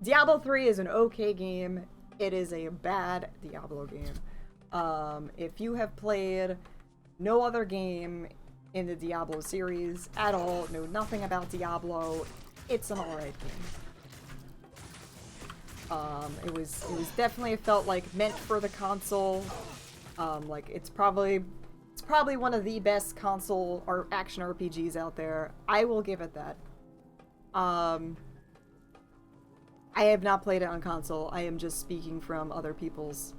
Diablo 3 is an okay game. It is a bad Diablo game. If you have played no other game in the Diablo series at all, know nothing about Diablo, it's an alright game. It was definitely, it felt like meant for the console. Like it's probably one of the best console or action RPGs out there. I will give it that. I have not played it on console. I am just speaking from other people's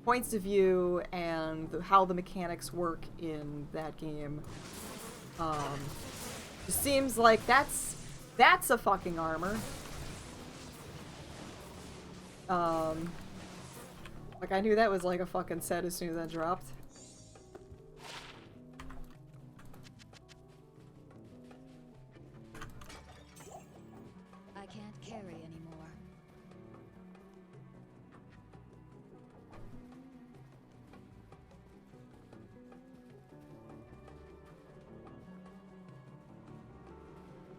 points of view and how the mechanics work in that game. It seems like that's a fucking armor. Like I knew that was like a fucking set as soon as that dropped. I can't carry anymore.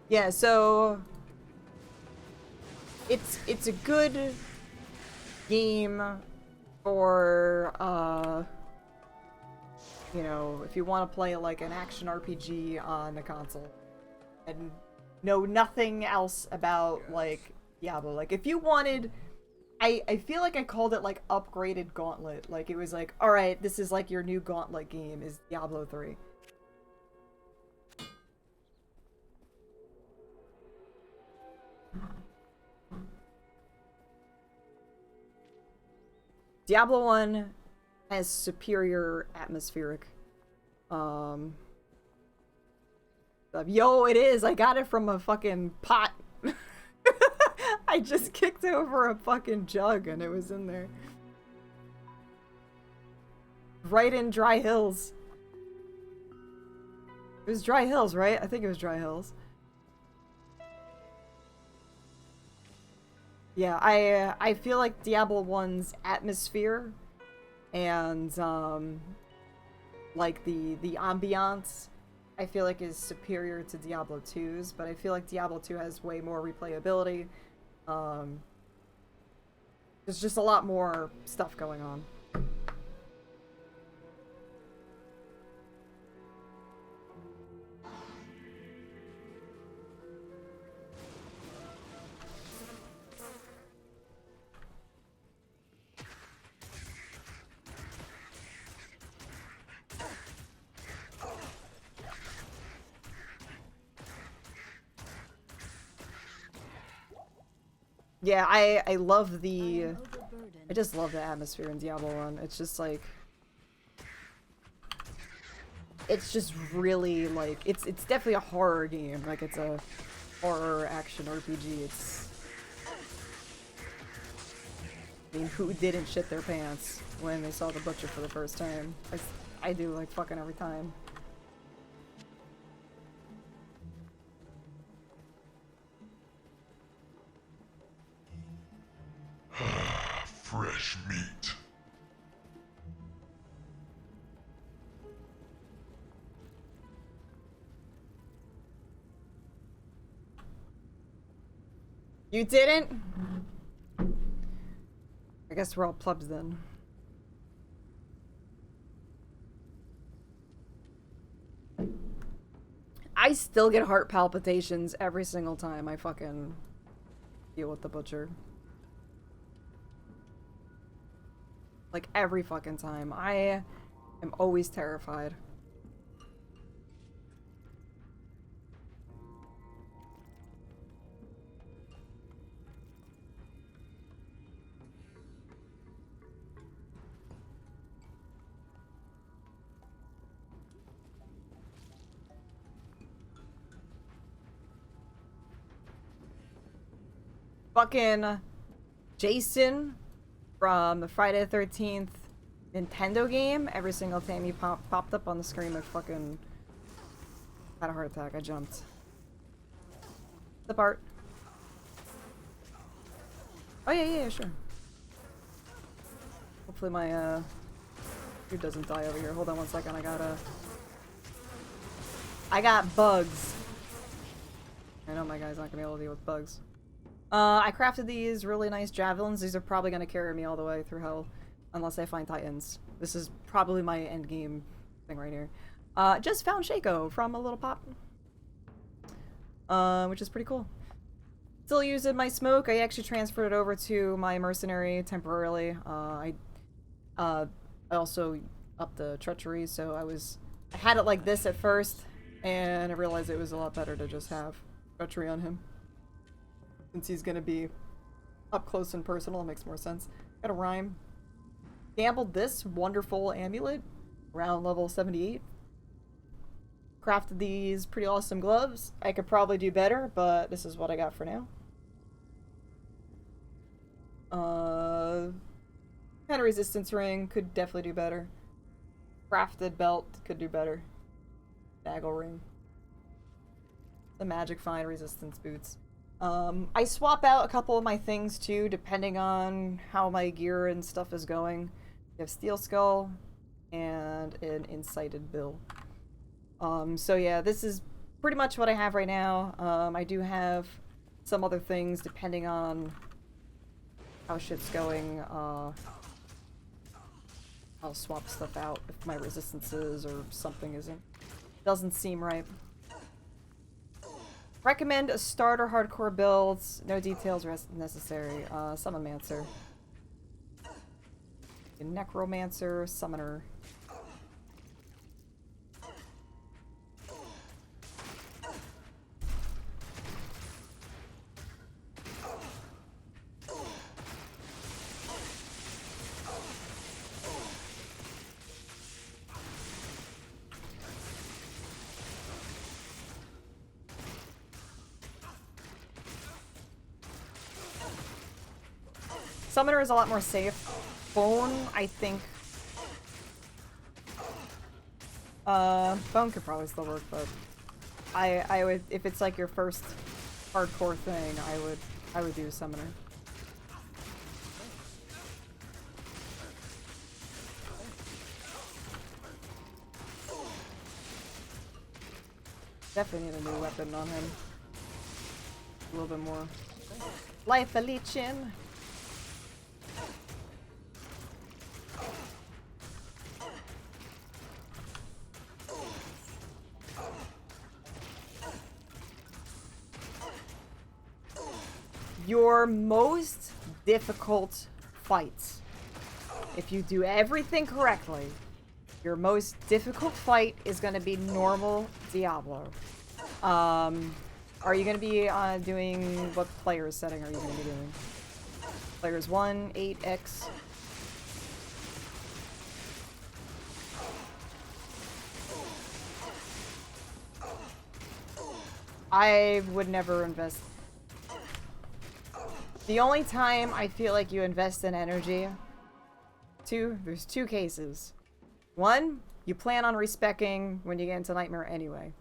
Yeah, so it's a good game for you know, if you want to play like an action RPG on the console and know nothing else about like Diablo. Like if you wanted, I feel like I called it like upgraded Gauntlet. Like it was like, all right, this is like your new Gauntlet game is Diablo 3. Diablo 1 has superior atmospheric. Yo, it is! I got it from a fucking pot. I just kicked over a fucking jug and it was in there. Right in Dry Hills. It was Dry Hills, right? I think it was Dry Hills. Yeah, I feel like Diablo 1's atmosphere and like the ambiance I feel like is superior to Diablo 2's, but I feel like Diablo 2 has way more replayability. There's just a lot more stuff going on. Yeah, I love I the... am overburdened. I just love the atmosphere in Diablo 1. It's just like... It's just really, like... It's definitely a horror game. Like, it's a horror action RPG. It's... I mean, who didn't shit their pants when they saw the Butcher for the first time? I do, like, fucking every time. Fresh meat. You didn't? I guess we're all plebs then. I still get heart palpitations every single time I fucking deal with the Butcher. Like, every fucking time. I am always terrified. Fucking Jason from the Friday the 13th Nintendo game. Every single time he popped up on the screen, I fucking had a heart attack. I jumped. The part. Oh yeah, sure. Hopefully my dude doesn't die over here. Hold on one second. I got bugs. I know my guy's not gonna be able to deal with bugs. I crafted these really nice javelins. These are probably gonna carry me all the way through hell, unless I find titans. This is probably my end game thing right here. Just found Shaco from a little pop, which is pretty cool. Still using my smoke. I actually transferred it over to my mercenary temporarily. I also upped the treachery, so I had it like this at first, and I realized it was a lot better to just have treachery on him. Since he's gonna be up close and personal, it makes more sense. Got a rhyme. Gambled this wonderful amulet around level 78. Crafted these pretty awesome gloves. I could probably do better, but this is what I got for now. Kind of resistance ring, could definitely do better. Crafted belt, could do better. Daggle ring. The magic fine resistance boots. I swap out a couple of my things too, depending on how my gear and stuff is going. You have Steel Skull and an Incited Bill. So yeah, this is pretty much what I have right now. I do have some other things depending on how shit's going. I'll swap stuff out if my resistances or something doesn't seem right. Recommend a starter hardcore builds. No details necessary. Summonmancer. A Necromancer. Summoner. Summoner is a lot more safe. Bone, I think. Bone could probably still work, but I would, if it's like your first hardcore thing, I would do Summoner. Definitely need a new weapon on him. A little bit more. Life a Lichin. Your most difficult fights, if you do everything correctly, your most difficult fight is going to be normal Diablo. Are you going to be doing, what player setting are you going to be doing? Players 1, 8x. I would never invest. The only time I feel like you invest in energy, there's two cases. One, you plan on respecking when you get into Nightmare anyway.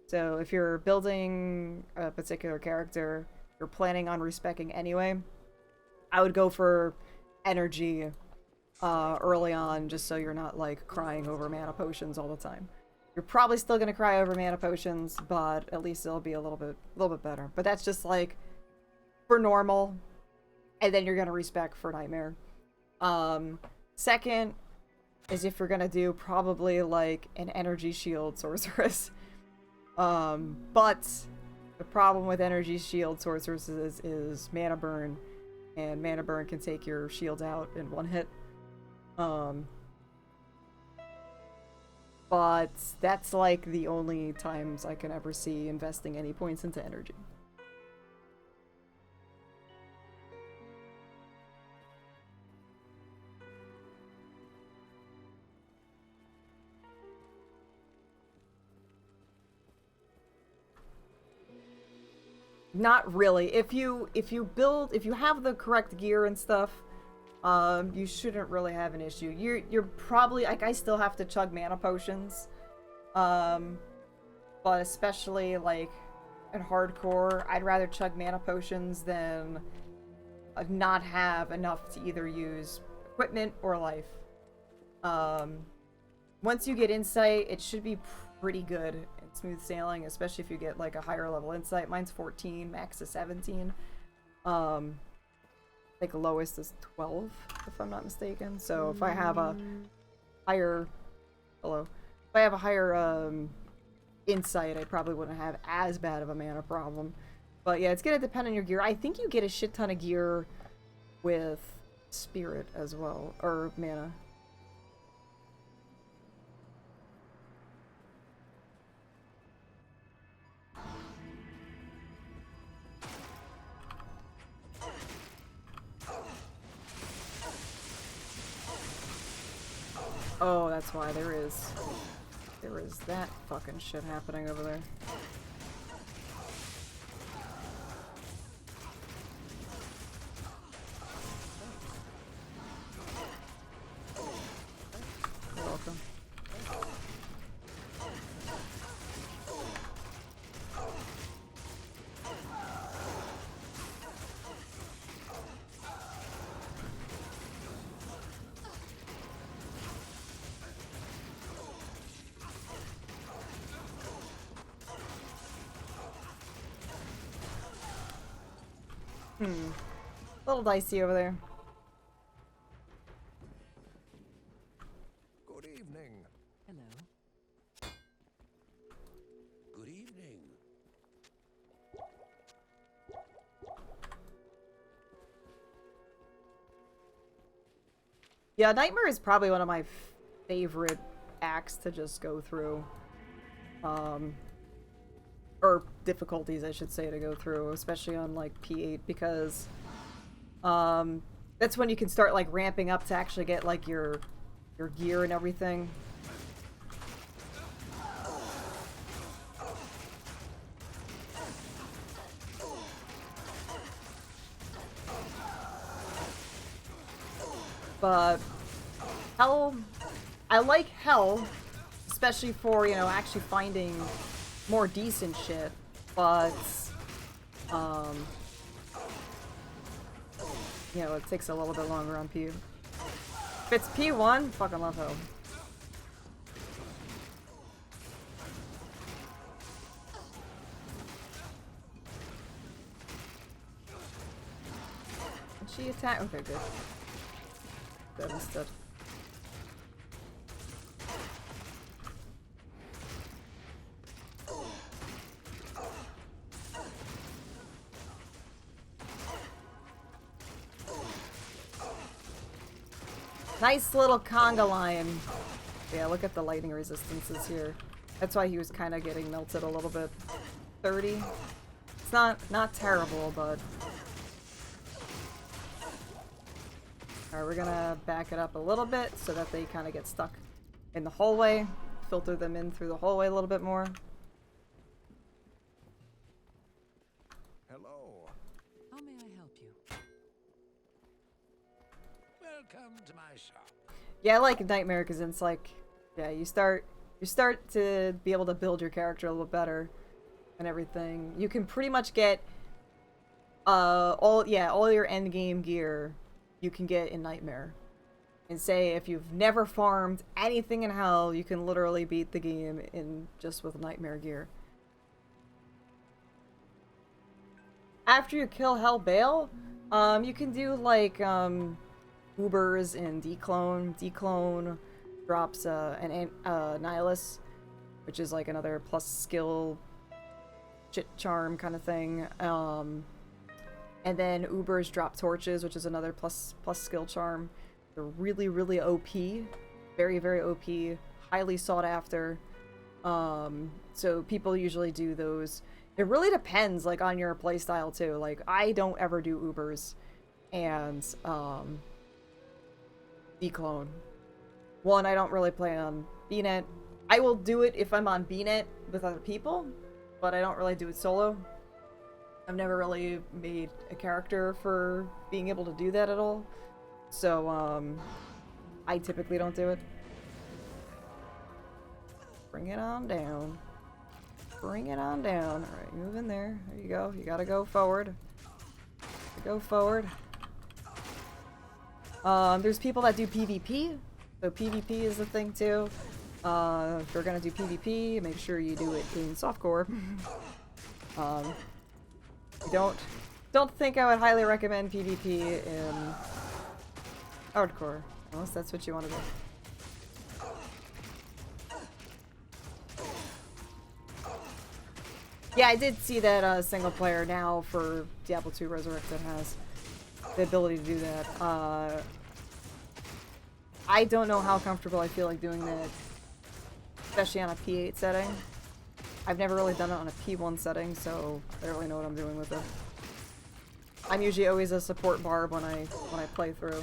So if you're building a particular character, you're planning on respecking anyway, I would go for energy early on, just so you're not like crying over mana potions all the time. You're probably still gonna cry over mana potions, but at least it'll be a little bit better. But that's just like for normal, and then you're gonna respec for Nightmare. Second is if you're gonna do probably like an energy shield sorceress. But the problem with energy shield sorceresses is mana burn, and mana burn can take your shield out in one hit. But that's like the only times I can ever see investing any points into energy. Not really. If you have the correct gear and stuff, you shouldn't really have an issue. You're probably like, I still have to chug mana potions, but especially like in hardcore, I'd rather chug mana potions than not have enough to either use equipment or life. Once you get insight, it should be pretty good and smooth sailing, especially if you get like a higher level insight. Mine's 14, max is 17. I think lowest is 12, if I'm not mistaken. So if I have a higher, insight, I probably wouldn't have as bad of a mana problem. But yeah, it's gonna depend on your gear. I think you get a shit ton of gear with spirit as well, or mana. Oh, that's why there is that fucking shit happening over there. You're welcome. A little dicey over there. Good evening. Hello. Good evening. Yeah, Nightmare is probably one of my favorite acts to just go through. Or difficulties, I should say, to go through, especially on like P8, because that's when you can start like ramping up to actually get like your gear and everything. But Hell, I like Hell, especially for, you know, actually finding more decent shit, but you know, it takes a little bit longer on P. If it's P1, fucking love Hell. Did she attack? Okay, good. Good instead. Nice little conga line. Yeah, look at the lightning resistances here. That's why he was kind of getting melted a little bit. 30. It's not terrible, but Alright, we're gonna back it up a little bit so that they kind of get stuck in the hallway. Filter them in through the hallway a little bit more. Hello. How may I help you? Welcome to my shop. Yeah, I like Nightmare because it's like, yeah, you start to be able to build your character a little better and everything. You can pretty much get all your end game gear you can get in Nightmare. And say if you've never farmed anything in hell, you can literally beat the game in just with Nightmare gear. After you kill Hell Bale, you can do like Ubers and Declone. Declone drops an Nihilus, which is like another plus skill chit charm kind of thing. And then Ubers drop torches, which is another plus skill charm. They're really, really OP. Very, very OP. Highly sought after. So people usually do those. It really depends, like, on your playstyle, too. Like, I don't ever do Ubers and, Declone. One, I don't really play on BNet. I will do it if I'm on BNet with other people, but I don't really do it solo. I've never really made a character for being able to do that at all. So, I typically don't do it. Bring it on down. Bring it on down. Alright, move in there. There you go. You gotta go forward. Go forward. There's people that do PvP. So PvP is the thing too. If you're gonna do PvP, make sure you do it in softcore. Don't think I would highly recommend PvP in hardcore, unless that's what you want to do. Yeah, I did see that single player now for Diablo 2 Resurrected has the ability to do that. I don't know how comfortable I feel like doing that, especially on a P8 setting. I've never really done it on a P1 setting, so I don't really know what I'm doing with it. I'm usually always a support barb when I play through.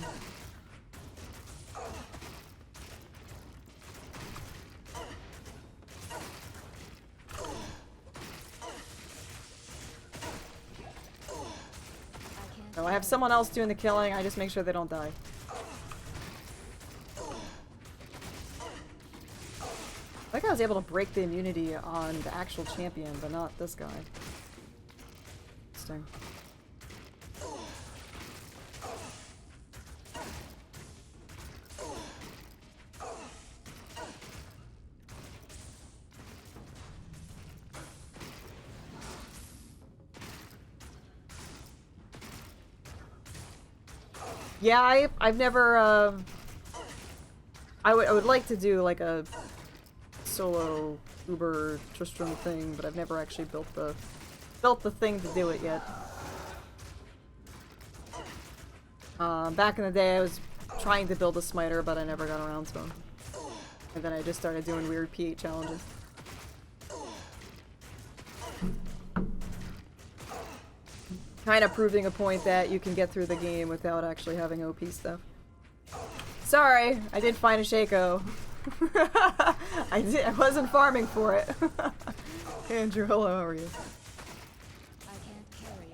So I have someone else doing the killing, I just make sure they don't die. I think I was able to break the immunity on the actual champion, but not this guy. Interesting. Yeah, I've never, I would like to do like a solo Uber Tristram thing, but I've never actually built the thing to do it yet. Back in the day I was trying to build a smiter, but I never got around to him. And then I just started doing weird P8 challenges. Kind of proving a point that you can get through the game without actually having OP stuff. Sorry, I did find a Shaco. I wasn't farming for it. Andrew, hello, how are you? I can't carry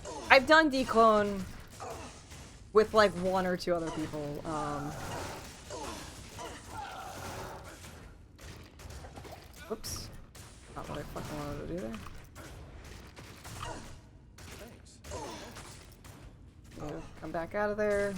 anymore. I've done Declone with like one or two other people. Whoops. Not what I fucking wanted to do there. So, come back out of there.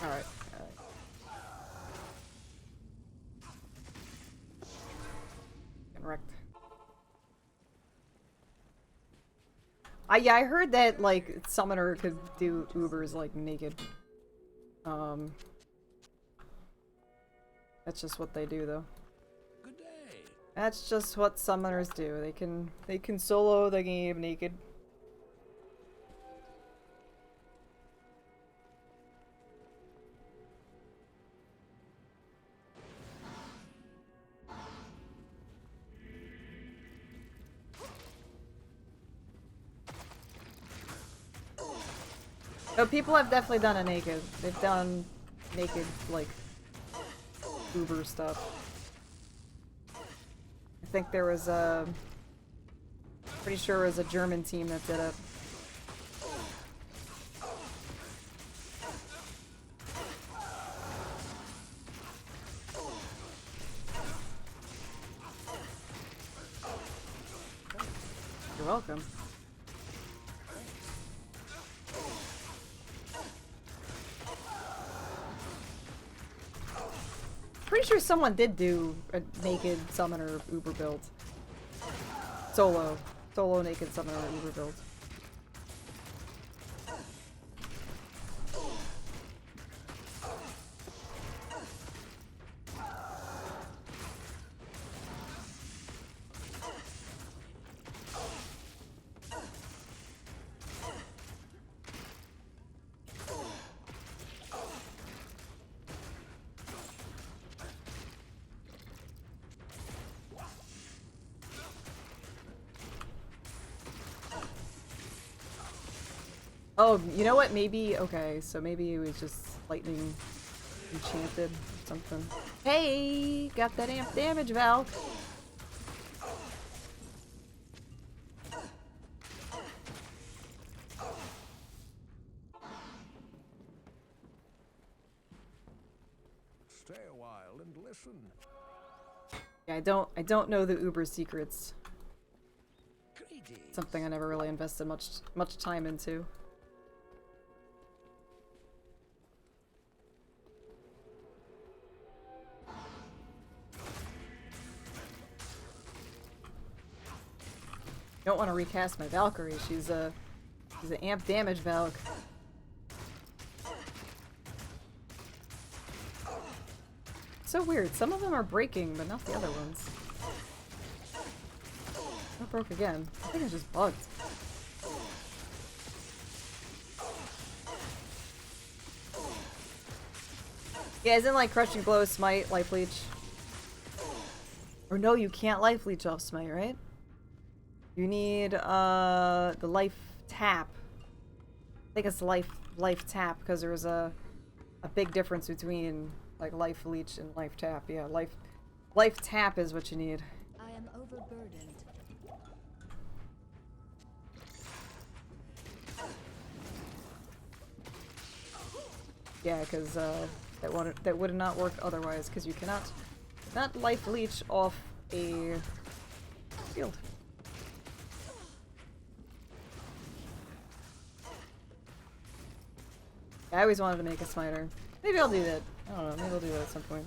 Alright. Getting wrecked. Yeah, I heard that, like, Summoner could do Ubers, like, naked. That's just what they do, though. Good day. That's just what summoners do. They can solo the game naked. No, people have definitely done it naked. They've done naked, like, Uber stuff. I think there was a... Pretty sure it was a German team that did it. You're welcome. Pretty sure someone did do a naked summoner Uber build. Solo naked summoner Uber build. Oh, you know what? Maybe, okay, so maybe it was just lightning enchanted or something. Hey! Got that amp damage, Val! Stay a while and listen. Yeah, I don't know the Uber secrets. Something I never really invested much time into. Don't want to recast my Valkyrie. She's an amp damage Valk. So weird. Some of them are breaking, but not the other ones. That broke again. I think it's just bugged. Yeah, isn't like Crushing Blow, Smite, Life Leech? Or no, you can't Life Leech off Smite, right? You need the Life Tap. I think it's Life Tap because there's a big difference between like Life Leech and Life Tap. Yeah, Life Tap is what you need. I am overburdened. Yeah, because that would not work otherwise, because you cannot Life Leech off a field. I always wanted to make a smiter. Maybe I'll do that. I don't know, maybe I'll do that at some point.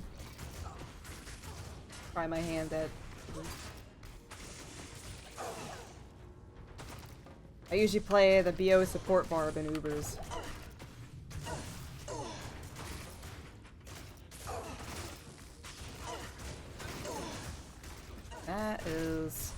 Try my hand at... I usually play the BO support barb in Ubers. That is...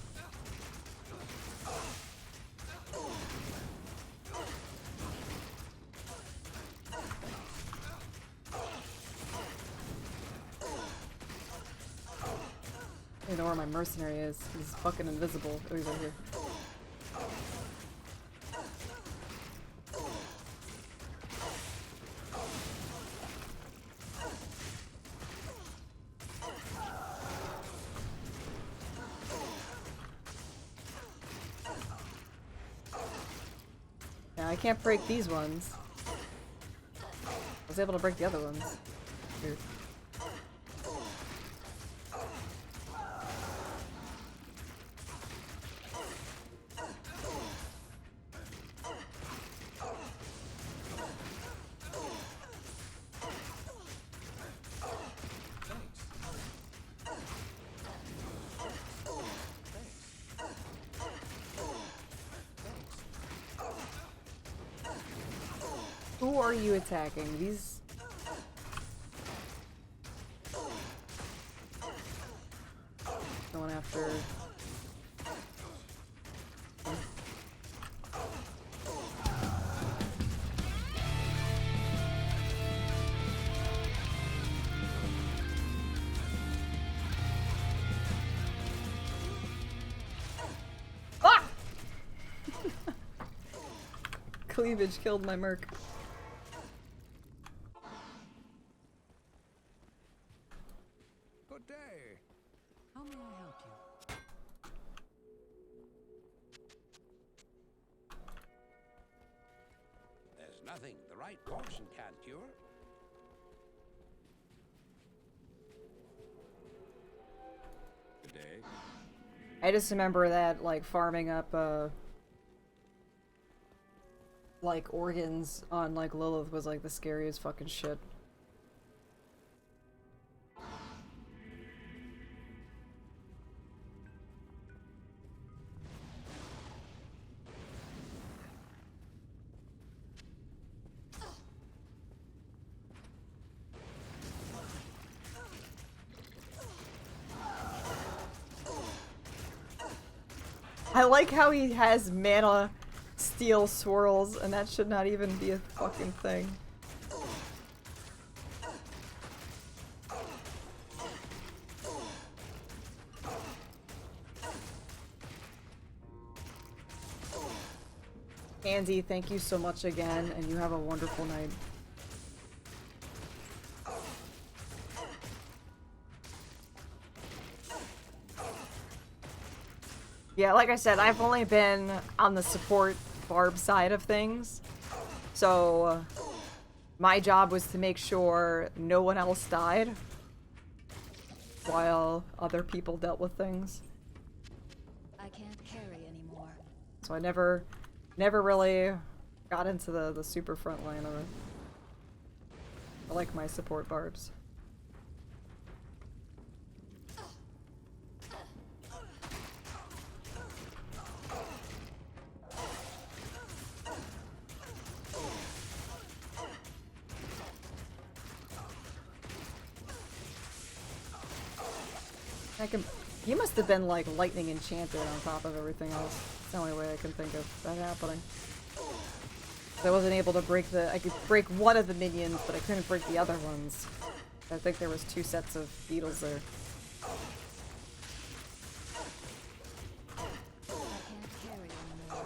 I don't know where my mercenary is. He's fucking invisible. Oh, he's over here. Yeah, I can't break these ones. I was able to break the other ones. Weird. Who are you attacking? These... Going after cleavage killed my merc. Good day. How may I help you? There's nothing the right potion can't cure. Good day. I just remember that, like, farming up, like, organs on, like, Lilith was, like, the scariest fucking shit. I like how he has mana steel swirls, and that should not even be a fucking thing. Andy, thank you so much again, and you have a wonderful night. Yeah, like I said, I've only been on the support barb side of things, so my job was to make sure no one else died while other people dealt with things. I can't carry anymore. So I never really got into the super front line of it. I like my support barbs. He must have been like lightning enchanted on top of everything else. It's the only way I can think of that happening. I wasn't able to break I could break one of the minions, but I couldn't break the other ones. I think there was 2 sets of beetles there. I can't carry anymore.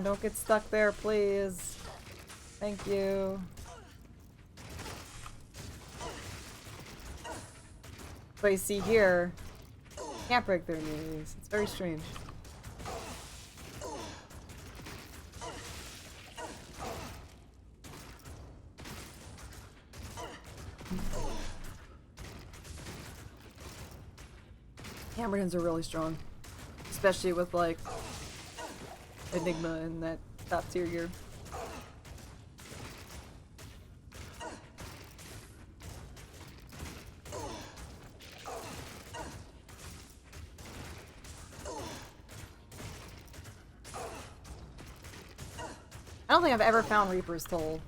Don't get stuck there, please. Thank you. But you see here, can't break their immunities. It's very strange. Hammertons are really strong. Especially with, like, Enigma in that top tier gear. I don't think I've ever found Reaper's Toll.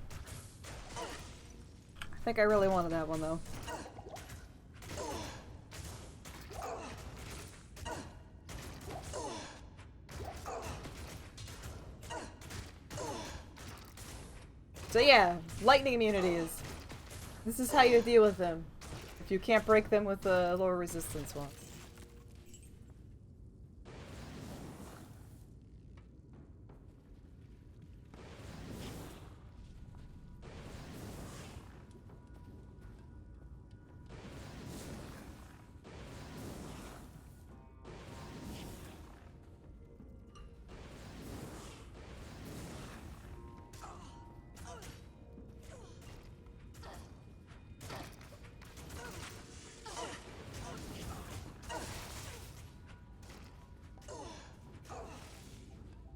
I think I really wanted that one though. So yeah, lightning immunities. This is how you deal with them. If you can't break them with a lower resistance one.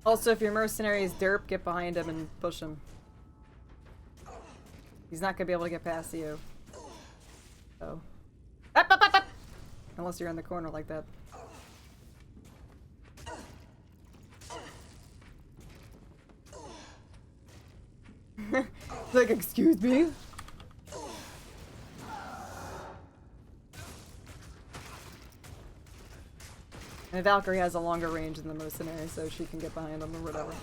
Also, if your mercenary is derp, get behind him and push him. He's not gonna be able to get past you. So. Up, up, up, up! Unless you're in the corner like that. Like, excuse me? And Valkyrie has a longer range than the mercenary, so she can get behind him or whatever.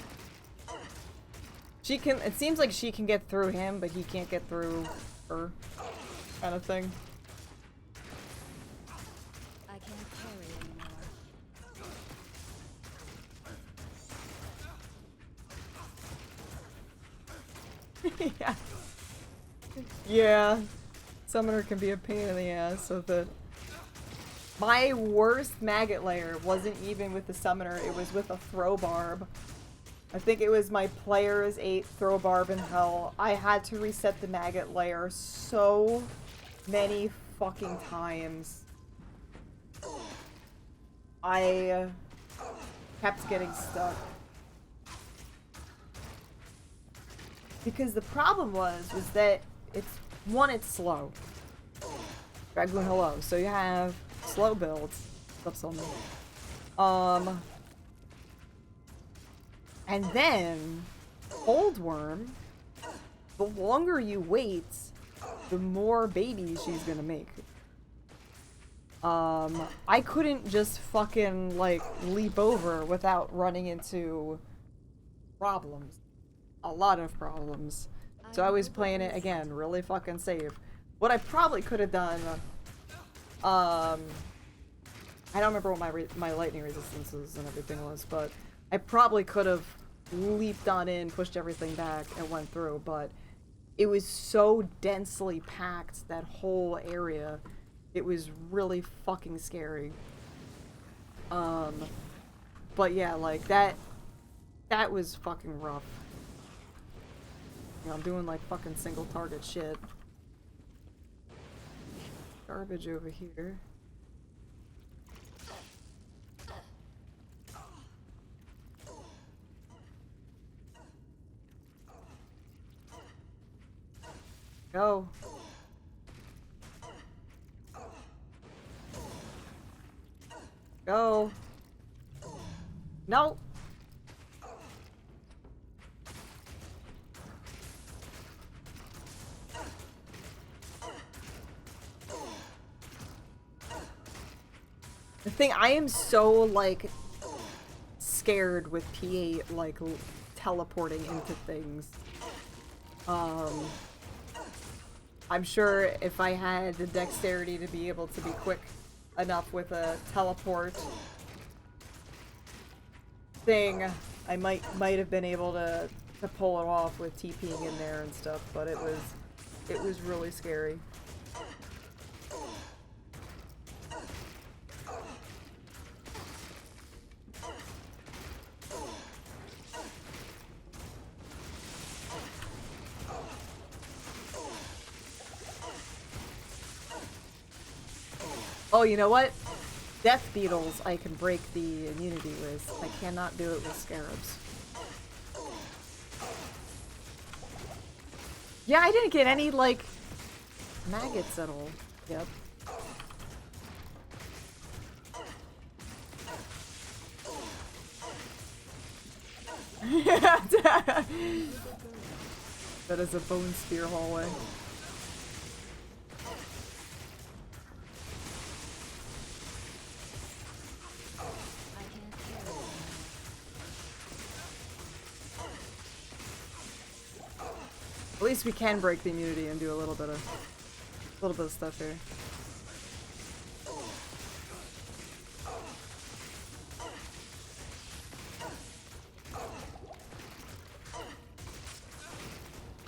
She can, it seems like she can get through him, but he can't get through her. Kind of thing. I can't carry anymore. Yeah. Yeah. Summoner can be a pain in the ass with it. My worst maggot layer wasn't even with the summoner, it was with a throw barb. I think it was my player's 8 throw barb in hell. I had to reset the maggot layer so many fucking times. I kept getting stuck. Because the problem was that it's slow. Dragoon, hello. So you have slow builds. What's on me? And then Old Worm, the longer you wait, the more babies she's gonna make. I couldn't just fucking like leap over without running into problems. A lot of problems. So I was playing it again, really fucking safe. What I probably could have done, I don't remember what my lightning resistances and everything was, but I probably could have leaped on in, pushed everything back, and went through, but it was so densely packed, that whole area. It was really fucking scary. But yeah, like, that was fucking rough. You know, I'm doing, like, fucking single target shit. Garbage over here. Go. Go. No. The thing, I am so, like, scared with P8, like, teleporting into things. I'm sure if I had the dexterity to be able to be quick enough with a teleport thing, I might have been able to pull it off with TPing in there and stuff, but it was really scary. Oh, you know what? Death beetles I can break the immunity with. I cannot do it with scarabs. Yeah, I didn't get any, like, maggots at all. Yep. That is a bone spear hallway. At least we can break the immunity and do a little bit of stuff here.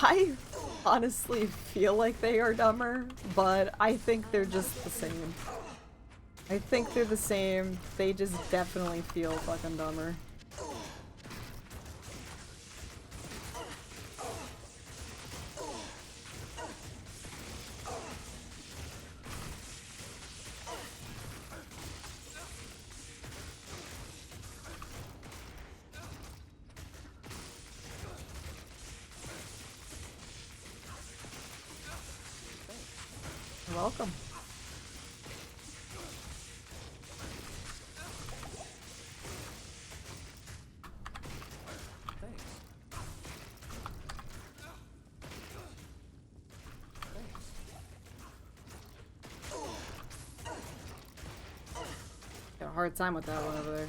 I honestly feel like they are dumber, but I think they're just the same. I think they're the same. They just definitely feel fucking dumber. Welcome. Thanks. hard time with that one over there.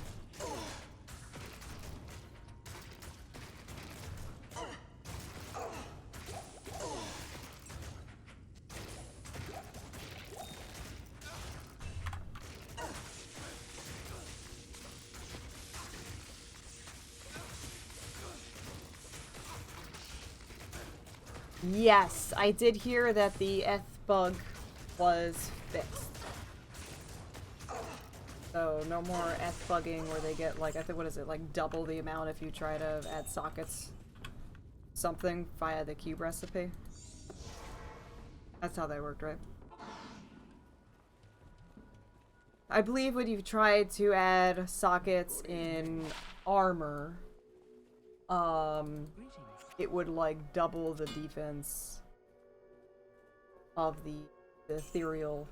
Yes, I did hear that the F bug was fixed. So no more F bugging where they get like, I think, what is it, like double the amount if you try to add sockets something via the cube recipe. That's how that worked, right? I believe when you tried to add sockets in armor, it would like double the defense of the ethereal.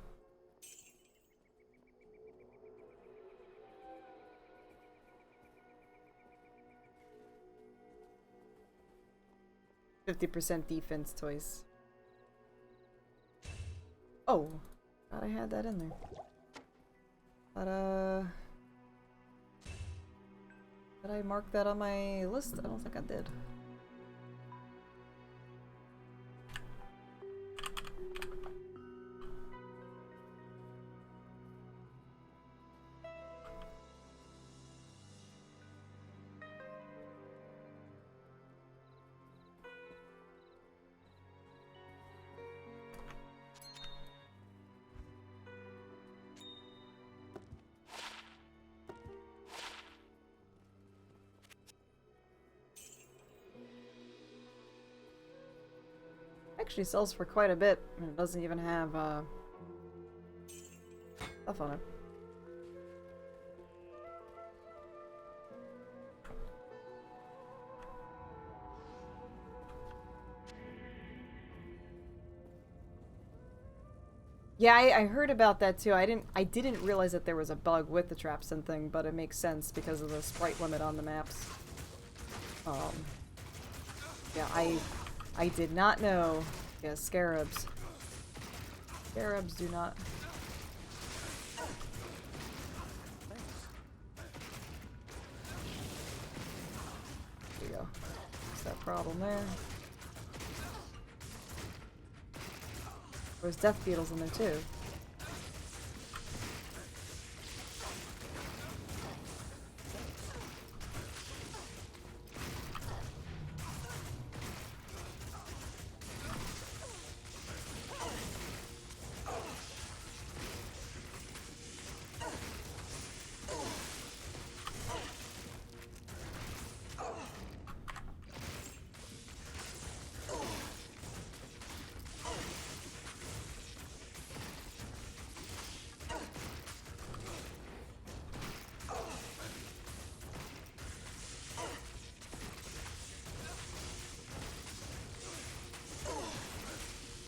%50 defense twice. Oh, thought I had that in there. But did I mark that on my list? I don't think I did. Actually sells for quite a bit, and it doesn't even have stuff on it. Yeah, I heard about that too. I didn't realize that there was a bug with the traps and thing, but it makes sense because of the sprite limit on the maps. Yeah, I did not know. Yeah, scarabs. Scarabs do not. There you go. What's that problem there? There's death beetles in there too.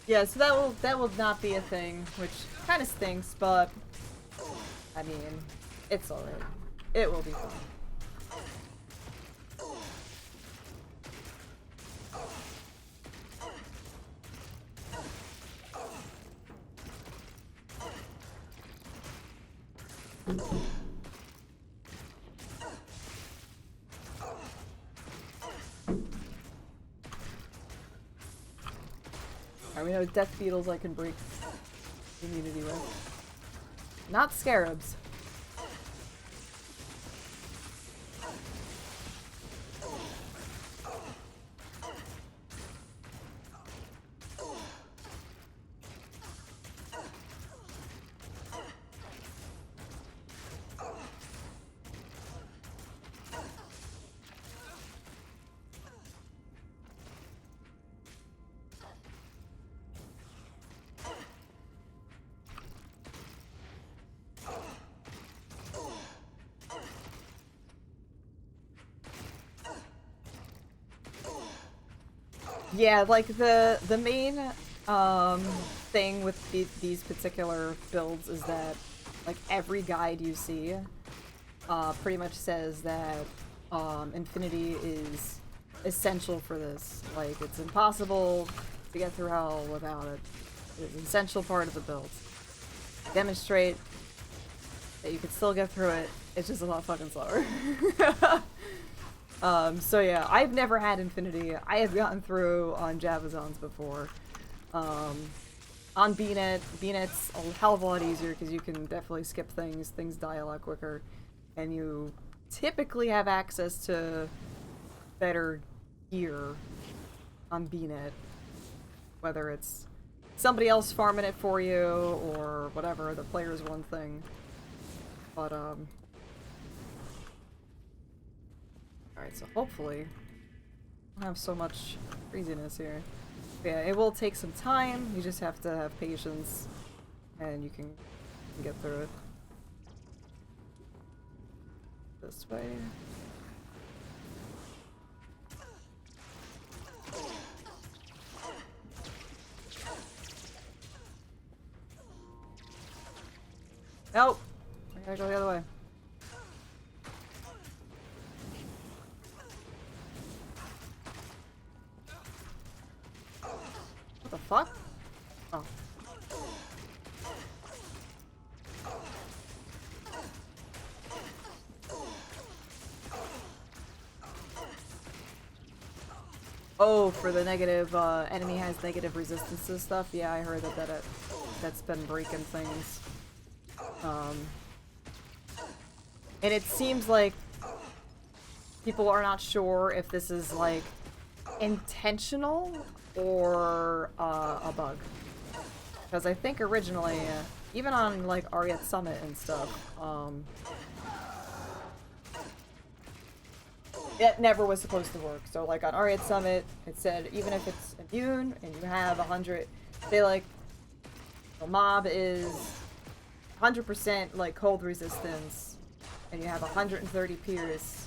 Yeah, so that will not be a thing, which kind of stinks, but I mean, it's alright. It will be fine. We know death beetles I can break immunity with. Not scarabs. Yeah, like the main thing with these particular builds is that like every guide you see pretty much says that infinity is essential for this. Like it's impossible to get through hell without it. It's an essential part of the build. Demonstrate that you can still get through it. It's just a lot fucking slower. So yeah, I've never had Infinity. I have gotten through on Javazons before. On BNet's a hell of a lot easier because you can definitely skip things. Things die a lot quicker. And you typically have access to better gear on BNet. Whether it's somebody else farming it for you or whatever, the player's one thing. But, alright, so hopefully I don't have so much craziness here. But yeah, it will take some time. You just have to have patience and you can get through it. This way. Nope! I gotta go the other way. What the fuck? Oh. Oh, for the negative, enemy has negative resistances stuff? Yeah, I heard that's been breaking things. And it seems like people are not sure if this is, like, intentional or a bug. Because I think originally, even on, like, Ariat Summit and stuff, it never was supposed to work. So, like, on Ariat Summit, it said even if it's immune and you have 100, say, like, the mob is 100% like cold resistance and you have 130 pierce,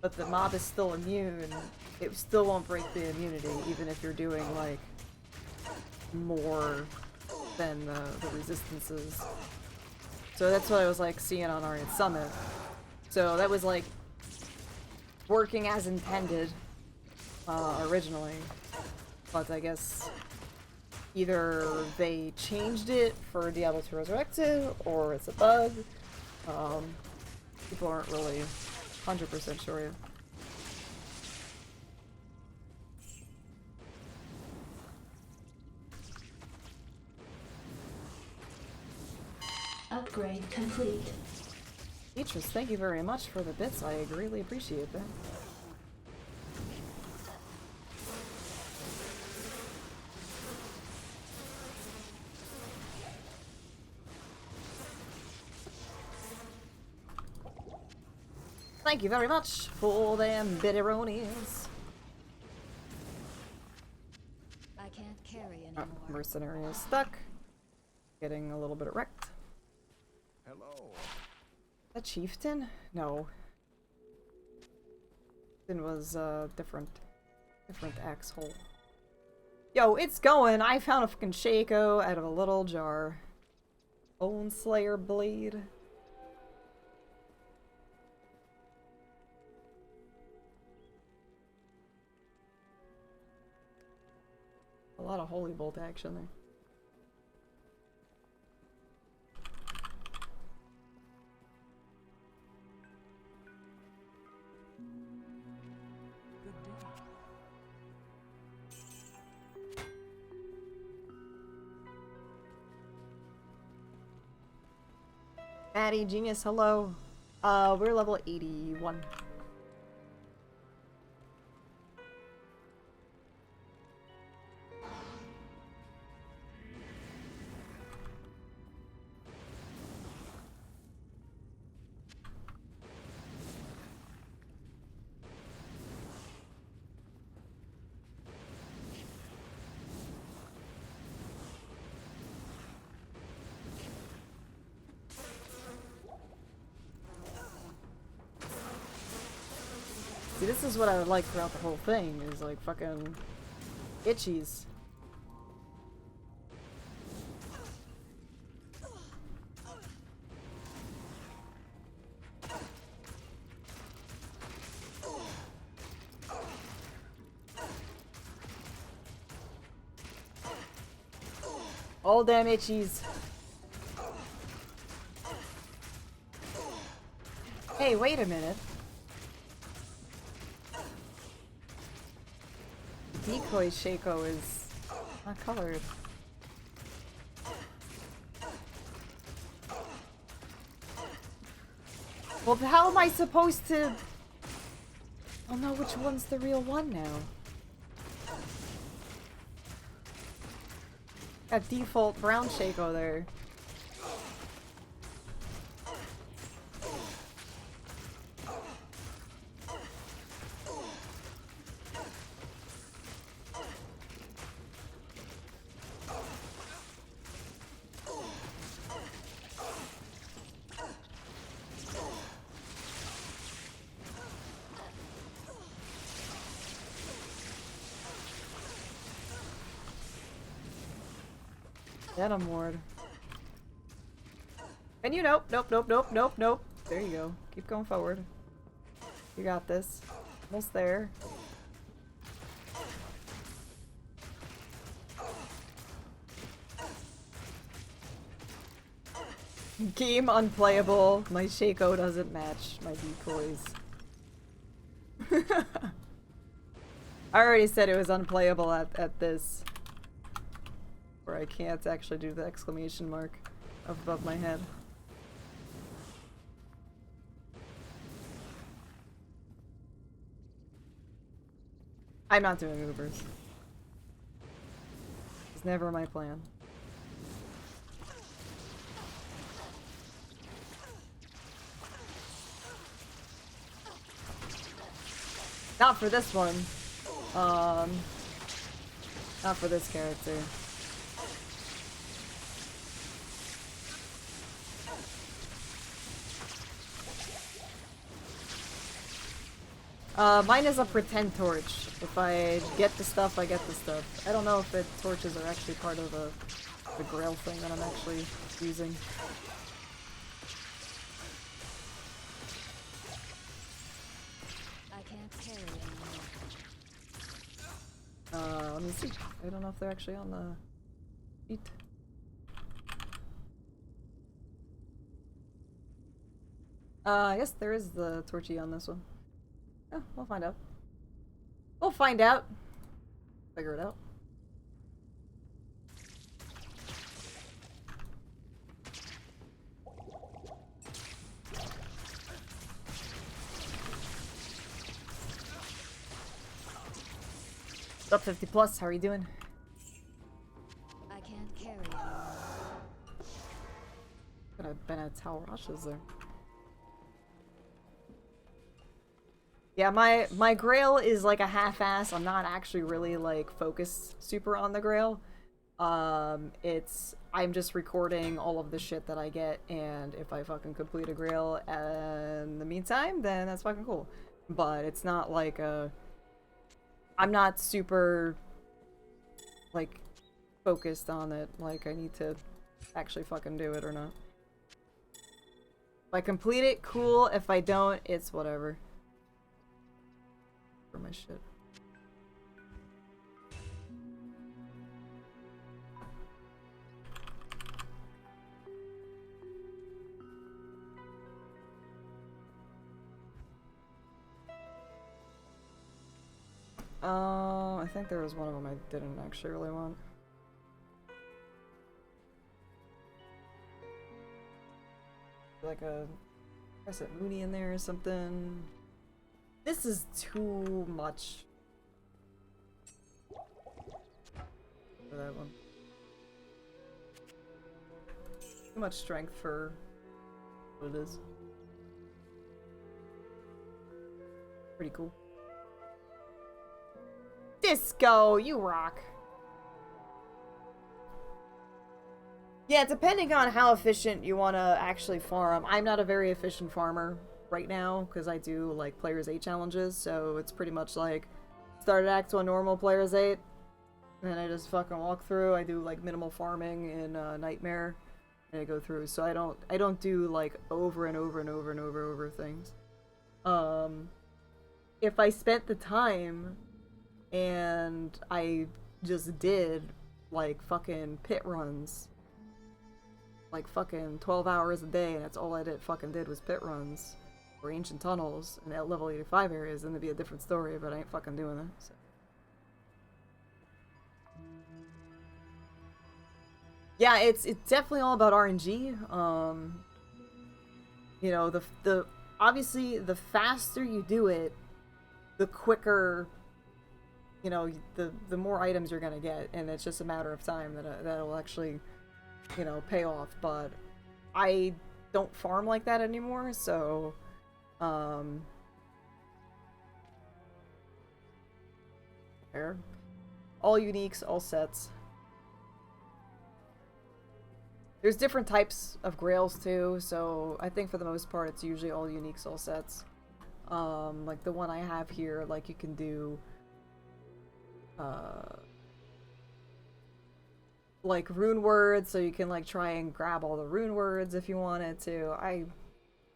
but the mob is still immune, it still won't break the immunity even if you're doing like more than the resistances. So that's what I was like seeing on Arian Summit. So that was like working as intended originally, but I guess either they changed it for Diablo 2 Resurrected, or it's a bug. People aren't really 100% sure yet. Upgrade complete. Beatrice, thank you very much for the bits. I greatly appreciate that. Thank you very much for them bitteronies. I can't carry anymore. Mercenary is stuck. Getting a little bit wrecked. Hello. A chieftain? No. Chieftain was different axe hole. Yo, it's going! I found a fucking Shaco out of a little jar. Bone Slayer blade. A lot of holy bolt action there. Maddie, Genius, hello. We're level 81. See, this is what I would like throughout the whole thing, is like fucking itchies. All damn itchies. Hey, wait a minute. Decoy Shaco is not colored. Well, how am I supposed to... I'll know which one's the real one now. Got default brown Shaco there. Venom Ward. And you nope, nope, nope, nope, nope, nope. There you go. Keep going forward. You got this. Almost there. Game unplayable. My Shaco doesn't match my decoys. I already said it was unplayable at this. Where I can't actually do the exclamation mark above my head. I'm not doing Ubers. It's never my plan. Not for this one. Not for this character. Mine is a pretend torch. If I get the stuff, I get the stuff. I don't know if the torches are actually part of the grail thing that I'm actually using. I can't carry anymore. Let me see. I don't know if they're actually on the sheet. Yes, there is the torchy on this one. Yeah, we'll find out. We'll find out. Figure it out. What's up, 50 plus? How are you doing? I can't carry anymore. Could have been a Tau Rasha's there. Yeah, my grail is like a half-ass. I'm not actually really like focused super on the grail. I'm just recording all of the shit that I get, and if I fucking complete a grail in the meantime, then that's fucking cool. But it's not like I'm not super like focused on it, like I need to actually fucking do it or not. If I complete it, cool. If I don't, it's whatever. For my shit. I think there was one of them I didn't actually really want. Like a Crescent Mooney in there or something. This is too much for that one. Too much strength for what it is. Pretty cool. Disco, you rock. Yeah, depending on how efficient you want to actually farm. I'm not a very efficient farmer right now because I do like players 8 challenges, so it's pretty much like start at Act 1 normal, players 8, and then I just fucking walk through. I do like minimal farming in Nightmare, and I go through. So I don't do like over and over and over and over things. If I spent the time and I just did like fucking pit runs, like fucking 12 hours a day, and that's all I fucking did was pit runs, or ancient tunnels in that level 85 areas, then it'd be a different story, but I ain't fucking doing that, so. Yeah, it's definitely all about RNG. You know, the obviously the faster you do it, the quicker, you know, the more items you're gonna get, and it's just a matter of time that that'll actually, you know, pay off. But I don't farm like that anymore, so there. All uniques, all sets. There's different types of grails too, so I think for the most part it's usually all uniques, all sets. Like the one I have here, like you can do like rune words, so you can like try and grab all the rune words if you wanted to. I'm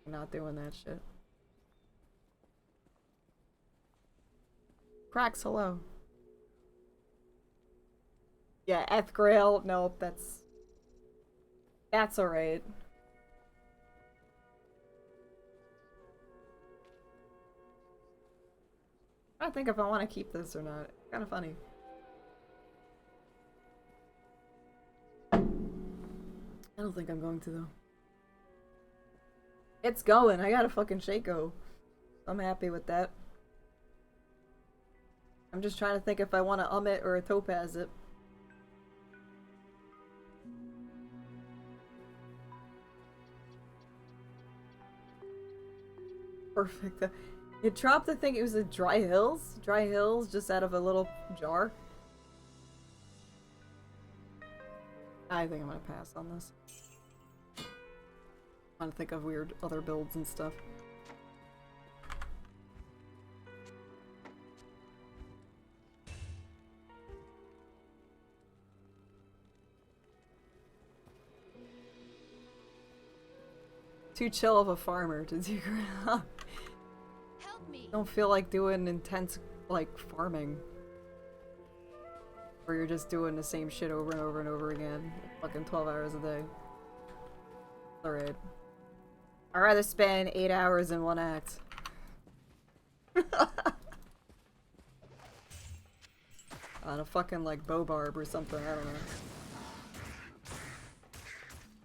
not doing that shit. Cracks, hello. Yeah, Eth Grail, nope, that's alright. I think if I want to keep this or not. It's kind of funny. I don't think I'm going to though. It's going. I got a fucking Shaco. I'm happy with that. I'm just trying to think if I want to it or a topaz it. Perfect. You dropped the thing, it was a Dry Hills? Dry Hills just out of a little jar? I think I'm gonna pass on this. I'm trying to think of weird other builds and stuff. Too chill of a farmer to do Help me. Don't feel like doing intense, like, farming. Where you're just doing the same shit over and over and over again. Fucking 12 hours a day. Alright. I'd rather spend 8 hours in one act. On a fucking, like, bow barb or something, I don't know.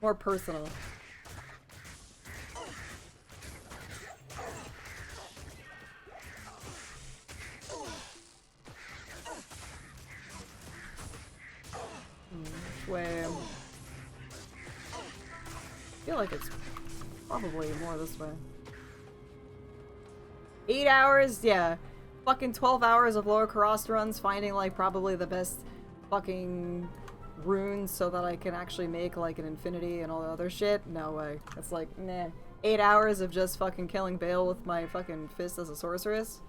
More personal. Way. I feel like it's probably more this way. 8 hours? Yeah. Fucking 12 hours of lower Karast runs, finding like probably the best fucking runes so that I can actually make like an infinity and all the other shit? No way. It's like, nah. 8 hours of just fucking killing Bale with my fucking fist as a sorceress?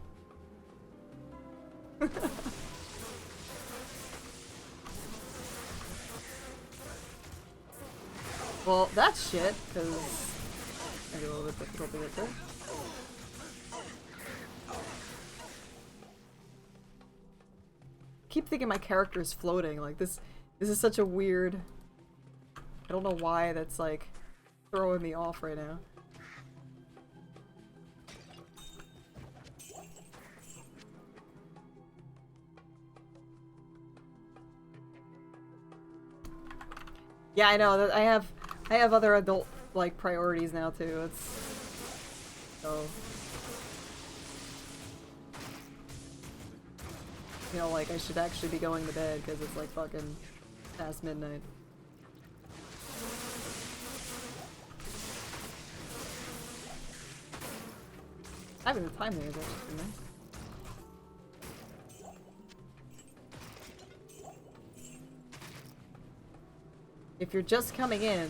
Well, that's shit, because maybe a little bit difficult to get there. Keep thinking my character is floating, like this is such a weird, I don't know why that's like throwing me off right now. Yeah, I know that I have other adult, like, priorities now, too. It's... so... you know, like, I should actually be going to bed, because it's, like, fucking past midnight. Having the time there is actually nice. If you're just coming in,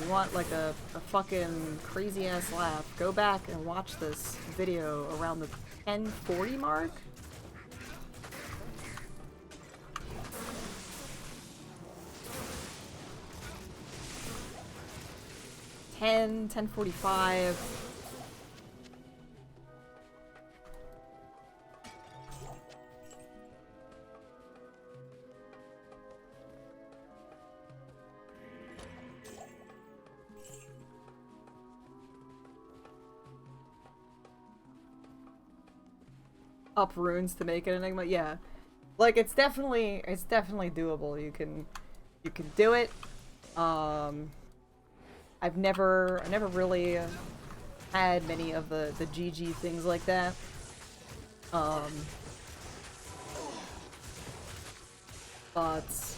you want like a fucking crazy ass laugh, go back and watch this video around the 10:40 mark. Ten, 10:45. up runes to make an enigma. Yeah, like it's definitely doable. You can do it. I've never really had many of the GG things like that. But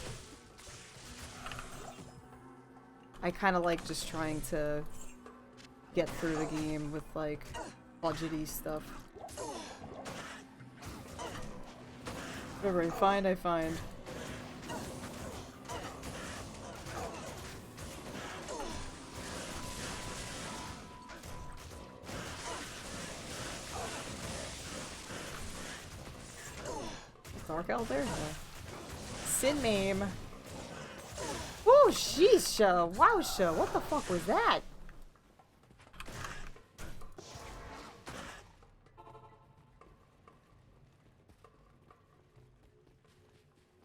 I kind of like just trying to get through the game with like budgety stuff. Whatever I find, I find. Dark Elder? No. Sin name. Oh, sheesh. Wowsha. What the fuck was that?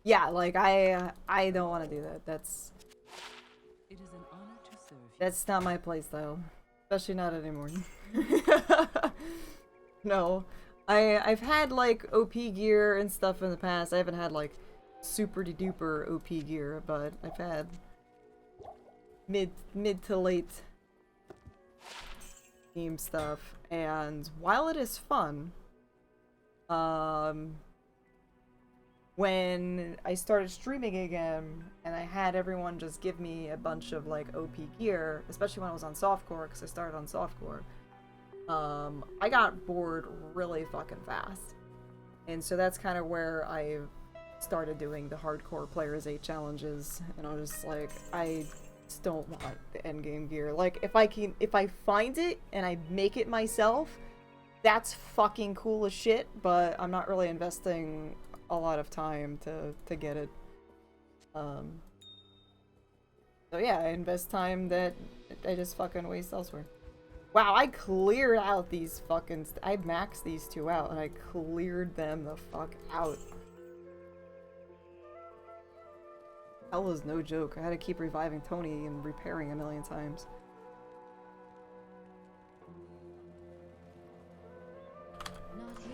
Yeah, like I don't want to do that. It is an honor to serve you. That's not my playstyle. Especially not anymore. No. I've had like OP gear and stuff in the past. I haven't had like super duper OP gear, but I've had mid to late game stuff. And while it is fun, when I started streaming again and I had everyone just give me a bunch of like OP gear, especially when I was on softcore, because I started on softcore, I got bored really fucking fast. And so that's kind of where I started doing the hardcore Players 8 challenges, and I was just like, I just don't want the endgame gear. Like, if I find it and I make it myself, that's fucking cool as shit, but I'm not really investing a lot of time to get it. So yeah, I invest time that I just fucking waste elsewhere. Wow, I cleared out these fucking... I maxed these two out, and I cleared them the fuck out. Hell was no joke. I had to keep reviving Tony and repairing a million times. Not here.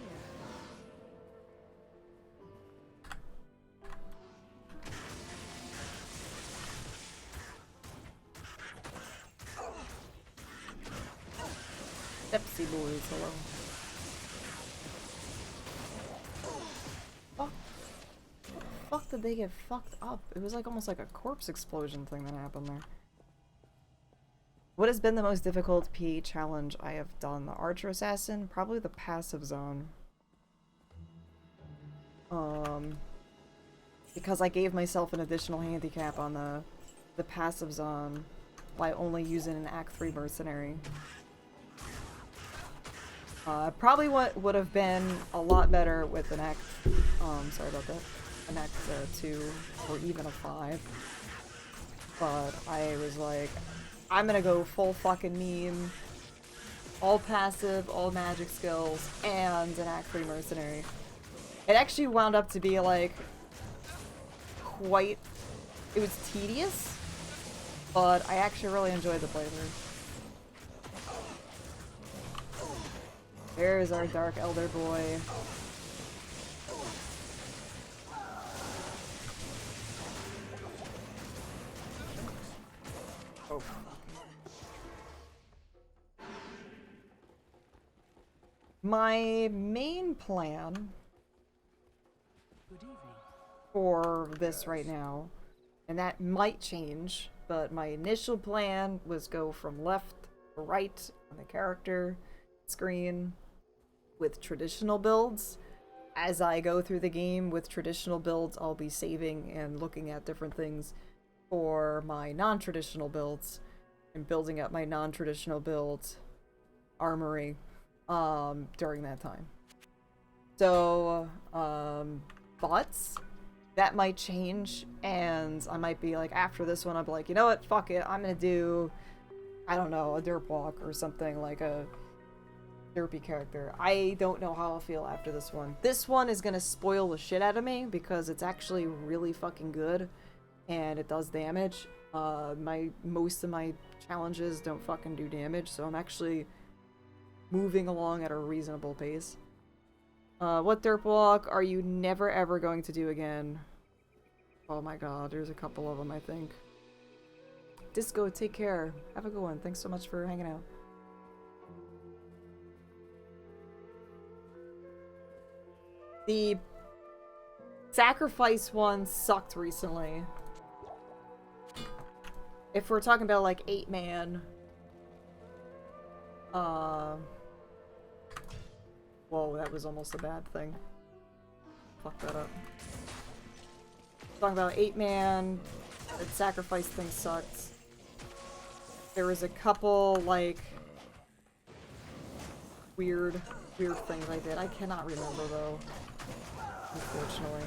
Pepsi boys, hello. Fuck. What the fuck did they get fucked up? It was like almost like a corpse explosion thing that happened there. What has been the most difficult PA challenge I have done? The Archer Assassin? Probably the passive zone. Because I gave myself an additional handicap on the passive zone by only using an Act 3 mercenary. Probably what would have been a lot better with an Act, sorry about that, an Act 2 or even a 5. But I was like, I'm gonna go full fucking meme, all passive, all magic skills, and an Act 3 mercenary. It actually wound up to be like quite, it was tedious, but I actually really enjoyed the playthrough. There's our Dark Elder boy. Oh. My main plan for this right now, and that might change, but my initial plan was go from left to right on the character screen with traditional builds. As I go through the game with traditional builds, I'll be saving and looking at different things for my non-traditional builds and building up my non-traditional build armory during that time. So, but that might change, and I might be like, after this one, I'll be like, you know what, fuck it, I'm gonna do, I don't know, a derp walk or something, like a derpy character. I don't know how I'll feel after this one. This one is gonna spoil the shit out of me because it's actually really fucking good and it does damage. Most of my challenges don't fucking do damage, so I'm actually moving along at a reasonable pace. What dirt block are you never ever going to do again? Oh my god, there's a couple of them, I think. Disco, take care. Have a good one. Thanks so much for hanging out. The sacrifice one sucked recently. If we're talking about like 8-man. Whoa, that was almost a bad thing. Fuck that up. Talking about 8-man, that sacrifice thing sucked. There was a couple, like, weird things I did. I cannot remember, though. Unfortunately.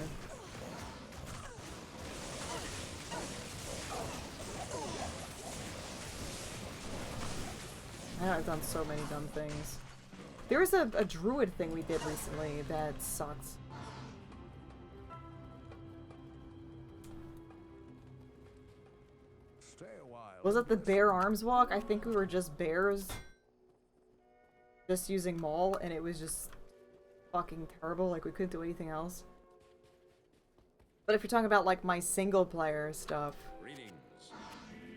I know I've done so many dumb things. There was a druid thing we did recently that sucked. Stay a while. Was it the bear arms walk? I think we were just bears. Just using Maul, and it was just fucking terrible. Like, we couldn't do anything else. But if you're talking about, like, my single player stuff, Greetings.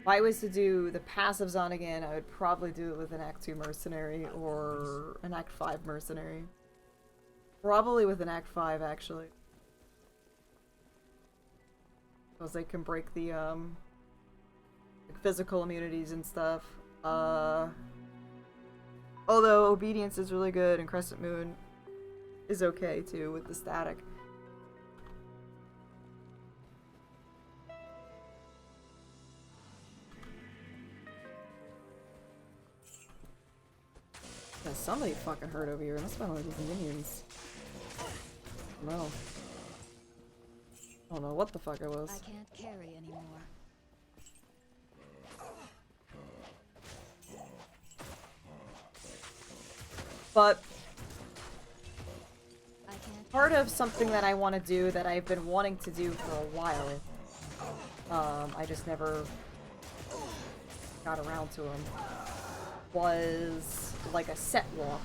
if I was to do the passives on again, I would probably do it with an Act 2 mercenary or an Act 5 mercenary. Probably with an Act 5, actually. Because they can break the, like physical immunities and stuff. Although Obedience is really good and Crescent Moon is okay, too, with the static. Somebody fucking hurt over here. Must have been one of these minions. No. I don't know what the fuck it was. I can't carry anymore. But I can't part of something that I want to do that I've been wanting to do for a while, I just never got around to them, was like a set walk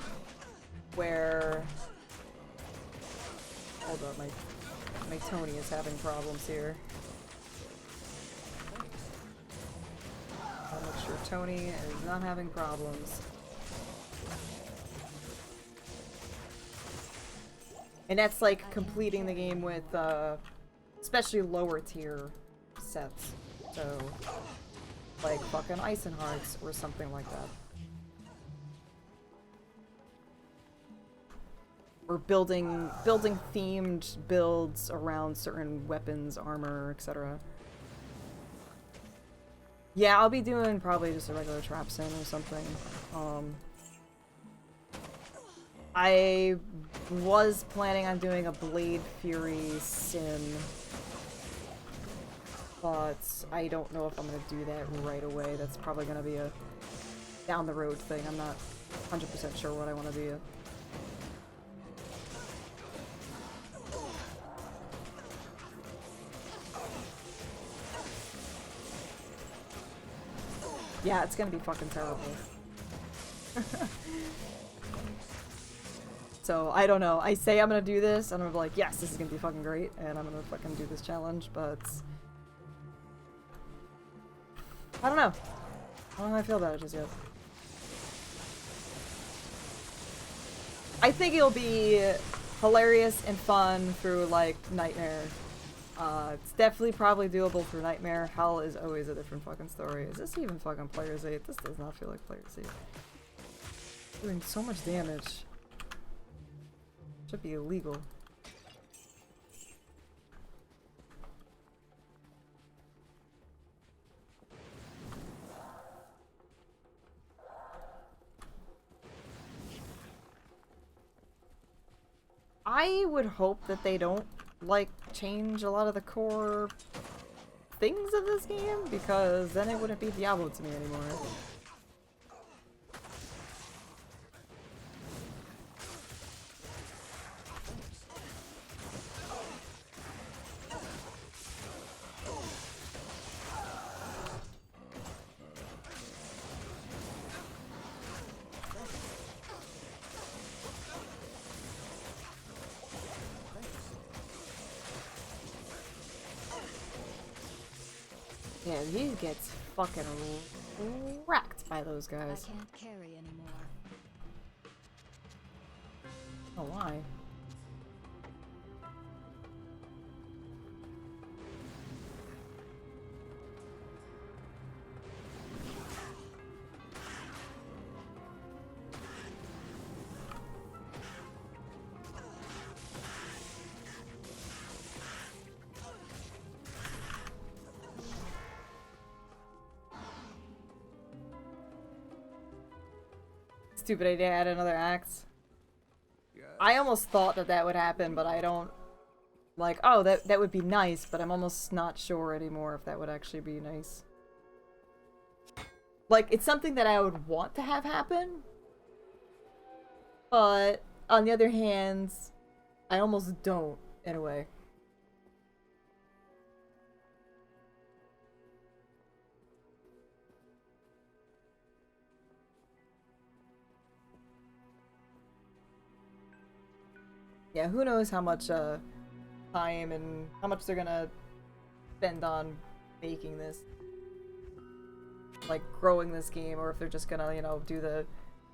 where, hold up, my Tony is having problems here. I'll make sure Tony is not having problems. And that's like completing the game with especially lower tier sets. So like fucking Icenhearts or something like that. Or building themed builds around certain weapons, armor, etc. Yeah, I'll be doing probably just a regular trap sim or something. I was planning on doing a Blade Fury sim, but I don't know if I'm gonna do that right away. That's probably gonna be a down the road thing. I'm not 100% sure what I want to do yet. Yeah, it's gonna be fucking terrible. So, I don't know. I say I'm gonna do this, and I'm gonna be like, yes, this is gonna be fucking great, and I'm gonna fucking do this challenge, but I don't know. I don't know how I feel about it just yet. I think it'll be hilarious and fun through, like, Nightmare. It's definitely probably doable through Nightmare. Hell is always a different fucking story. Is this even fucking Player's 8? This does not feel like Player's 8. Doing so much damage. Should be illegal. I would hope that they don't, like, change a lot of the core things of this game, because then it wouldn't be Diablo to me anymore. Yeah, he gets fucking wrecked by those I guys. can't carry anymore. Oh, why? Stupid idea, add another act. I almost thought that that would happen, but I don't... Like, oh, that would be nice, but I'm almost not sure anymore if that would actually be nice. Like, it's something that I would want to have happen, but on the other hand, I almost don't, in a way. Yeah, who knows how much time and how much they're gonna spend on making this, like growing this game, or if they're just gonna, you know, do the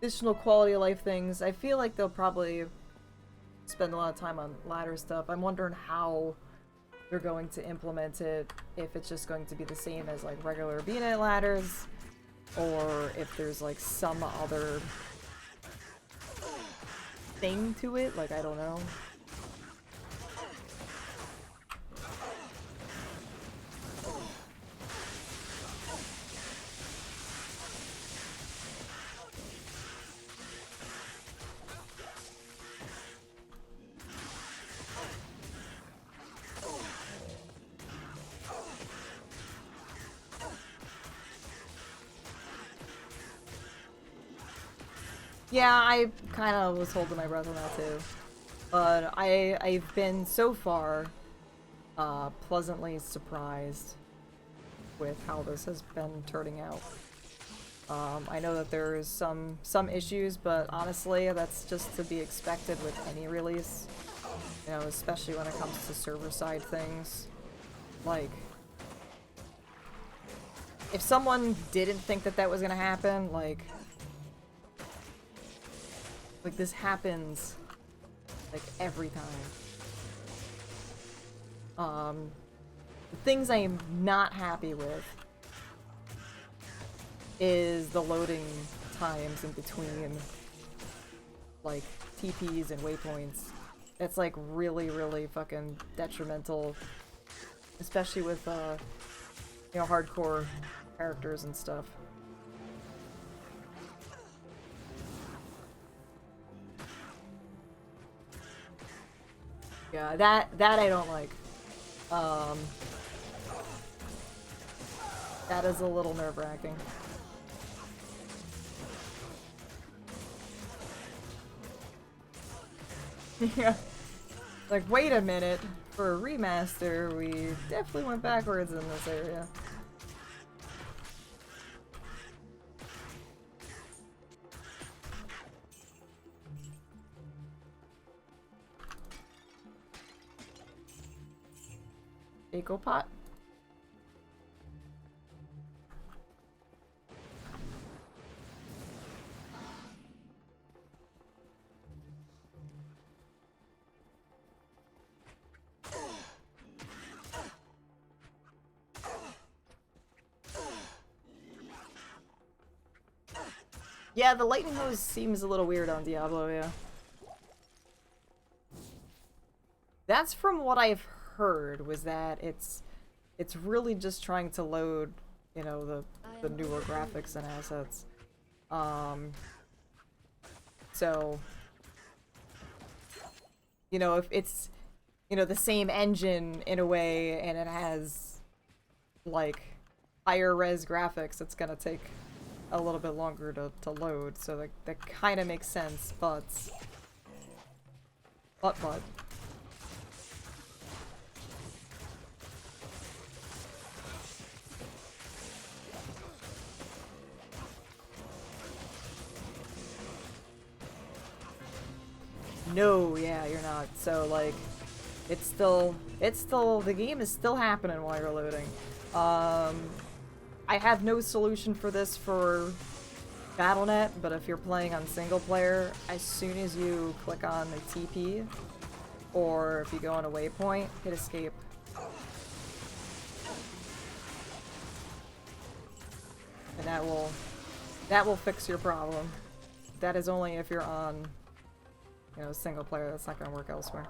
additional quality of life things. I feel like they'll probably spend a lot of time on ladder stuff. I'm wondering how they're going to implement it, if it's just going to be the same as like regular B-net ladders, or if there's like some other thing to it, like I don't know. Yeah, I kind of was holding my breath on that too. But I've been so far pleasantly surprised with how this has been turning out. I know that there's some issues, but honestly, that's just to be expected with any release. You know, especially when it comes to server-side things. Like, if someone didn't think that that was gonna happen, like this happens like every time. The things I am not happy with is the loading times in between like TPs and waypoints. It's like really fucking detrimental, especially with you know, hardcore characters and stuff. Yeah, that I don't like. That is a little nerve-wracking. Yeah. Like, wait a minute. For a remaster, we definitely went backwards in this area. Eco pot? Yeah, the lightning hose seems a little weird on Diablo, yeah. That's from what I've heard, was that it's really just trying to load, you know, the newer graphics and assets. So, you know, if it's, you know, the same engine in a way, and it has like higher res graphics, it's gonna take a little bit longer to load, so that kind of makes sense, but no, yeah, you're not. So like, it's still the game is still happening while you're loading. I have no solution for this for Battle.net, but if you're playing on single player, as soon as you click on the TP, or if you go on a waypoint, hit escape. And that will fix your problem. That is only if you're on, you know, single player. That's not gonna work elsewhere.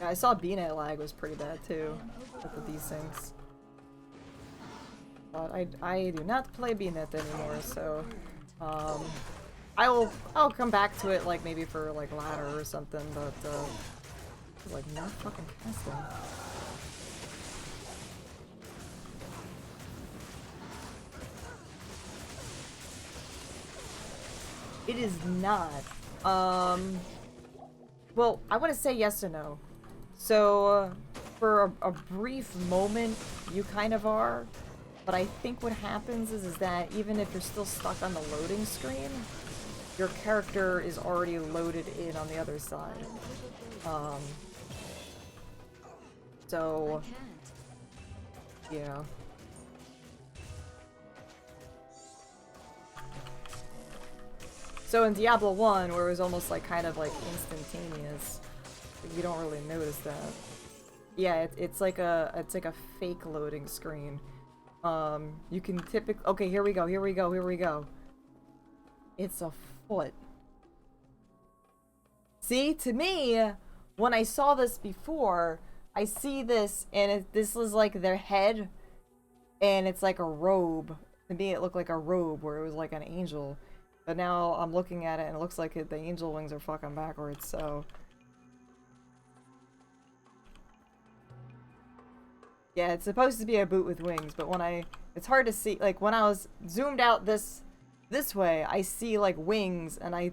I saw BNet lag was pretty bad too with the desyncs. But I do not play BNet anymore, so I'll come back to it like maybe for like ladder or something, but like not fucking casting. It is not. Well, I want to say yes and no. So, for a brief moment, you kind of are, but I think what happens is that even if you're still stuck on the loading screen, your character is already loaded in on the other side. So, yeah. So in Diablo 1, where it was almost like kind of like instantaneous, you don't really notice that. Yeah, it's like a fake loading screen. You can typically, okay, here we go. It's a foot. See, to me, when I saw this before, I see this and this was like their head, and it's like a robe. To me, it looked like a robe where it was like an angel. But now I'm looking at it and it looks like the angel wings are fucking backwards, so. Yeah, it's supposed to be a boot with wings, but when it's hard to see, like when I was zoomed out this way, I see like wings and I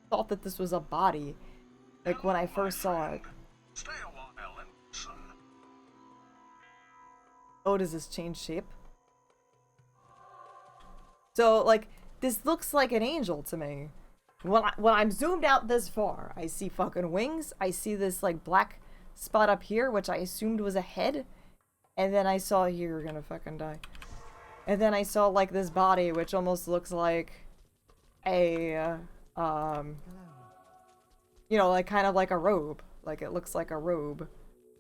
thought that this was a body. Like when I first saw it. Stay a while and listen. Oh, does this change shape? So like, this looks like an angel to me. When I'm zoomed out this far, I see fucking wings. I see this like black spot up here, which I assumed was a head. And then I saw, you're gonna fucking die. And then I saw like this body, which almost looks like a, you know, like kind of like a robe. Like it looks like a robe.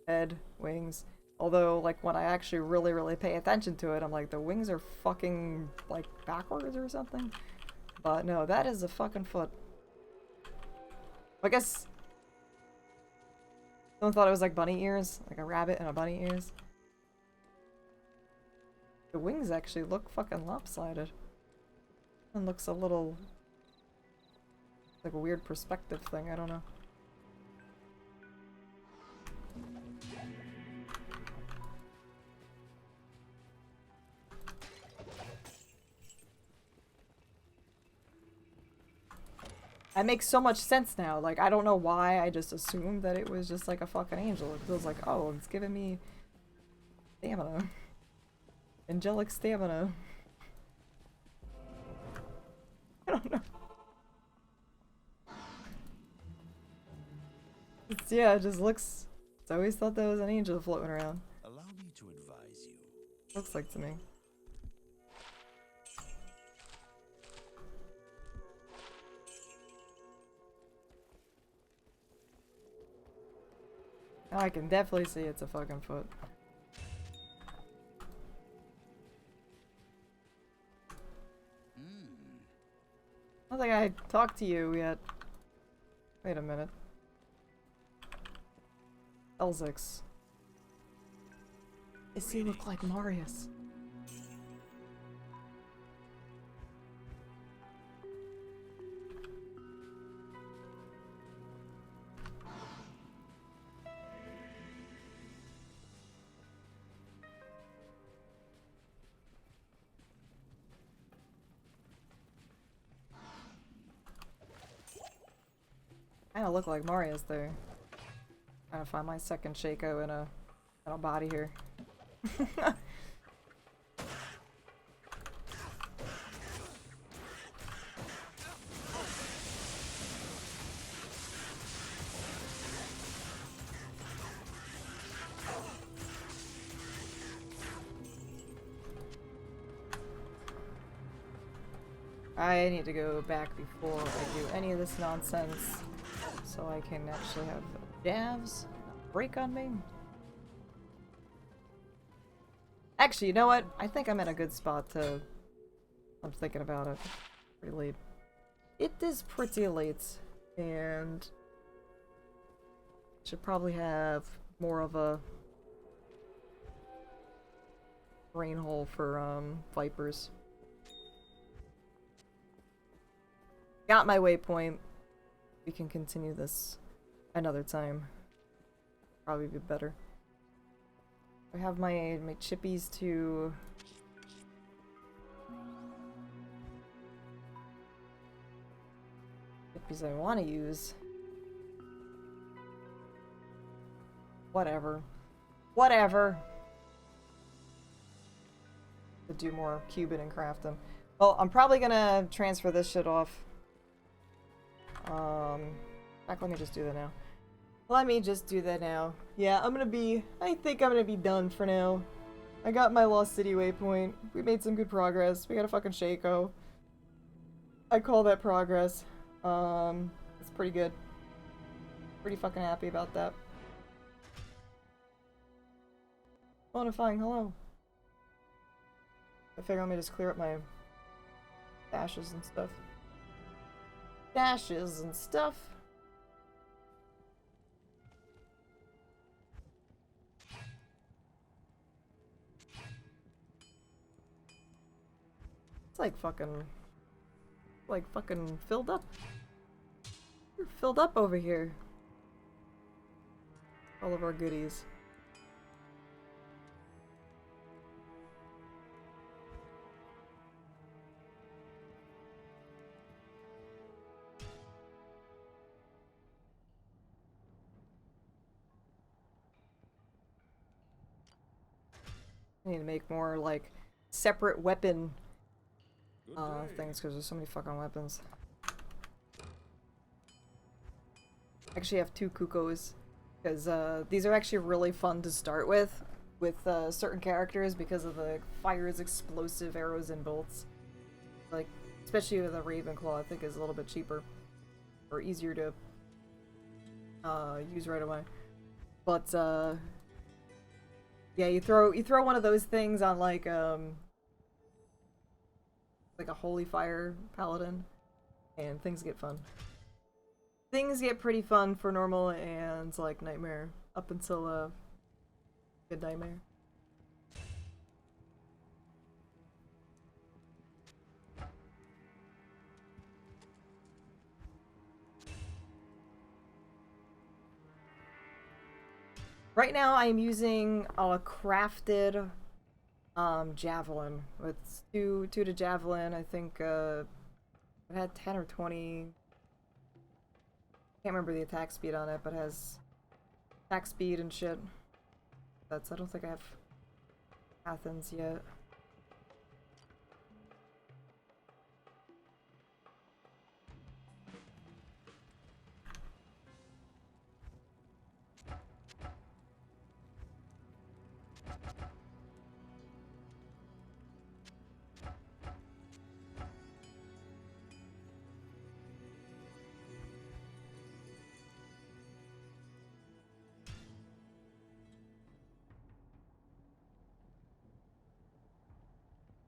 Head, wings. Although, like, when I actually really pay attention to it, I'm like, the wings are fucking, like, backwards or something? But no, that is a fucking foot. I guess someone thought it was like bunny ears, like a rabbit and a bunny ears. The wings actually look fucking lopsided. And looks a little like a weird perspective thing, I don't know. That makes so much sense now. Like, I don't know why I just assumed that it was just like a fucking angel. It feels like, oh, it's giving me stamina. Angelic stamina. I don't know. Yeah, it just looks... I always thought that was an angel floating around. Allow me to advise you. Looks like to me. Oh, I can definitely see it's a fucking foot. I don't think I talked to you yet. Wait a minute. Elzix. Does he look like Marius? Kinda look like Marius there. Trying to find my second Shaco in a body here. I need to go back before I do any of this nonsense so I can actually have Javs break on me. Actually, you know what? I think I'm in a good spot to... I'm thinking about it. Pretty late. It is pretty late, and... should probably have more of a... brain hole for, Vipers. Got my waypoint. We can continue this another time. Probably be better. I have my chippies to... chippies I want to use. Whatever. Whatever! To do more cubing and crafting. Well, I'm probably gonna transfer this shit off. Let me just do that now. Let me just do that now. Yeah, I think I'm gonna be done for now. I got my Lost City waypoint. We made some good progress. We got a fucking Shaco. I call that progress. It's pretty good. Pretty fucking happy about that. Bonifying, hello. I figure let me just clear up my dashes and stuff. Dashes and stuff. It's like fucking filled up. We're filled up over here. All of our goodies. I need to make more, like, separate weapon things, because there's so many fucking weapons. I actually have 2 Kukos, because these are actually really fun to start with certain characters, because of the fires, explosive arrows, and bolts. Like, especially with a Ravenclaw, I think is a little bit cheaper, or easier to use right away. But, yeah, you throw one of those things on like a holy fire paladin, and things get fun. Things get pretty fun for normal and like nightmare up until good nightmare. Right now I'm using a crafted javelin with two to javelin. I think it had 10 or 20. Can't remember the attack speed on it, but it has attack speed and shit. I don't think I have Athens yet.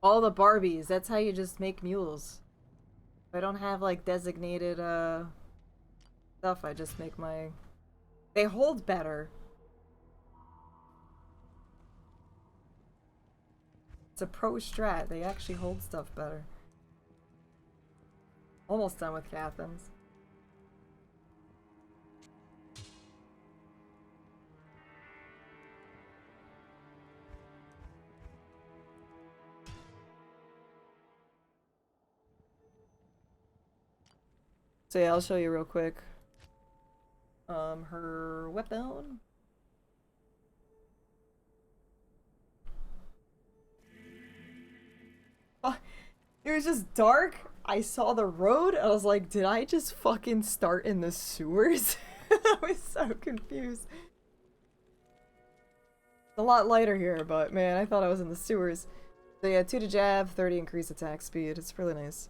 All the Barbies, that's how you just make mules. If I don't have like designated stuff, I just make my... They hold better. It's a pro strat, they actually hold stuff better. Almost done with Cathans. So yeah, I'll show you real quick. Her weapon. Oh, it was just dark. I saw the road. I was like, did I just fucking start in the sewers? I was so confused. It's a lot lighter here, but man, I thought I was in the sewers. So yeah, 2 to jab, 30 increase attack speed. It's really nice.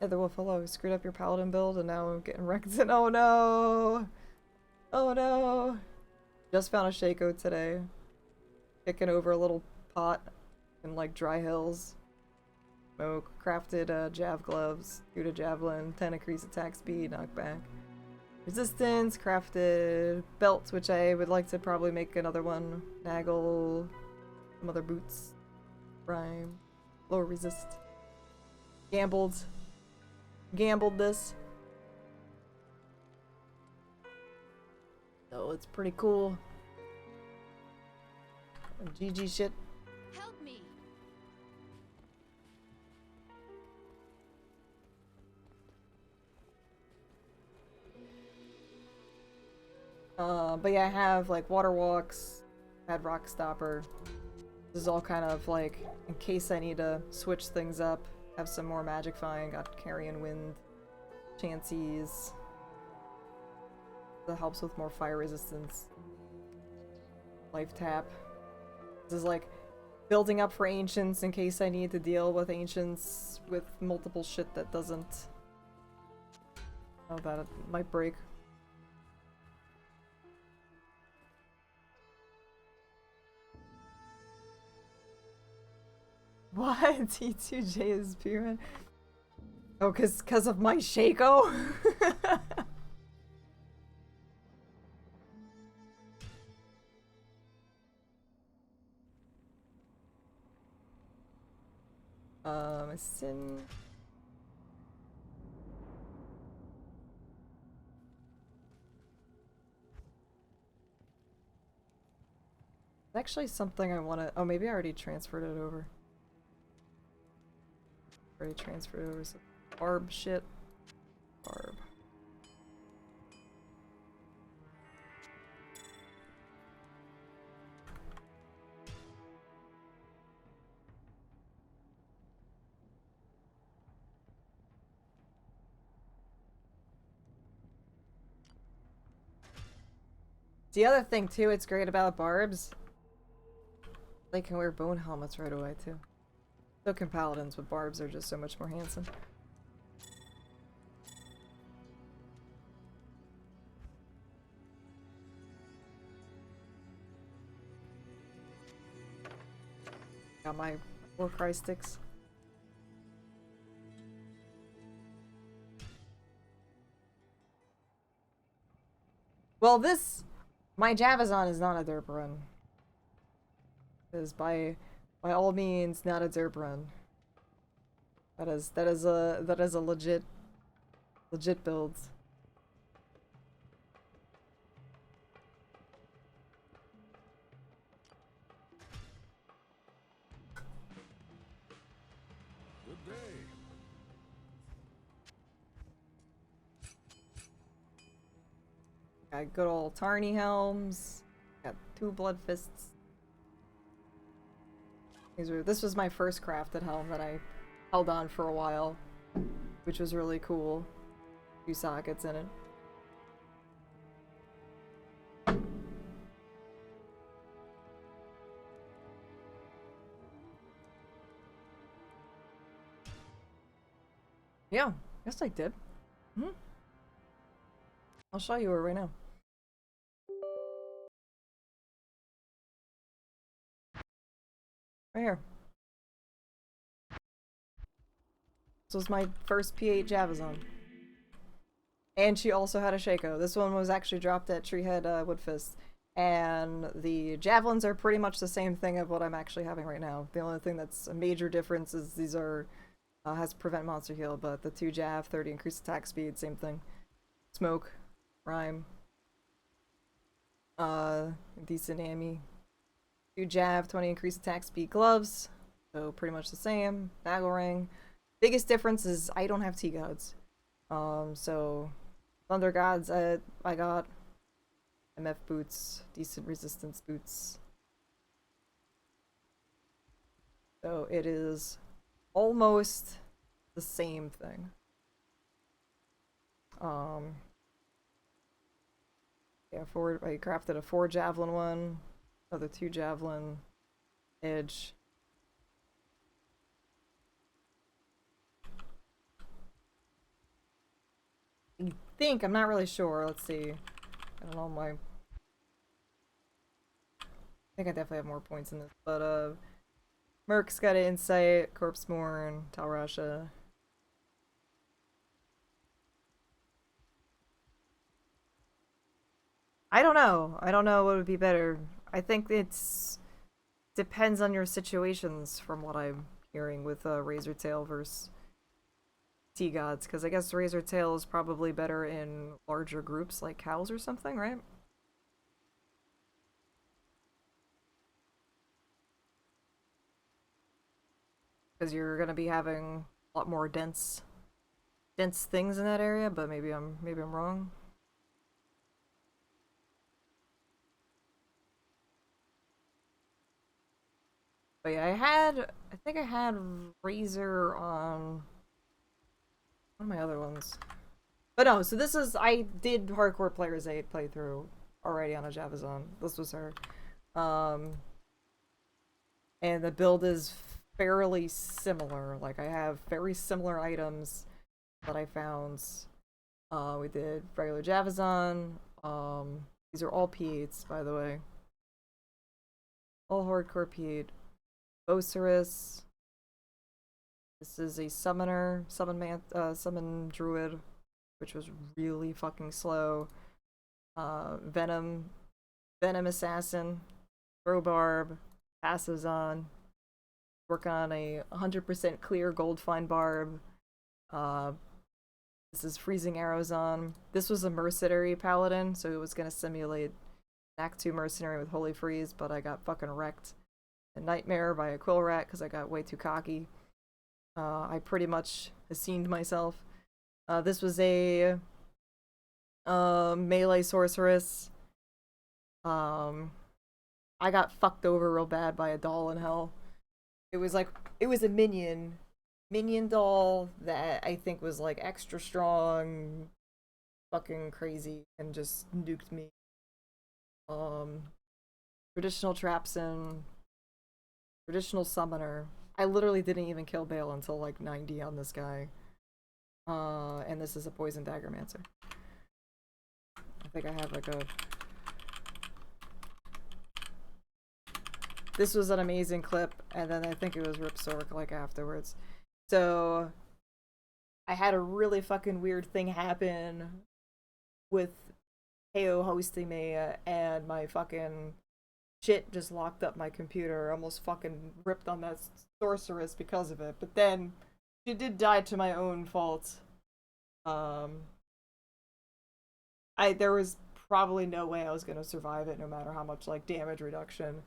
Yeah, the wolf, hello. Screwed up your paladin build and now I'm getting wrecked. Oh no! Oh no! Just found a Shaco today. Kicking over a little pot in like dry hills. Smoke. Crafted jav gloves. 2 to javelin. 10 increase attack speed. Knockback. Resistance. Crafted belt, which I would like to probably make another one. Naggle. Some other boots. Rhyme. Lower resist. Gambled this. So it's pretty cool. GG shit. Help me. But yeah, I have like water walks, had rock stopper. This is all kind of like in case I need to switch things up. Have some more magic fine, got carrion wind, chances. That helps with more fire resistance. Life tap. This is like building up for ancients in case I need to deal with ancients with multiple shit that doesn't. Oh, that might break. What? T2J is pyramid? Oh, cause of my Shaco? Sin. It's actually something I wanna. Oh, maybe I already transferred it over. Already transferred over some barb shit. Barb. The other thing too, it's great about barbs. They can wear bone helmets right away too. So can paladins, but barbs are just so much more handsome. Got my war cry sticks. Well, my Javazon is not a derp run. It is by all means not a derp run. That is a legit build. Good day. Got good old Tarny helms. Got 2 blood fists. This was my first crafted helm that I held on for a while, which was really cool. 2 sockets in it. Yeah, yes I did. I'll show you her right now. Right here. This was my first P8 Javazon. And she also had a Shaco. This one was actually dropped at Treehead Woodfist. And the javelins are pretty much the same thing of what I'm actually having right now. The only thing that's a major difference is these are has prevent monster heal, but the 2 jav, 30 increased attack speed, same thing. Smoke, rhyme, decent ammy. 2 jav, 20 increased attack speed gloves, so pretty much the same. Bagel ring. Biggest difference is I don't have T-gods. So Thunder Gods, I got MF boots, decent resistance boots. So it is almost the same thing. Yeah, I crafted a 4 javelin one, another 2 javelin edge. I think, I'm not really sure, let's see. I don't know, I think I definitely have more points in this, but Merc's got an insight, Corpseborn, Talrasha. I don't know. I don't know what would be better. I think it's depends on your situations from what I'm hearing with Razortail versus T-Gods, because I guess Razortail is probably better in larger groups like cows or something, right? Because you're gonna be having a lot more dense things in that area, but maybe I'm wrong. But yeah, I think I had Razor on one of my other ones. But no, so this is, I did Hardcore Players 8 playthrough already on a Javazon. This was her. And the build is fairly similar. Like, I have very similar items that I found. We did regular Javazon. These are all P8s, by the way. All hardcore P8. Osiris. This is a summoner, summon druid, which was really fucking slow. Venom assassin, throw barb, passives on. Work on a 100% clear gold fine barb. This is freezing arrows on. This was a mercenary paladin, so it was gonna simulate Act 2 mercenary with holy freeze, but I got fucking wrecked. A nightmare by a quill rat because I got way too cocky. I pretty much ascemed myself. This was a melee sorceress. I got fucked over real bad by a doll in hell. It was a minion doll that I think was like extra strong, fucking crazy, and just nuked me. Traditional Trapson, traditional summoner. I literally didn't even kill Bale until like 90 on this guy. And this is a poison daggermancer. I think I have like a... This was an amazing clip, and then I think it was Rip Sork like afterwards. So I had a really fucking weird thing happen with KO hosting me, and my fucking shit just locked up my computer. Almost fucking ripped on that sorceress because of it. But then she did die to my own fault. There was probably no way I was gonna survive it, no matter how much like damage reduction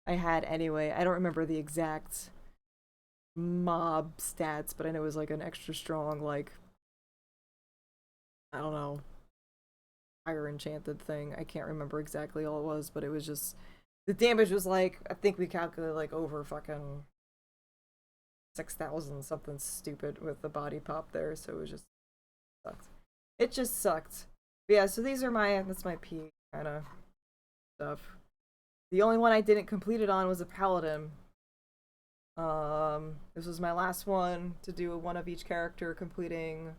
I had anyway. I don't remember the exact mob stats, but I know it was like an extra strong, like, I don't know, fire enchanted thing. I can't remember exactly all it was, but it was just, the damage was like, I think we calculated like over fucking 6,000 something stupid with the body pop there, so it was just sucked. It just sucked. But yeah, so these are that's my P kind of stuff. The only one I didn't complete it on was a paladin. This was my last one to do one of each character completing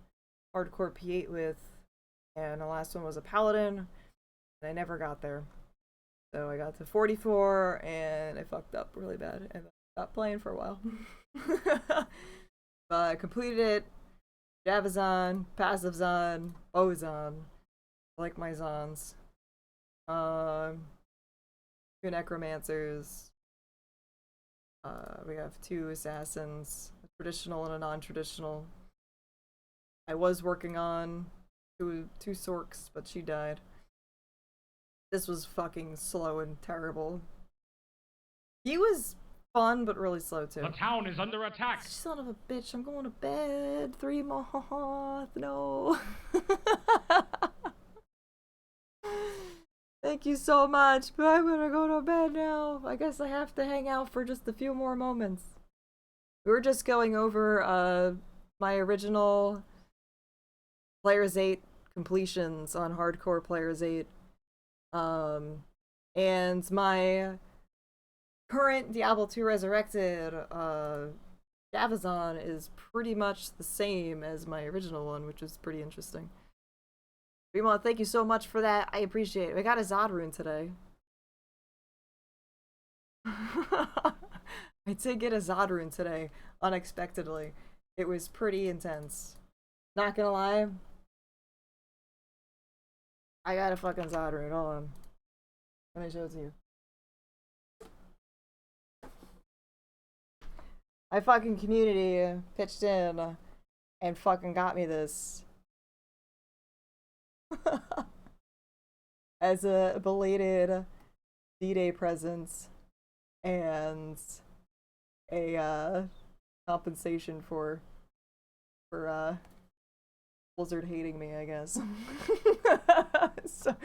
hardcore P8 with, and the last one was a paladin, and I never got there. So I got to 44, and I fucked up really bad, and I stopped playing for a while. But I completed it. Javazon, passives on, bows on. I like my Zons. Two necromancers. We have 2 assassins, a traditional and a non-traditional. I was working on two Sorks, but she died. This was fucking slow and terrible. He was fun, but really slow too. The town is under attack. Son of a bitch, I'm going to bed. 3 moth, no. Thank you so much, but I'm gonna go to bed now. I guess I have to hang out for just a few more moments. We were just going over my original Players 8 completions on Hardcore Players 8. And my current Diablo 2 Resurrected Javazon is pretty much the same as my original one, which is pretty interesting. Remo, thank you so much for that. I appreciate it. We got a Zod rune today. I did get a Zod rune today, unexpectedly. It was pretty intense. Not gonna lie. I got a fucking Zod rune. Hold on. Let me show it to you. My fucking community pitched in and fucking got me this. As a belated D-Day present and a compensation for Blizzard hating me, I guess. so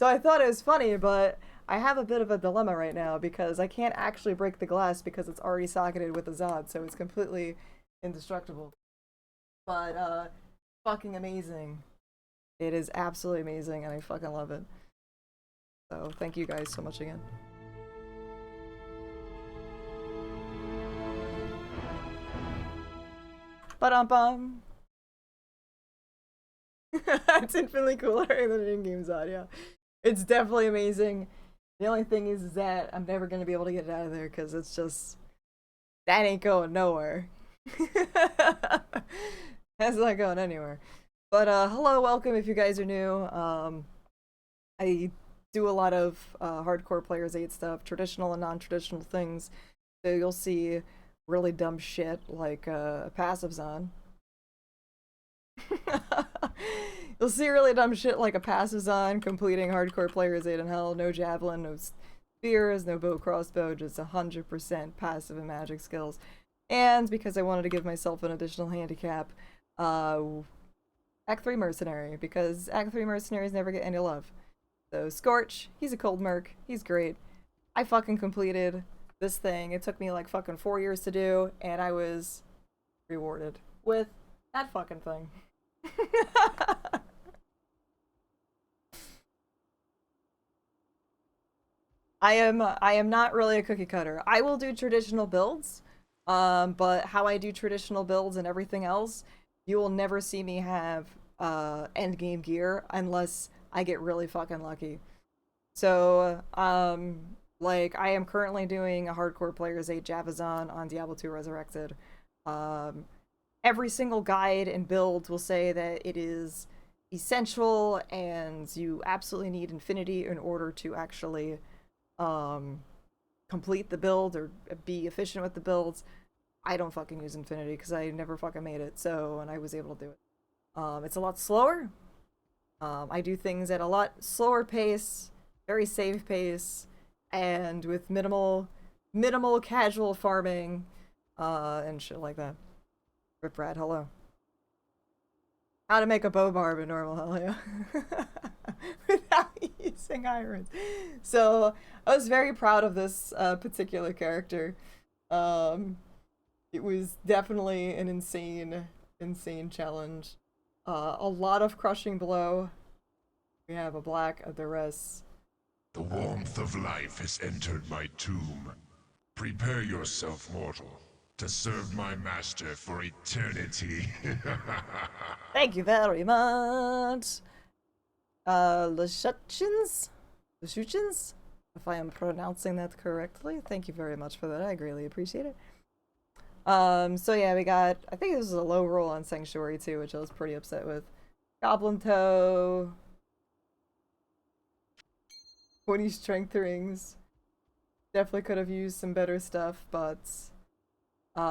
I thought it was funny, but I have a bit of a dilemma right now because I can't actually break the glass because it's already socketed with a Zod, so it's completely indestructible. But fucking amazing. It is absolutely amazing, and I fucking love it. So, thank you guys so much again. Ba-dum-bum! It's infinitely cooler than an in-game Zod, yeah. It's definitely amazing. The only thing is that I'm never gonna be able to get it out of there, because it's just... That ain't going nowhere. That's not going anywhere. But hello, welcome if you guys are new. I do a lot of Hardcore Players 8 stuff, traditional and non-traditional things. So you'll see really dumb shit like passives on. You'll see really dumb shit like a passives on, completing Hardcore Players 8 in Hell, no javelin, no spears, no bow crossbow, just 100% passive and magic skills. And because I wanted to give myself an additional handicap, Act 3 Mercenary, because Act 3 Mercenaries never get any love. So Scorch, he's a cold merc, he's great. I fucking completed this thing. It took me like fucking 4 years to do, and I was rewarded with that fucking thing. I am not really a cookie cutter. I will do traditional builds, but how I do traditional builds and everything else, you will never see me have endgame gear unless I get really fucking lucky. So, like, I am currently doing a Hardcore Players 8 Javazon on Diablo 2 Resurrected. Every single guide and build will say that it is essential and you absolutely need Infinity in order to actually complete the build or be efficient with the builds. I don't fucking use Infinity because I never fucking made it, and I was able to do it. It's a lot slower. I do things at a lot slower pace, very safe pace, and with minimal casual farming, and shit like that. Rip Brad, hello. How to make a bow barb in normal hell, yeah. Without using irons. So, I was very proud of this particular character. It was definitely an insane challenge. A lot of crushing blow. We have a black, a duress. The warmth of life has entered my tomb. Prepare yourself, mortal, to serve my master for eternity. Thank you very much. Lashuchins? If I am pronouncing that correctly. Thank you very much for that. I greatly appreciate it. So yeah, we got, I think this was a low roll on Sanctuary too, which I was pretty upset with. Goblin Toe. 20 strength rings. Definitely could have used some better stuff, but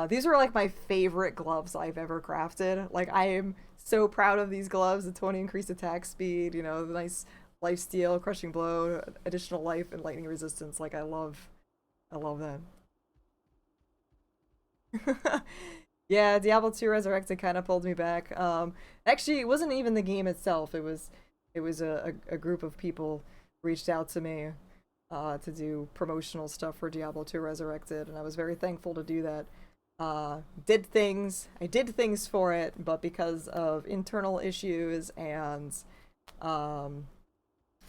these are like my favorite gloves I've ever crafted. Like, I am so proud of these gloves. The 20 increased attack speed, you know, the nice life steal, crushing blow, additional life, and lightning resistance. Like, I love that. Yeah, Diablo 2 Resurrected kind of pulled me back. Actually, it wasn't even the game itself. It was a group of people reached out to me to do promotional stuff for Diablo 2 Resurrected, and I was very thankful to do that. I did things for it, but because of internal issues and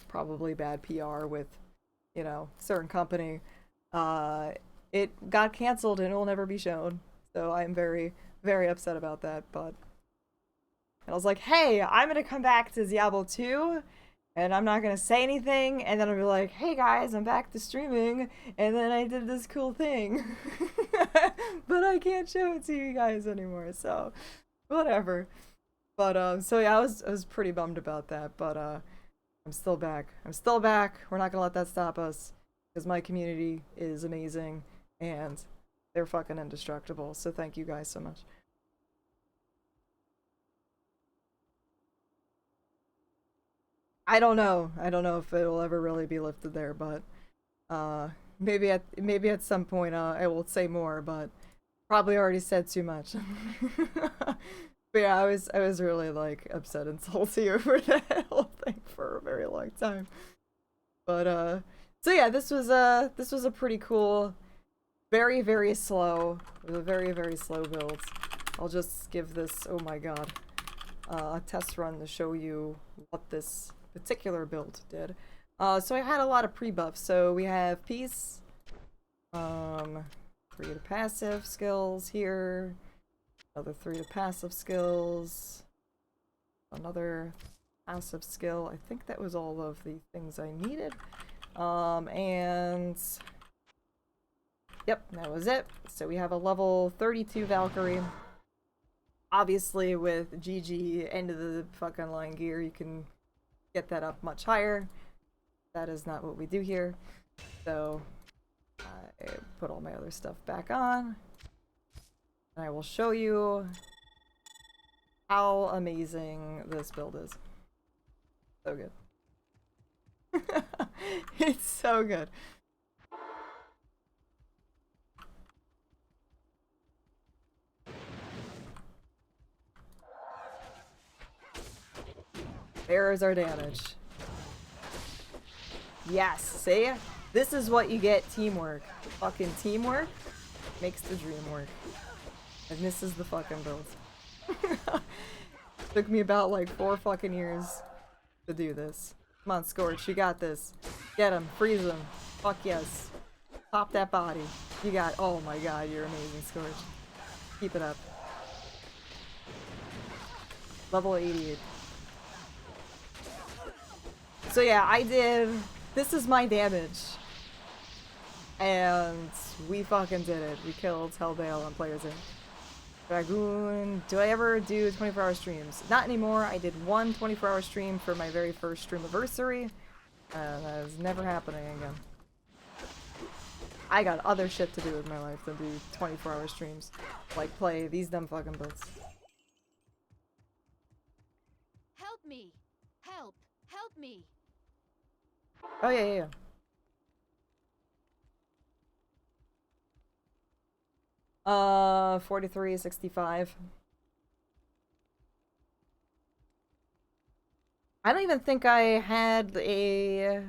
probably bad PR with, you know, certain company, it got canceled and it will never be shown. So I'm very, very upset about that, but I was like, hey, I'm gonna come back to Diablo 2, and I'm not gonna say anything, and then I'll be like, hey guys, I'm back to streaming, and then I did this cool thing. But I can't show it to you guys anymore, so whatever. But so yeah, I was pretty bummed about that, but I'm still back. I'm still back. We're not gonna let that stop us, because my community is amazing, and they're fucking indestructible, so thank you guys so much. I don't know. I don't know if it'll ever really be lifted there, but maybe at some point I will say more, but probably already said too much. But yeah, I was really like upset and salty over that whole thing for a very long time. But so yeah, this was a pretty cool, very, very slow. It was a very, very slow build. I'll just give this, oh my god, a test run to show you what this particular build did. So I had a lot of pre-buffs. So we have peace, creative passive skills here, another 3 to passive skills, another passive skill. I think that was all of the things I needed. And yep, that was it. So we have a level 32 Valkyrie. Obviously with GG end of the fucking line gear, you can get that up much higher. That is not what we do here. So I put all my other stuff back on, and I will show you how amazing this build is. So good. It's so good. There is our damage. Yes, see? This is what you get, teamwork. Fucking teamwork makes the dream work. And this is the fucking build. Took me about like 4 fucking years to do this. Come on, Scorch, you got this. Get him, freeze him. Fuck yes. Pop that body. You got, oh my god, you're amazing, Scorch. Keep it up. Level 88. So yeah, I did, this is my damage. And we fucking did it. We killed Hellbale on Players Inc. Dragoon, do I ever do 24-hour streams? Not anymore. I did one 24-hour stream for my very first streamiversary. And that is never happening again. I got other shit to do with my life than do 24-hour streams. Like play these dumb fucking builds. Help me! Help! Help me! Oh yeah. 43.65. I don't even think I had a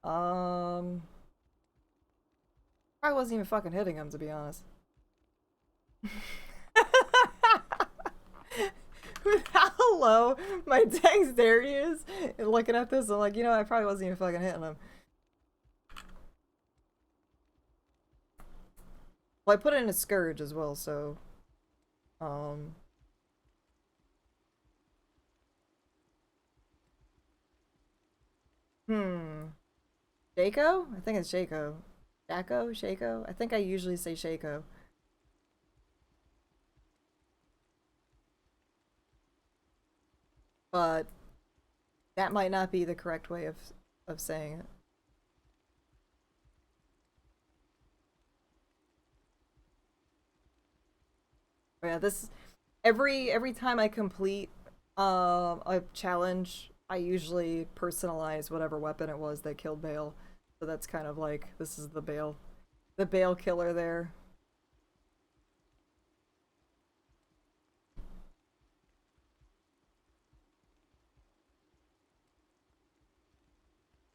I wasn't even fucking hitting him, to be honest. With how low my dexterity is, and looking at this, I'm like, you know, I probably wasn't even fucking hitting him. Well, I put it in a Scourge as well, so Shaco? I think it's Shaco. Shaco? Shaco? I think I usually say Shaco. But that might not be the correct way of saying it. But yeah, this every time I complete a challenge, I usually personalize whatever weapon it was that killed Bale. So that's kind of like, this is the Bale killer there.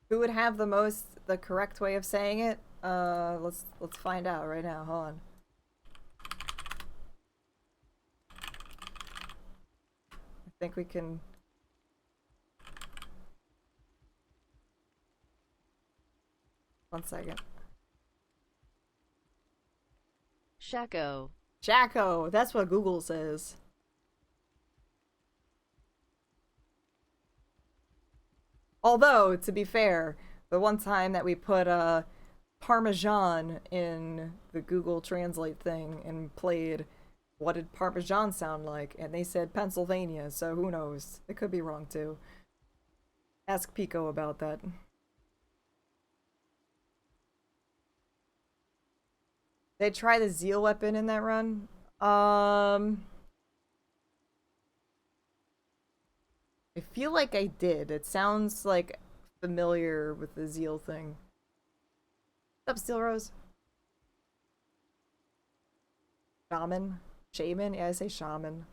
Who would have the correct way of saying it? Let's find out right now. Hold on. I think we can. One second. Shaco. Shaco. That's what Google says. Although, to be fair, the one time that we put Parmesan in the Google Translate thing and played what did Parmesan sound like, and they said Pennsylvania, so who knows? It could be wrong too. Ask Pico about that. Did I try the Zeal weapon in that run? I feel like I did. It sounds like familiar with the Zeal thing. What's up, Steel Rose? Shaman? Shaman? Yeah, I say shaman.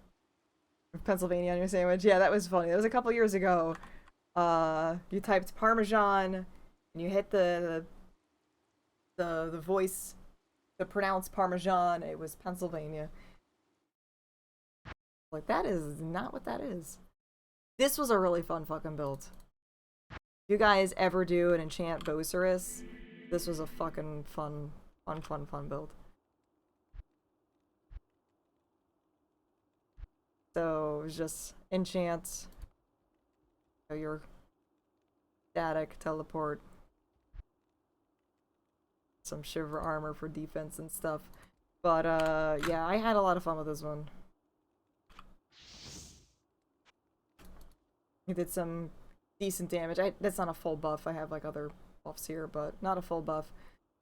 Pennsylvania on your sandwich. Yeah, that was funny. That was a couple years ago. You typed Parmesan and you hit the voice to pronounce Parmesan. It was Pennsylvania. Like, that is not what that is. This was a really fun fucking build. If you guys ever do an enchant Bocerus, this was a fucking fun build. So it was just enchant your static teleport, some shiver armor for defense and stuff. But yeah, I had a lot of fun with this one. He did some decent damage. That's not a full buff. I have like other buffs here, but not a full buff.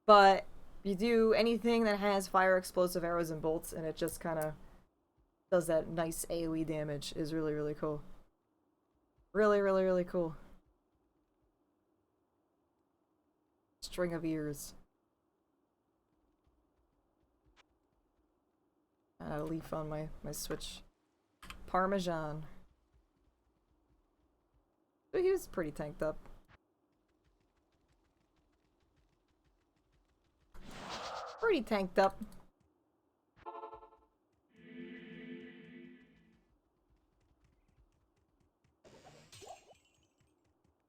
But you do anything that has fire, explosive arrows, and bolts, and it just kind of does that nice AoE damage is really, really cool. Really, really, really cool. String of ears. I had a leaf on my Switch. Parmesan. But he was pretty tanked up. Pretty tanked up.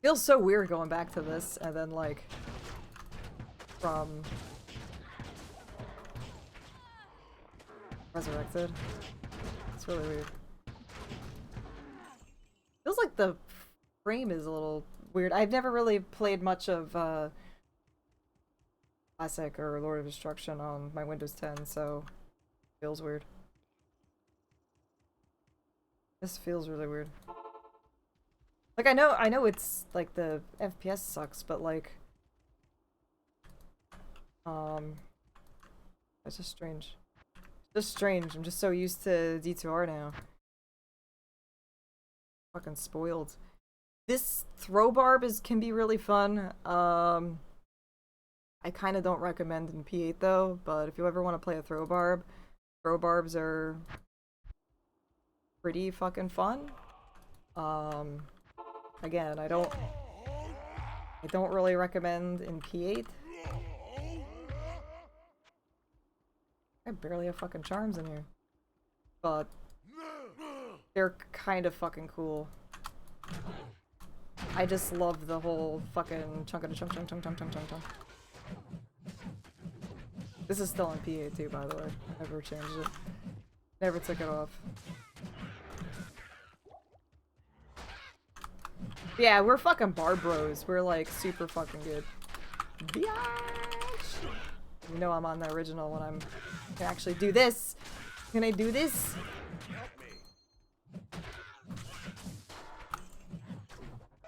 Feels so weird going back to this and then like from Resurrected. It's really weird. Feels like the frame is a little weird. I've never really played much of Classic or Lord of Destruction on my Windows 10, so it feels weird. This feels really weird. Like I know it's like the FPS sucks, but like it's just strange. It's just strange. I'm just so used to D2R now. Fucking spoiled. This throw barb can be really fun. I kind of don't recommend in P8 though, but if you ever want to play a throw barbs are pretty fucking fun. Again, I don't really recommend in P8. I barely have fucking charms in here. But they're kind of fucking cool. I just love the whole fucking chunk. This is still in P8 too, by the way. Never changed it. Never took it off. Yeah, we're fucking bar bros. We're like super fucking good. Biatch! You know I'm on the original when I can actually do this. Can I do this?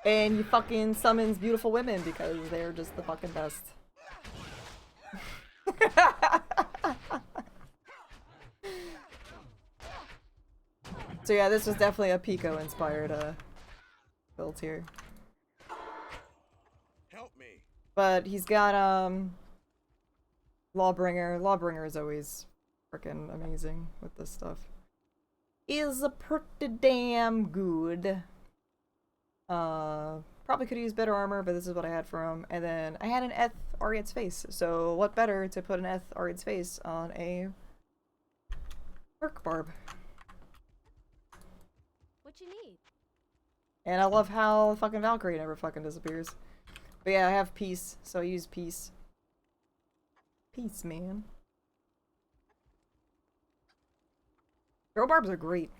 And you fucking summons beautiful women because they're just the fucking best. So yeah, this was definitely a Pico inspired build here. Help me. But he's got, Lawbringer. Lawbringer is always freaking amazing with this stuff. Is a pretty damn good. Probably could use better armor, but this is what I had for him. And then I had an Eth Ariad's face. So what better to put an Eth Ariad's face on a Merc Barb. What you need? And I love how fucking Valkyrie never fucking disappears. But yeah, I have peace, so I use peace. Peace, man. Throw barbs are great.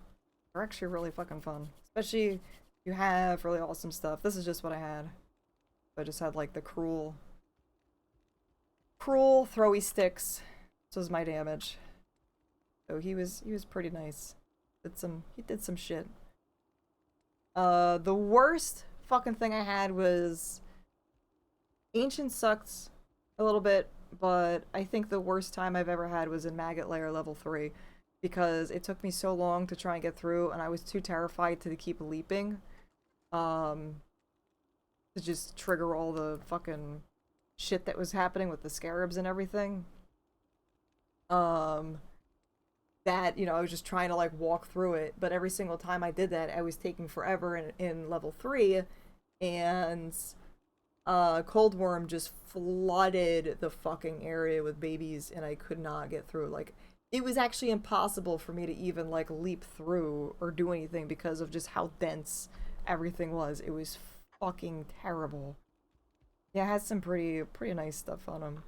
They're actually really fucking fun. Especially if you have really awesome stuff. This is just what I had. I just had like the cruel throwy sticks. This was my damage. So he was pretty nice. He did some shit. The worst fucking thing I had was Ancient sucked a little bit, but I think the worst time I've ever had was in Maggot Layer level 3 because it took me so long to try and get through and I was too terrified to keep leaping to just trigger all the fucking shit that was happening with the scarabs and everything. That, you know, I was just trying to like walk through it, but every single time I did that I was taking forever in level 3 and Cold Worm just flooded the fucking area with babies and I could not get through. Like, it was actually impossible for me to even like leap through or do anything because of just how dense everything was. It was fucking terrible. Yeah, I had some pretty nice stuff on him.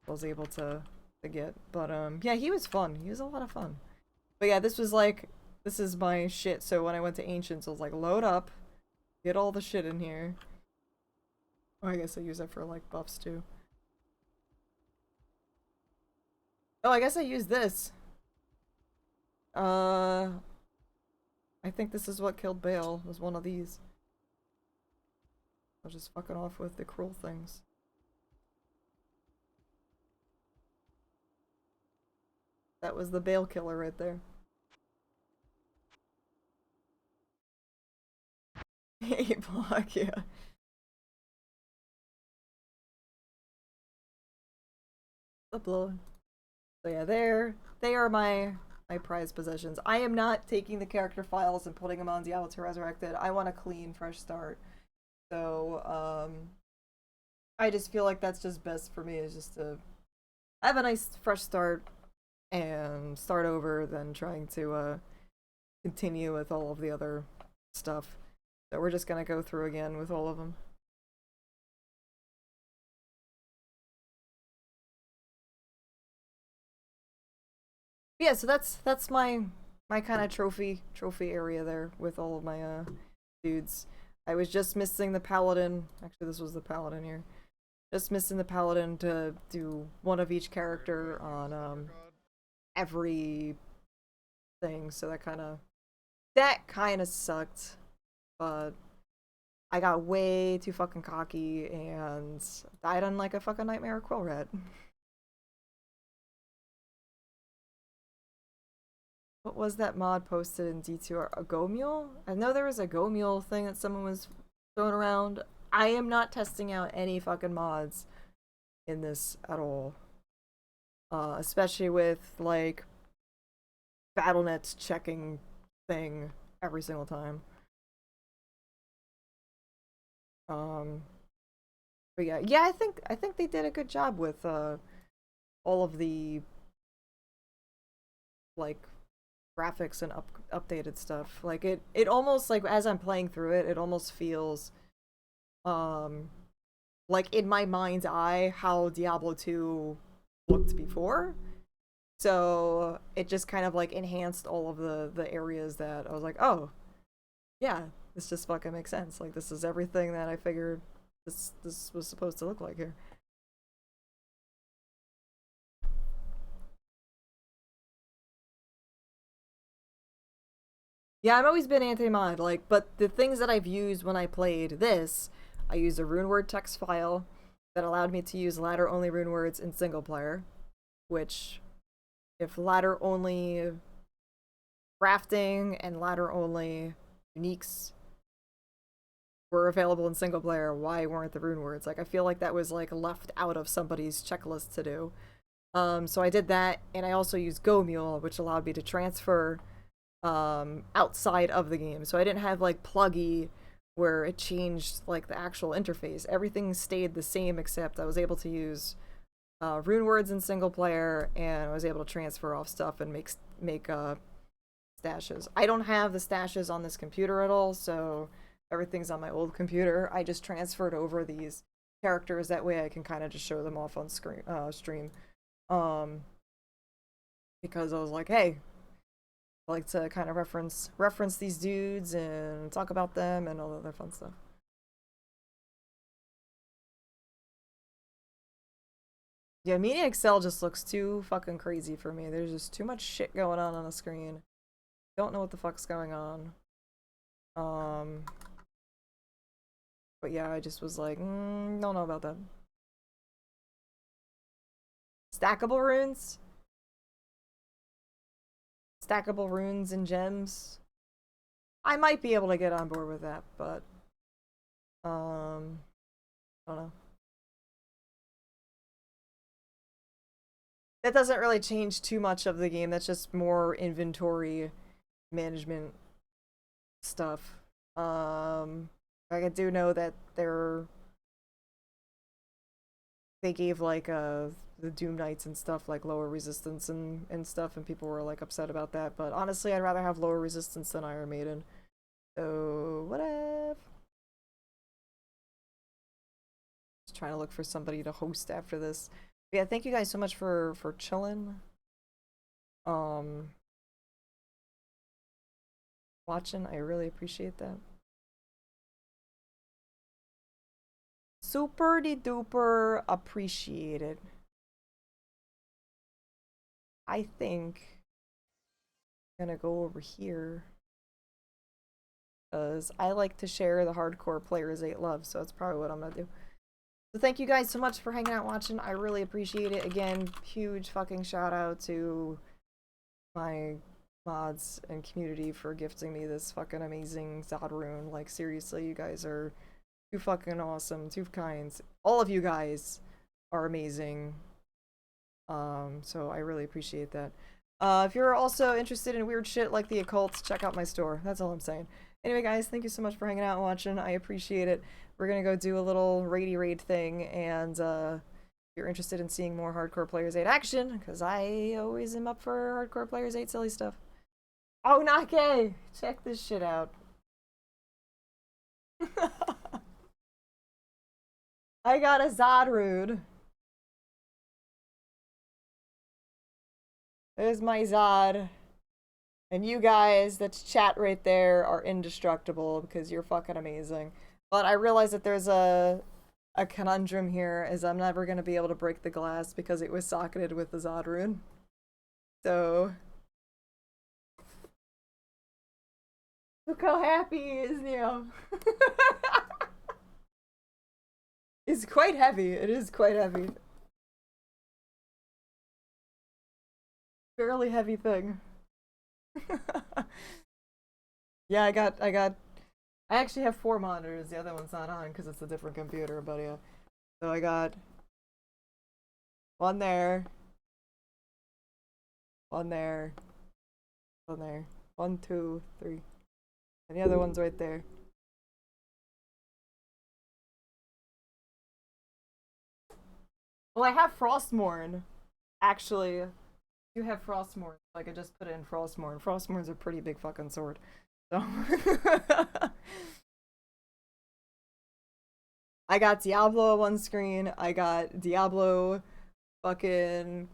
I was able to get, but yeah, he was fun. He was a lot of fun. But yeah, this is my shit. So when I went to Ancients, I was like, load up, get all the shit in here. Oh, I guess I use that for like buffs too. Oh, I guess I used this. I think this is what killed Bale, was one of these. I was just fucking off with the cruel things. That was the Bale killer right there. Hey, block, yeah. Upload. So yeah, they are my prized possessions. I am not taking the character files and putting them on Diablo 2 Resurrected. I want a clean, fresh start. So, I just feel like that's just best for me, is just to have a nice, fresh start and start over than trying to, continue with all of the other stuff. So we're just gonna go through again with all of them. Yeah, so that's my kind of trophy area there with all of my dudes. I was just missing the paladin. Actually, this was the paladin here. Just missing the paladin to do one of each character on every thing. So that kind of sucked, but I got way too fucking cocky and died on like a fucking nightmare quill rat. What was that mod posted in D2R? A Go Mule? I know there was a Go Mule thing that someone was throwing around. I am not testing out any fucking mods in this at all. Especially with, like, BattleNet's checking thing every single time. But yeah, I think they did a good job with all of the like graphics and updated stuff. Like it almost, like, as I'm playing through it, it almost feels like in my mind's eye how Diablo 2 looked before. So it just kind of like enhanced all of the areas that I was like, oh yeah, this just fucking makes sense. Like, this is everything that I figured this was supposed to look like here. Yeah, I've always been anti-mod, like, but the things that I've used when I played this, I used a runeword text file that allowed me to use ladder-only runewords in single player, which, if ladder-only crafting and ladder-only uniques were available in single player, why weren't the rune words? Like, I feel like that was, like, left out of somebody's checklist to do. So I did that, and I also used Go Mule, which allowed me to transfer outside of the game. So I didn't have, like, Pluggy, where it changed, like, the actual interface. Everything stayed the same, except I was able to use rune words in single player, and I was able to transfer off stuff and make stashes. I don't have the stashes on this computer at all, so everything's on my old computer. I just transferred over these characters, that way I can kind of just show them off on stream. Because I was like, hey, I like to kind of reference these dudes and talk about them and all that fun stuff. Yeah, Media Excel just looks too fucking crazy for me. There's just too much shit going on the screen. Don't know what the fuck's going on. But yeah, I just was like, don't know about that. Stackable runes? Stackable runes and gems? I might be able to get on board with that, but I don't know. That doesn't really change too much of the game. That's just more inventory management stuff. Like, I do know that they gave, like, the Doom Knights and stuff, like, lower resistance and stuff, and people were, like, upset about that. But honestly, I'd rather have lower resistance than Iron Maiden. So, whatever. Just trying to look for somebody to host after this. But yeah, thank you guys so much for chilling. Watching, I really appreciate that. Super duper appreciated. I think I'm gonna go over here, because I like to share the hardcore Players 8 love, so that's probably what I'm gonna do. So thank you guys so much for hanging out watching. I really appreciate it. Again, huge fucking shout out to my mods and community for gifting me this fucking amazing Zod rune. Like, seriously, you guys are too fucking awesome, too kind. All of you guys are amazing. So I really appreciate that. If you're also interested in weird shit like the occult, check out my store. That's all I'm saying. Anyway, guys, thank you so much for hanging out and watching. I appreciate it. We're gonna go do a little raidy raid thing, and if you're interested in seeing more Hardcore Players 8 action, because I always am up for Hardcore Players 8 silly stuff. Oh, not gay! Check this shit out. I got a Zod rune. There's my Zod. And you guys, that's chat right there, are indestructible because you're fucking amazing. But I realize that there's a conundrum here, as I'm never going to be able to break the glass because it was socketed with the Zod rune. So look how happy he is now. It's quite heavy. It is quite heavy. Fairly heavy thing. Yeah, I actually have 4 monitors. The other one's not on because it's a different computer, but yeah. So I got one there, one there, one there, 1, 2, 3, and the other one's right there. Well, I have Frostmourne. Actually, you have Frostmourne. So I could just put it in Frostmourne. Frostmourne's a pretty big fucking sword. So I got Diablo on one screen. I got Diablo fucking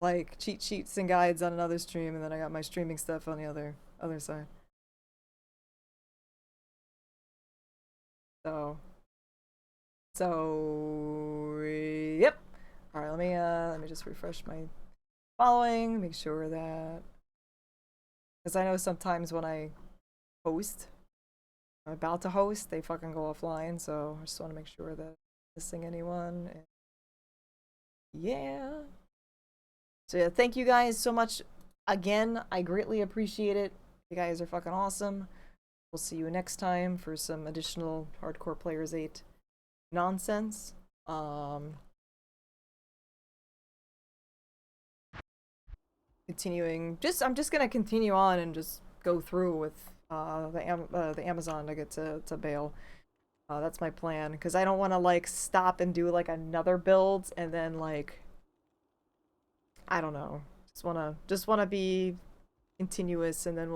like cheat sheets and guides on another stream, and then I got my streaming stuff on the other side. So yep. All right, let me just refresh my following, make sure that, because I know sometimes when I host, I'm about to host, they fucking go offline, so I just want to make sure that I'm missing anyone. And yeah. So yeah, thank you guys so much again. I greatly appreciate it. You guys are fucking awesome. we'll see you next time for some additional Hardcore Players 8 nonsense. Continuing, I'm just gonna continue on and just go through with the Amazon to get to Bale. That's my plan, because I don't want to like stop and do like another build and then like I don't know. Just wanna be continuous, and then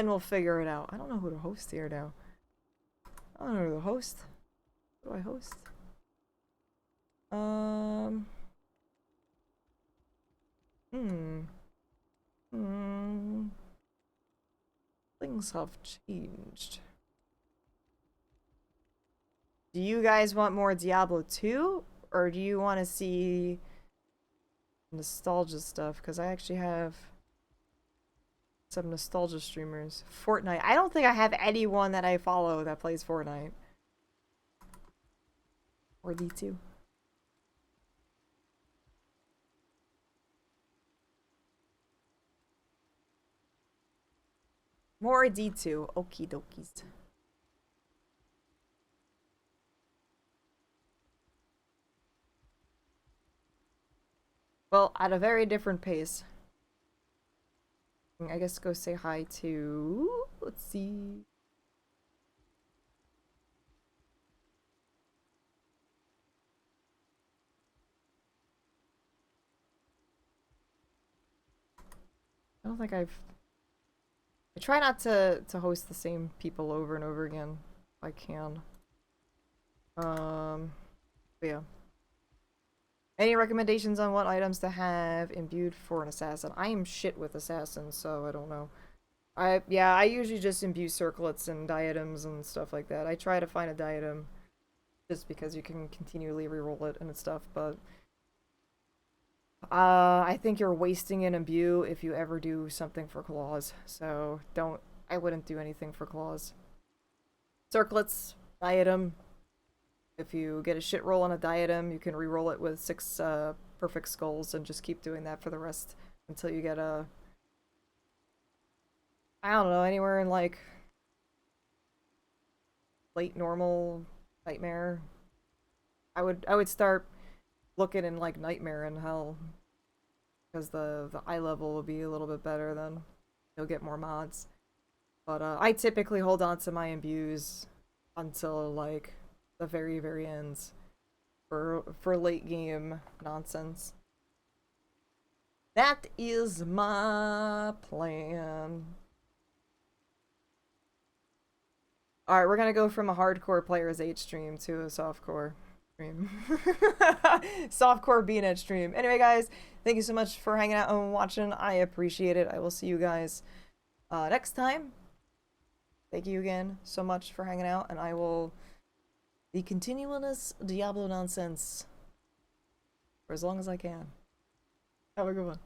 we'll figure it out. I don't know who to host here now. I don't know who to host. Who do I host? Things have changed. Do you guys want more Diablo 2? Or do you want to see nostalgia stuff? Because I actually have some nostalgia streamers. Fortnite. I don't think I have anyone that I follow that plays Fortnite. Or D2. More D2. Okie dokies. Well, at a very different pace. I guess go say hi to... Let's see... I don't think I try not to host the same people over and over again if I can. But yeah. Any recommendations on what items to have imbued for an assassin? I am shit with assassins, so I don't know. I usually just imbue circlets and diadems and stuff like that. I try to find a diadem just because you can continually reroll it and stuff, but I think you're wasting an imbue if you ever do something for claws. So I wouldn't do anything for claws. Circlets, diadem. If you get a shit roll on a diadem, you can reroll it with 6 perfect skulls and just keep doing that for the rest until you get a... I don't know, anywhere in like late normal nightmare. I would start looking in like nightmare and hell, because the eye level will be a little bit better, then you'll get more mods. But I typically hold on to my imbues until like the very ends for late game nonsense. That is my plan. Alright, we're gonna go from a hardcore Players 8 stream to a softcore stream. Softcore BNet stream. Anyway, guys, thank you so much for hanging out and watching. I appreciate it. I will see you guys next time. Thank you again so much for hanging out, and I will be continuing this Diablo nonsense for as long as I can. Have a good one.